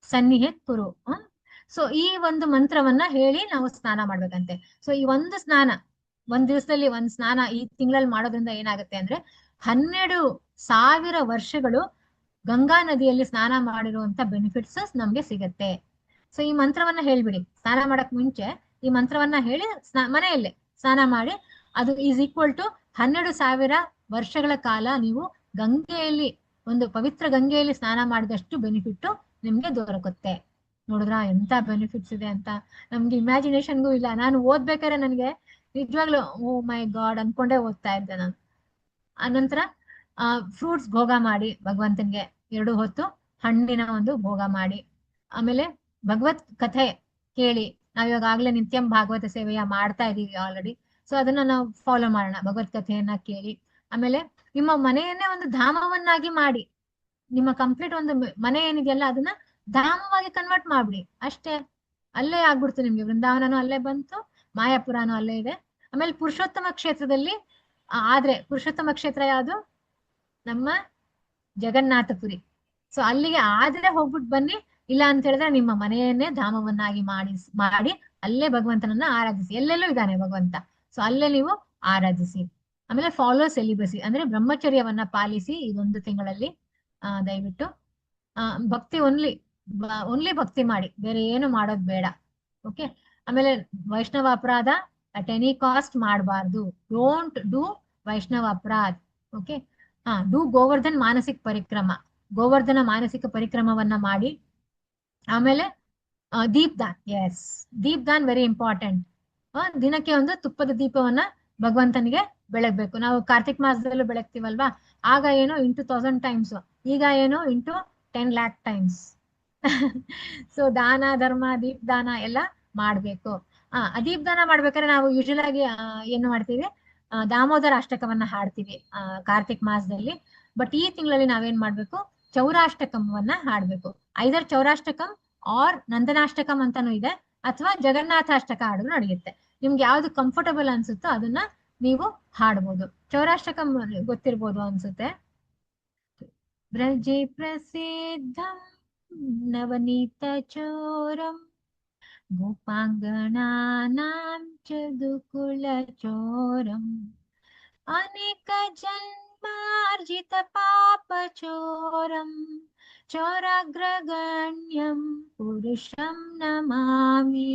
ಸನ್ನಿಹೆ ಕುರು. ಸೊ ಈ ಒಂದು ಮಂತ್ರವನ್ನ ಹೇಳಿ ನಾವು ಸ್ನಾನ ಮಾಡ್ಬೇಕಂತೆ. ಸೊ ಈ ಒಂದು ಸ್ನಾನ, ಒಂದ್ ದಿವಸದಲ್ಲಿ ಒಂದ್ ಸ್ನಾನ ಈ ತಿಂಗಳಲ್ಲಿ ಮಾಡೋದ್ರಿಂದ ಏನಾಗುತ್ತೆ ಅಂದ್ರೆ 12,000 ವರ್ಷಗಳು ಗಂಗಾ ನದಿಯಲ್ಲಿ ಸ್ನಾನ ಮಾಡಿರುವಂತ ಬೆನಿಫಿಟ್ಸ್ ನಮ್ಗೆ ಸಿಗತ್ತೆ. ಸೊ ಈ ಮಂತ್ರವನ್ನ ಹೇಳ್ಬಿಡಿ. ಸ್ನಾನ ಮಾಡಕ್ ಮುಂಚೆ ಈ ಮಂತ್ರವನ್ನ ಹೇಳಿ ಮನೆಯಲ್ಲೇ ಸ್ನಾನ ಮಾಡಿ, ಅದು ಈಸ್ ಈಕ್ವಲ್ ಟು 12,000 ವರ್ಷಗಳ ಕಾಲ ನೀವು ಗಂಗೆಯಲ್ಲಿ, ಒಂದು ಪವಿತ್ರ ಗಂಗೆಯಲ್ಲಿ ಸ್ನಾನ ಮಾಡಿದಷ್ಟು ಬೆನಿಫಿಟ್ ನಿಮ್ಗೆ ದೊರಕುತ್ತೆ. ನೋಡಿದ್ರ ಎಂತ ಬೆನಿಫಿಟ್ಸ್ ಇದೆ ಅಂತ ನಮ್ಗೆ ಇಮ್ಯಾಜಿನೇಷನ್ಗೂ ಇಲ್ಲ. ನಾನು ಓದ್ಬೇಕಾದ್ರೆ ನನಗೆ ನಿಜವಾಗ್ಲೂ ಓ ಮೈ ಗಾಡ್ ಅನ್ಕೊಂಡೇ ಓದ್ತಾ ಇದ್ದೆ ನಾನು. ಆನಂತರ ಫ್ರೂಟ್ಸ್ ಭೋಗ ಮಾಡಿ ಭಗವಂತನ್ಗೆ 2 ಹೊತ್ತು ಹಣ್ಣಿನ ಒಂದು ಭೋಗ ಮಾಡಿ, ಆಮೇಲೆ ಭಗವತ್ ಕಥೆ ಕೇಳಿ. ನಾವಿವಾಗ ಆಗ್ಲೇ ನಿತ್ಯಂ ಭಾಗವತ ಸೇವೆಯ ಮಾಡ್ತಾ ಇದೀವಿ ಆಲ್ರೆಡಿ. ಸೊ ಅದನ್ನ ನಾವು ಫಾಲೋ ಮಾಡೋಣ, ಭಗವತ್ ಕಥೆಯನ್ನ ಕೇಳಿ. ಆಮೇಲೆ ನಿಮ್ಮ ಮನೆಯನ್ನೇ ಒಂದು ಧಾಮವನ್ನಾಗಿ ಮಾಡಿ, ನಿಮ್ಮ ಕಂಪ್ಲೀಟ್ ಒಂದು ಮನೆ ಏನಿದೆಯಲ್ಲ ಅದನ್ನ ಧಾಮವಾಗಿ ಕನ್ವರ್ಟ್ ಮಾಡ್ಬಿಡಿ ಅಷ್ಟೇ. ಅಲ್ಲೇ ಆಗ್ಬಿಡ್ತು ನಿಮ್ಗೆ. ವೃಂದಾವನನು ಅಲ್ಲೇ ಬಂತು, ಮಾಯಾಪುರನು ಅಲ್ಲೇ ಇದೆ. ಆಮೇಲೆ ಪುರುಷೋತ್ತಮ ಕ್ಷೇತ್ರದಲ್ಲಿ ಆದ್ರೆ, ಪುರುಷೋತ್ತಮ ಕ್ಷೇತ್ರ ಯಾವುದು? ನಮ್ಮ ಜಗನ್ನಾಥಪುರಿ. ಸೊ ಅಲ್ಲಿಗೆ ಆದ್ರೆ ಹೋಗ್ಬಿಟ್ಟು ಬನ್ನಿ, ಇಲ್ಲ ಅಂತ ಹೇಳಿದ್ರೆ ನಿಮ್ಮ ಮನೆಯನ್ನೇ ಧಾಮವನ್ನಾಗಿ ಮಾಡಿ ಅಲ್ಲೇ ಭಗವಂತನನ್ನ ಆರಾಧಿಸಿ. ಎಲ್ಲೆಲ್ಲೂ ಇದ್ದಾನೆ ಭಗವಂತ, ಸೊ ಅಲ್ಲೇ ನೀವು ಆರಾಧಿಸಿ. ಆಮೇಲೆ ಫಾಲೋ ಸೆಲಿಬಸಿ, ಅಂದ್ರೆ ಬ್ರಹ್ಮಚರ್ಯವನ್ನ ಪಾಲಿಸಿ ಇದೊಂದು ತಿಂಗಳಲ್ಲಿ. ದಯವಿಟ್ಟು ಭಕ್ತಿ ಓನ್ಲಿ ಭಕ್ತಿ ಮಾಡಿ, ಬೇರೆ ಏನು ಮಾಡೋದ್ ಬೇಡ. ಓಕೆ, ಆಮೇಲೆ ವೈಷ್ಣವ ಅಪರಾಧ ಅಟ್ ಎನಿ ಕಾಸ್ಟ್ ಮಾಡಬಾರ್ದು. ಡೋಂಟ್ ಡೂ ವೈಷ್ಣವ ಅಪರಾಧ್. ಓಕೆ, ಡೂ ಗೋವರ್ಧನ್ ಮಾನಸಿಕ ಪರಿಕ್ರಮ, ಗೋವರ್ಧನ ಮಾನಸಿಕ ಪರಿಕ್ರಮವನ್ನ ಮಾಡಿ. ಆಮೇಲೆ ದೀಪ್ದಾನ್, ಎಸ್ ದೀಪ್ದಾನ್ ವೆರಿ ಇಂಪಾರ್ಟೆಂಟ್. ದಿನಕ್ಕೆ ಒಂದು ತುಪ್ಪದ ದೀಪವನ್ನ ಭಗವಂತನಿಗೆ ಬೆಳಗ್ಬೇಕು. ನಾವು ಕಾರ್ತಿಕ್ ಮಾಸದಲ್ಲೂ ಬೆಳಗ್ತೀವಲ್ವಾ, ಆಗ ಏನು ಇಂಟು 1000 ಟೈಮ್ಸ್, ಈಗ ಏನು ಇಂಟು 10 lakh ಟೈಮ್ಸ್. ಸೊ ದಾನ ಧರ್ಮ ದೀಪ್ದಾನ ಎಲ್ಲ ಮಾಡ್ಬೇಕು. ದೀಪ್ದಾನ ಮಾಡ್ಬೇಕಾದ್ರೆ ನಾವು ಯೂಶಲ್ ಆಗಿ ಏನು ಮಾಡ್ತೀವಿ, ದಾಮೋದರ ಅಷ್ಟಕವನ್ನ ಹಾಡ್ತೀವಿ ಕಾರ್ತಿಕ್ ಮಾಸದಲ್ಲಿ. ಬಟ್ ಈ ತಿಂಗಳಲ್ಲಿ ನಾವೇನ್ ಮಾಡ್ಬೇಕು, ಚೌರಾಷ್ಟಕವನ್ನ ಹಾಡ್ಬೇಕು. ಐದರ್ ಚೌರಾಷ್ಟಕಂ ಆರ್ ನಂದನಾಷ್ಟಕಂ ಅಂತಾನು ಇದೆ, ಅಥವಾ ಜಗನ್ನಾಥಾಷ್ಟಕ ಹಾಡಿದ್ರು ನಡೆಯುತ್ತೆ. ನಿಮ್ಗೆ ಯಾವ್ದು ಕಂಫರ್ಟಬಲ್ ಅನ್ಸುತ್ತೋ ಅದನ್ನ ನೀವು ಹಾಡ್ಬೋದು. ಚೌರಾಷ್ಟಕಂ ಗೊತ್ತಿರ್ಬೋದು ಅನ್ಸುತ್ತೆ. ಬ್ರಜೆ ಪ್ರಸಿದ್ಧಂ ನವನೀತ ಚೋರಂ ಗೋಪಾಂಗಣಾನಾಂ ಚದುಕುಲ ಚೋರಂ ಅನೇಕ ಜನ್ಮಾರ್ಜಿತ ಪಾಪ ಚೋರಂ ಚೋರಾಗ್ರಗಣ್ಯಂ ಪುರುಷಂ ನಮಾಮಿ.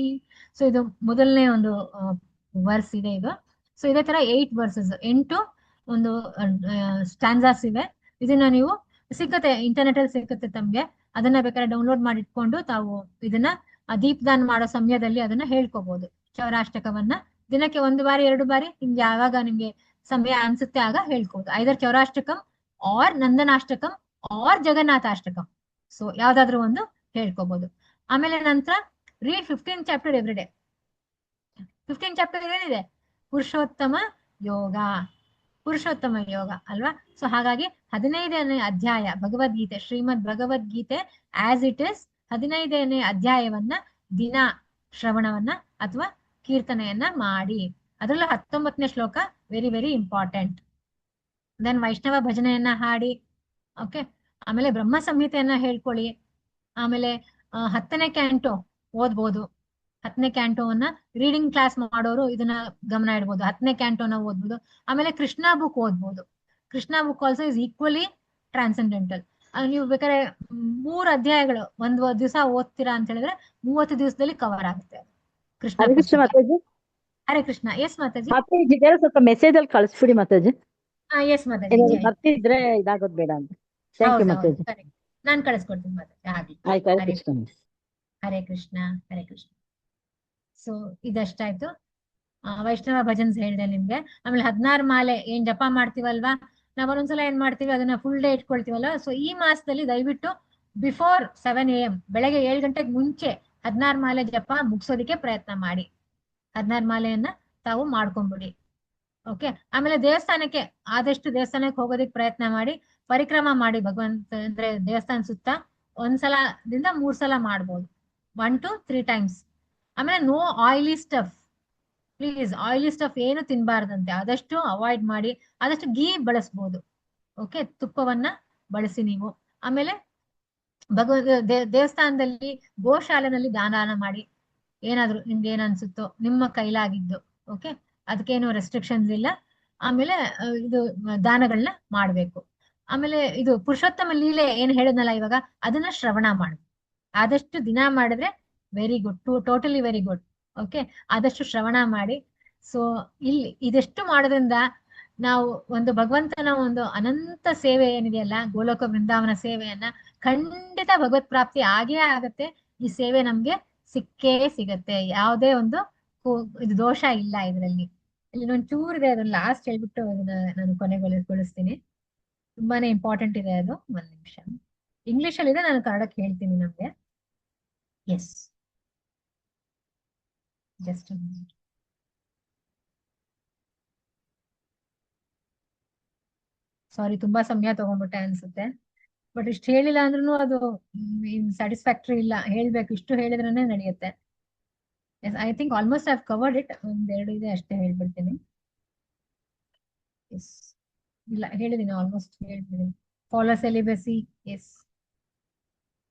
ಸೊ ಇದು ಮೊದಲನೇ ಒಂದು ವರ್ಸ್ ಇದೆ ಇದು. ಸೊ ಇದೇ ತರ 8 ವರ್ಸಸ್, 8 ಒಂದು ಸ್ಟ್ಯಾನ್ಸಾಸ್ ಇವೆ. ಇದನ್ನ ನೀವು ಸಿಕ್ಕತ್ತೆ, ಇಂಟರ್ನೆಟ್ ಅಲ್ಲಿ ಸಿಕ್ಕತ್ತೆ ತಮ್ಗೆ. ಅದನ್ನ ಬೇಕಾದ್ರೆ ಡೌನ್ಲೋಡ್ ಮಾಡಿ ಇಟ್ಕೊಂಡು ತಾವು ಇದನ್ನ ದೀಪದಾನ್ ಮಾಡೋ ಸಮಯದಲ್ಲಿ ಅದನ್ನ ಹೇಳ್ಕೋಬಹುದು. ಚೌರಾಷ್ಟಕವನ್ನ ದಿನಕ್ಕೆ 1 ಬಾರಿ 2 ಬಾರಿ ನಿಮ್ಗೆ ಯಾವಾಗ ನಿಮ್ಗೆ ಸಮಯ ಅನ್ಸುತ್ತೆ ಆಗ ಹೇಳ್ಕೋಬಹುದು. ಐದರ್ ಚೌರಾಷ್ಟಕಂ ಆರ್ ನಂದನಾಷ್ಟಕಂ ಆರ್ ಜಗನ್ನಾಥಾಷ್ಟಕಂ. ಸೊ ಯಾವ್ದಾದ್ರು ಒಂದು ಹೇಳ್ಕೋಬಹುದು. ಆಮೇಲೆ ನಂತರ read 15 chapter every day. 15 chapter ಏನಿದೆ, ಪುರುಷೋತ್ತಮ ಯೋಗ, ಪುರುಷೋತ್ತಮ ಯೋಗ ಅಲ್ವಾ. ಸೊ ಹಾಗಾಗಿ 15ನೇ ಅಧ್ಯಾಯ ಭಗವದ್ಗೀತೆ, ಶ್ರೀಮದ್ ಭಗವದ್ಗೀತೆ ಆಸ್ ಇಟ್ ಇಸ್ 15ನೇ ಅಧ್ಯಾಯವನ್ನ ದಿನ ಶ್ರವಣವನ್ನ ಅಥವಾ ಕೀರ್ತನೆಯನ್ನ ಮಾಡಿ. ಅದರಲ್ಲೂ 19ನೇ ಶ್ಲೋಕ ವೆರಿ ವೆರಿ ಇಂಪಾರ್ಟೆಂಟ್. ದೆನ್ ವೈಷ್ಣವ ಭಜನೆಯನ್ನ ಹಾಡಿ. ಓಕೆ, ಆಮೇಲೆ ಬ್ರಹ್ಮ ಸಂಹಿತೆಯನ್ನ ಹೇಳ್ಕೊಳ್ಳಿ. ಆಮೇಲೆ 10ನೇ ಕ್ಯಾಂಟೋ ಓದ್ಬೋದು. 10ನೇ ಕ್ಯಾಂಟೋನ ರೀಡಿಂಗ್ ಕ್ಲಾಸ್ ಮಾಡೋರು ಇದನ್ನ ಗಮನ ಇಡ್ಬೋದು, 10ನೇ ಕ್ಯಾಂಟೋನ ಓದ್ಬೋದು. ಆಮೇಲೆ ಕೃಷ್ಣ ಬುಕ್ ಓದ್ಬೋದು. Krishna book also is equally transcendental. ನೀವು ಬೇಕಾದ್ರೆ 3 ಅಧ್ಯಾಯಗಳು ಒಂದು ದಿವಸ ಓದ್ತೀರಾ ಅಂತ ಹೇಳಿದ್ರೆ 30 ದಿವಸದಲ್ಲಿ ಕವರ್ ಆಗುತ್ತೆ ಕೃಷ್ಣ ಹರೇ ಕೃಷ್ಣ ಪುಸ್ತಕ. ಮಾತಾಜಿ. ಹರೇ ಕೃಷ್ಣ. ಎಸ್ ಮಾತಾಜಿ. ಮಾತಾಜಿ ಸ್ವಲ್ಪ ಮೆಸೇಜ್ ಅಲ್ಲಿ ಕಳಿಸ್ಬಿಡಿ ಮಾತಾಜಿ. ಎಸ್ ಮಾತಾಜಿ. ಏನಾದ್ರು ಜೈ. ಬರ್ತಿದ್ರೆ ಇದಾಗೋದ್ ಬೇಡ ಅಂತ. ಥ್ಯಾಂಕ್ ಯು ಹೌದು ಮಾತಾಜಿ. ಕರೆಕ್ಟ್. ನಾನ್ ಕಳಿಸ್ಕೊಡ್ತೀನಿ ಮಾತಾಜಿ. ಆಗ್ಲಿ. ಆಯ್ತು, ಹರೇ ಹರೇ ಕೃಷ್ಣ. ಹರೇ ಕೃಷ್ಣ. ಹರೇ ಕೃಷ್ಣ. ಸೊ ಇದಷ್ಟಾಯ್ತು. ವೈಷ್ಣವ ಭಜನ್ಸ್ ಹೇಳಿದೆ ನಿಮ್ಗೆ. ಆಮೇಲೆ 16 ಮಾಲೆ ಏನ್ ಜಪ ಮಾಡ್ತೀವಲ್ವಾ, ನಾವ್ ಒಂದೊಂದ್ಸಲ ಏನ್ ಮಾಡ್ತೀವಿ ಅದನ್ನ ಫುಲ್ ಡೇ ಇಟ್ಕೊಳ್ತೀವಲ್ಲ. ಸೊ ಈ ಮಾಸದಲ್ಲಿ ದಯವಿಟ್ಟು ಬಿಫೋರ್ 7 AM ಬೆಳಗ್ಗೆ 7 ಗಂಟೆಗೆ ಮುಂಚೆ 16 ಮಾಲೆ ಜಪ ಮುಗಿಸೋದಿಕ್ಕೆ ಪ್ರಯತ್ನ ಮಾಡಿ. 16 ಮಾಲೆಯನ್ನ ತಾವು ಮಾಡ್ಕೊಂಬಿಡಿ. ಓಕೆ. ಆಮೇಲೆ ದೇವಸ್ಥಾನಕ್ಕೆ ಆದಷ್ಟು ದೇವಸ್ಥಾನಕ್ಕೆ ಹೋಗೋದಿಕ್ ಪ್ರಯತ್ನ ಮಾಡಿ. ಪರಿಕ್ರಮ ಮಾಡಿ ಭಗವಂತ ಅಂದ್ರೆ ದೇವಸ್ಥಾನ ಸುತ್ತ 1 ಸಲದಿಂದ 3 ಸಲ ಮಾಡ್ಬೋದು, 1 to 3 times. ಆಮೇಲೆ no oily stuff, please. Oily stuff ಏನು ತಿನ್ಬಾರ್ದಂತೆ, ಆದಷ್ಟು ಅವಾಯ್ಡ್ ಮಾಡಿ. ಆದಷ್ಟು ಗೀ ಬಳಸ್ಬೋದು. ಓಕೆ, ತುಪ್ಪವನ್ನ ಬಳಸಿ ನೀವು. ಆಮೇಲೆ ದೇವಸ್ಥಾನದಲ್ಲಿ ಗೋಶಾಲೆನಲ್ಲಿ ದಾನ ಮಾಡಿ. ಏನಾದ್ರು ನಿಮ್ಗೆ ಏನ್ ಅನ್ಸುತ್ತೋ ನಿಮ್ಮ ಕೈಲಾಗಿದ್ದು. ಓಕೆ, ಅದಕ್ಕೇನು ರೆಸ್ಟ್ರಿಕ್ಷನ್ಸ್ ಇಲ್ಲ. ಆಮೇಲೆ ಇದು ದಾನಗಳನ್ನ ಮಾಡ್ಬೇಕು. ಆಮೇಲೆ ಇದು ಪುರುಷೋತ್ತಮ ಲೀಲೆ ಏನ್ ಹೇಳಿದ್ನಲ್ಲ ಇವಾಗ, ಅದನ್ನ ಶ್ರವಣ ಮಾಡು. ಆದಷ್ಟು ದಿನ ಮಾಡಿದ್ರೆ very good, totally very good. Okay, ಆದಷ್ಟು ಶ್ರವಣ ಮಾಡಿ. ಸೊ ಇಲ್ಲಿ ಇದೆಷ್ಟು ಮಾಡೋದ್ರಿಂದ ನಾವು ಒಂದು ಭಗವಂತನ ಒಂದು ಅನಂತ ಸೇವೆ ಏನಿದೆಯಲ್ಲ, ಗೋಲೋಕ ವೃಂದಾವನ ಸೇವೆಯನ್ನ ಖಂಡಿತ ಭಗವತ್ ಪ್ರಾಪ್ತಿ ಆಗೇ ಆಗತ್ತೆ. ಈ ಸೇವೆ ನಮ್ಗೆ ಸಿಕ್ಕೇ ಸಿಗತ್ತೆ. ಯಾವುದೇ ಒಂದು ಇದು ದೋಷ ಇಲ್ಲ ಇದರಲ್ಲಿ. ಇಲ್ಲಿ ಒಂಚೂರು ಇದೆ, ಅದನ್ನ ಲಾಸ್ಟ್ ಹೇಳ್ಬಿಟ್ಟು ಅದನ್ನ ನಾನು ಕೊನೆಗೊಳಿಸ್ತೀನಿ. ತುಂಬಾನೇ ಇಂಪಾರ್ಟೆಂಟ್ ಇದೆ ಅದು. 1 ನಿಮಿಷ. ಇಂಗ್ಲಿಷ್ ಅಲ್ಲಿ ಇದೆ, ನಾನು ಕನ್ನಡಕ್ಕೆ ಹೇಳ್ತೀನಿ ನಮ್ಗೆ. ಎಸ್, ಜಸ್ಟ್ ಸಾರಿ, ತುಂಬಾ ಸಮಯ ತಗೊಂಡ್ಬಿಟ್ಟೆ ಅನ್ಸುತ್ತೆ. ಬಟ್ ಇಷ್ಟು ಹೇಳಿಲ್ಲ ಅಂದ್ರೂ ಅದು ಸ್ಯಾಟಿಸ್ಫ್ಯಾಕ್ಟರಿ ಇಲ್ಲ. ಹೇಳ್ಬೇಕು, ಇಷ್ಟು ಹೇಳಿದ್ರೇನೆ ನಡೆಯುತ್ತೆ. I think almost I have covered it. 1-2 ಇದೆ ಅಷ್ಟೇ, ಹೇಳ್ಬಿಡ್ತೀನಿ. ಎಸ್, ಇಲ್ಲ ಹೇಳಿದೀನಿ, ಆಲ್ಮೋಸ್ಟ್ ಹೇಳ್ಬಿದ್ದೀನಿ. Follow celibacy. Yes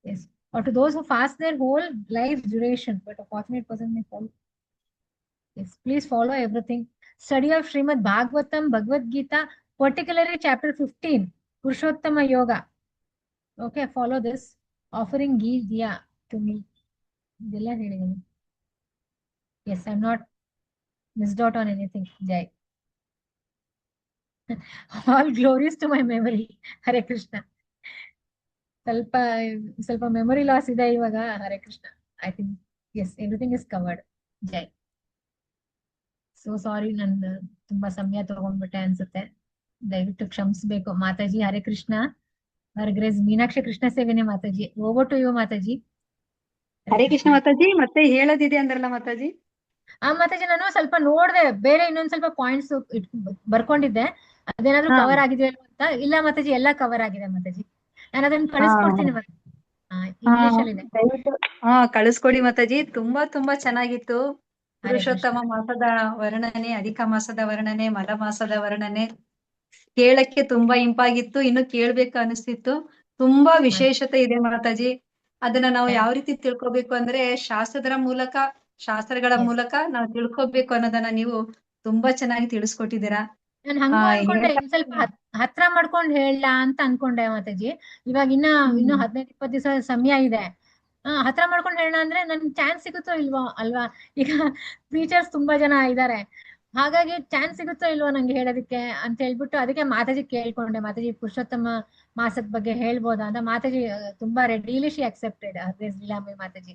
yes. Or to those who fast their whole life duration, but a fortunate person may follow. Yes, please follow everything. Study of Srimad Bhagavatam, Bhagavad Gita, particularly chapter 15, Purushottama Yoga. Okay, follow this. Offering ghee diya to me. Idella helidini. Yes, I'm not missed out on anything. Jai. All glories to my memory. Hare Krishna. ಸ್ವಲ್ಪ memory loss ಇದೆ ಇವಾಗ. Hare Krishna. I think yes, everything is covered. ಜೈ. So sorry, ನಾನು ತುಂಬಾ ಸಮಯ ತಗೊಂಡ್ಬಿಟ್ಟೆ ಅನ್ಸುತ್ತೆ. ದಯವಿಟ್ಟು ಕ್ಷಮಿಸ್ಬೇಕು ಮಾತಾಜಿ. ಹರೇ ಕೃಷ್ಣ. ಹರಗ್ರೇಸ್ ಮೀನಾಕ್ಷಿ ಕೃಷ್ಣ ಸೇವೆನೆ Mataji. Over to you Mataji. Hare Krishna Mataji. ಮತ್ತೆ ಹೇಳೋದಿದೆ ಅಂದ್ರಲ್ಲ ಮಾತಾಜಿ. ಮಾತಾಜಿ, ನಾನು ಸ್ವಲ್ಪ ನೋಡ್ದೆ, ಬೇರೆ ಇನ್ನೊಂದ್ ಸ್ವಲ್ಪ ಪಾಯಿಂಟ್ಸ್ ಬರ್ಕೊಂಡಿದ್ದೆ. ಅದೇನಾದ್ರೂ ಕವರ್ ಆಗಿದೆ ಅಂತ. ಇಲ್ಲ ಮಾತಾಜಿ, ಎಲ್ಲಾ ಕವರ್ ಆಗಿದೆ ಮಾತಾಜಿ. ನಾನು ಅದನ್ನ ಕಳಿಸ್ಕೊಡ್ತೀನಿ. ಇಂಗ್ಲಿಷ್ ಅಲ್ಲಿ ಇದೆ. ಕಳಿಸ್ಕೊಡಿ ಮಾತಾಜಿ. ತುಂಬಾ ಚೆನ್ನಾಗಿತ್ತು. ಪುರುಷೋತ್ತಮ ಮಾಸದ ವರ್ಣನೆ, ಅಧಿಕ ಮಾಸದ ವರ್ಣನೆ, ಮಲ ಮಾಸದ ವರ್ಣನೆ ಕೇಳಕ್ಕೆ ತುಂಬಾ ಇಂಪಾಗಿತ್ತು. ಇನ್ನು ಕೇಳ್ಬೇಕು ಅನಿಸ್ತಿತ್ತು. ತುಂಬಾ ವಿಶೇಷತೆ ಇದೆ ಮಾತಾಜಿ. ಅದನ್ನ ನಾವು ಯಾವ ರೀತಿ ತಿಳ್ಕೊಬೇಕು ಅಂದ್ರೆ ಶಾಸ್ತ್ರಗಳ ಮೂಲಕ ನಾವು ತಿಳ್ಕೊಬೇಕು ಅನ್ನೋದನ್ನ ನೀವು ತುಂಬಾ ಚೆನ್ನಾಗಿ ತಿಳಿಸ್ಕೊಟ್ಟಿದ್ದೀರಾ. ನಾನು ಹಂಗ ಅನ್ಕೊಂಡೆ, ಸ್ವಲ್ಪ ಹತ್ರ ಮಾಡ್ಕೊಂಡ್ ಹೇಳ ಅಂತ ಅನ್ಕೊಂಡೆ ಮಾತಾಜಿ. ಇವಾಗ ಇನ್ನು 15-20 ದಿವಸ ಸಮಯ ಇದೆ. ಹತ್ರ ಮಾಡ್ಕೊಂಡ್ ಹೇಳ ಅಂದ್ರೆ ನನ್ ಚಾನ್ಸ್ ಸಿಗುತ್ತೋ ಇಲ್ವೋ ಅಲ್ವಾ? ಈಗ ಟೀಚರ್ಸ್ ತುಂಬಾ ಜನ ಇದಾರೆ, ಹಾಗಾಗಿ ಚಾನ್ಸ್ ಸಿಗುತ್ತೋ ಇಲ್ವೋ ನಂಗೆ ಹೇಳೋದಕ್ಕೆ ಅಂತ ಹೇಳ್ಬಿಟ್ಟು ಅದಕ್ಕೆ ಮಾತಾಜಿ ಕೇಳ್ಕೊಂಡೆ. ಮಾತಾಜಿ ಪುರುಷೋತ್ತಮ ಮಾಸದ ಬಗ್ಗೆ ಹೇಳ್ಬೋದಾ ಅಂತ. ಮಾತಾಜಿ ತುಂಬಾ ರೆಡಿಲಿ ಶಿ ಅಕ್ಸೆಪ್ಟೆಡ್. ಲೀಲಾಮಯಿ ಮಾತಾಜಿ,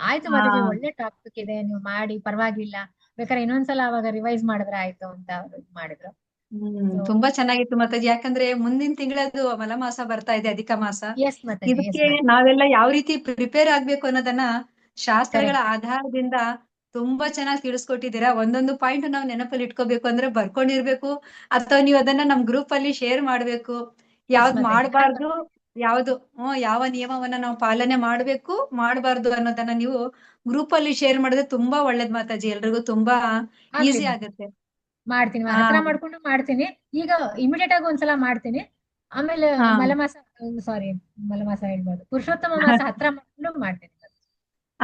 ಆಯ್ತು ಮಾತಾಜಿ, ಒಳ್ಳೆ ಟಾಪಿಕ್ ಇದೆ, ನೀವು ಮಾಡಿ, ಪರವಾಗಿಲ್ಲ, ಬೇಕಾದ್ರೆ ಇನ್ನೊಂದ್ಸಲ ಅವಾಗ ರಿವೈಸ್ ಮಾಡಿದ್ರೆ ಆಯ್ತು ಅಂತ ಅವ್ರು ಮಾಡಿದ್ರು. ತುಂಬಾ ಚೆನ್ನಾಗಿತ್ತು ಮಾತಾಜಿ. ಯಾಕಂದ್ರೆ ಮುಂದಿನ ತಿಂಗಳದು ಮಲಮಾಸ ಬರ್ತಾ ಇದೆ, ಅಧಿಕ ಮಾಸ. ಇದಕ್ಕೆ ನಾವೆಲ್ಲ ಯಾವ ರೀತಿ ಪ್ರಿಪೇರ್ ಆಗ್ಬೇಕು ಅನ್ನೋದನ್ನ ಶಾಸ್ತ್ರಗಳ ಆಧಾರದಿಂದ ತುಂಬಾ ಚೆನ್ನಾಗಿ ತಿಳಿಸ್ಕೊಟ್ಟಿದ್ದೀರಾ. ಒಂದೊಂದು ಪಾಯಿಂಟ್ ನಾವು ನೆನಪಲ್ಲಿ ಇಟ್ಕೋಬೇಕು ಅಂದ್ರೆ ಬರ್ಕೊಂಡಿರ್ಬೇಕು, ಅಥವಾ ನೀವು ಅದನ್ನ ನಮ್ ಗ್ರೂಪ್ ಅಲ್ಲಿ ಶೇರ್ ಮಾಡ್ಬೇಕು. ಯಾವ್ದು ಮಾಡಬಾರ್ದು, ಯಾವ ನಿಯಮವನ್ನ ನಾವು ಪಾಲನೆ ಮಾಡ್ಬೇಕು, ಮಾಡಬಾರ್ದು ಅನ್ನೋದನ್ನ ನೀವು ಗ್ರೂಪ್ ಅಲ್ಲಿ ಶೇರ್ ಮಾಡಿದ್ರೆ ತುಂಬಾ ಒಳ್ಳೇದ್ ಮಾತಾಜಿ. ಎಲ್ರಿಗೂ ತುಂಬಾ ಈಸಿ ಆಗುತ್ತೆ. ಮಾಡ್ತೀನಿ, ಹತ್ರ ಮಾಡ್ಕೊಂಡು ಮಾಡ್ತೀನಿ. ಈಗ ಇಮಿಡಿಯೇಟ್ ಆಗಿ ಒಂದ್ಸಲ ಮಾಡ್ತೀನಿ. ಆಮೇಲೆ ಮಲಮಾಸ ಹೇಳ್ಬೋದು, ಪುರುಷೋತ್ತಮ ಮಾಸ ಹತ್ರ ಮಾಡ್ಕೊಂಡು ಮಾಡ್ತೀನಿ.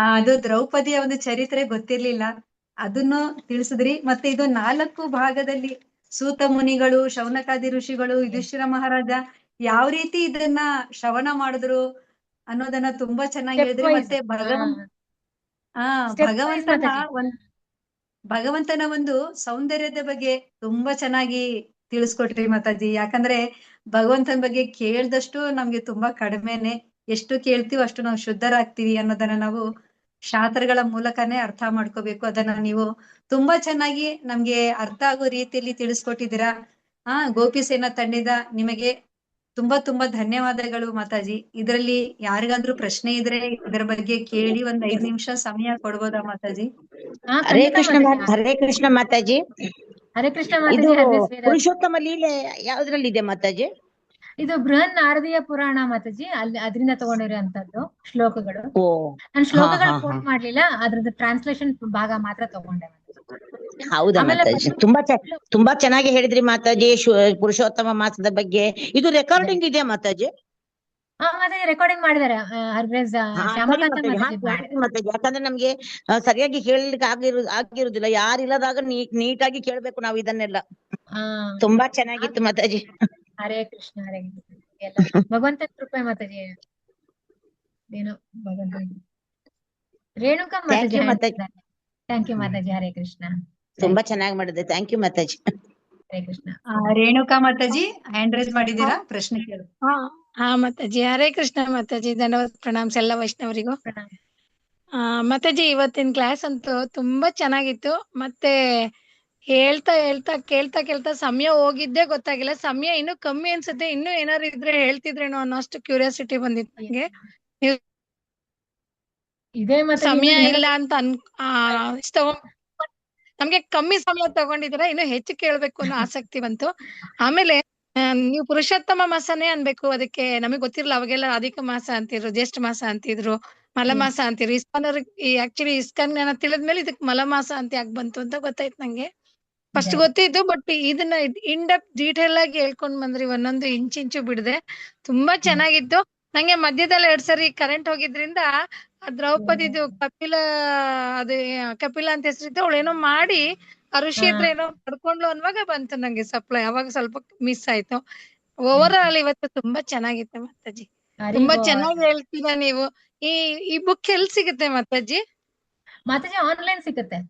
ಅದು ದ್ರೌಪದಿಯ ಒಂದು ಚರಿತ್ರೆ ಗೊತ್ತಿರ್ಲಿಲ್ಲ, ಅದನ್ನು ತಿಳಿಸಿದ್ರಿ. ಮತ್ತೆ ಇದು 4 ಭಾಗದಲ್ಲಿ ಸೂತ ಮುನಿಗಳು, ಶೌನಕಾದಿ ಋಷಿಗಳು, ಯುಧಿಷ್ಠಿರ ಮಹಾರಾಜ ಯಾವ ರೀತಿ ಇದನ್ನ ಶ್ರವಣ ಮಾಡಿದ್ರು ಅನ್ನೋದನ್ನ ತುಂಬಾ ಚೆನ್ನಾಗಿ ಸ್ಟೆಪ್ ಹೇಳಿದ್ರಿ. ವೈಸ್. ಮತ್ತೆ ಸ್ಟೆಪ್ ವೈಸ್ ಮಾತಾಜಿ. ಭಗವಂತನ ಒಂದು ಸೌಂದರ್ಯದ ಬಗ್ಗೆ ತುಂಬಾ ಚೆನ್ನಾಗಿ ತಿಳಿಸ್ಕೊಟ್ರಿ ಮಾತಾಜಿ. ಯಾಕಂದ್ರೆ ಭಗವಂತನ ಬಗ್ಗೆ ಕೇಳ್ದಷ್ಟು ನಮ್ಗೆ ತುಂಬಾ ಕಡಿಮೆನೆ. ಎಷ್ಟು ಕೇಳ್ತೀವೋ ಅಷ್ಟು ನಾವು ಶುದ್ಧರಾಗ್ತೀವಿ ಅನ್ನೋದನ್ನ ನಾವು ಶಾಸ್ತ್ರಗಳ ಮೂಲಕನೇ ಅರ್ಥ ಮಾಡ್ಕೋಬೇಕು. ಅದನ್ನ ನೀವು ತುಂಬಾ ಚೆನ್ನಾಗಿ ನಮ್ಗೆ ಅರ್ಥ ಆಗೋ ರೀತಿಯಲ್ಲಿ ತಿಳಿಸ್ಕೊಟ್ಟಿದ್ದೀರಾ. ಗೋಪಿ ಸೇನಾ ತಂಡದ ನಿಮಗೆ ತುಂಬಾ ತುಂಬಾ ಧನ್ಯವಾದಗಳು ಮಾತಾಜಿ. ಇದರಲ್ಲಿ ಯಾರಿಗಾದ್ರೂ ಪ್ರಶ್ನೆ ಇದ್ರೆ ಇದರ ಬಗ್ಗೆ ಕೇಳಿ 5 ನಿಮಿಷ ಸಮಯ ಕೊಡ್ಬೋದಾ ಮಾತಾಜಿ? ಹರೇ ಖಂಡಿತ ಕೃಷ್ಣ ಮಾತಾಜಿ. ಹರೇ ಕೃಷ್ಣ ಮಾತಾಜಿ. ಹರೇ ಕೃಷ್ಣ ಇದು ಮಾತಾಜಿ. ಹರೇ ವೇದ. ಪುರುಷೋತ್ತಮ ಲೀಲೆ ಯಾವ್ದ್ರಲ್ಲಿದೆ ಮಾತಾಜಿ? ಇದು ಬೃಹನ್ ನಾರದೀಯ ಪುರಾಣ ಮಾತಾಜಿ. ಅದರಿಂದ ತಗೊಂಡಿರೋಂಥದ್ದು ಶ್ಲೋಕಗಳು. ಓ ನಾನು ಹಾ ಶ್ಲೋಕಗಳು ಹಾ ಹಾ ಕೋಟ್ ಮಾಡ್ಲಿಲ್ಲ, ಅದ್ರದ್ದು ಟ್ರಾನ್ಸ್ಲೇಷನ್ ಭಾಗ ಮಾತ್ರ ತಗೊಂಡೆ ಮಾತಾಜಿ. ಹೌದಾ ಆಮೇಲೆ ಮಾತಾಜಿ? ತುಂಬಾ ಚೆನ್ನಾಗಿ ಹೇಳಿದ್ರಿ ಮಾತಾಜಿ ಪುರುಷೋತ್ತಮ ಮಾಸದ ಬಗ್ಗೆ. ಇದು ರೆಕಾರ್ಡಿಂಗ್ ಇದೆಯಾ ಮಾತಾಜಿ? ಮಾತಾಜಿ ರೆಕಾರ್ಡಿಂಗ್ ಮಾಡಿದ್ದಾರೆ. ಹರ್ಗ್ರೇಸ್ ಹಾ ಸರಿ ಶ್ಯಾಮಕಾಂತ ಮಾತಾಜಿ, ಮಾತಾಜಿ ಹಾಕಿ ಮಾಡಿದ್ದಾರೆ. ಮಾತಾಜಿ. ಯಾಕಂದ್ರೆ ನಮ್ಗೆ ಸರಿಯಾಗಿ ಕೇಳಲಿಕ್ಕೆ ಆಗಿರುದಿಲ್ಲ. ಯಾರಿಲ್ಲದಾಗ ನೀಟಾಗಿ ಕೇಳ್ಬೇಕು ನಾವು ಇದನ್ನೆಲ್ಲ. ಹಾ ತುಂಬಾ ಚೆನ್ನಾಗಿತ್ತು ಮಾತಾಜಿ. ಹರೇ ಕೃಷ್ಣ ಹರೇ ಕೃಷ್ಣ. ಎಲ್ಲ ಭಗವಂತನ ಕೃಪೆ ಮಾತಾಜಿ. ಏನು ಭಗವಂತನ Renuka thank Mataji. You Mataji. Thank you Mataji. Hare Krishna. ತುಂಬಾ ಚೆನ್ನಾಗಿ ಮಾಡಿದೆ. Thank you Mataji. Hare Krishna. Renuka Mataji hand raise ಮಾಡಿದ್ದೀರಾ, ಪ್ರಶ್ನೆ ಕೇಳು. ಹಾ ಮಾತಾಜಿ, ಹರೇ ಕೃಷ್ಣ ಮಾತಾಜಿ. ಧನ್ಯವಾದ, ಪ್ರಣಾಮ್ಸ್ ಎಲ್ಲ ವೈಷ್ಣವರಿಗೂ. ಪ್ರಣಾಮ. ಮಾತಾಜಿ, ಇವತ್ತಿನ ಕ್ಲಾಸ್ ಅಂತೂ ತುಂಬಾ ಚೆನ್ನಾಗಿತ್ತು. ಮತ್ತೆ ಹೇಳ್ತಾ ಹೇಳ್ತಾ ಕೇಳ್ತಾ ಸಮಯ ಹೋಗಿದ್ದೇ ಗೊತ್ತಾಗಿಲ್ಲ. ಸಮಯ ಇನ್ನೂ ಕಮ್ಮಿ ಅನ್ಸುತ್ತೆ. ಇನ್ನೂ ಏನಾದ್ರು ಇದ್ರೆ ಹೇಳ್ತಿದ್ರೇನೋ ಅನ್ನೋಷ್ಟು ಕ್ಯೂರಿಯಾಸಿಟಿ ಬಂದಿತ್ತು ನಂಗೆ. ನೀವು ಇದೇ ಮತ್ತೆ ಸಮಯ ಇಲ್ಲ ಅಂತ ನಮ್ಗೆ ಕಮ್ಮಿ ಸಮಯ ತಗೊಂಡಿದ್ದೀರಾ, ಇನ್ನು ಹೆಚ್ಚು ಕೇಳ್ಬೇಕು ಅನ್ನೋ ಆಸಕ್ತಿ ಬಂತು. ಆಮೇಲೆ ನೀವು ಪುರುಷೋತ್ತಮ ಮಾಸನೇ ಅನ್ಬೇಕು. ಅದಕ್ಕೆ ನಮಗ್ ಗೊತ್ತಿರಲ್ಲ, ಅವಾಗೆಲ್ಲ ಅಧಿಕ ಮಾಸ ಅಂತಿದ್ರು, ಜ್ಯೇಷ್ಠ ಮಾಸ ಅಂತಿದ್ರು, ಮಲಮಾಸ ಅಂತಿದ್ರು. ಆಕ್ಚುಲಿ ಇಸ್ಕಾನ್ ಜ್ಞಾನ ತಿಳಿದ್ಮೇಲೆ ಇದಕ್ ಮಲಮಾಸ ಅಂತ ಯಾಕೆ ಬಂತು ಅಂತ ಗೊತ್ತಾಯ್ತು ನಂಗೆ. ಫಸ್ಟ್ ಗೊತ್ತಿದ್ದು, ಬಟ್ ಇದನ್ನ ಇನ್ ಡೆಪ್ತ್ ಡೀಟೇಲ್ ಆಗಿ ಹೇಳ್ಕೊಂಡ್ ಬಂದ್ರಿ, ಒಂದೊಂದು ಇಂಚು ಬಿಡದೆ. ತುಂಬಾ ಚೆನ್ನಾಗಿತ್ತು. ನಂಗೆ ಮಧ್ಯದಲ್ಲಿ 2 ಸರಿ ಕರೆಂಟ್ ಹೋಗಿದ್ರಿಂದ ದ್ರೌಪದಿದು ಕಪಿಲ ಅಂತ ಹೆಸರಿತ್ತು, ಅವಳೇನೋ ಮಾಡಿ ಆ ಋಷಿ ಹತ್ರ ಏನೋ ಪಡ್ಕೊಂಡ್ಲು ಅನ್ನುವಾಗ ಬಂತು ನಂಗೆ ಸಪ್ಲೈ. ಅವಾಗ ಸ್ವಲ್ಪ ಮಿಸ್ ಆಯ್ತು. ಓವರ್ ಆಲ್ ಇವತ್ತು ತುಂಬಾ ಚೆನ್ನಾಗಿತ್ತು ಮಾತಾಜಿ. ತುಂಬಾ ಚೆನ್ನಾಗಿ ಹೇಳ್ತೀರಾ ನೀವು. ಈ ಬುಕ್ ಎಲ್ಲಿ ಸಿಗುತ್ತೆ ಮಾತಾಜಿ? ಮಾತಾಜಿ ಆನ್ಲೈನ್ ಸಿಗುತ್ತೆ.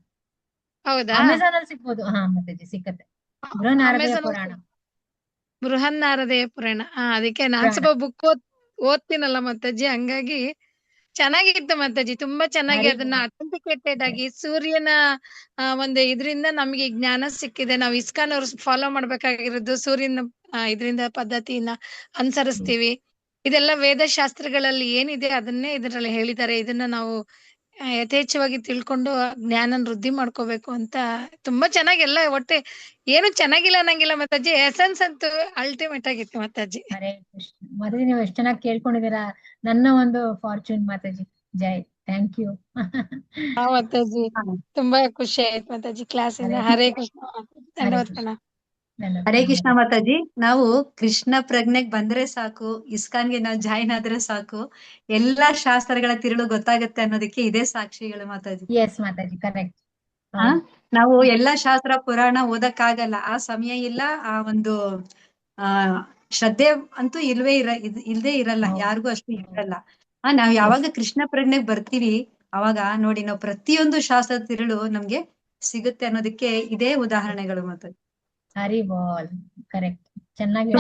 ಹೌದಾ? ಅಮೆಝಾನ್ ಅಲ್ಲಿ ಸಿಗ್ಬೋದು. ಮಾತಾಜಿ ಸಿಕ್ಕತ್ತೆ. ಬೃಹನ್ನಾರದೀಯ ಪುರಾಣ. ಬೃಹನ್ನಾರದೀಯ ಪುರಾಣ. ಅದಕ್ಕೆ ನಾನ್ ಸ್ವಲ್ಪ ಬುಕ್ ಓದ್ತೀನಲ್ಲ ಮಾತಾಜಿ, ಹಂಗಾಗಿ ಚೆನ್ನಾಗಿತ್ತು ಮಾತಾಜಿ. ತುಂಬಾ ಚೆನ್ನಾಗಿ ಅದನ್ನ ಅಥೆಂಟಿಕೇಟೆಡ್ ಆಗಿ ಸೂರ್ಯನ ಒಂದು ಇದರಿಂದ ನಮ್ಗೆ ಜ್ಞಾನ ಸಿಕ್ಕಿದೆ. ನಾವು ಇಸ್ಕಾನ್ ಅವ್ರು ಫಾಲೋ ಮಾಡ್ಬೇಕಾಗಿರೋದು ಸೂರ್ಯನ ಇದರಿಂದ ಪದ್ಧತಿನ ಅನುಸರಿಸ್ತೀವಿ. ಇದೆಲ್ಲ ವೇದಶಾಸ್ತ್ರಗಳಲ್ಲಿ ಏನಿದೆ ಅದನ್ನೇ ಇದರಲ್ಲಿ ಹೇಳಿದ್ದಾರೆ. ಇದನ್ನ ನಾವು ಯಥೇಚ್ಛವಾಗಿ ತಿಳ್ಕೊಂಡು ಜ್ಞಾನ ವೃದ್ಧಿ ಮಾಡ್ಕೋಬೇಕು ಅಂತ ತುಂಬಾ ಚೆನ್ನಾಗಿ ಎಲ್ಲ ಒಟ್ಟೆ ಏನು ಚೆನ್ನಾಗಿಲ್ಲ ಅನ್ನಂಗಿಲ್ಲ ಮಾತಾಜಿ. ಎಸೆನ್ಸ್ ಅಂತೂ ಅಲ್ಟಿಮೇಟ್ ಆಗಿತ್ತು ಮಾತಾಜಿ. ಮಾತಾಜಿ, ನೀವು ಎಷ್ಟು ಚೆನ್ನಾಗಿ ಕೇಳ್ಕೊಂಡಿದ್ದೀರಾ. ನನ್ನ ಒಂದು ಫಾರ್ಚೂನ್ ಮಾತಾಜಿ. ಜೈ, ಥ್ಯಾಂಕ್ ಯು ಮಾತಾಜಿ. ತುಂಬಾ ಖುಷಿ ಆಯ್ತು ಮಾತಾಜಿ ಕ್ಲಾಸ್ ಇಂದ. ಹರೇ ಕೃಷ್ಣ. ಧನ್ಯವಾದ. ಹರೇ ಕೃಷ್ಣ ಮಾತಾಜಿ. ನಾವು ಕೃಷ್ಣ ಪ್ರಜ್ಞೆಗ್ ಬಂದ್ರೆ ಸಾಕು, ಇಸ್ಕಾನ್ಗೆ ನಾವು ಜಾಯಿನ್ ಆದ್ರೆ ಸಾಕು, ಎಲ್ಲಾ ಶಾಸ್ತ್ರಗಳ ತಿರುಳು ಗೊತ್ತಾಗತ್ತೆ ಅನ್ನೋದಕ್ಕೆ ಇದೇ ಸಾಕ್ಷಿಗಳು ಮಾತಾಜಿ. Yes Mataji, correct. ನಾವು ಎಲ್ಲಾ ಶಾಸ್ತ್ರ ಪುರಾಣ ಓದಕ್ಕಾಗಲ್ಲ, ಆ ಸಮಯ ಇಲ್ಲ, ಆ ಒಂದು ಶ್ರದ್ಧೆ ಅಂತೂ ಇಲ್ದೇ ಇರಲ್ಲ, ಯಾರಿಗೂ ಅಷ್ಟು ಇರಲ್ಲ. ನಾವ್ ಯಾವಾಗ ಕೃಷ್ಣ ಪ್ರಜ್ಞೆಗ್ ಬರ್ತೀವಿ ಅವಾಗ ನೋಡಿ ನಾವು ಪ್ರತಿಯೊಂದು ಶಾಸ್ತ್ರದ ತಿರುಳು ನಮ್ಗೆ ಸಿಗುತ್ತೆ ಅನ್ನೋದಕ್ಕೆ ಇದೇ ಉದಾಹರಣೆಗಳು ಮಾತಾಜಿ. ಹರಿ ಬೋಲ್. ಕರೆಕ್ಟ್. ಚೆನ್ನಾಗಿ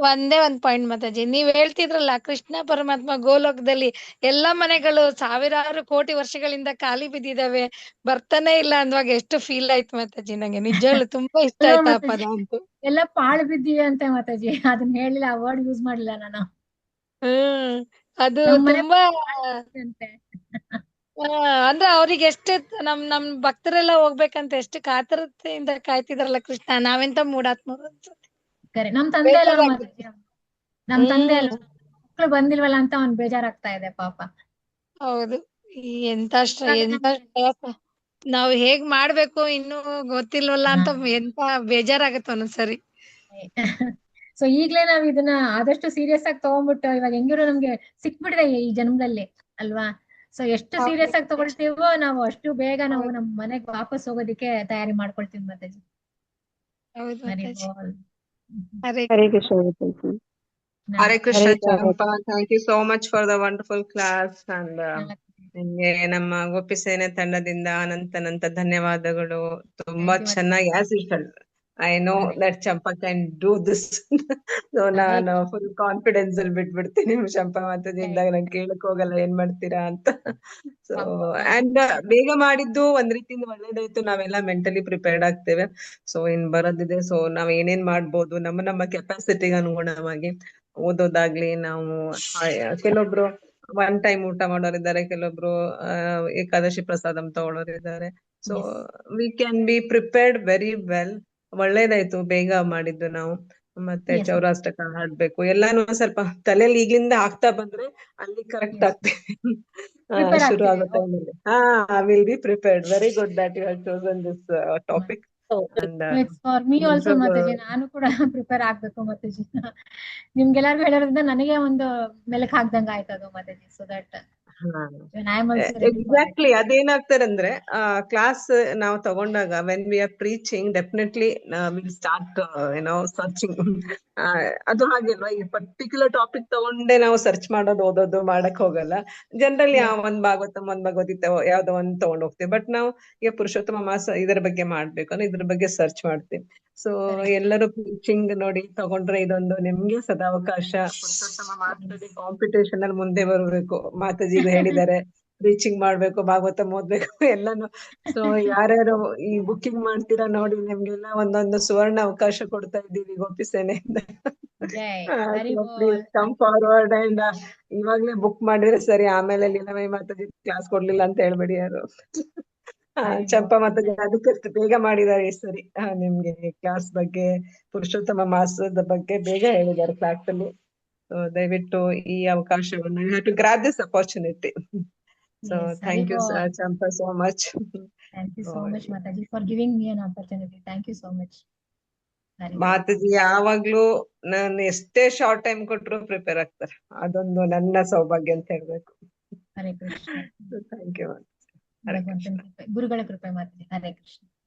ಒಂದೇ ಒಂದ್ ಪಾಯಿಂಟ್ ಮಾತಾಜಿ, ನೀವ್ ಹೇಳ್ತಿದ್ರಲ್ಲ ಕೃಷ್ಣ ಪರಮಾತ್ಮ ಗೋಲೋಕದಲ್ಲಿ ಎಲ್ಲಾ ಮನೆಗಳು ಸಾವಿರಾರು ಕೋಟಿ ವರ್ಷಗಳಿಂದ ಖಾಲಿ ಬಿದ್ದಿದಾವೆ, ಬರ್ತಾನೆ ಇಲ್ಲ ಅಂದ್ವಾಗ ಎಷ್ಟು ಫೀಲ್ ಆಯ್ತು ಮಾತಾಜಿ. ನಂಗೆ ನಿಜವಾಗ್ಲು ತುಂಬಾ ಇಷ್ಟ ಆಯ್ತು ಆ ಪದ ಅಂತೂ. ಎಲ್ಲ ಪಾಳು ಬಿದ್ದಿವೆ ಅಂತ ಮಾತಾಜಿ. ಅದನ್ನ ಹೇಳಿಲ್ಲ, ಆ ವರ್ಡ್ ಯೂಸ್ ಮಾಡಿಲ್ಲ ನಾನು. ಅದು ತುಂಬಾ ಅಂದ್ರೆ ಅವ್ರಿಗೆ ಎಷ್ಟು ನಮ್ ಭಕ್ತರೆಲ್ಲ ಹೋಗ್ಬೇಕಂತ ಎಷ್ಟು ಕಾತರತೆಯಿಂದ ಕಾಯ್ತಿದ್ರಲ್ಲ ಕೃಷ್ಣ. ನಾವೆಂತ ಮೂಡಾತ್ಮರು ಅನ್ಸುತ್ತೆ. ನಮ್ ತಂದೆ ಎಲ್ಲ ನಮ್ ತಂದೆ ಎಲ್ಲ ಮಕ್ಳು ಬಂದಿಲ್ವಲ್ಲ ಅಂತ ಅವ್ನ್ ಬೇಜಾರಾಗ್ತಾ ಇದೆ ಪಾಪ. ಹೌದು. ಎಂತ ನಾವ್ ಹೇಗ್ ಮಾಡ್ಬೇಕು ಇನ್ನು ಗೊತ್ತಿಲ್ವಲ್ಲ ಅಂತ ಎಂತ ಬೇಜಾರಾಗತ್ತ ಒಂದೊಂದ್ಸರಿ. ಸೊ ಈಗ್ಲೇ ನಾವ್ ಇದನ್ನ ಆದಷ್ಟು ಸೀರಿಯಸ್ ಆಗಿ ತಗೊಂಡ್ಬಿಟ್ಟು, ಇವಾಗ ಹೆಂಗಿರೋ ನಮ್ಗೆ ಸಿಕ್ಬಿಡಿದೆ ಈ ಜನ್ಮದಲ್ಲಿ ಅಲ್ವಾ. ಸೊ ಎಷ್ಟು ಸೀರಿಯಸ್ ಆಗಿ ತಗೊಳ್ತೀವೋ ನಾವು ಅಷ್ಟು ಬೇಗ ನಾವು ನಮ್ ಮನೆಗ್ ವಾಪಸ್ ಹೋಗೋದಿಕ್ಕೆ ತಯಾರಿ ಮಾಡ್ಕೊಳ್ತೀವಿ ಮಾತಾಜಿ. ಹೌದು ಹರಿ ಮಾತಾಜಿ. ಬೋಲ್. ಹರೇ Hare Krishna, Maताji. Hare Krishna, Hare Krishna. Champa. Thank you so much for the wonderful class. And ನಿಮ್ಗೆ ನಮ್ಮ ಗೋಪಿ ಸೇನೆ ತಂಡದಿಂದ ಅನಂತ ಧನ್ಯವಾದಗಳು. ತುಂಬಾ ಚೆನ್ನಾಗಿ as usual I know that Champa can do this. ನಾನು ಫುಲ್ ಕಾನ್ಫಿಡೆನ್ಸ್ ಅಲ್ಲಿ ಬಿಟ್ಬಿಡ್ತೀನಿ ಚಂಪಾ ಮಾತಾಜಿ ಇದ್ದಾಗ ನಂಗೆ ಕೇಳಕ್ ಹೋಗಲ್ಲ ಏನ್ ಮಾಡ್ತೀರಾ ಅಂತ. ಸೊ ಅಂಡ್ ಬೇಗ ಮಾಡಿದ್ದು ಒಂದ್ ರೀತಿಯಿಂದ ಒಳ್ಳೇದಾಯ್ತು. ನಾವೆಲ್ಲ ಮೆಂಟಲಿ ಪ್ರಿಪೇರ್ಡ್ ಆಗ್ತೇವೆ. ಸೊ ಇನ್ ಬರೋದಿದೆ. ಸೊ ನಾವ್ ಏನೇನ್ ಮಾಡ್ಬೋದು ನಮ್ಮ ಕೆಪಾಸಿಟಿಗೆ ಅನುಗುಣವಾಗಿ ಓದೋದಾಗ್ಲಿ, ನಾವು ಕೆಲವೊಬ್ರು ಒನ್ ಟೈಮ್ ಊಟ ಮಾಡೋರಿದ್ದಾರೆ, ಕೆಲವೊಬ್ರು ಏಕಾದಶಿ ಪ್ರಸಾದಂ ತಗೊಳ್ಳೋರಿದ್ದಾರೆ. So we can be prepared very well. ಒಳ್ಳೇದಾಯ್ತು ಬೇಗ ಮಾಡಿದ್ದು ನಾವು. ಮತ್ತೆ ಚೌರಾಷ್ಟಕ ಹಾಡ್ಬೇಕು ಎಲ್ಲಾನು ಸ್ವಲ್ಪ ತಲೆಯಲ್ಲಿ ಈಗ್ಲಿಂದ ಆಗ್ತಾ ಬಂದ್ರೆ ಅಲ್ಲಿ ಕರೆಕ್ಟ್ ಆಗ್ತೇವೆ ಶುರು ಆಗೋ ಟೈಮಲ್ಲಿ. Will be prepared. Very good that you have chosen this topic. For me also Mataji, ನಾನು ಕೂಡ ಪ್ರಿಪೇರ್ ಆಗ್ಬೇಕು ಮಾತಾಜಿ. ನಿಮ್ಗೆಲ್ಲರಿಗೂ ಹೇಳೋದ್ರಿಂದ ನನಗೆ ಒಂದು ಮೆಲಕ್ ಹಾಕ್ದಂಗ ಆಯ್ತದು ಮಾತಾಜಿ. ಸೊ ದಟ್ ಎಕ್ಸಾಕ್ಟ್ಲಿ ಅದೇನಾಗ್ತಾರಂದ್ರೆ ಕ್ಲಾಸ್ ನಾವು ತಗೊಂಡಾಗ when we are preaching definitely will start searching. ಅದು ಹಾಗೆಲ್ವಾ, ಈ ಪರ್ಟಿಕ್ಯುಲರ್ ಟಾಪಿಕ್ ತಗೊಂಡೇ ನಾವು ಸರ್ಚ್ ಮಾಡೋದು ಓದೋದು ಮಾಡಕ್ ಹೋಗಲ್ಲ. ಜನರಲಿ ಒಂದ್ ಭಗವದ್ಗೀತೆ ಯಾವ್ದೋ ಒಂದ್ ತಗೊಂಡ್ ಹೋಗ್ತೀವಿ. ಬಟ್ ನಾವು ಈಗ ಪುರುಷೋತ್ತಮ ಮಾಸ ಇದರ ಬಗ್ಗೆ ಮಾಡ್ಬೇಕು ಅಂದ್ರೆ ಇದ್ರ ಬಗ್ಗೆ ಸರ್ಚ್ ಮಾಡ್ತೀವಿ. ಸೊ ಎಲ್ಲರೂ ಪ್ರೀಚಿಂಗ್ ನೋಡಿ ತಗೊಂಡ್ರೆ ಇದೊಂದು ನಿಮ್ಗೆ ಸದಾವಕಾಶ. ಪುರುಷೋತ್ತಮ ಮಾಸದಲ್ಲಿ ಕಾಂಪಿಟೇಷನ್ ಅಲ್ಲಿ ಮುಂದೆ ಬರ್ಬೇಕು. ಮಾತಾಜಿ ಹೇಳಿದ್ದಾರೆ ರೀಚಿಂಗ್ ಮಾಡ್ಬೇಕು, ಭಾಗವತ ಓದ್ಬೇಕು ಎಲ್ಲಾನು. ಸೊ ಯಾರ್ಯಾರು ಈ ಬುಕ್ಕಿಂಗ್ ಮಾಡ್ತೀರಾ ನೋಡಿ, ನಿಮ್ಗೆಲ್ಲ ಒಂದೊಂದು ಸುವರ್ಣ ಅವಕಾಶ ಕೊಡ್ತಾ ಇದ್ದೀವಿ ಗೋಪಿ ಸೇನೆಯಿಂದ. ಪ್ಲೀಸ್ ಕಮ್ ಫಾರ್ವರ್ಡ್ ಅಂಡ್ ಇವಾಗ್ಲೇ ಬುಕ್ ಮಾಡಿದ್ರೆ ಸರಿ, ಆಮೇಲೆ ಲೀಲಾಮಯಿ ಮಾತಾಜಿ ಕ್ಲಾಸ್ ಕೊಡ್ಲಿಲ್ಲ ಅಂತ ಹೇಳ್ಬೇಡಿ ಯಾರು. ಚಂಪಾ ಮಾತಾಜಿ ಅದಕ್ಕೆ ಬೇಗ ಮಾಡಿದ್ದಾರೆ ಈ ಸರಿ. ನಿಮ್ಗೆ ಕ್ಲಾಸ್ ಬಗ್ಗೆ, ಪುರುಷೋತ್ತಮ ಮಾಸದ ಬಗ್ಗೆ ಬೇಗ ಹೇಳಿದ್ದಾರೆ ಕ್ಲಾಸ್ ಅಲ್ಲಿ. ದಯವಿಟ್ಟು ಈ ಅವಕಾಶವನ್ನು you have to grab this opportunity. So thank you Champa so much. Thank you so much Mataji for giving me an opportunity. Thank you so much. Mataji ಯಾವಾಗ್ಲೂ ನಾನು ಎಷ್ಟೇ ಶಾರ್ಟ್ ಟೈಮ್ ಕೊಟ್ರು ಪ್ರಿಪೇರ್ ಆಗ್ತಾರೆ. ಅದೊಂದು ನನ್ನ ಸೌಭಾಗ್ಯ ಅಂತ ಹೇಳ್ಬೇಕು. ಹರೇ ಕೃಷ್ಣ. Thank you. ಗುರುಗಳ ಕೃಪೆ Mataji. Hare Krishna.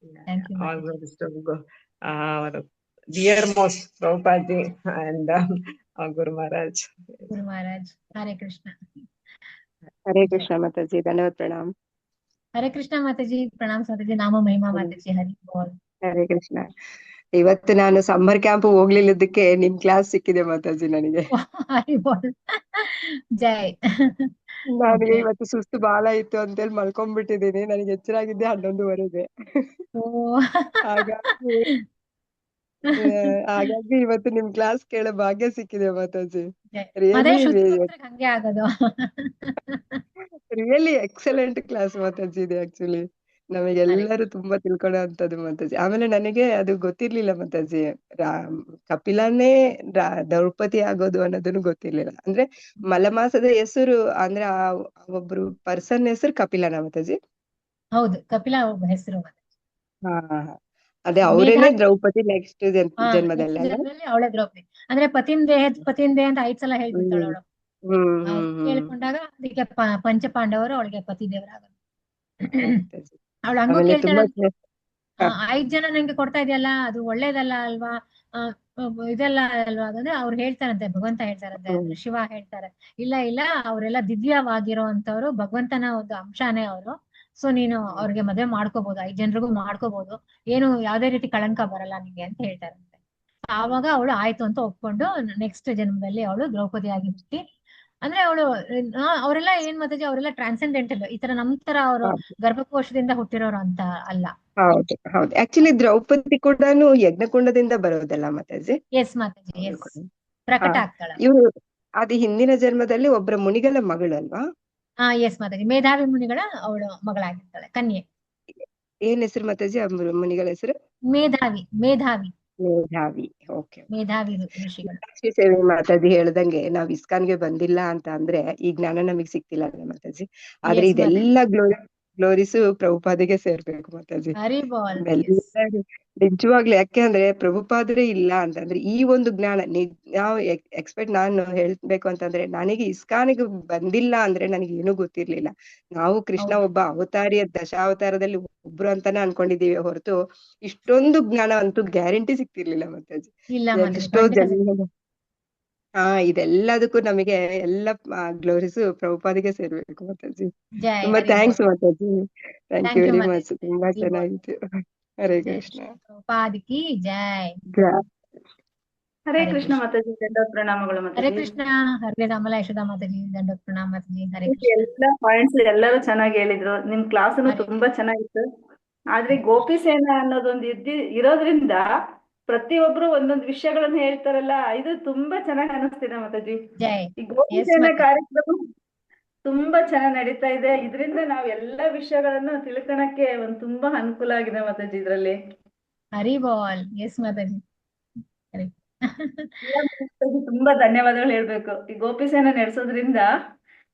Thank you. All the best ಅವರು dear most Prabhupaji and Guru Maharaj. Guru Maharaj. Hare Krishna. Hare Krishna, Mataji. Dandavat pranam. Hare Krishna Mataji. ಪ್ರಣಾಮ್ ಮಾತಾಜಿ. ನಾಮ ಮಹಿಮಾ ಮಾತಾಜಿ. ಹರಿ ಬೋಲ್. ಹರೇ ಕೃಷ್ಣ. ಇವತ್ತು ನಾನು ಸಮ್ಮರ್ ಕ್ಯಾಂಪ್ ಹೋಗ್ಲಿಲ್ಲದಕ್ಕೆ ನಿಮ್ ಕ್ಲಾಸ್ ಸಿಕ್ಕಿದೆ ಮಾತಾಜಿ ನನಗೆ. ಹರಿ ಬೋಲ್. ಜೈ. ನನಗೆ ಇವತ್ತು ಸುಸ್ತು ಬಹಳ ಇತ್ತು ಅಂತೇಳಿ ಮಲ್ಕೊಂಡ್ಬಿಟ್ಟಿದೀನಿ. ನನಗೆ ಎಚ್ಚರಾಗಿದ್ದೆ 11:30ಗೆ. ಹಾಗಾಗಿ ಇವತ್ತು ನಿಮ್ ಕ್ಲಾಸ್ ಕೇಳೋ ಭಾಗ್ಯ ಸಿಕ್ಕಿದೆ ಮಾತಾಜಿ. ಹಂಗೆ ಆಗೋದು. ರಿಯಲಿ ಎಕ್ಸಲೆಂಟ್ ಕ್ಲಾಸ್ ಮಾತಾಜಿ ಇದೆ. ಆಕ್ಚುಲಿ ನಮಗೆಲ್ಲರೂ ತುಂಬಾ ತಿಳ್ಕೊಳ್ಳೋ ಅಂತದ್ದು ಮಾತಾಜಿ. ಆಮೇಲೆ ನನಗೆ ಅದು ಗೊತ್ತಿರ್ಲಿಲ್ಲ ಮಾತಾಜಿ, ಕಪಿಲನೇ ದ್ರೌಪದಿ ಆಗೋದು ಅನ್ನೋದನ್ನು ಗೊತ್ತಿರ್ಲಿಲ್ಲ. ಅಂದ್ರೆ ಮಲಮಾಸದ ಹೆಸರು ಅಂದ್ರೆ ಒಬ್ರು ಪರ್ಸನ್ ಹೆಸರು ಕಪಿಲನ ಮಾತಾಜಿ? ಹೌದು, ಕಪಿಲ ಹೆಸರು. ಅದೇ ಅವರೇನೆ ದ್ರೌಪದಿ ನೆಕ್ಸ್ಟ್ ಜನ್ಮದಲ್ಲಿ ಅವಳೆ ದ್ರೌಪದಿ. ಅಂದ್ರೆ ಪತಿಂದೆ ಅಂತ 5 ಸಲ ಹೇಳ್ಬಿಡ್ತಾಳೆ ಅವಳು. ಕೇಳ್ಕೊಂಡಾಗ ಅದಕ್ಕೆ ಪಂಚಪಾಂಡವರು ಅವಳಿಗೆ ಪತಿ ದೇವರಾಗೋದು. ಅವಳು ಹಂಗೂ ಕೇಳ್ತಾಳೆ, 5 ಜನ ನಂಗೆ ಕೊಡ್ತಾ ಇದೆಯಲ್ಲ ಅದು ಒಳ್ಳೇದಲ್ಲ ಅಲ್ವಾ, ಇದೆಲ್ಲ ಅಲ್ವಾ ಅಂದ್ರೆ ಅವ್ರು ಹೇಳ್ತಾರಂತೆ, ಭಗವಂತ ಹೇಳ್ತಾರಂತೆ, ಶಿವ ಹೇಳ್ತಾರೆ, ಇಲ್ಲ ಇಲ್ಲ ಅವರೆಲ್ಲ ದಿವ್ಯವಾಗಿರೋ ಅಂತವ್ರು, ಭಗವಂತನ ಒಂದು ಅಂಶನೇ ಅವರು. ಸೊ ನೀನು ಅವ್ರಿಗೆ ಮದ್ವೆ ಮಾಡ್ಕೋಬಹುದು, 5 ಜನರಿಗೂ ಮಾಡ್ಕೋಬಹುದು, ಏನು ಯಾವ್ದೇ ರೀತಿ ಕಳಂಕ ಬರಲ್ಲ ನಿಂಗೆ ಅಂತ ಹೇಳ್ತಾರಂತೆ. ಆವಾಗ ಅವಳು ಆಯ್ತು ಅಂತ ಒಪ್ಕೊಂಡು ನೆಕ್ಸ್ಟ್ ಜನ್ಮದಲ್ಲಿ ಅವಳು ದ್ರೌಪದಿ ಆಗಿ ಹುಟ್ಟಿ, ಅಂದ್ರೆ ಅವಳು ಅವರೆಲ್ಲ ಏನ್ ಮಾತಾಜಿ, ಅವರೆಲ್ಲ ಟ್ರಾನ್ಸೆಂಡೆಂಟಲ್, ಈ ತರ ನಮ್ ತರ ಅವರು ಗರ್ಭಕೋಶದಿಂದ ಹುಟ್ಟಿರೋರು ಅಂತ ಅಲ್ಲ. ಹೌದು ಹೌದು. ಆಕ್ಚುಲಿ ದ್ರೌಪದಿ ಕೂಡ ಯಜ್ಞಕುಂಡದಿಂದ ಬರೋದಲ್ಲ ಮಾತಾಜಿ? ಎಸ್ ಮಾತಾಜಿ, ಎಸ್, ಪ್ರಕಟ ಆಗ್ತಾಳೆ. ಇವ್ರು ಅದು ಹಿಂದಿನ ಜನ್ಮದಲ್ಲಿ ಒಬ್ಬರ ಮುನಿಗಳ ಮಗಳಲ್ವಾ? ಎಸ್ ಮಾತಾಜಿ, ಮೇಧಾವಿ ಮುನಿಗಳ ಅವಳು ಮಗಳಾಗಿರ್ತಾಳೆ, ಕನ್ಯೆ. ಏನ್ ಹೆಸರು ಮಾತಾಜಿ ಮುನಿಗಳ ಹೆಸರು? ಮೇಧಾವಿ. ಮೇಧಾವಿ. ಮೇಧಾವಿ. ಓಕೆ. ಮೇಧಾವಿ ಋಷಿಗಳು. ಲಕ್ಷ್ಮೀ ಸೇವೆ ಮಾತಾಜಿ ಹೇಳ್ದಂಗೆ ನಾವ್ ಇಸ್ಕಾನ್ಗೆ ಬಂದಿಲ್ಲ ಅಂತ ಅಂದ್ರೆ ಈ ಜ್ಞಾನ ನಮಗ್ ಸಿಕ್ತಿಲ್ಲ ಮಾತಾಜಿ. ಆದ್ರೆ ಇದೆಲ್ಲ ಗ್ಲೋರೀಸ್ ಪ್ರಭುಪಾದಿಗೆ ಸೇರ್ಬೇಕು ಮಾತಾಜಿ. ಹರಿ ಬೋಲ್. ಎಲ್ಲರೂ ನಿಜವಾಗ್ಲು ಯಾಕೆಂದ್ರೆ ಪ್ರಭುಪಾದ್ರೆ ಇಲ್ಲ ಅಂತಂದ್ರೆ ಈ ಒಂದು ಜ್ಞಾನ ನಾವು ಎಕ್ಸ್ಪೆಕ್ಟ್ ನಾನು ಹೇಳ್ಬೇಕು ಅಂತಂದ್ರೆ ನನಗೆ ಇಸ್ಕಾನಿಗೆ ಬಂದಿಲ್ಲ ಅಂದ್ರೆ ನನಗೆ ಏನೂ ಗೊತ್ತಿರ್ಲಿಲ್ಲ. ನಾವು ಕೃಷ್ಣ ಹೌದು. ಒಬ್ಬ ಅವತಾರಿಯ ದಶಾವತಾರದಲ್ಲಿ ಒಬ್ರು ಅಂತಾನೆ ಅನ್ಕೊಂಡಿದೀವಿ ಹೊರತು ಇಷ್ಟೊಂದು ಜ್ಞಾನ ಅಂತೂ ಗ್ಯಾರಂಟಿ ಸಿಗ್ತಿರ್ಲಿಲ್ಲ ಮಾತಾಜಿ. ಇಲ್ಲ ಮಾತಾಜಿ, ಎಷ್ಟೋ ಖಂಡಿತ ಜನ ಇದೆಲ್ಲದಕ್ಕೂ ನಮಗೆ ಎಲ್ಲ ಗ್ಲೋರೀಸ್ ಪ್ರಭುಪಾದಿಗೆ ಸೇರ್ಬೇಕು ಮಾತಾಜಿ. ಜೈ ತುಂಬಾ ಹರಿ ಥ್ಯಾಂಕ್ಸ್ ಬೋಲ್. Mataji. Thank you thank you very much. Mataji. ತುಂಬಾ ಹರಿ ಬೋಲ್. ಚೆನ್ನಾಗಿತ್ತು. ಹರೇ ಜೈ ಕೃಷ್ಣ. ಶ್ರೀ ಪ್ರಭುಪಾದ್ ಕಿ ಜೈ. ಹರೇ ಹರೇ ಕೃಷ್ಣ ಕೃಷ್ಣ. ಮಾತಾಜಿ, ದಂಡೋತ್ ಪ್ರಣಾಮಗಳು ಹರೇ ಮಾತಾಜಿ. ಕೃಷ್ಣ. ಹರೇ ರಾಮಲ ಯಶೋದಾ ಮಾತಾಜಿ, ದಂಡೋತ್ ಪ್ರಣಾಮ ಮಾತಾಜಿ. ಹರೇ ಕೃಷ್ಣ. ಎಲ್ಲ ಪಾಯಿಂಟ್ಸ್ ಎಲ್ಲರೂ ಚೆನ್ನಾಗಿ ಹೇಳಿದ್ರು. ನಿಮ್ ಕ್ಲಾಸನು ಹರೇ ತುಂಬಾ ಚೆನ್ನಾಗಿತ್ತು. ಆದ್ರೆ ಗೋಪಿ ಸೇನಾ ಅನ್ನೋದೊಂದು ಇರೋದ್ರಿಂದ ಪ್ರತಿಯೊಬ್ರು ಒಂದೊಂದು ವಿಷಯಗಳನ್ನ ಹೇಳ್ತಾರಲ್ಲ, ಇದು ತುಂಬಾ ಚೆನ್ನಾಗಿ ಅನಿಸ್ತಿದೆ ಮಾತಾಜಿ. ಜೈ. ಈ ಗೋಪಿ ಎಸ್ ಸೇನಾ ಮಾತಾಜಿ. ಕಾರ್ಯಕ್ರಮ ತುಂಬಾ ಚೆನ್ನಾಗಿ ನಡೀತಾ ಇದೆ. ಇದರಿಂದ ನಾವು ಎಲ್ಲಾ ವಿಷಯಗಳನ್ನು ತಿಳ್ಕೊಳಕ್ಕೆ ತುಂಬಾ ಅನುಕೂಲ ಆಗಿದೆ ಮಾತಾಜಿ ಇದ್ರಲ್ಲಿ. ಹರಿ ಬೋಲ್. ಎಸ್ ಮಾತಾಜಿ. ಹರಿ. ತುಂಬಾ ಧನ್ಯವಾದಗಳು ಹೇಳ್ಬೇಕು. ಈ ಗೋಪಿ ಸೇನಾ ನಡೆಸೋದ್ರಿಂದ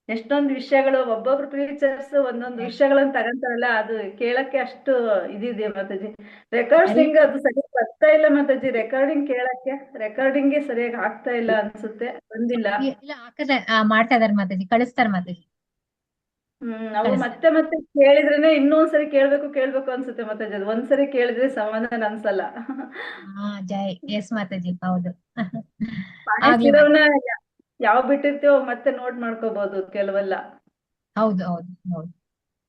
ಎಷ್ಟೊಂದು ವಿಷಯಗಳು, ಒಬ್ಬೊಬ್ರು ಟೀಚರ್ಸ್ ಒಂದೊಂದು ವಿಷಯಗಳನ್ನ ತಗೊಂತಾರಲ್ಲ, ಅದು ಕೇಳಕ್ಕೆ ಅಷ್ಟು ಇದಿದೆ ಮಾತಾಜಿ. ರೆಕಾರ್ಡಿಂಗ್ ಅದು ಸರಿಯಾಗಿ ಬರ್ತಾ ಇಲ್ಲ ಮಾತಾಜಿ. ರೆಕಾರ್ಡಿಂಗ್ ಕೇಳಕ್ಕೆ ರೆಕಾರ್ಡಿಂಗ್ಗೆ ಸರಿಯಾಗಿ ಆಗ್ತಾ ಇಲ್ಲ ಅನ್ಸುತ್ತೆ, ಬಂದಿಲ್ಲ. ಇಲ್ಲ ಮಾಡ್ತಾ ಇದಾರೆ ಮಾತಾಜಿ, ಕಳಿಸ್ತಾರೆ ಮಾತಾಜಿ. ನಾವು ಮತ್ತೆ ಮತ್ತೆ ಕೇಳಿದ್ರೇನೆ ಇನ್ನೊಂದ್ಸರಿ ಕೇಳ್ಬೇಕು ಅನ್ಸುತ್ತೆ ಮಾತಾಜಿ. ಅದು ಒಂದ್ಸರಿ ಕೇಳಿದ್ರೆ ಸಮಾಧಾನ ಅನ್ಸಲ್ಲ. ಜೈ. ಎಸ್ ಮಾತಾಜಿ, ಹೌದು. ಆಗ್ಲಿ ಯಾವ ಬಿಟ್ಟಿರ್ತೀವೋ ಮತ್ತೆ ನೋಟ್ ಮಾಡ್ಕೋಬಹುದು ಕೆಲವೆಲ್ಲ. ಹೌದು ಹೌದು ಹೌದು,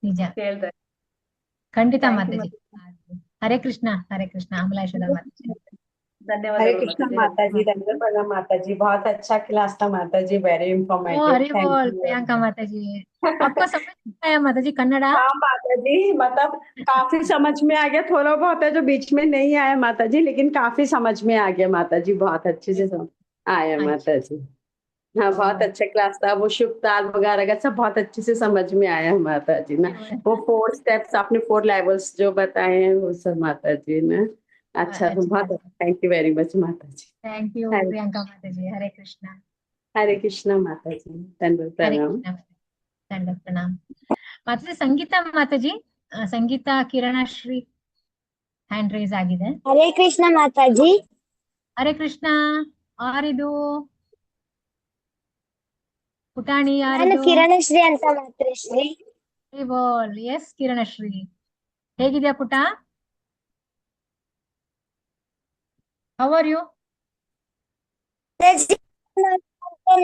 ನಿಜ. ಕೇಳ್ದೆ ಖಂಡಿತ ಮಾತಾಜಿ. ಹರೇ ಕೃಷ್ಣ. ಹರೇ ಕೃಷ್ಣ. ಅಮಲಾಶ್ವರ ಮಾತಾಜಿ. हरे कृष्णा माता जी, धन्यवाद प्रणाम माता जी। बहुत अच्छा क्लास था माता जी, वेरी इंफॉर्मेटिव। हरी बोल प्रियंका माता जी। आपको समझ में आया माता जी कन्नड़ा? हाँ माता जी, मतलब काफी समझ में आ गया। थोड़ा बहुत है जो बीच में नहीं आया माता जी, लेकिन काफी समझ में आ गया माता जी। बहुत अच्छे से समझ आया माता जी। हाँ, बहुत अच्छा क्लास था। वो शुभ ताल वगैरह का सब बहुत अच्छे से समझ में आया माता जी ना। वो 4 स्टेप्स आपने 4 लेवल्स जो बताए हैं वो सब माता जी ना। अच्छा, तो बहुत थैंक यू वेरी मच माता जी। थैंक यू प्रियंका माता जी। हरे कृष्णा। हरे कृष्णा माता जी, धन्यवाद प्रणाम। दंडवत प्रणाम माता जी। संगीता माता जी, संगीता ಕಿರಣಶ್ರೀ ಹ್ಯಾಂಡ್ ರೈಸ್ ಆಗಿದೆ. ಹರೇ ಕೃಷ್ಣ ಮಾತಾಜಿ. ಹರೇ ಕೃಷ್ಣ. ಯಾರಿದು ಪುಟಾಣಿ? ಯಾರಿದು? ಕಿರಣಶ್ರೀ ಅಂತ ಮಾತಾಶ್ರೀ. ಬೋಲ್. ಎಸ್ ಕಿರಣಶ್ರೀ, ಹೇಗಿದ್ಯಾ ಪುಟ? How are you?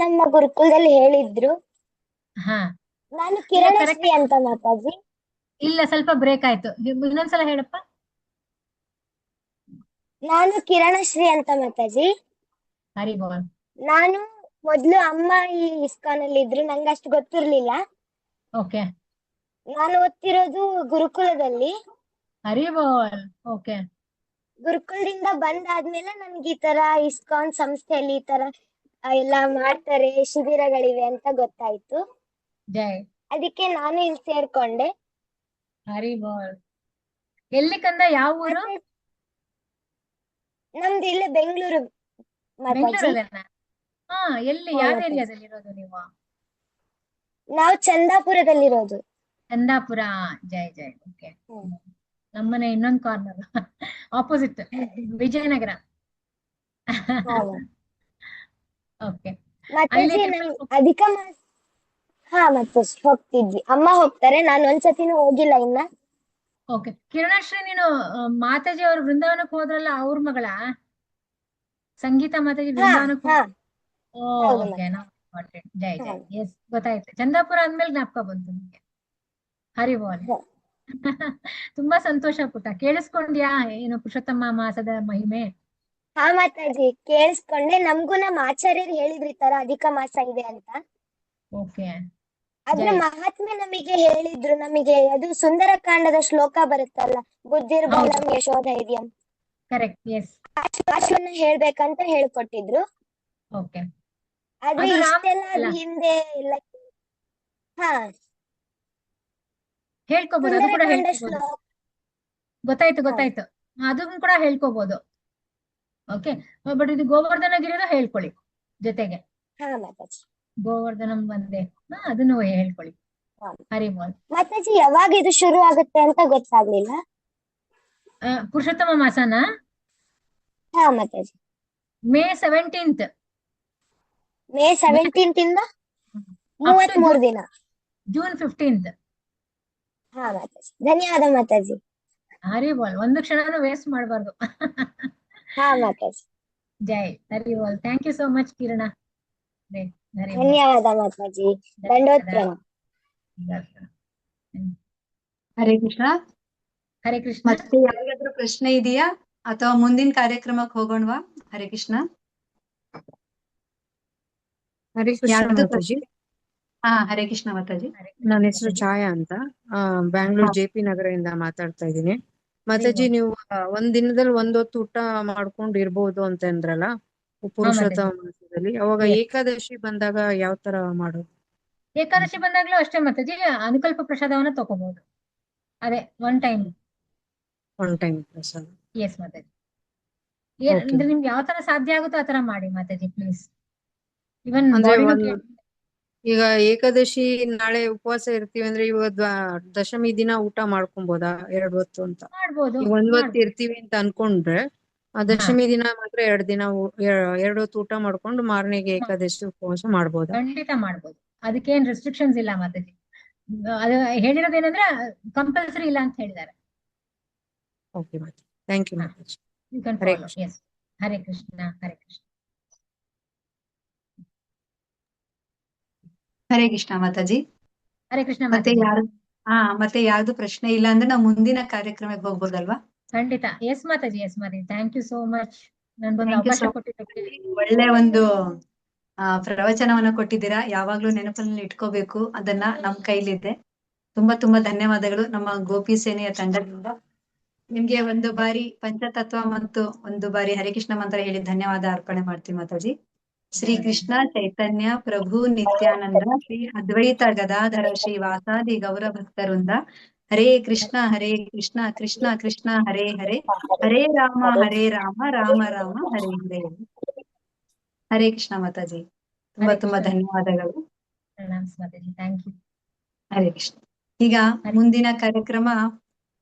ನಮ್ಮ ಗುರುಕುಲದಲ್ಲಿ ಹೇಳಿದ್ರು. ಹಾ, ನಾನು ಕಿರಣಶ್ರೀ ಅಂತ ಮಾತಾಜಿ. ಇಲ್ಲ, ಸ್ವಲ್ಪ ಬ್ರೇಕ್ ಆಯ್ತು, ಇನ್ನೊಂದ್ಸಲ ಹೇಳಪ್ಪ. ನಾನು ಕಿರಣಶ್ರೀ ಅಂತ ಮಾತಾಜಿ. ಹರಿ ಬೋಲ್. ನಾನು ಮೊದ್ಲು ಅಮ್ಮ ಈ ಇಸ್ಕಾನ್ ಅಲ್ಲಿ ಇದ್ರು, ನಂಗೆ ಅಷ್ಟು ಗೊತ್ತಿರ್ಲಿಲ್ಲ. ಓಕೆ. ನಾನು ಓದ್ತಿರೋದು ಗುರುಕುಲದಲ್ಲಿ. ಹರಿ ಬೋಲ್. ಓಕೆ. ಗುರುಕುಲದಿಂದ ಬಂದಾದ್ಮೇಲೆ ನನ್ಗೆ ಈ ತರ ಇಸ್ಕಾನ್ ಸಂಸ್ಥೆಯಲ್ಲಿ ಈ ತರ ಎಲ್ಲ ಮಾಡ್ತಾರೆ, ಶಿಬಿರಗಳಿವೆ ಅಂತ ಗೊತ್ತಾಯ್ತು. ಜೈ. ಅದಕ್ಕೆ ನಾನು ಇಲ್ಲಿ ಸೇರ್ಕೊಂಡೆ. ಹರಿ ಬೋಲ್. ಎಲ್ಲಿ ಕಂದ? ಯಾವ ಊರು? ನಮ್ದು ಇಲ್ಲೇ ಬೆಂಗಳೂರು. ಹಾ, ಎಲ್ಲಿ? ಯಾವ ಏರಿಯಾದಲ್ಲಿ ಇರೋದು ನೀವು? ನಾವು ಚಂದಾಪುರದಲ್ಲಿರೋದು. ಚಂದಾಪುರ. ಜೈ ಜೈ. ಓಕೆ. ನಮ್ಮನೆ ಇನ್ನೊಂದು ಕಾರ್ನರ್, ಆಪೋಸಿಟ್, ವಿಜಯನಗರ. ಓಕೆ. ಅಧಿಕ ಮಾಸ. ಹಾ, ಮತ್ತೆ ಹೋಗ್ತಿದ್ವಿ. ಅಮ್ಮ ಹೋಗ್ತಾರೆ, ನಾನು ಒಂದ್ಸತಿನೂ ಹೋಗಿಲ್ಲ ಇನ್ನ. ಓಕೆ. ಕಿರಣಶ್ರೀ, ನೀನು ಮಾತಾಜಿ ಅವ್ರ ವೃಂದಾವನಕ್ಕೆ ಹೋದ್ರಲ್ಲ, ಅವ್ರ ಮಗಳ? ಸಂಗೀತ ಮಾತಾಜಿ ವೃಂದಾವನಕ್ಕೆ? ಓಕೆ. ಜೈ ಜೈ. ಎಸ್, ಗೊತ್ತಾಯ್ತು. ಚಂದಾಪುರ ಅಂದ್ಮೇಲೆ ಜ್ಞಾಪಕ ಬಂತು ನಿಮ್ಗೆ. ಹರಿ ಬೋಲ್. ತುಂಬಾ ಸಂತೋಷ ಪುಟ್ಟ. ಕೇಳಿಸ್ಕೊಂಡ್ಯಾ ಏನು ಪುರುಷೋತ್ತಮ ಮಾಸದ ಮಹಿಮೆ? ಹಾ ಮಾತಾಜಿ, ಕೇಳಿಸ್ಕೊಂಡೆ. ನಮ್ಗೂ ನಮ್ಮ ಆಚಾರ್ಯರು ಹೇಳಿದ್ರು ಈ ತರ ಅಧಿಕ ಮಾಸ ಇದೆ ಅಂತ. ಓಕೆ. ಅದ್ರ ಮಹಾತ್ಮೆ ನಮಗೆ ಹೇಳಿದ್ರು. ನಮಗೆ ಅದು ಸುಂದರಕಾಂಡದ ಶ್ಲೋಕ ಬರುತ್ತಲ್ಲ, ಬುದ್ಧಿರ್ಬಲಂ ಯಶೋಧೈರ್ಯಂ. ಕರೆಕ್ಟ್. ಎಸ್. ಅಷ್ಟನ್ನ ಹೇಳ್ಬೇಕಂತ ಹೇಳ್ಕೊಟ್ಟಿದ್ರು. ಓಕೆ. ಆದ್ರೆ ಇಷ್ಟೆಲ್ಲ ಹಿಂದೆ ಎಲ್ಲ ಹೇಳ್ಕೋಬಹುದು. ಅದು ಕೂಡ ಹೇಳ್ಕೋಬಹುದು. ಗೊತ್ತಾಯ್ತು. ಅದನ್ನು ಕೂಡ ಹೇಳ್ಕೋಬಹುದು. ಓಕೆ. ಬಟ್ ಇದು ಗೋವರ್ಧನಗಿರಿನೂ ಹೇಳ್ಕೊಳ್ಳಿ ಜೊತೆಗೆ. ಗೋವರ್ಧನಂ ಒಂದೇ, ಅದನ್ನು ಹೇಳ್ಕೊಳ್ಳಿ. ಹರಿ ಬೋಲ್. ಮಾತಾಜಿ ಯಾವಾಗ ಇದು ಶುರು ಆಗುತ್ತೆ ಅಂತ ಗೊತ್ತಾಗ್ಲಿಲ್ಲ. ಪುರುಷೋತ್ತಮ ಮಾಸನ ಹಾ ಮಾತಾಜಿ. ಮೇ 17th. ಮೇ 17th ಇಂದ 33 ದಿನ. June 15th. ಹಾ ಮಾತಾಜಿ, ಧನ್ಯವಾದ ಮಾತಾಜಿ. ಹರಿ ಬೋಲ್. ಒಂದು ಕ್ಷಣನೂ ವೇಸ್ಟ್ ಮಾಡಬಾರ್ದು. ಹಾ ಮಾತಾಜಿ. ಜೈ ಹರಿ ಬೋಲ್. ಥ್ಯಾಂಕ್ ಯು ಸೋ ಮಚ್ ಕಿರಣ. ಧನ್ಯವಾದ ಮಾತಾಜಿ. ದಂಡೋತ್ ಪ್ರಣಾಮ. ಹರೇ ಕೃಷ್ಣ. ಹರೇ ಕೃಷ್ಣ. ಮತ್ತೆ ಯಾರಿಗಾದ್ರೂ ಪ್ರಶ್ನೆ ಇದೆಯಾ ಅಥವಾ ಮುಂದಿನ ಕಾರ್ಯಕ್ರಮಕ್ಕೆ ಹೋಗೋಣವಾ? ಹರೇ ಕೃಷ್ಣ. ಹರೇ ಕೃಷ್ಣ ಯಾರ್ದು ಮಾತಾಜಿ. ಹರೇ ಕೃಷ್ಣ ಮಾತಾಜಿ. ನನ್ನ ಹೆಸರು ಛಾಯಾ ಅಂತ, ಬ್ಯಾಂಗ್ಳೂರ್ JP ನಗರದಿಂದ ಮಾತಾಡ್ತಾ ಇದ್ದೀನಿ. ಮಾತಾಜಿ, ನೀವು ಒಂದ್ ದಿನದಲ್ಲಿ ಒಂದೊತ್ತು ಊಟ ಮಾಡ್ಕೊಂಡು ಇರ್ಬೋದು ಅಂತ ಅಂದ್ರಲ್ಲ ಪುರುಷೋತ್ತಮ ಮಾಸದಲ್ಲಿ, ಅವಾಗ ಏಕಾದಶಿ ಬಂದಾಗ ಯಾವ ತರ ಮಾಡೋದು? ಏಕಾದಶಿ ಬಂದಾಗ್ಲೂ ಅಷ್ಟೇ ಮಾತಾಜಿ, ಅನುಕಲ್ಪ ಪ್ರಸಾದವನ್ನ ತಗೋಬಹುದು. ಅದೇ ಒನ್ ಟೈಮ್ ಪ್ರಸಾದ. ಎಸ್ ಮಾತಾಜಿ. ನಿಮ್ಗೆ ಯಾವ ತರ ಸಾಧ್ಯ ಆಗುತ್ತೋ ಆ ತರ ಮಾಡಿ ಮಾತಾಜಿ, ಪ್ಲೀಸ್. ಇವನ್ ಈಗ ಏಕಾದಶಿ ನಾಳೆ ಉಪವಾಸ ಇರ್ತೀವಿ ಅಂದ್ರೆ ಇವಾಗ ದಶಮಿ ದಿನ ಊಟ ಮಾಡ್ಕೊಬೋದಾ 2 ಹೊತ್ತು ಅಂತ? ಈಗ 1 ಹೊತ್ತು ಇರ್ತೀವಿ ಅಂತ ಅನ್ಕೊಂಡ್ರೆ ಆ ದಶಮಿ ದಿನ ಮಾತ್ರ 2 ದಿನ 2 ಹೊತ್ತು ಊಟ ಮಾಡ್ಕೊಂಡು ಮಾರನೆಗೆ ಏಕಾದಶಿ ಉಪವಾಸ ಮಾಡ್ಬೋದಾ? ಖಂಡಿತ ಮಾಡ್ಬೋದು, ಅದಕ್ಕೇನ್ ರೆಸ್ಟ್ರಿಕ್ಷನ್ಸ್ ಇಲ್ಲ ಮಾತಾಜಿ. ಅದು ಹೇಳಿರೋದೇನಂದ್ರೆ ಕಂಪಲ್ಸರಿ ಇಲ್ಲ ಅಂತ ಹೇಳಿದ್ದಾರೆ. Okay Mataji, thank you Mataji. You can follow. Yes. Hare Krishna. Hare Krishna. Hare Krishna Mataji. Hare Krishna. ಮತ್ತೆ ಯಾರ್ದು ಪ್ರಶ್ನೆ ಇಲ್ಲ ಅಂದ್ರೆ ನಾವು ಮುಂದಿನ ಕಾರ್ಯಕ್ರಮಕ್ಕೆ ಹೋಗ್ಬೋದಲ್ವಾ? ಖಂಡಿತ. Yes Mataji. Yes Mataji. Thank you so much. ನನ್ಗೊಂದು ಅವಕಾಶ ಕೊಟ್ಟಿದ್ದಕ್ಕೆ. ಒಳ್ಳೆ ಒಂದು ಪ್ರವಚನವನ್ನ ಕೊಟ್ಟಿದ್ದೀರಾ. ಯಾವಾಗ್ಲೂ ನೆನಪಲ್ಲಿ ಇಟ್ಕೋಬೇಕು, ಅದನ್ನ ನಮ್ ಕೈಲಿದೆ. ತುಂಬಾ ತುಂಬಾ ಧನ್ಯವಾದಗಳು ನಮ್ಮ ಗೋಪಿ ಸೇನೆಯ ತಂಡದಿಂದ. ನಿಮ್ಗೆ ಒಂದು ಬಾರಿ ಪಂಚತತ್ವ ಮತ್ತು ಒಂದು ಬಾರಿ ಹರೇ ಕೃಷ್ಣ ಮಂತ್ರ ಹೇಳಿ ಧನ್ಯವಾದ ಅರ್ಪಣೆ ಮಾಡ್ತೀವಿ ಮಾತಾಜಿ. ಶ್ರೀ ಕೃಷ್ಣ ಚೈತನ್ಯ ಪ್ರಭು ನಿತ್ಯಾನಂದ ಶ್ರೀ ಅದ್ವೈತ ಗದಾಧರ ಶ್ರೀ ವಾಸಾದಿ ಗೌರ ಭಕ್ತರಿಂದ ಹರೇ ಕೃಷ್ಣ ಕೃಷ್ಣ ಕೃಷ್ಣ ಹರೇ ಹರೇ, ಹರೇ ರಾಮ ರಾಮ ರಾಮ ಹರೇ ಹರೇ. ಹರೇ ಕೃಷ್ಣ ಮಾತಾಜಿ. ತುಂಬಾ ತುಂಬಾ ಧನ್ಯವಾದಗಳು. ಹರೇ ಕೃಷ್ಣ. ಈಗ ಮುಂದಿನ ಕಾರ್ಯಕ್ರಮ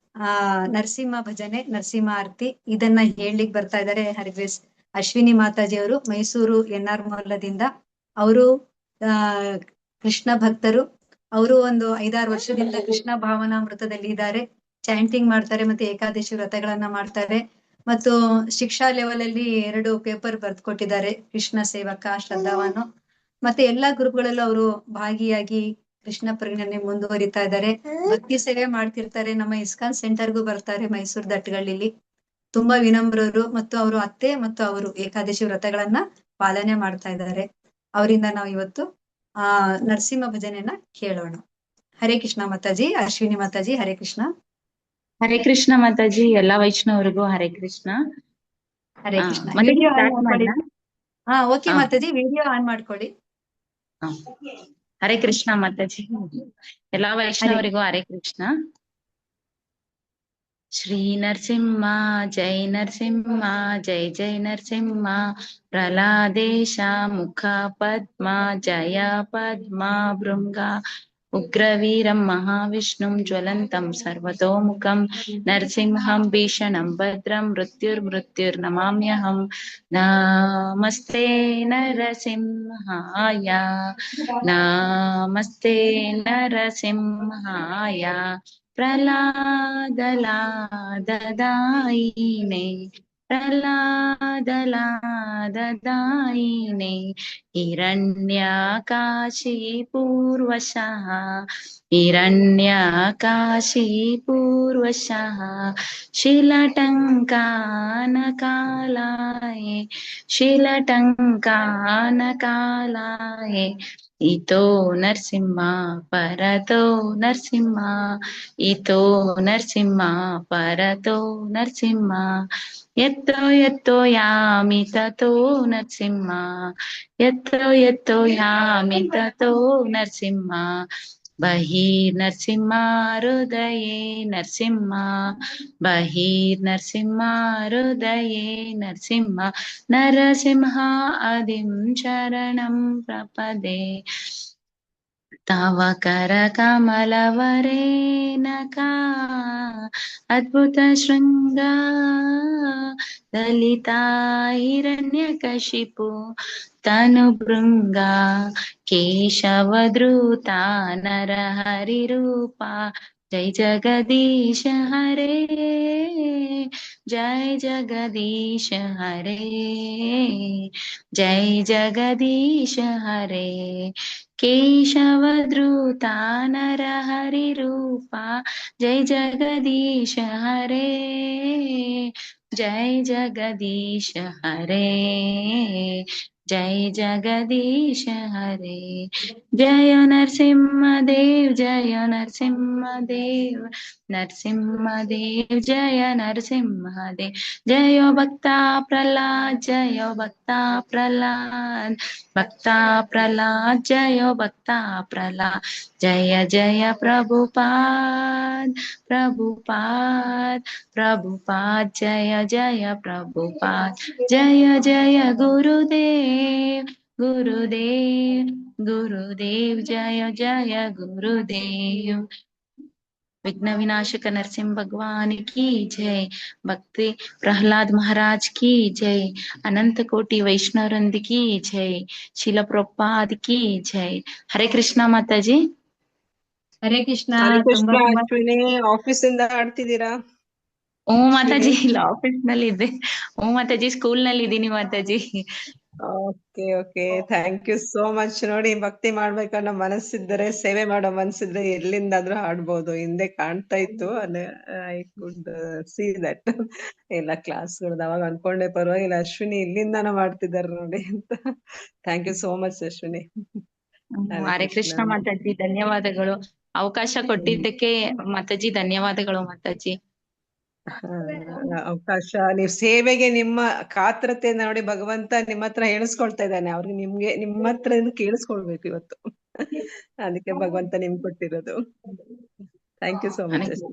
ನರಸಿಂಹ ಭಜನೆ, ನರಸಿಂಹ ಆರತಿ. ಇದನ್ನ ಹೇಳಲಿಕ್ಕೆ ಬರ್ತಾ ಇದ್ದಾರೆ ಹರಿಗ್ರೇಸ್ ಅಶ್ವಿನಿ ಮಾತಾಜಿ ಅವರು, ಮೈಸೂರು NR ಮೂಲದಿಂದ. ಅವರು ಕೃಷ್ಣ ಭಕ್ತರು. ಅವರು ಒಂದು 5-6 ವರ್ಷದಿಂದ ಕೃಷ್ಣ ಭಾವನಾಮೃತದಲ್ಲಿ ಇದ್ದಾರೆ. ಚಾಂಟಿಂಗ್ ಮಾಡ್ತಾರೆ ಮತ್ತೆ ಏಕಾದಶಿ ವ್ರತಗಳನ್ನ ಮಾಡ್ತಾರೆ. ಮತ್ತು ಶಿಕ್ಷಾ ಲೆವೆಲ್ ಅಲ್ಲಿ 2 ಪೇಪರ್ ಬರ್ದ್ಕೊಟ್ಟಿದ್ದಾರೆ, ಕೃಷ್ಣ ಸೇವಕ, ಶ್ರದ್ಧಾವಾನು. ಮತ್ತೆ ಎಲ್ಲಾ ಗ್ರೂಪ್ಗಳಲ್ಲೂ ಅವರು ಭಾಗಿಯಾಗಿ ಕೃಷ್ಣ ಪ್ರಜ್ಞೆಯಲ್ಲಿ ಮುಂದುವರಿತಾ ಇದ್ದಾರೆ. ಭಕ್ತಿ ಸೇವೆ ಮಾಡ್ತಿರ್ತಾರೆ. ನಮ್ಮ ಇಸ್ಕಾನ್ ಸೆಂಟರ್ಗೂ ಬರ್ತಾರೆ ಮೈಸೂರು ದಟ್ಟಗಳ್ಳಿಲಿ. ತುಂಬಾ ವಿನಮ್ರರು ಮತ್ತು ಅವರು ಅತ್ತೆ ಮತ್ತು ಅವರು ಏಕಾದಶಿ ವ್ರತಗಳನ್ನ ಪಾಲನೆ ಮಾಡ್ತಾ ಇದ್ದಾರೆ. ಅವರಿಂದ ನಾವು ಇವತ್ತು ನರಸಿಂಹ ಭಜನೆಯನ್ನ ಕೇಳೋಣ. ಹರೇ ಕೃಷ್ಣ ಮಾತಾಜಿ. ಅಶ್ವಿನಿ ಮಾತಾಜಿ. ಹರೇ ಕೃಷ್ಣ. ಹರೇ ಕೃಷ್ಣ ಮಾತಾಜಿ. ಎಲ್ಲಾ ವೈಷ್ಣವರಿಗೂ Hare Krishna. Hare Krishna. Okay Mataji, video on ಮಾಡ್ಕೊಳ್ಳಿ. ಹರೇ ಕೃಷ್ಣ ಮಾತಾಜಿ. ಎಲ್ಲಾ ವೈಷ್ಣವರಿಗೂ ಹರೇ ಕೃಷ್ಣ. ಶ್ರೀ ನರಸಿಂಹ ಜೈ ನರಸಿಂಹ, ಜೈ ಜೈ ನರಸಿಂಹ. ಪ್ರಹ್ಲಾದೇಶ ಮುಖ ಪದ್ಮ, ಜಯ ಪದ್ಮ ಭೃಂಗ. ಉಗ್ರವೀರಂ ಮಹಾವಿಷ್ಣುಂ ಜ್ವಲಂತಂ ಸರ್ವತೋಮುಖಂ. ನರಸಿಂಹಂ ಭೀಷಣಂ ಭದ್ರಂ, ಮೃತ್ಯುರ್ನಮಾಮ್ಯಹಂ. ನಮಸ್ತೆ ನರಸಿಂಹಾಯ, ನಮಸ್ತೆ ನರಸಿಂಹಾಯ. ಪ್ರಹ್ಲಾದಲಾದದಾಯಿನೇ, ಪ್ರಹ್ಲಾದಲಾದದಾಯಿನೇ. ಹಿರಣ್ಯಕಾಶೀಪೂರ್ವಶಃ, ಹಿರಣ್ಯಕಾಶೀಪೂರ್ವಶಃ. ಶಿಲಟಂಕಾನಕಾಲಾಯೇ, ಶಿಲಟಂಕಾನಕಾಲಾಯೇ. ಇತೋ ನರಸಿಂಹ ಪರತೋ ನರಸಿಂಹ, ಇತೋ ನರಸಿಂಹ ಪರತೋ ನರಸಿಂಹ. ಯತ್ರ ಯತ್ತೋ ಯಾಮಿ ತಥೋ ನರಸಿಂಹ, ಯತ್ರ ಯತ್ತೋ ಯಾಮಿ ತಥೋ ನರಸಿಂಹ. ಬಹಿರ್ನರಸಿಂಹ ಹೃದಯೇ ನರಸಿಂಹ, ಬಹಿರ್ನರಸಿಂಹ ಹೃದಯೇ ನರಸಿಂಹ. ನರಸಿಂಹ ಆದಿಂ ಶರಣಂ ಪ್ರಪದೇ. ತವ ಕರ ಕಮಲವರೇನಕ ಅದ್ಭುತ ಶೃಂಗ ದಲಿತ ಹಿರಣ್ಯಕಶಿಪು ತನು ಭೃಂಗ ಕೇಶವಧೃತ ನರಹರಿ ರೂಪ ಜೈ ಜಗದೀಶ ಹರೇ ಜೈ ಜಗದೀಶ ಹರೇ ಜೈ ಜಗದೀಶ ಹರೇ ಕೇಶವಧೃತ ನರಹರಿ ರೂಪ ಜೈ ಜಗದೀಶ ಹರೇ ಜೈ ಜಗದೀಶ ಹರೇ ಜೈ ಜಗದೀಶ ಹರೇ ಜಯ ನರಸಿಂಹದೇವ್ ಜಯ ನರಸಿಂಹದೇವ್ ನರಸಿಂಹದೇವ್ ಜಯ ನರಸಿಂಹದೇವ್ ಜಯ ಭಕ್ತ ಪ್ರಹ್ಲಾದ್ ಜಯ ಭಕ್ತ ಪ್ರಹ್ಲಾದ್ ಭಕ್ತ ಪ್ರಹ್ಲಾದ್ ಜಯ ಭಕ್ತ ಪ್ರಹ್ಲಾದ್ ಜಯ ಜಯ ಪ್ರಭುಪಾದ್ ಪ್ರಭುಪಾದ್ ಪ್ರಭುಪಾದ್ ಜಯ ಜಯ ಪ್ರಭುಪಾದ್ ಜಯ ಜಯ ಗುರುದೇವ್ ಗುರುದೇವ್ ಗುರುದೇವ್ ಜಯ ಜಯ ಗುರುದೇವ್ विघ्न विनाशक नरसिंह भगवान की जय भक्ति प्रहलाद महाराज की जय अनंत कोटि वैष्णववृंद की जय शील प्रभुपाद की जय हरे कृष्ण माताजी ಹರೇ ಕೃಷ್ಣ. ಹರೇ ಕೃಷ್ಣ. ತುಂಬಾ ತುಂಬಾ ಅಶ್ವಿನಿ ಆಫೀಸ್ ಇಂದ ಆಡ್ತಿದ್ದೀರಾ? ಓ ಮಾತಾಜಿ ಇಲ್ಲ ಆಫೀಸ್ ನಲ್ಲಿ ಇದ್ದೆ. ಓ ಮಾತಾಜಿ ಸ್ಕೂಲ್ ನಲ್ಲಿ ಇದ್ದೀನಿ Mataji. Okay okay, thank you so much. ನೋಡಿ, ಭಕ್ತಿ ಮಾಡ್ಬೇಕನ್ನೋ ಮನಸ್ಸಿದ್ದರೆ, ಸೇವೆ ಮಾಡೋ ಮನಸ್ಸಿದ್ರೆ ಎಲ್ಲಿಂದಾದ್ರೂ ಹಾಡ್ಬೋದು. ಹಿಂದೆ ಕಾಣ್ತಾ ಇತ್ತು, ಐ ಕುಡ್ ಸಿ ದಟ್ ಎಲ್ಲ ಕ್ಲಾಸ್ಗಳದ್ದು. ಅವಾಗ ಅನ್ಕೊಂಡೆ ಪರವಾಗಿಲ್ಲ ಅಶ್ವಿನಿ ಇಲ್ಲಿಂದಾನ ಮಾಡ್ತಿದ್ದಾರೆ ನೋಡಿ ಅಂತ. Thank you so much Ashwini. Hare Krishna Mataji, ಧನ್ಯವಾದಗಳು. ಅವಕಾಶ ಕೊಟ್ಟಿದ್ದಕ್ಕೆ ಮಾತಾಜಿ ಧನ್ಯವಾದಗಳು ಮಾತಾಜಿ. ಅವಕಾಶ, ನೀವು ಸೇವೆಗೆ ನಿಮ್ಮ ಕಾತ್ರತೆ ನೋಡಿ ಭಗವಂತ ನಿಮ್ಮ ಹತ್ರ ಹೇಳಿಸ್ಕೊಳ್ತಾ ಇದ್ದಾನೆ. ಅವ್ರಿಗೆ ನಿಮ್ಮ ಹತ್ರ ಕೇಳಿಸ್ಕೊಳ್ಬೇಕು ಇವತ್ತು. ಅದಕ್ಕೆ ಭಗವಂತ ನಿಮ್ಗೆ ಕೊಟ್ಟಿರೋದು. Thank you so much.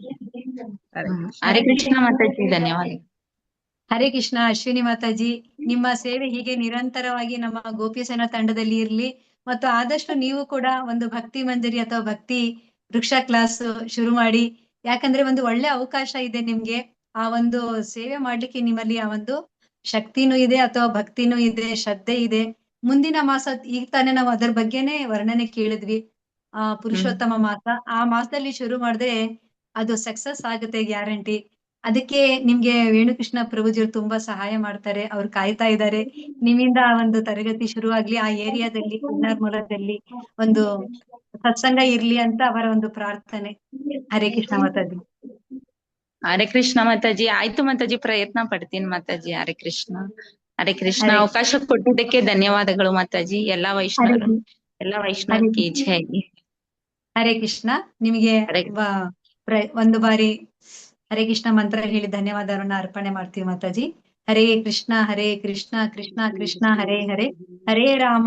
Hare Krishna Mataji, ಧನ್ಯವಾದ. ಹರೇ ಕೃಷ್ಣ. ಅಶ್ವಿನಿ ಮಾತಾಜಿ, ನಿಮ್ಮ ಸೇವೆ ಹೀಗೆ ನಿರಂತರವಾಗಿ ನಮ್ಮ ಗೋಪಿಸೇನ ತಂಡದಲ್ಲಿ ಇರ್ಲಿ, ಮತ್ತು ಆದಷ್ಟು ನೀವು ಕೂಡ ಒಂದು ಭಕ್ತಿ ಮಂಜರಿ ಅಥವಾ ಭಕ್ತಿ ವೃಕ್ಷ ಕ್ಲಾಸ್ ಶುರು ಮಾಡಿ. ಯಾಕಂದ್ರೆ ಒಂದು ಒಳ್ಳೆ ಅವಕಾಶ ಇದೆ ನಿಮ್ಗೆ. ಆ ಒಂದು ಸೇವೆ ಮಾಡ್ಲಿಕ್ಕೆ ನಿಮ್ಮಲ್ಲಿ ಆ ಒಂದು ಶಕ್ತಿನೂ ಇದೆ, ಅಥವಾ ಭಕ್ತಿನೂ ಇದೆ, ಶ್ರದ್ಧೆ ಇದೆ. ಮುಂದಿನ ಮಾಸ, ಈಗ ತಾನೇ ನಾವು ಅದರ ಬಗ್ಗೆನೆ ವರ್ಣನೆ ಕೇಳಿದ್ವಿ, ಪುರುಷೋತ್ತಮ ಮಾಸ. ಆ ಮಾಸದಲ್ಲಿ ಶುರು ಮಾಡಿದ್ರೆ ಅದು ಸಕ್ಸಸ್ ಆಗುತ್ತೆ ಗ್ಯಾರಂಟಿ. ಅದಕ್ಕೆ ನಿಮ್ಗೆ ವೇಣುಕೃಷ್ಣ ಪ್ರಭುಜಿಯವರು ತುಂಬಾ ಸಹಾಯ ಮಾಡ್ತಾರೆ. ಅವ್ರು ಕಾಯ್ತಾ ಇದ್ದಾರೆ ನಿಮ್ಮಿಂದ ಒಂದು ತರಗತಿ ಶುರು ಆಗ್ಲಿ, ಆ ಏರಿಯಾದಲ್ಲಿ ಪುನರ್ಮೂಲದಲ್ಲಿ ಒಂದು ಸತ್ಸಂಗ ಇರ್ಲಿ ಅಂತ ಅವರ ಒಂದು ಪ್ರಾರ್ಥನೆ. ಹರೇ ಕೃಷ್ಣ ಮಾತಾಜಿ. ಹರೇ ಕೃಷ್ಣ ಮಾತಾಜಿ. ಆಯ್ತು ಮಾತಾಜಿ, ಪ್ರಯತ್ನ ಪಡ್ತೀನಿ ಮಾತಾಜಿ. ಹರೇ ಕೃಷ್ಣ. ಹರೇ ಕೃಷ್ಣ. ಅವಕಾಶ ಕೊಟ್ಟಿದ್ದಕ್ಕೆ ಧನ್ಯವಾದಗಳು ಮಾತಾಜಿ. ಎಲ್ಲಾ ವೈಷ್ಣವರಿಗೆ ಜೈ. ಹರೇ ಕೃಷ್ಣ. ನಿಮಗೆ ಒಂದು ಬಾರಿ ಹರೇ ಕೃಷ್ಣ ಮಂತ್ರ ಹೇಳಿ ಧನ್ಯವಾದವನ್ನ ಅರ್ಪಣೆ ಮಾಡ್ತೀವಿ ಮಾತಾಜಿ. ಹರೇ ಕೃಷ್ಣ ಕೃಷ್ಣ ಕೃಷ್ಣ ಹರೇ ಹರೇ, ಹರೇ ರಾಮ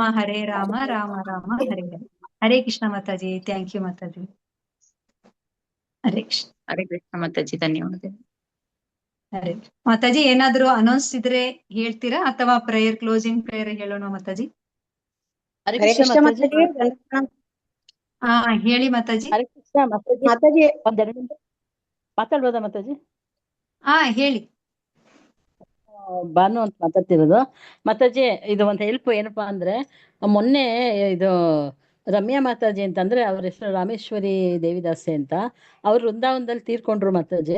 ರಾಮ ರಾಮ ಹರೇ ಹರೇ. ಹರೇ ಕೃಷ್ಣ ಮಾತಾಜಿ. Thank you Mataji. ಹರೇ ಕೃಷ್ಣ. ಹರೇ ಕೃಷ್ಣ ಮಾತಾಜಿ, ಧನ್ಯವಾದ. ಹರೇ ಮಾತಾಜಿ, ಏನಾದ್ರು ಅನೌನ್ಸ್ ಇದ್ರೆ ಹೇಳ್ತೀರಾ ಅಥವಾ ಪ್ರೇಯರ್, ಕ್ಲೋಸಿಂಗ್ ಪ್ರೇಯರ್ ಹೇಳೋಣ ಮಾತಾಜಿ? ಹರೇ ಕೃಷ್ಣ ಮಾತಾಜಿ. ಹಾ ಹೇಳಿ ಮಾತಾಜಿ. ಹರೇ ಕೃಷ್ಣ ಮಾತಾಜಿ. ಒಂದೆರಡು ನಿಮಿಷ ಮಾತಾಡ್ಬೋದಾ ಮಾತಾಜಿ? ಹಾ ಹೇಳಿ. ಬಾನು ಅಂತ ಮಾತಾಡ್ತಿರೋದು ಮಾತಾಜಿ. ಇದು ಒಂದು ಹೆಲ್ಪ್ ಏನಪ್ಪಾ ಅಂದ್ರೆ, ಮೊನ್ನೆ ಇದು ರಮ್ಯಾ ಮಾತಾಜಿ ಅಂತಂದ್ರೆ ಅವ್ರ ಹೆಸರು ರಾಮೇಶ್ವರಿ ದೇವಿದಾಸೆ ಅಂತ, ಅವ್ರು ವೃಂದಾವನದಲ್ಲಿ ತೀರ್ಕೊಂಡ್ರು ಮಾತಾಜಿ.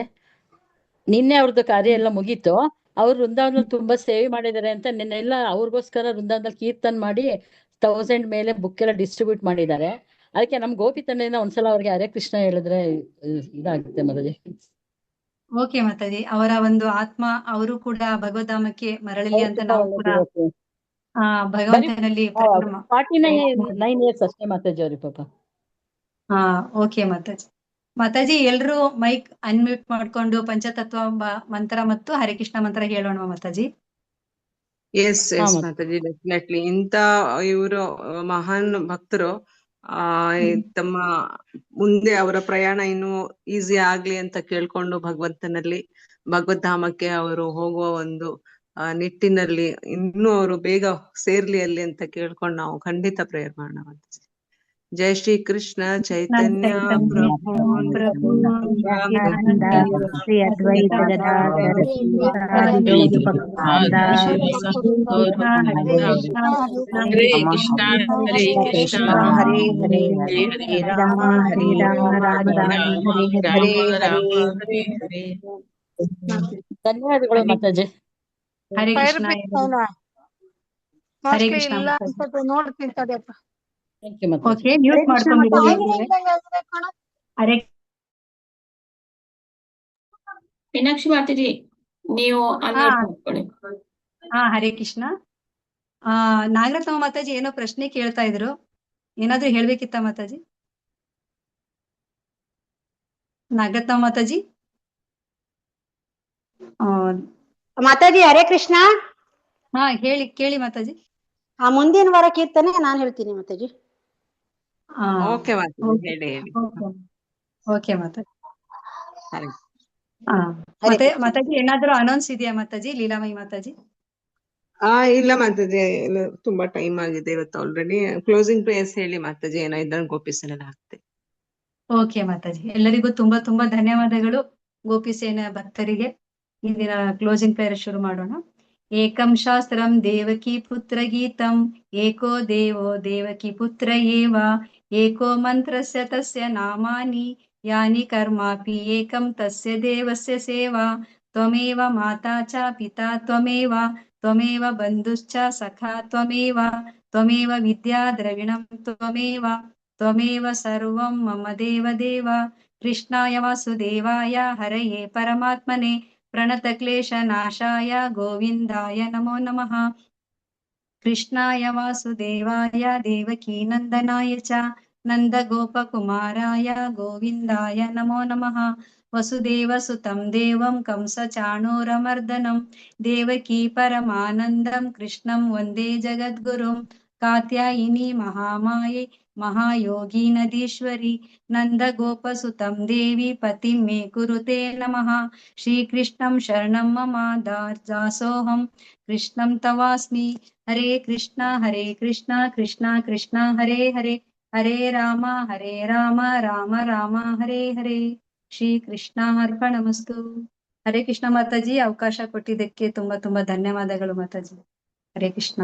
ನಿನ್ನೆ ಅವ್ರದ್ದು ಕಾರ್ಯ ಎಲ್ಲ ಮುಗೀತು. ಅವ್ರು ವೃಂದಾವನದಲ್ಲಿ ತುಂಬಾ ಸೇವೆ ಮಾಡಿದ್ದಾರೆ ಅಂತ ನಿನ್ನೆಲ್ಲ ಅವ್ರಿಗೋಸ್ಕರ ವೃಂದಾವನದಲ್ಲಿ ಕೀರ್ತನ್ ಮಾಡಿ 1000 ಮೇಲೆ ಬುಕ್ ಎಲ್ಲ ಡಿಸ್ಟ್ರಿಬ್ಯೂಟ್ ಮಾಡಿದ್ದಾರೆ. ಅದಕ್ಕೆ ನಮ್ ಗೋಪಿ ತಂಡದಿಂದ ಒಂದ್ಸಲ ಅವ್ರಿಗೆ ಹರೇ ಕೃಷ್ಣ ಹೇಳಿದ್ರೆ ಇದಾಗುತ್ತೆ ಮಾತಾಜಿ. ಓಕೆ ಮಾತಾಜಿ. ಅವರ ಒಂದು ಆತ್ಮ ಅವರು ಕೂಡ ಭಗವದ್ಧಾಮಕ್ಕೆ ಮರಳಲಿ ಅಂತ ನಾವು ಕೂಡ ಭಗವಂತನಲ್ಲಿ 49 ಇಯರ್ಸ್ ಅಷ್ಟೇ ಮಾತಾಜಿ ಅವ್ರಿಗೆ ಪಾಪ. ಹಾ ಓಕೆ ಮಾತಾಜಿ. ಮಾತಾಜಿ, ಎಲ್ರು ಮೈಕ್ ಅನ್ಮ್ಯೂಟ್ ಮಾಡ್ಕೊಂಡು ಪಂಚತತ್ವ ಮಂತ್ರ ಮತ್ತು ಹರೇ ಕೃಷ್ಣ ಮಂತ್ರ ಹೇಳೋಣ ಮಾತಾಜಿ. Yes Mataji, definitely. ಇಂತ ಇವರು ಮಹಾನ್ ಭಕ್ತರು ತಮ್ಮ ಮುಂದೆ ಅವರ ಪ್ರಯಾಣ ಇನ್ನು ಈಸಿ ಆಗ್ಲಿ ಅಂತ ಕೇಳ್ಕೊಂಡು ಭಗವಂತನಲ್ಲಿ ಭಗವದ್ಧಾಮಕ್ಕೆ ಅವರು ಹೋಗುವ ಒಂದು ನಿಟ್ಟಿನಲ್ಲಿ ಇನ್ನೂ ಅವರು ಬೇಗ ಸೇರ್ಲಿ ಅಲ್ಲಿ ಅಂತ ಕೇಳ್ಕೊಂಡು ನಾವು ಖಂಡಿತ ಪ್ರೇಯರ್ ಮಾಡೋಣ ಮಾತಾಜಿ. जय श्री कृष्ण चैतन्य प्रभु नित्यानंद श्री अद्वैत गदाधर श्रीवासादि गौरभक्तवृंद हरे कृष्णा हरे कृष्णा हरे हरे हरे राम राम राम हरे हरे ಧನ್ಯವಾದಗಳು Mataji. Hare fire Krishna brigade Hare mostly Krishna ಇಲ್ಲ ಮಾತಾಜಿ. ಅನ್ಸುತ್ತೆ, ನೋಡ್ತೀನಿ ತಡಿಯಪ್ಪ. Thank you Mataji. Okay mute ಮಾಡ್ಕೊಂಡಿರಿ ಹರೇ ಮೀನಾಕ್ಷಿ ಮಾತಾಜಿ ನೀವು ಅನ್ಮ್ಯೂಟ್ ಮಾಡ್ಕೊಳ್ಳಿ. ಹರೇ ಕೃಷ್ಣ. ನಾಗರತ್ನ ಮಾತಾಜಿ ಏನೋ ಪ್ರಶ್ನೆ ಕೇಳ್ತಾ ಇದ್ರು, ಏನಾದ್ರೂ ಹೇಳ್ಬೇಕಿತ್ತ ಮಾತಾಜಿ? ನಾಗರತ್ನ ಮಾತಾಜಿ. ಮಾತಾಜಿ ಹರೇ ಕೃಷ್ಣ. ಕೇಳಿ ಮಾತಾಜಿ. ಮುಂದಿನ ವಾರ ಕೀರ್ತನೆ ನಾನು ಹೇಳ್ತೀನಿ ಮಾತಾಜಿ. ಓಕೆ ಮಾತಾಜಿ ಹೇಳಿ ಹೇಳಿ. ಓಕೆ ಮಾತಾಜಿ. ಹರೇ ಮತ್ತೆ ಮಾತಾಜಿ ಏನಾದ್ರೂ ಅನೌನ್ಸ್ ಇದೆಯಾ ಮಾತಾಜಿ? ಲೀಲಾಮಯಿ ಮಾತಾಜಿ. ಇಲ್ಲ ಮಾತಾಜಿ, ತುಂಬಾ ಟೈಮ್ ಆಗಿದೆ ಇವತ್ತು ಆಲ್ರೆಡಿ. ಕ್ಲೋಸಿಂಗ್ ಪ್ರೇಯರ್ಸ್ ಹೇಳಿ ಮಾತಾಜಿ, ಏನೋ ಇದ್ರಲ್ಲಿ ಗೋಪಿಸನ್ನ ಹಾಕ್ತೆ. ಓಕೆ ಮಾತಾಜಿ, ಎಲ್ಲರಿಗೂ ತುಂಬಾ ತುಂಬಾ ಧನ್ಯವಾದಗಳು. ಗೋಪಿಸೇನ ಭಕ್ತರಿಗೆ ಈ ದಿನ ಕ್ಲೋಸಿಂಗ್ ಪ್ರೇಯರ್ ಶುರು ಮಾಡೋಣ. ಏಕಂ ಶಾಸ್ತ್ರಂ ದೇವಕಿ ಪುತ್ರ ಗೀತಂ ಏಕೋ ದೇವೋ ದೇವಕಿ ಪುತ್ರ ಏವ ಏಕೋ ಮಂತ್ರಸ್ಯ ತಸ್ಯ ನಾಮಾನಿ ಯಾನಿ ಕರ್ಮಾಪಿ ಏಕಂ ತಸ್ಯ ದೇವಸ್ಯ ಸೇವಾ ತ್ವಮೇವ ಮಾತಾ ಚ ಪಿತಾ ತ್ವಮೇವ ತ್ವಮೇವ ಬಂಧುಶ್ಚ ಸಖಾ ತ್ವಮೇವ ತ್ವಮೇವ ವಿದ್ಯಾ ದ್ರವಿಣಂ ತ್ವಮೇವ ತ್ವಮೇವ ಸರ್ವಂ ಮಮ ದೇವ ದೇವ. ಕೃಷ್ಣಾಯ ವಾಸುದೇವಾಯ ಹರಯೇ ಪರಮಾತ್ಮನೆ ಪ್ರಣತ ಕ್ಲೇಶ ನಾಶಾಯ ಗೋವಿಂದಾಯ ನಮೋ ನಮಃ. ಕೃಷ್ಣಾಯ ವಾಸುದೇವಾಯ ದೇವಕೀ ನಂದನಾಯ ಚ ನಂದ ಗೋಪಕುಮಾರಾಯ ಗೋವಿಂದಾಯ ನಮೋ ನಮಃ. ವಸುದೇವ ಸುತಂ ದೇವಂ ಕಂಸ ಚಾಣೂರಮರ್ದನಂ ದೇವಕೀ ಪರಮಾನಂದಂ ಕೃಷ್ಣಂ ವಂದೇ ಜಗದ್ಗುರುಂ. ಕಾತ್ಯಾಯಿನಿ ಮಹಾಮಾಯೆ ಮಹಾಯೋಗಿ ನದೀಶ್ವರಿ ನಂದ ಗೋಪಸುತಂ ದೇವಿ ಪತಿಂ ಮೇ ಕುರುತೆ ನಮಃ. ಶ್ರೀಕೃಷ್ಣಂ ಶರಣಂ ಮಮ ದಾಸೋಹಂ ಕೃಷ್ಣಂ ತವಾಸ್ಮಿ. ಹರೇ ಕೃಷ್ಣ ಕೃಷ್ಣ ಕೃಷ್ಣ ಹರೇ ಹರೇ ಹರೇ ರಾಮ ರಾಮ ರಾಮ ಹರೇ ಹರೇ. ಶ್ರೀ ಕೃಷ್ಣ ಅರ್ಪಣಮಸ್ತು. ಹರೇ ಕೃಷ್ಣ ಮಾತಾಜಿ, ಅವಕಾಶ ಕೊಟ್ಟಿದ್ದಕ್ಕೆ ತುಂಬಾ ತುಂಬಾ ಧನ್ಯವಾದಗಳು ಮಾತಾಜಿ. ಹರೇ ಕೃಷ್ಣ.